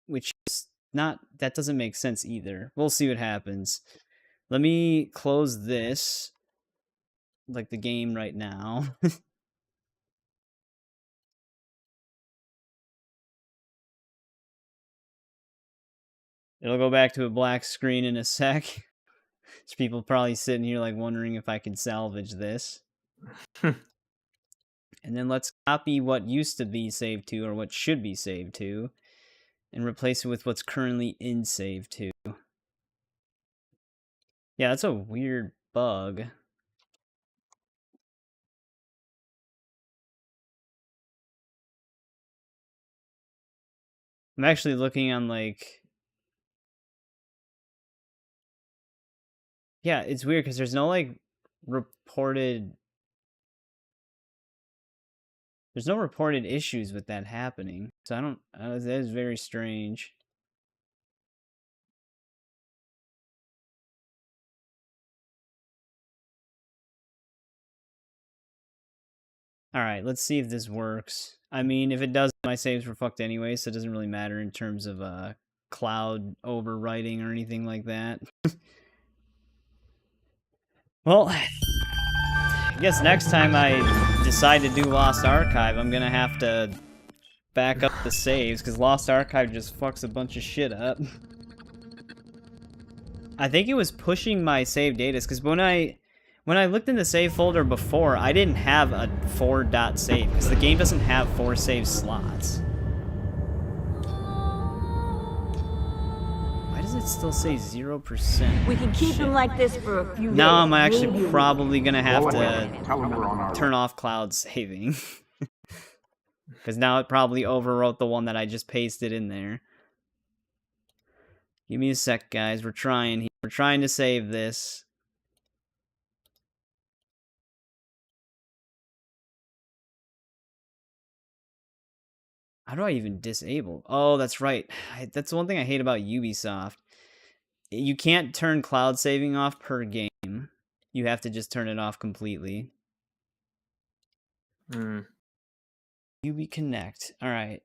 Which is that doesn't make sense either. We'll see what happens. Let me close this, like the game right now. It'll go back to a black screen in a sec. There's people probably sitting here like wondering if I can salvage this. And then let's copy what used to be saved to, or what should be saved to, and replace it with what's currently in save to. Yeah, that's a weird bug. I'm actually looking on like... Yeah, it's weird because there's no like reported... There's no reported issues with that happening. So I don't... that is very strange. Alright, let's see if this works. I mean, if it does, my saves were fucked anyway, so it doesn't really matter in terms of cloud overwriting or anything like that. Well, I guess next time I decide to do Lost Archive, I'm gonna have to back up the saves, because Lost Archive just fucks a bunch of shit up. I think it was pushing my save data, because when I looked in the save folder before, I didn't have a 4.save, because the game doesn't have 4 save slots. Why does it still say 0%? We can keep him like this for a few days. Now I'm actually probably gonna have to turn off cloud saving. Because now it probably overwrote the one that I just pasted in there. Give me a sec, guys. We're trying here. We're trying to save this. How do I even disable? Oh, that's right. That's the one thing I hate about Ubisoft. You can't turn cloud saving off per game. You have to just turn it off completely. Ubi Connect. Alright.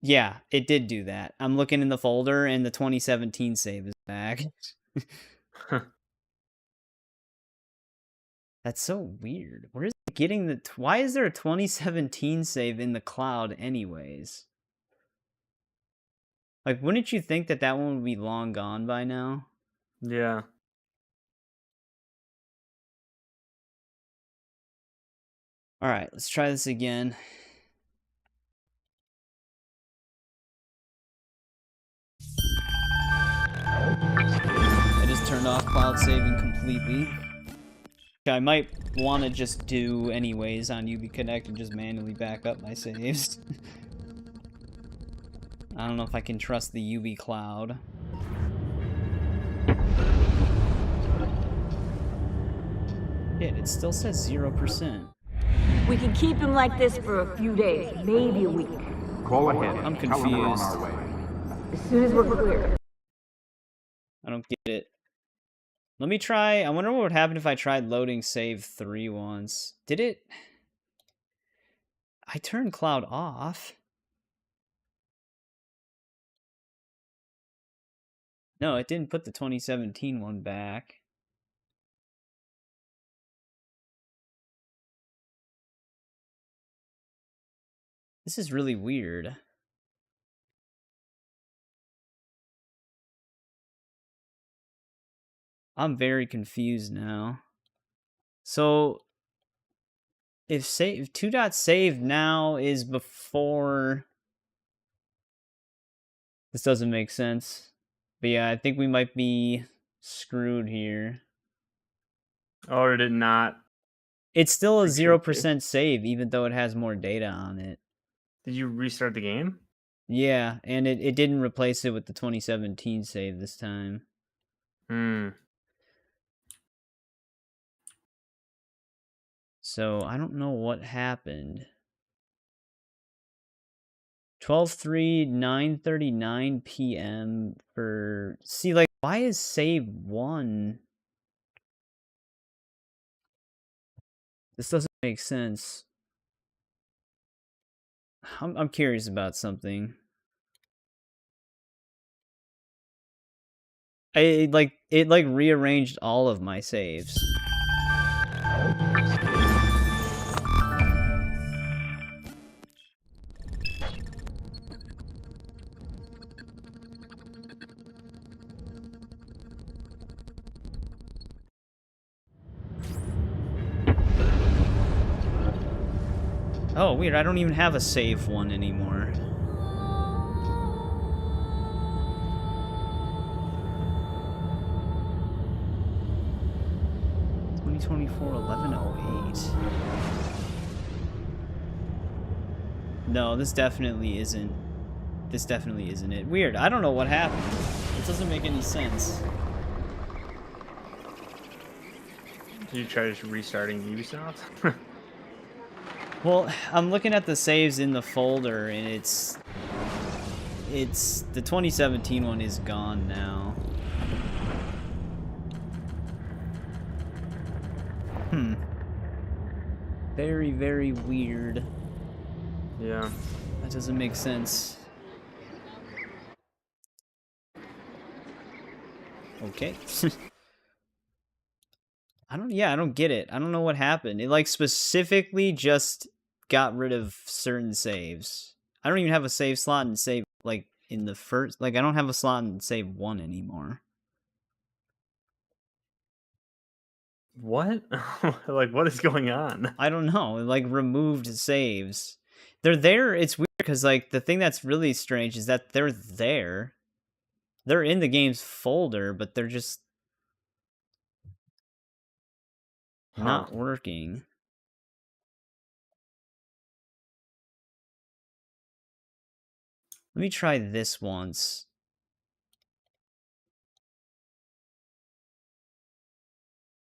Yeah, it did do that. I'm looking in the folder and the 2017 save is back. That's so weird. Where is it getting the... Why is there a 2017 save in the cloud anyways? Like, wouldn't you think that that one would be long gone by now? Yeah. Alright, let's try this again. I just turned off cloud saving completely. I might want to just do anyways on Ubi Connect and just manually back up my saves. I don't know if I can trust the Ubi cloud. It still says 0%. We can keep him like this for a few days, maybe a week. Call ahead. I'm confused. As soon as we're clear. I don't get it. Let me try... I wonder what would happen if I tried loading save 3 once. Did it... I turned cloud off. No, it didn't put the 2017 one back. This is really weird. I'm very confused now. So, if 2.save now is before... This doesn't make sense. But yeah, I think we might be screwed here. Or did it not? It's still a 0% save, even though it has more data on it. Did you restart the game? Yeah, and it didn't replace it with the 2017 save this time. So, I don't know what happened. 12/3, 9:39 p.m. for... See, like, why is save 1? This doesn't make sense. I'm curious about something. It rearranged all of my saves. Oh, weird. I don't even have a save one anymore. No, this definitely isn't. This definitely isn't it. Weird. I don't know what happened. It doesn't make any sense. Did you try just restarting Ubisoft? Well, I'm looking at the saves in the folder, and it's the 2017 one is gone now. Very, very weird. Yeah. That doesn't make sense. Okay. I don't get it. I don't know what happened. It like specifically just got rid of certain saves. I don't even have a save slot in save like in the first I don't have a slot in save 1 anymore. What? Like, what is going on? I don't know. It like removed saves. They're there. It's weird because like the thing that's really strange is that they're there. They're in the game's folder, but they're just not working. Let me try this once.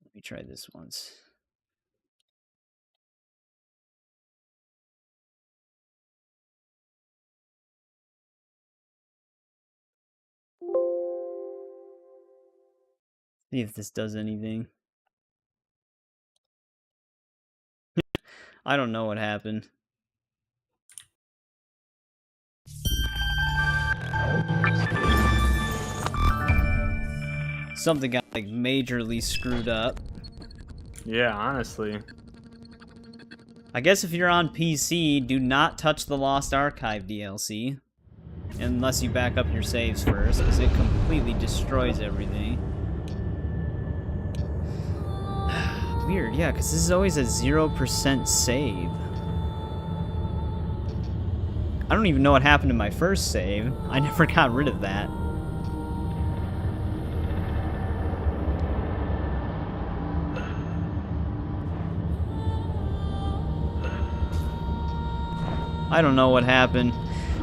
Let me try this once. See if this does anything. I don't know what happened. Something got like majorly screwed up. Yeah, honestly. I guess if you're on PC, do not touch the Lost Archive DLC. Unless you back up your saves first, because it completely destroys everything. Weird, yeah, because this is always a 0% save. I don't even know what happened to my first save. I never got rid of that. I don't know what happened.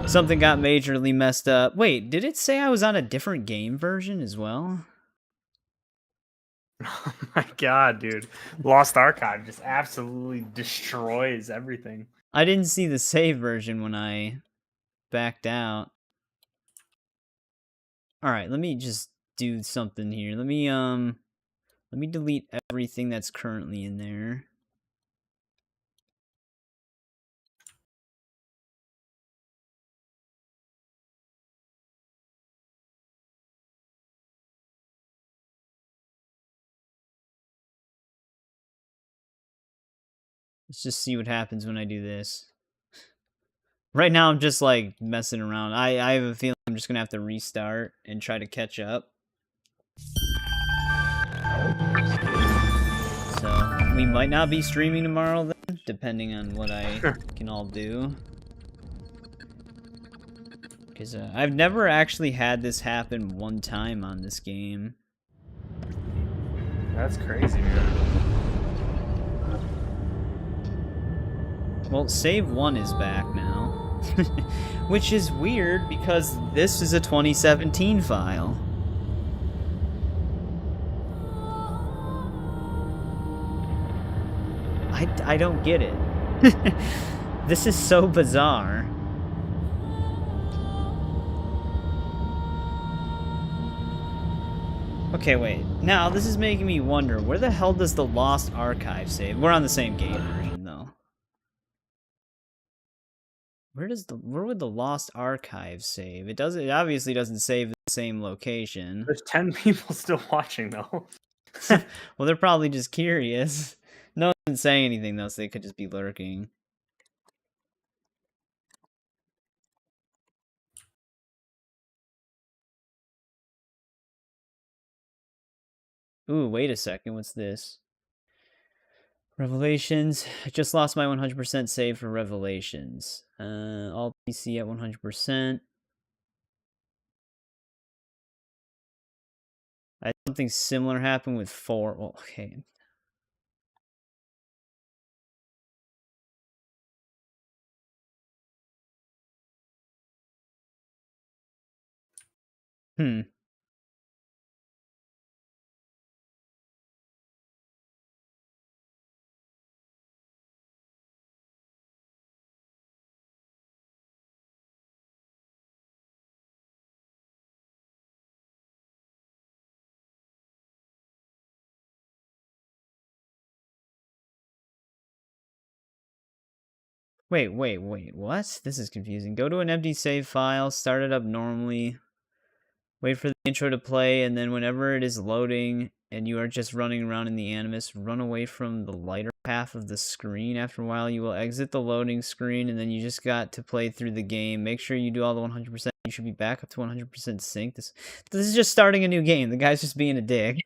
Something got majorly messed up. Wait, did it say I was on a different game version as well? Oh my god, dude. Lost Archive just absolutely destroys everything. I didn't see the save version when I backed out. Alright, let me just do something here. Let me delete everything that's currently in there. Let's just see what happens when I do this. Right now, I'm just, like, messing around. I have a feeling I'm just gonna have to restart and try to catch up. So, we might not be streaming tomorrow, then, depending on what I can all do. Because I've never actually had this happen one time on this game. That's crazy, man. Well, save 1 is back now. Which is weird, because this is a 2017 file. I don't get it. This is so bizarre. Okay, wait. Now, this is making me wonder, where the hell does the Lost Archive save? We're on the same game version, though. where would the Lost Archive save? It obviously doesn't save the same location. There's 10 people still watching though. Well, they're probably just curious. No one's saying anything though, so they could just be lurking. Ooh, wait a second. What's this? Revelations. I just lost my 100% save for Revelations. All PC at 100%. I had something similar happen with 4. Well, okay. Wait, what? This is confusing. Go to an empty save file, start it up normally, wait for the intro to play, and then whenever it is loading and you are just running around in the Animus, run away from the lighter half of the screen. After a while, you will exit the loading screen, and then you just got to play through the game. Make sure you do all the 100%. You should be back up to 100% sync. This is just starting a new game. The guy's just being a dick.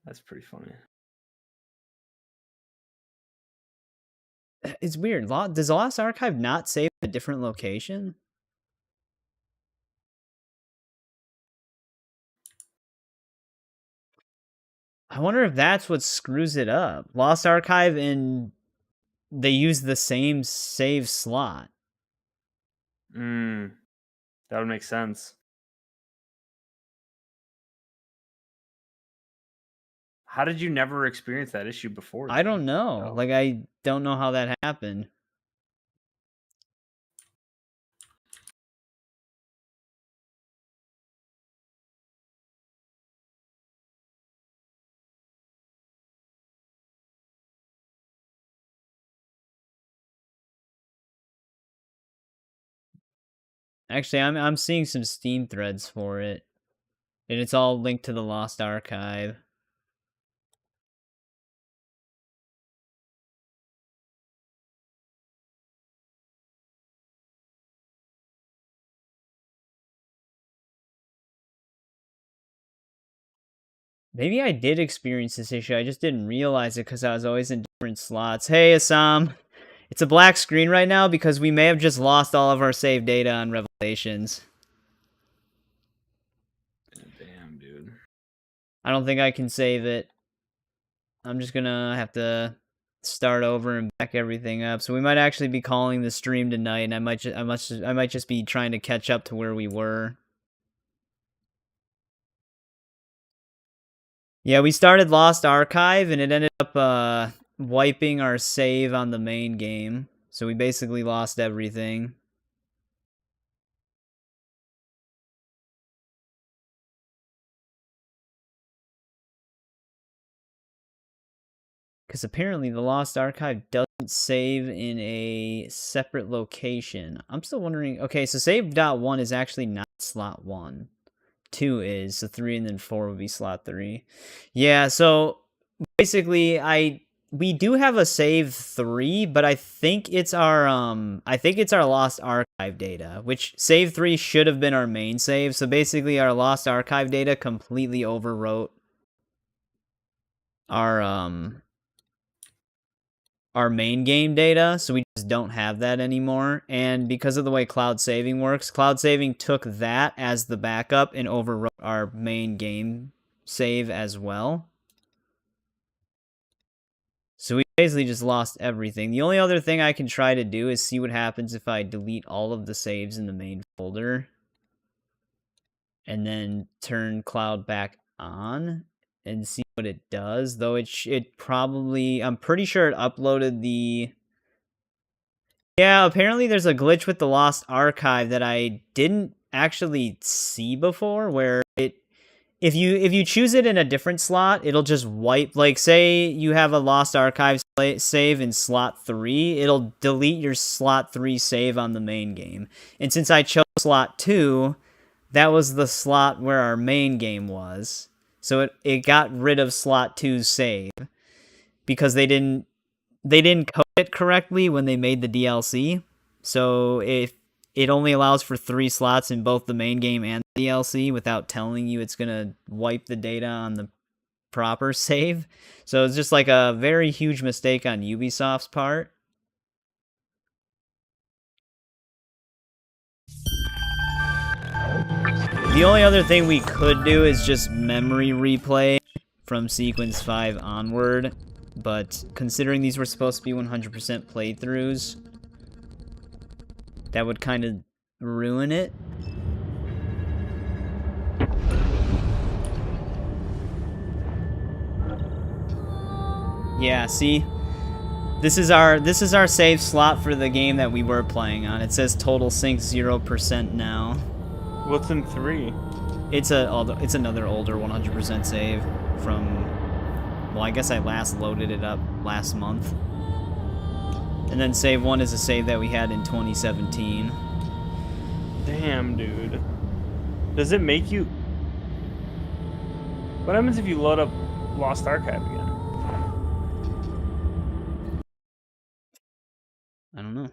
That's pretty funny. It's weird. Does the Lost Archive not save a different location? I wonder if that's what screws it up. Lost Archive and they use the same save slot. That would make sense. How did you never experience that issue before? I don't know. Oh. Like, I don't know how that happened. Actually, I'm seeing some Steam threads for it. And it's all linked to the Lost Archive. Maybe I did experience this issue. I just didn't realize it because I was always in different slots. Hey, Assam. It's a black screen right now because we may have just lost all of our saved data on Revelations. Damn, dude. I don't think I can save it. I'm just gonna have to start over and back everything up. So we might actually be calling the stream tonight, and I might just be trying to catch up to where we were. Yeah, we started Lost Archive, and it ended up wiping our save on the main game. So we basically lost everything. Because apparently the Lost Archive doesn't save in a separate location. I'm still wondering... Okay, so save.1 is actually not slot 1. 2 is, so 3 and then 4 would be slot 3. Yeah, so basically we do have a save 3, but I think it's our Lost Archive data, which save 3 should have been our main save. So basically our Lost Archive data completely overwrote our main game data, so we just don't have that anymore. And because of the way cloud saving works, cloud saving took that as the backup and overwrote our main game save as well. So we basically just lost everything. The only other thing I can try to do is see what happens if I delete all of the saves in the main folder and then turn cloud back on and see what it does. Though it probably, I'm pretty sure it uploaded the... Yeah, apparently there's a glitch with the Lost Archive that I didn't actually see before, where If you choose it in a different slot, it'll just wipe. Like, say you have a Lost Archives save in slot 3, it'll delete your slot 3 save on the main game. And since I chose slot 2, that was the slot where our main game was. So it got rid of slot 2's save because they didn't code it correctly when they made the DLC. So if it only allows for 3 slots in both the main game and the DLC without telling you it's going to wipe the data on the proper save. So it's just like a very huge mistake on Ubisoft's part. The only other thing we could do is just memory replay from Sequence 5 onward, but considering these were supposed to be 100% playthroughs, that would kind of ruin it. Yeah, see? This is our save slot for the game that we were playing on. It says total sync 0% now. What's in 3? It's another older 100% save from, well, I guess I last loaded it up last month. And then save 1 is a save that we had in 2017. Damn, dude. Does it make you... What happens if you load up Lost Archive again? I don't know.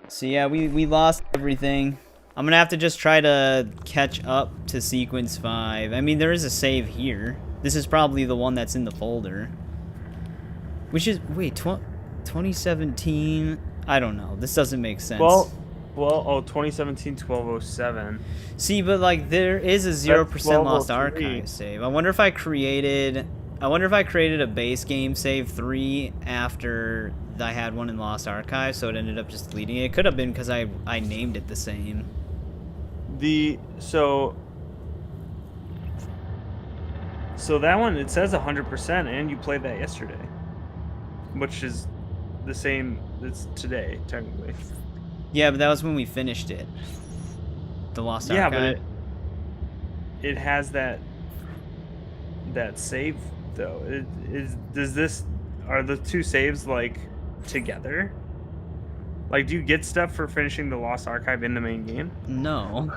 So yeah, we lost everything. I'm gonna have to just try to catch up to Sequence 5. I mean, there is a save here. This is probably the one that's in the folder. Which is, wait, 2017? I don't know. This doesn't make sense. Well, 2017-1207. See, but like there is a 0% Lost Archive save. I wonder if I created a base game save 3 after I had one in Lost Archive, so it ended up just deleting it. It could have been because I named it the same. So that one, it says 100%, and you played that yesterday, which is the same. It's today, technically. Yeah, but that was when we finished it. The Lost Archive. Yeah, but it has that save though. Are the two saves like together? Like, do you get stuff for finishing the Lost Archive in the main game? No.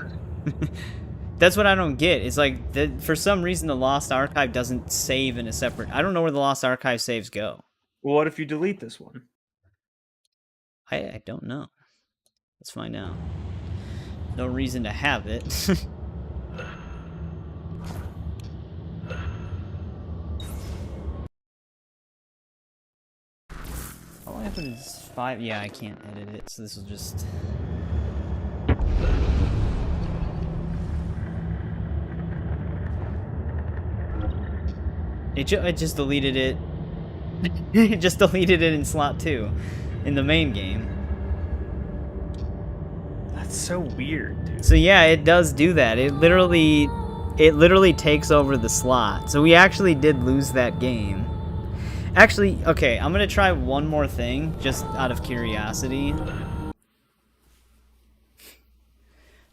That's what I don't get. It's like, for some reason, the Lost Archive doesn't save in a separate... I don't know where the Lost Archive saves go. Well, what if you delete this one? I don't know. Let's find out. No reason to have it. All I have is 5. Yeah, I can't edit it, so this will just... It just deleted it. It just deleted it in slot 2, in the main game. That's so weird, dude. So yeah, it does do that. It literally takes over the slot. So we actually did lose that game. Actually, okay, I'm gonna try one more thing, just out of curiosity.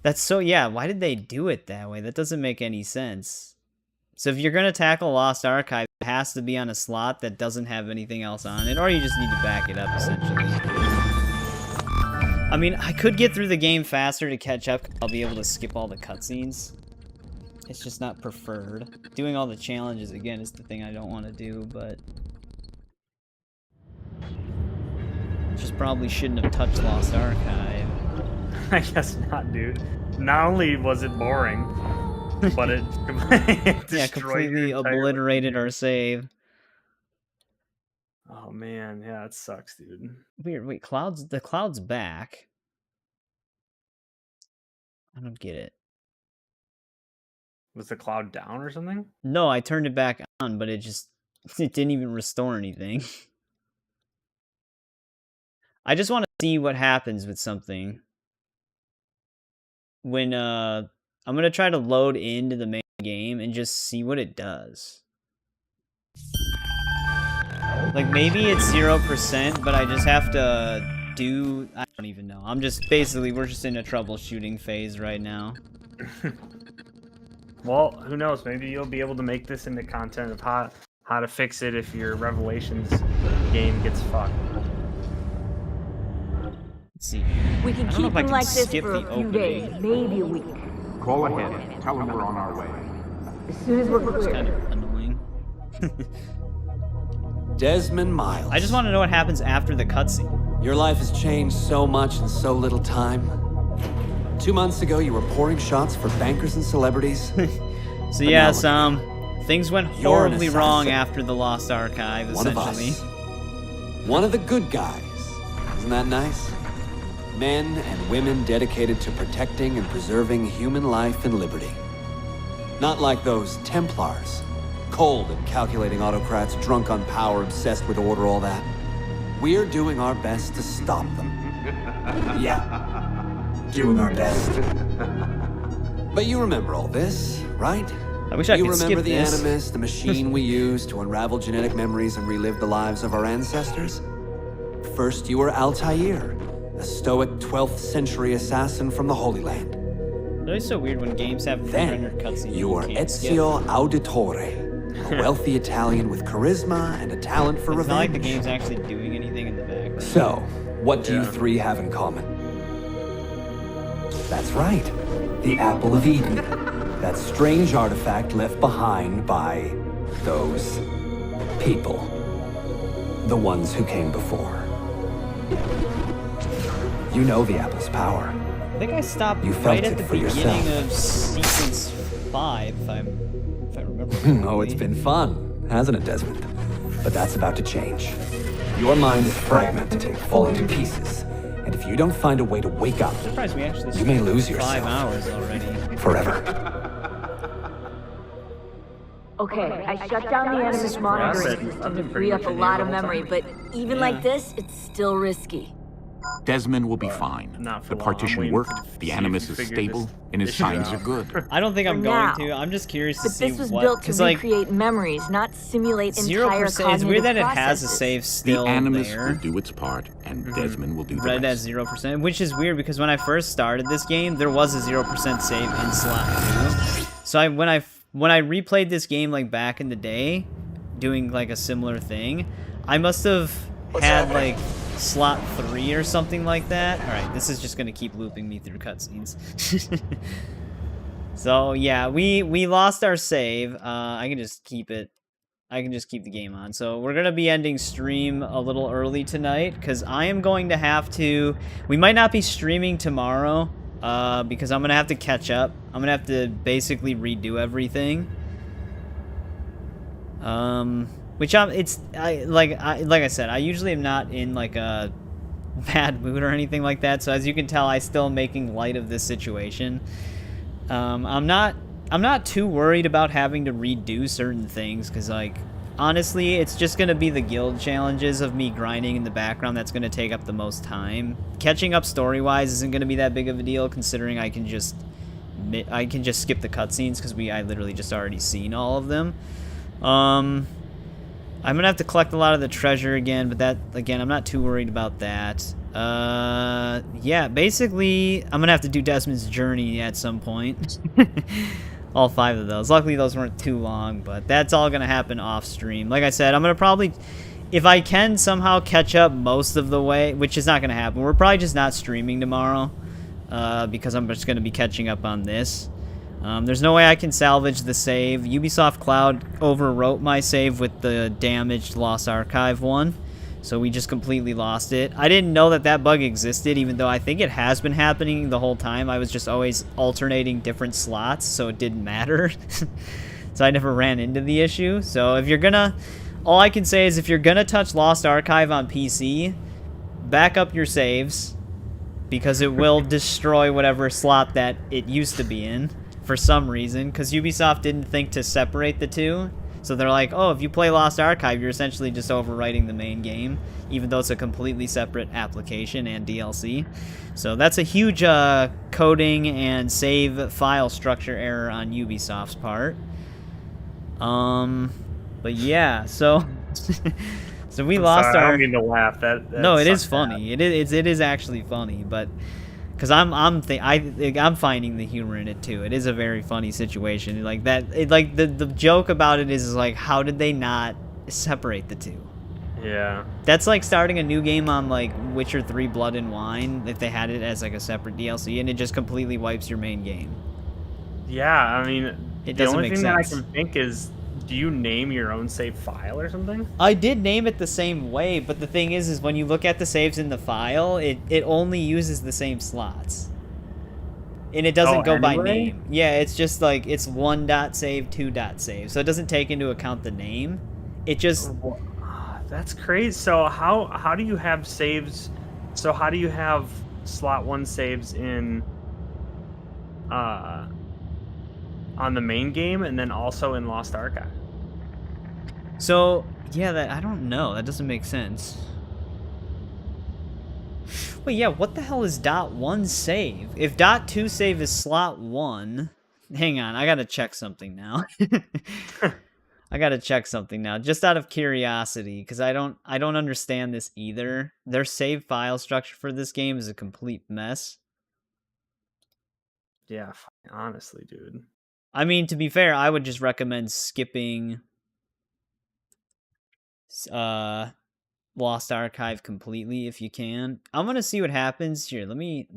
That's so, yeah, why did they do it that way? That doesn't make any sense. So if you're gonna tackle Lost Archive, it has to be on a slot that doesn't have anything else on it, or you just need to back it up, essentially. I mean, I could get through the game faster to catch up. I'll be able to skip all the cutscenes. It's just not preferred. Doing all the challenges, again, is the thing I don't want to do, but... Just probably shouldn't have touched Lost Archive. I guess not, dude. Not only was it boring, but it yeah, completely obliterated our save. Oh man, yeah, it sucks, dude. Weird. Wait, the cloud's back. I don't get it. Was the cloud down or something? No, I turned it back on, but it didn't even restore anything. I just want to see what happens with something. When I'm gonna try to load into the main game and just see what it does. Like, maybe it's 0%, but I just have to do... I don't even know. We're just in a troubleshooting phase right now. Well, who knows? Maybe you'll be able to make this into content of how to fix it if your Revelations game gets fucked. Let's see. We can keep them like this for a few days, maybe a week. Call ahead. Tell them we're on our way. As soon as we're It's clear. kind of annoying. Desmond Miles. I just want to know what happens after the cutscene. Your life has changed so much in so little time. 2 months ago, you were pouring shots for bankers and celebrities. So yes, things went You're an horribly wrong assassin. after the Lost Archive, One of essentially. us. One of the good guys. Isn't that nice? Men and women dedicated to protecting and preserving human life and liberty. Not like those Templars. Cold and calculating autocrats, drunk on power, obsessed with order, all that. We're doing our best to stop them. Yeah. Doing our best. But you remember all this, right? I wish I you could remember skip the this. Animus, the machine we used to unravel genetic memories and relive the lives of our ancestors? First, you were Altair, a stoic 12th century assassin from the Holy Land. It's always so weird when games have pre-rendered cutscenes. You were can't skip. Ezio Auditore, a wealthy Italian with charisma and a talent for It's not like the revenge. game's actually doing anything in the background. So, what do you three have in common? That's right, the Apple of Eden. That strange artifact left behind by those people. The ones who came before. You know the Apple's power. I think I stopped You felt right at it the for beginning yourself. of sequence 5, if I remember. Oh, it's been fun, hasn't it, Desmond? But that's about to change. Your mind is fragmented, falling to pieces. And if you don't find a way to wake up, I'm surprised we actually you may spent lose 5 yourself. hours already. Forever. Okay, I shut down the Animus monitoring system to free up a lot of memory, but even like this, it's still risky. Desmond will be fine. Not for The long. I'm partition waiting worked, to see the if Animus you is figure stable, this and his issue signs out. are good. I don't think I'm For going now. to. I'm just curious to But see this was what... built to 'cause, like, recreate memories, not simulate entire 0%. It's cognitive weird that it has a processes. save still The Animus there. will do its part, and Desmond will do the Read rest. as 0%, which is weird because when I first started this game, there was a 0% save in slot 2. So when I replayed this game like back in the day, doing like a similar thing, I must have had like slot 3 or something like that. All right, this is just gonna keep looping me through cutscenes. So yeah, we lost our save. I can just keep it. I can just keep the game on. So we're going to be ending stream a little early tonight because I am going to have to... We might not be streaming tomorrow because I'm going to have to catch up. I'm going to have to basically redo everything. Which like I said, I usually am not in like a bad mood or anything like that. So as you can tell, I still am making light of this situation. I'm not too worried about having to redo certain things because, like, honestly, it's just going to be the guild challenges of me grinding in the background that's going to take up the most time. Catching up story-wise isn't going to be that big of a deal considering I can just skip the cutscenes because I literally just already seen all of them. I'm going to have to collect a lot of the treasure again, but that, again, I'm not too worried about that. Yeah, basically, I'm gonna have to do Desmond's journey at some point. All 5 of those. Luckily, those weren't too long, but that's all gonna happen off stream. Like I said, I'm gonna probably, if I can somehow catch up most of the way, which is not gonna happen, we're probably just not streaming tomorrow, because I'm just gonna be catching up on this. There's no way I can salvage the save. Ubisoft Cloud overwrote my save with the damaged Lost Archive one. So we just completely lost it. I didn't know that bug existed, even though I think it has been happening the whole time. I was just always alternating different slots, so it didn't matter. So I never ran into the issue. So if you're gonna... All I can say is if you're gonna touch Lost Archive on PC, back up your saves, because it will destroy whatever slot that it used to be in, for some reason, because Ubisoft didn't think to separate the two. So they're like, oh, if you play Lost Archive, you're essentially just overwriting the main game, even though it's a completely separate application and DLC. So that's a huge coding and save file structure error on Ubisoft's part. But yeah, so so we lost sorry, our... I don't mean to laugh. That no, it is sucks funny. It is actually funny, but Because I'm finding the humor in it too. It is a very funny situation. Like that. Like the joke about it is like, how did they not separate the two? Yeah. That's like starting a new game on like Witcher 3 Blood and Wine if they had it as like a separate DLC, and it just completely wipes your main game. Yeah, I mean, It the doesn't only make thing that I sense. can think is, do you name your own save file or something? I did name it the same way, but the thing is when you look at the saves in the file, it only uses the same slots. And it doesn't go by name. Yeah, it's just like, it's 1.save, 2.save. So it doesn't take into account the name. It just... That's crazy. So how do you have saves? So how do you have slot 1 saves in on the main game and then also in Lost Archive? So, yeah, that I don't know. That doesn't make sense. Wait, yeah, what the hell is .1 save? If .2 save is slot 1... Hang on, I gotta check something now. I gotta check something now, just out of curiosity, because I don't understand this either. Their save file structure for this game is a complete mess. Yeah, honestly, dude. I mean, to be fair, I would just recommend skipping Lost Archive completely if you can. I'm gonna see what happens here. Let me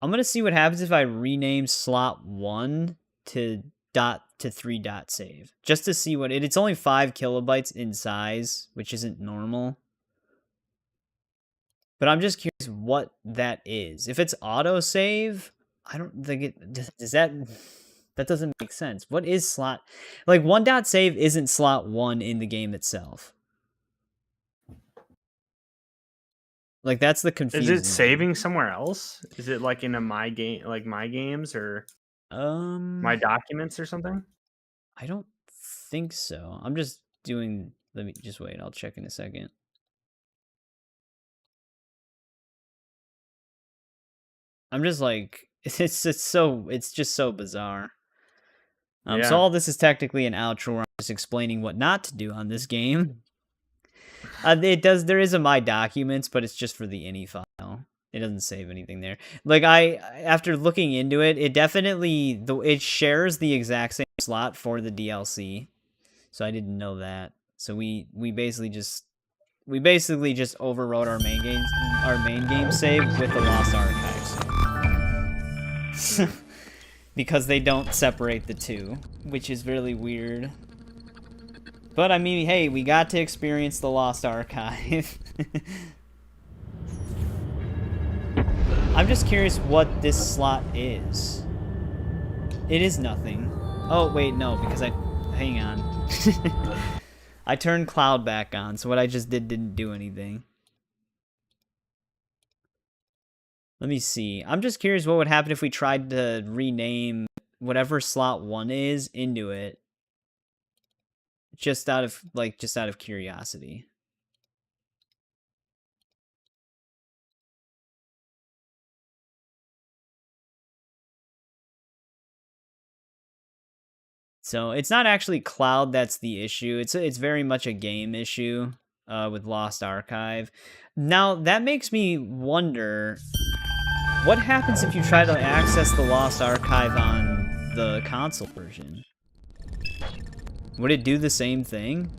I'm gonna see what happens if I rename slot 1 to 3.save, just to see what it's only 5 kilobytes in size, which isn't normal. But I'm just curious what that is. If it's autosave, I don't think it does that doesn't make sense. What is slot? Like 1.save isn't slot 1 in the game itself. Like that's the confusion. Is it saving somewhere else? Is it like in a my game, like my games or my documents or something? I don't think so. I'm just doing. Let me just wait. I'll check in a second. I'm just like it's just so bizarre. So all this is technically an outro where I'm just explaining what not to do on this game. There is a my documents, but it's just for the ini file. It doesn't save anything there. Like after looking into it, it definitely it shares the exact same slot for the DLC. So I didn't know that. So we basically just overwrote our main game save with the Lost Archives. Because they don't separate the two, which is really weird. But I mean, hey, we got to experience the Lost Archive. I'm just curious what this slot is. It is nothing. Oh, wait, no, because hang on. I turned Cloud back on, so what I just didn't do anything. Let me see. I'm just curious what would happen if we tried to rename whatever slot 1 is into it. Just out of curiosity. So it's not actually Cloud that's the issue. It's very much a game issue with Lost Archive. Now that makes me wonder, what happens if you try to access the Lost Archive on the console version? Would it do the same thing?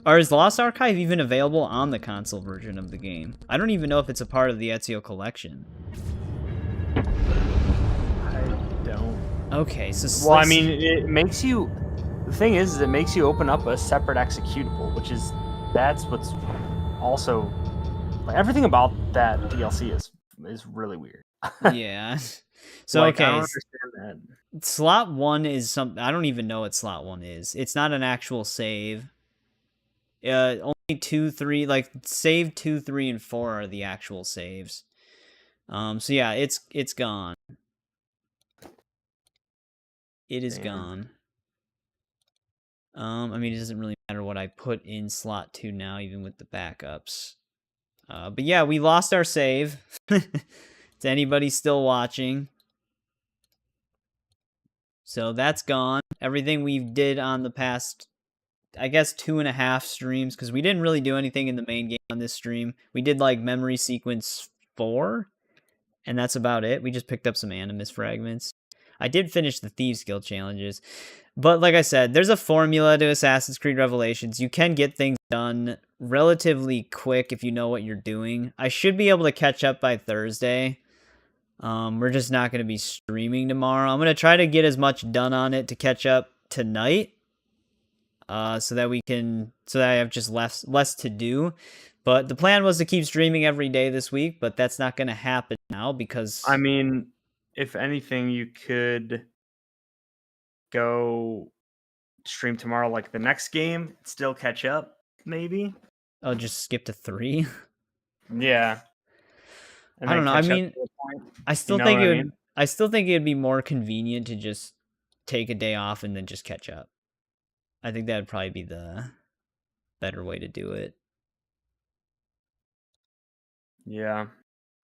Or is Lost Archive even available on the console version of the game? I don't even know if it's a part of the Ezio collection. I don't. Okay, so... Well, I mean, it makes you... The thing is, it makes you open up a separate executable, which is... That's what's also... Like, everything about that DLC is really weird. Yeah. So, like, okay. I don't understand that. Slot 1 is something... I don't even know what slot 1 is. It's not an actual save. Only 2, 3... Like, save 2, 3, and 4 are the actual saves. So, yeah, it's gone. It is gone. I mean, it doesn't really matter what I put in slot 2 now, even with the backups. But yeah, we lost our save. Is anybody still watching? So that's gone. Everything we did on the past I guess 2.5 streams, because we didn't really do anything in the main game on this stream. We did like memory sequence 4, and that's about it. We just picked up some Animus fragments. I did finish the Thieves Guild challenges. But like I said, there's a formula to Assassin's Creed Revelations. You can get things done relatively quick if you know what you're doing. I should be able to catch up by Thursday. We're just not going to be streaming tomorrow. I'm going to try to get as much done on it to catch up tonight. So that I have just less to do. But the plan was to keep streaming every day this week, but that's not going to happen now because... I mean, if anything, you could go stream tomorrow like the next game, still catch up, maybe. Oh, just skip to 3? Yeah. I don't know. I mean, I still think I still think it'd be more convenient to just take a day off and then just catch up. I think that'd probably be the better way to do it. Yeah.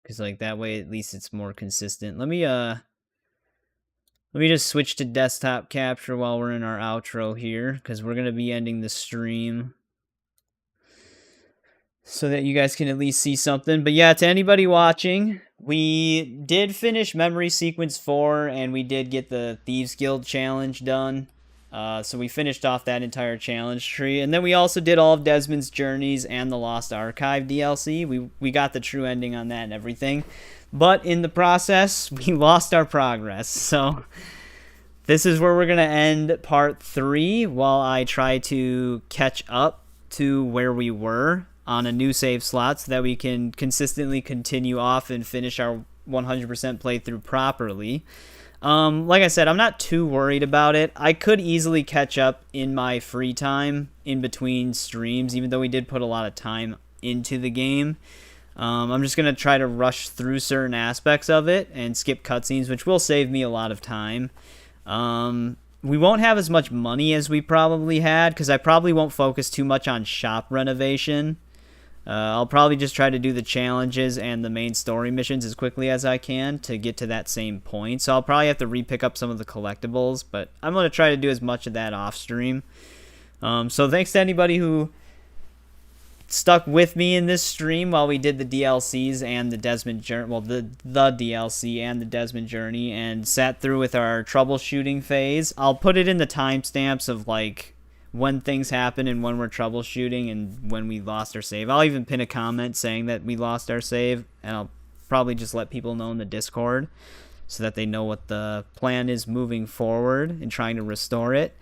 Because like that way at least it's more consistent. Let me just switch to desktop capture while we're in our outro here, because we're gonna be ending the stream so that you guys can at least see something. But yeah, to anybody watching, we did finish Memory Sequence 4, and we did get the Thieves Guild challenge done. So we finished off that entire challenge tree. And then we also did all of Desmond's Journeys and the Lost Archive DLC. We got the true ending on that and everything. But in the process, we lost our progress. So this is where we're going to end part 3 while I try to catch up to where we were on a new save slot so that we can consistently continue off and finish our 100% playthrough properly. Like I said, I'm not too worried about it. I could easily catch up in my free time in between streams, even though we did put a lot of time into the game. I'm just going to try to rush through certain aspects of it and skip cutscenes, which will save me a lot of time. We won't have as much money as we probably had, because I probably won't focus too much on shop renovation. I'll probably just try to do the challenges and the main story missions as quickly as I can to get to that same point. So I'll probably have to re-pick up some of the collectibles, but I'm going to try to do as much of that off stream. So thanks to anybody who stuck with me in this stream while we did the DLCs and the Desmond journey, well, the DLC and the Desmond journey, and sat through with our troubleshooting phase. I'll put it in the timestamps of like when things happen and when we're troubleshooting and when we lost our save. I'll even pin a comment saying that we lost our save, and I'll probably just let people know in the Discord so that they know what the plan is moving forward and trying to restore it.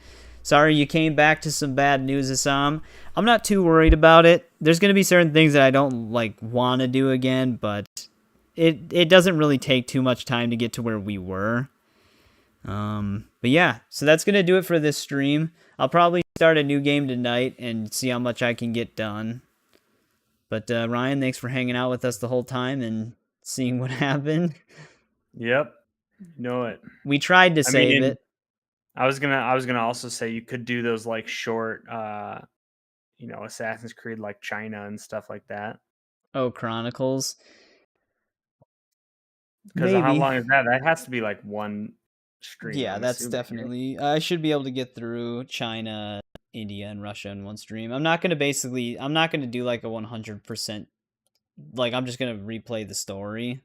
Sorry you came back to some bad news, Assam. I'm not too worried about it. There's going to be certain things that I don't like want to do again, but it doesn't really take too much time to get to where we were. But yeah, so that's going to do it for this stream. I'll probably start a new game tonight and see how much I can get done. But Ryan, thanks for hanging out with us the whole time and seeing what happened. Yep. You know it. We tried to save it. I was gonna also say you could do those like short Assassin's Creed like China and stuff like that. Oh, Chronicles. Because how long is that? That has to be like one stream. Yeah, that's definitely. I should be able to get through China, India, and Russia in one stream. I'm not gonna do like a 100%. Like I'm just gonna replay the story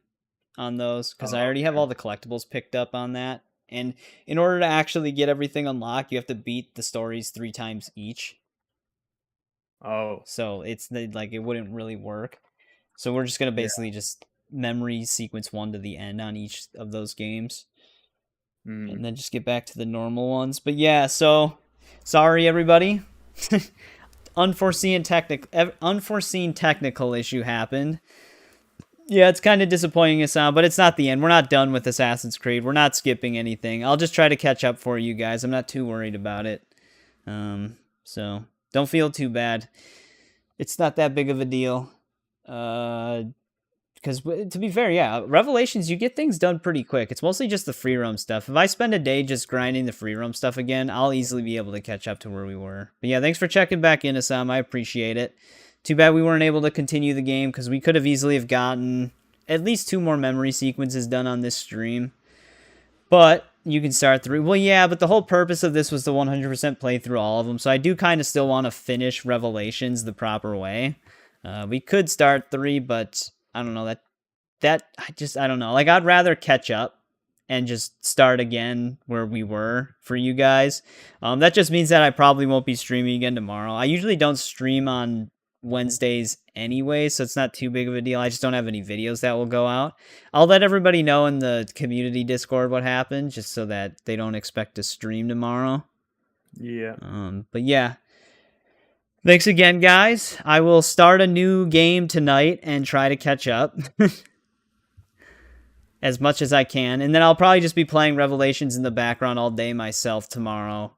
on those because I already have all the collectibles picked up on that. And in order to actually get everything unlocked, you have to beat the stories 3 times each. Oh. So it's like it wouldn't really work. So we're just gonna basically just memory sequence 1 to the end on each of those games. And then just get back to the normal ones. But yeah, so sorry everybody. Unforeseen technical issue happened. Yeah, it's kind of disappointing us out, but it's not the end. We're not done with Assassin's Creed. We're not skipping anything. I'll just try to catch up for you guys. I'm not too worried about it. So don't feel too bad. It's not that big of a deal. Because to be fair, yeah, Revelations, you get things done pretty quick. It's mostly just the free roam stuff. If I spend a day just grinding the free roam stuff again, I'll easily be able to catch up to where we were. But yeah, thanks for checking back in, Assam. I appreciate it. Too bad we weren't able to continue the game because we could have easily have gotten at least 2 more memory sequences done on this stream. But You can start 3. Well, yeah, but the whole purpose of this was to 100% play through all of them. So I do kind of still want to finish Revelations the proper way. We could start 3, but I don't know. I don't know. Like, I'd rather catch up and just start again where we were for you guys. That just means that I probably won't be streaming again tomorrow. I usually don't stream on Wednesdays anyway, so it's not too big of a deal. I just don't have any videos that will go out. I'll let everybody know in the community Discord what happened, just so that they don't expect to stream tomorrow. Yeah. But yeah. Thanks again, guys. I will start a new game tonight and try to catch up. As much as I can, and then I'll probably just be playing Revelations in the background all day myself tomorrow.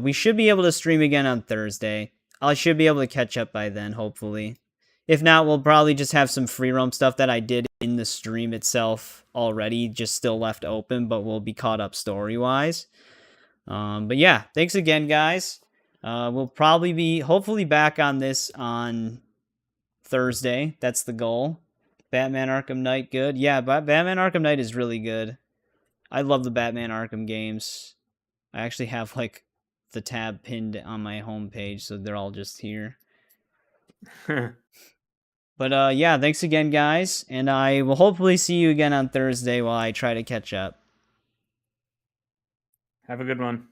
We should be able to stream again on Thursday. I should be able to catch up by then, hopefully. If not, we'll probably just have some free roam stuff that I did in the stream itself already, just still left open, but we'll be caught up story-wise. But yeah, thanks again, guys. We'll probably be, hopefully, back on this on Thursday. That's the goal. Batman Arkham Knight, good. Yeah, but Batman Arkham Knight is really good. I love the Batman Arkham games. I actually have, like, the tab pinned on my homepage, so they're all just here. But, yeah, thanks again, guys. And I will hopefully see you again on Thursday while I try to catch up. Have a good one.